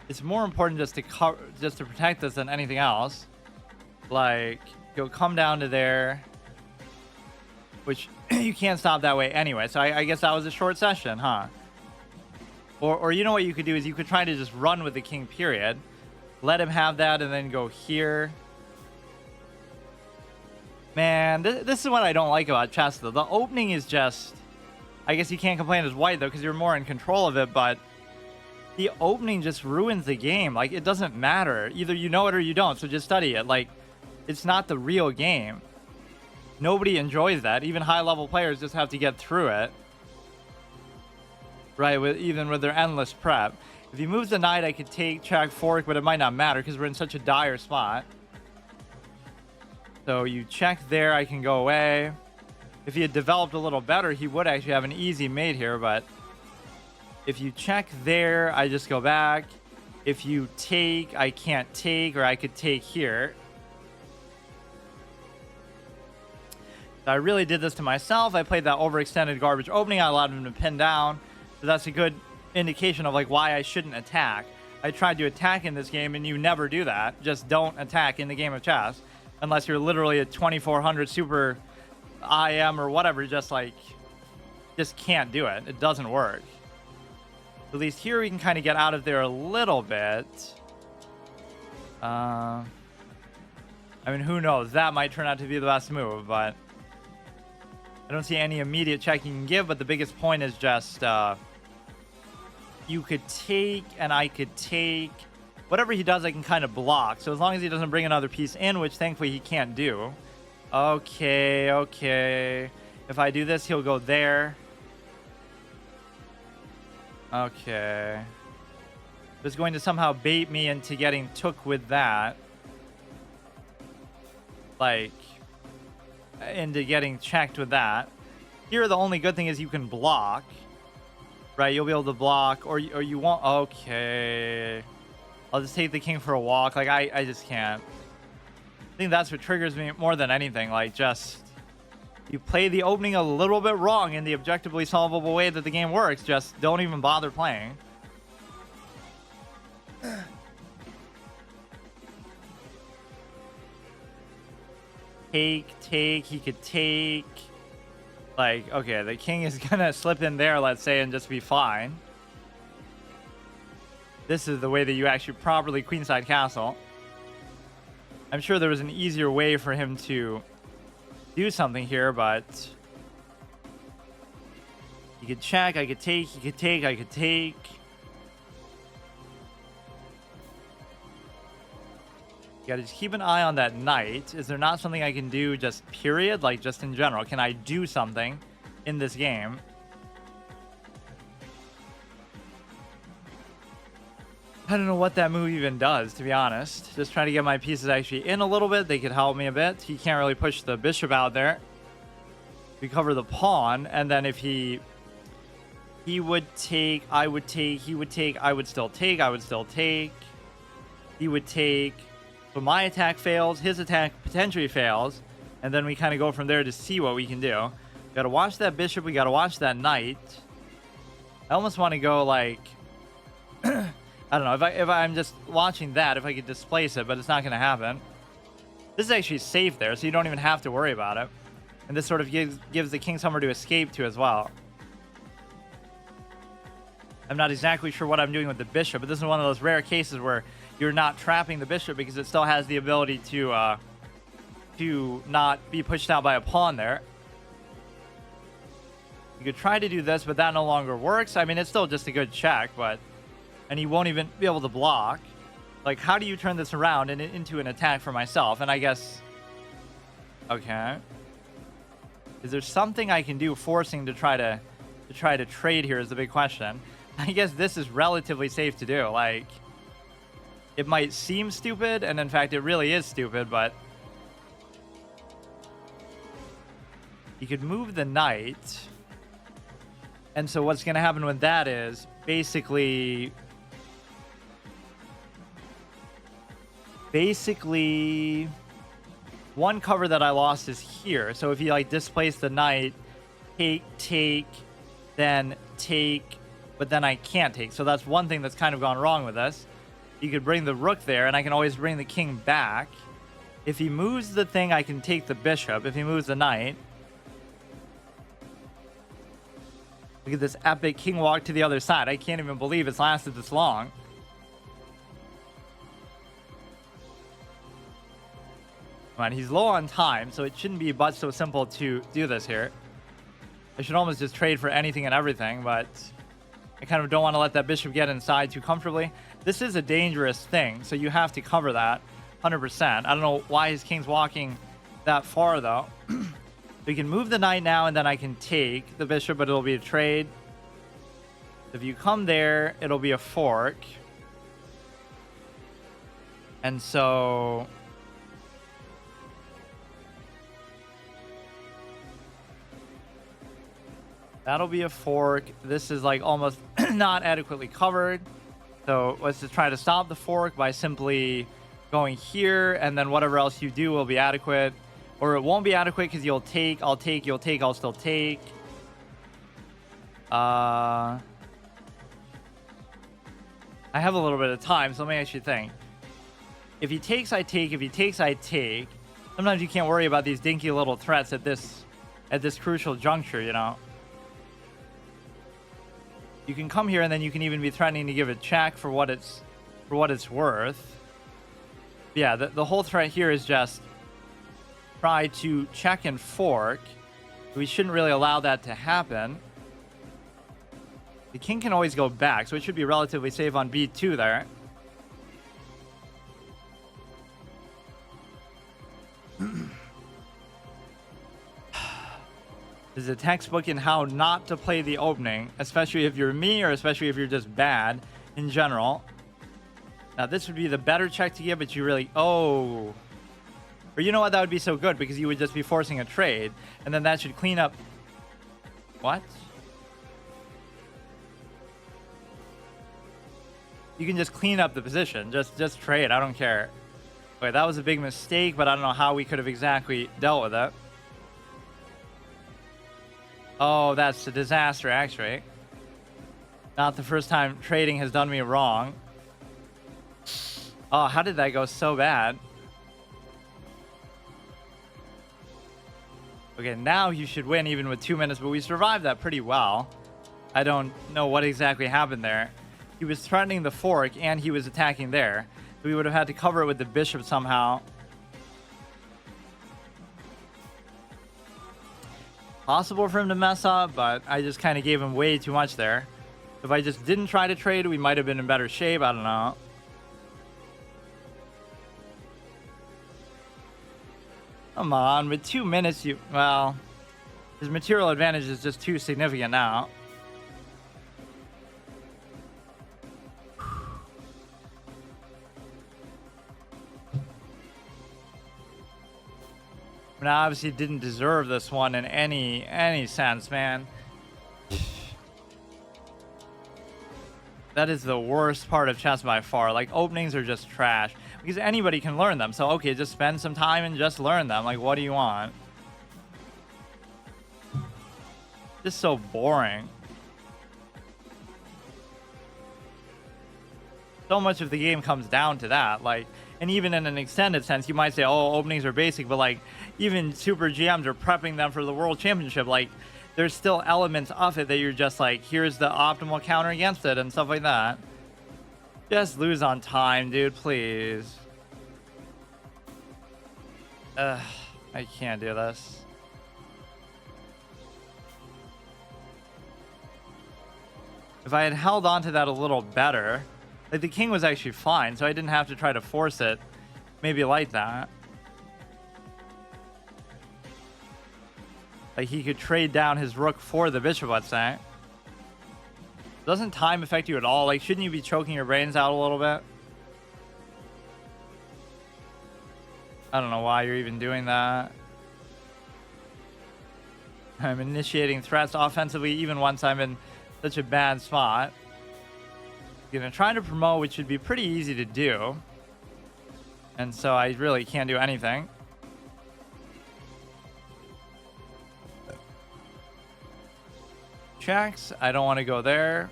it's more important just to protect this than anything else. Like, you'll come down to there, which you can't stop that way anyway. So I guess that was a short session, huh? Or you know what you could do is you could try to just run with the king, period. Let him have that and then go here. Man, this is what I don't like about chess, though. The opening is just... I guess you can't complain as white, though, because you're more in control of it, but the opening just ruins the game. Like, it doesn't matter. Either you know it or you don't, so just study it. Like, it's not the real game. Nobody enjoys that. Even high-level players just have to get through it. Right, even with their endless prep. If he moves the knight, I could take check fork, but it might not matter because we're in such a dire spot. So you check there, I can go away. If he had developed a little better, he would actually have an easy mate here, but if you check there, I just go back. If you take, I can't take, or I could take here. So I really did this to myself. I played that overextended garbage opening. I allowed him to pin down. So that's a good indication of like why I shouldn't attack. I tried to attack in this game, and you never do that. Just don't attack in the game of chess. Unless you're literally a 2400 super IM or whatever. Just can't do it. It doesn't work. At least here we can kind of get out of there a little bit. I mean, who knows? That might turn out to be the best move, but I don't see any immediate check you can give, but the biggest point is just you could take and I could take. Whatever he does, I can kind of block. So as long as he doesn't bring another piece in, which thankfully he can't do. Okay, okay. If I do this, he'll go there. Okay. It's going to somehow bait me into getting took with that. Like, into getting checked with that. Here, the only good thing is you can block. Right, you'll be able to block, or you won't. Okay. I'll just take the king for a walk. Like, I just can't. I think that's what triggers me more than anything. Like, just... You play the opening a little bit wrong in the objectively solvable way that the game works. Just don't even bother playing. Take. He could take. Like, okay, the king is gonna slip in there, let's say, and just be fine. This is the way that you actually properly queenside castle. I'm sure there was an easier way for him to do something here, but he could check, I could take, he could take, I could take. You gotta just keep an eye on that knight. Is there not something I can do just period? Like, just in general, can I do something in this game? I don't know what that move even does, to be honest. Just trying to get my pieces actually in a little bit. They could help me a bit. He can't really push the bishop out there. We cover the pawn, and then if he would take, I would take, he would take, I would still take, I would still take. He would take. So my attack fails, his attack potentially fails, and then we kind of go from there to see what we can do. Gotta watch that bishop. We gotta watch that knight. I almost want to go like, I don't know, if I'm just watching that, if I could displace it, but it's not gonna happen. This is actually safe there, so you don't even have to worry about it. And this sort of gives the king somewhere to escape to as well. I'm not exactly sure what I'm doing with the bishop, but this is one of those rare cases where you're not trapping the bishop because it still has the ability to not be pushed out by a pawn there. You could try to do this, but that no longer works. I mean, it's still just a good check, but... And he won't even be able to block. Like, how do you turn this around and into an attack for myself? And I guess... Okay. Is there something I can do forcing to try to trade here is the big question. I guess this is relatively safe to do. Like, it might seem stupid, and in fact, it really is stupid, but... You could move the knight... And so what's going to happen with that is basically one cover that I lost is here. So if you like displace the knight, take, then take, but then I can't take. So that's one thing that's kind of gone wrong with this. You could bring the rook there, and I can always bring the king back. If he moves the thing, I can take the bishop. If he moves the knight, look at this epic king walk to the other side. I can't even believe it's lasted this long. Come on, he's low on time, so it shouldn't be but so simple to do this here. I should almost just trade for anything and everything, but I kind of don't want to let that bishop get inside too comfortably. This is a dangerous thing, so you have to cover that 100%. I don't know why his king's walking that far, though. We can move the knight now, and then I can take the bishop, but it'll be a trade. If you come there, it'll be a fork. And so... That'll be a fork. This is like almost not adequately covered. So let's just try to stop the fork by simply going here, and then whatever else you do will be adequate. Or it won't be adequate because you'll take, I'll take, you'll take, I'll still take. I have a little bit of time, so let me actually think. If he takes, I take. If he takes, I take. Sometimes you can't worry about these dinky little threats at this crucial juncture, you know. You can come here, and then you can even be threatening to give a check for what it's worth. Yeah, the whole threat here is just try to check and fork. We shouldn't really allow that to happen. The king can always go back, so it should be relatively safe on b2 there. This is a textbook in how not to play the opening, especially if you're me, or especially if you're just bad in general. Now, this would be the better check to give, but you really... Oh... Or you know what? That would be so good because you would just be forcing a trade, and then that should clean up... What? You can just clean up the position. Just trade. I don't care. Wait, that was a big mistake, but I don't know how we could have exactly dealt with it. Oh, that's a disaster, actually. Not the first time trading has done me wrong. Oh, how did that go so bad? Okay, now you should win even with 2 minutes, but we survived that pretty well. I don't know what exactly happened there. He was threatening the fork, and he was attacking there. We would have had to cover it with the bishop somehow. Possible for him to mess up, but I just kind of gave him way too much there. If I just didn't try to trade, we might have been in better shape. I don't know. Come on, with 2 minutes, you... Well, his material advantage is just too significant now. I obviously didn't deserve this one in any sense, man. That is the worst part of chess by far. Like, openings are just trash. Because anybody can learn them. So, okay, just spend some time and just learn them. Like, what do you want? Just so boring. So much of the game comes down to that. Like, and even in an extended sense, you might say, oh, openings are basic, but like even super GMs are prepping them for the world championship. Like, there's still elements of it that you're just like, here's the optimal counter against it and stuff like that. Just lose on time, dude, please. I can't do this. If I had held on to that a little better, like the king was actually fine, so I didn't have to try to force it. Maybe like that. Like he could trade down his rook for the bishop, let's say. Doesn't time affect you at all? Like, shouldn't you be choking your brains out a little bit? I don't know why you're even doing that. I'm initiating threats offensively even once I'm in such a bad spot. Trying to promote, which should be pretty easy to do. And so I really can't do anything. Checks. I don't want to go there.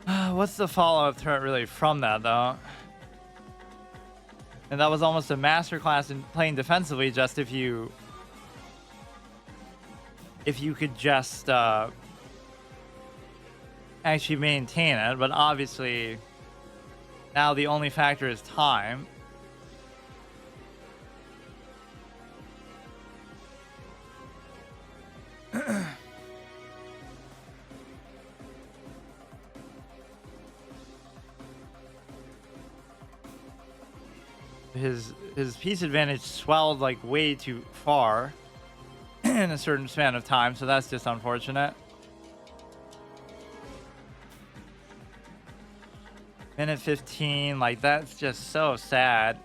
What's the follow-up threat really from that, though? And that was almost a masterclass in playing defensively, just if you could just actually maintain it. But obviously, now the only factor is time. His piece advantage swelled like way too far in a certain span of time, so that's just unfortunate. Minute 15, like that's just so sad.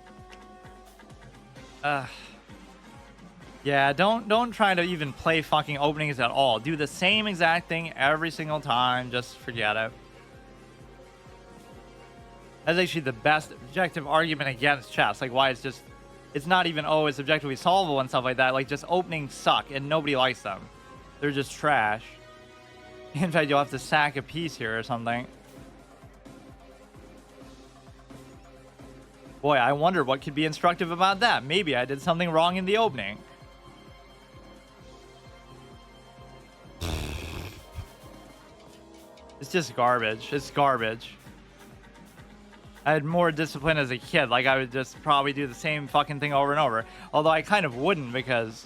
Yeah, don't try to even play fucking openings at all. Do the same exact thing every single time. Just forget it. That's actually the best objective argument against chess. Like why it's not even, oh, it's objectively solvable and stuff like that. Like just openings suck and nobody likes them. They're just trash. In fact, you'll have to sack a piece here or something. Boy, I wonder what could be instructive about that. Maybe I did something wrong in the opening. It's just garbage. It's garbage. I had more discipline as a kid. Like, I would just probably do the same fucking thing over and over. Although I kind of wouldn't, because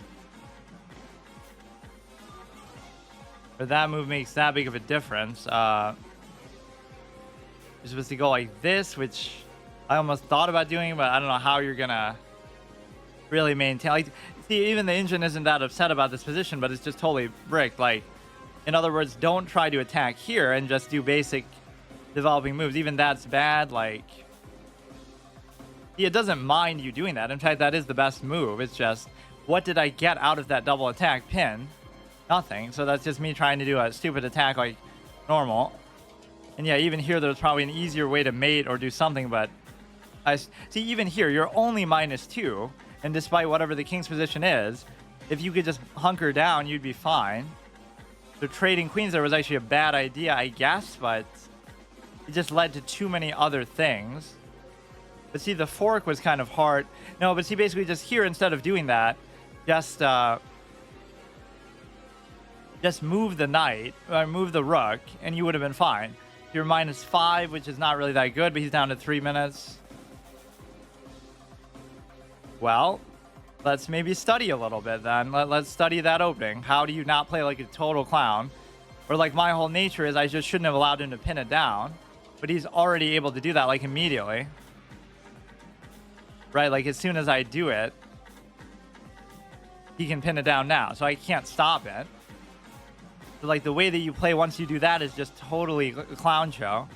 that move makes that big of a difference. You're supposed to go like this, which I almost thought about doing, but I don't know how you're gonna really maintain. Like, see, even the engine isn't that upset about this position, but it's just totally bricked. Like, in other words, don't try to attack here and just do basic developing moves. Even that's bad. Like, it doesn't mind you doing that. In fact, that is the best move. It's just, what did I get out of that double attack pin? Nothing. So that's just me trying to do a stupid attack like normal. And yeah, even here there's probably an easier way to mate or do something, but I see, even here you're only -2, and despite whatever the king's position is, if you could just hunker down, you'd be fine. So trading queens there was actually a bad idea, I guess, but it just led to too many other things. But see, the fork was kind of hard. No, but see, basically just here, instead of doing that, just move the knight, or move the rook, and you would have been fine. You're -5, which is not really that good, but he's down to 3 minutes. Well, let's maybe study a little bit then. Let's study that opening. How do you not play like a total clown? Or like my whole nature is I just shouldn't have allowed him to pin it down. But he's already able to do that like immediately. Right, like as soon as I do it, he can pin it down now. So I can't stop it. So like the way that you play once you do that is just totally a clown show.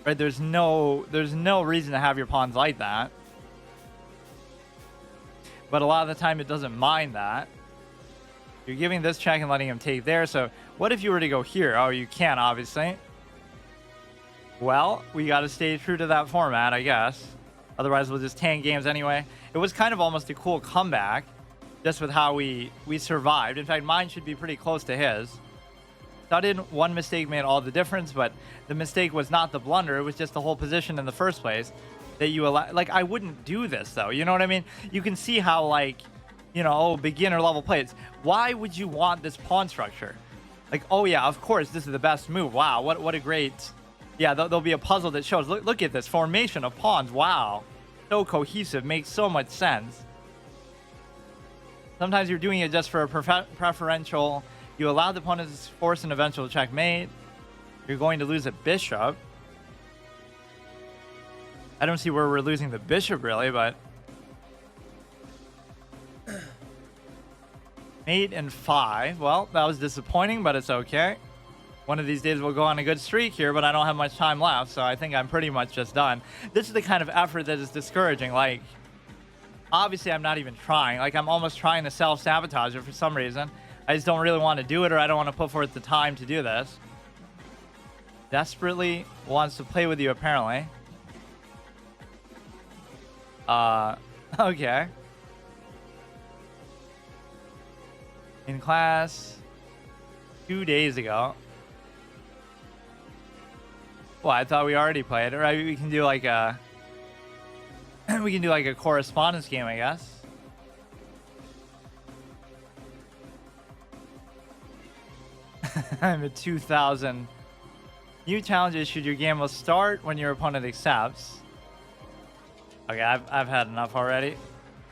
Right, there's no reason to have your pawns like that. But a lot of the time it doesn't mind that. You're giving this check and letting him take there. So what if you were to go here? Oh, you can't, obviously. Well, we got to stay true to that format, I guess. Otherwise, we'll just tank games anyway. It was kind of almost a cool comeback, just with how we survived. In fact, mine should be pretty close to his. Sudden one mistake made all the difference, but the mistake was not the blunder. It was just the whole position in the first place that you allow. Like, I wouldn't do this though. You know what I mean? You can see how, like, you know, oh, beginner level plays. Why would you want this pawn structure? Like, oh yeah, of course, this is the best move. Wow, what a great. Yeah, there'll be a puzzle that shows. Look at this formation of pawns. Wow, so cohesive, makes so much sense. Sometimes you're doing it just for a preferential. You allow the opponent to force an eventual checkmate. You're going to lose a bishop. I don't see where we're losing the bishop really, but mate and 5. Well, that was disappointing, but it's okay. One of these days we'll go on a good streak here, but I don't have much time left, so I think I'm pretty much just done. This is the kind of effort that is discouraging. Like, obviously I'm not even trying. Like, I'm almost trying to self-sabotage it for some reason. I just don't really want to do it, or I don't want to put forth the time to do this. Desperately wants to play with you, apparently. Okay. In class 2 days ago. Well, I thought we already played it, right? We can do like a we can do like a correspondence game, I guess. I'm at 2,000. New challenges should your game will start when your opponent accepts. Okay, I've had enough already.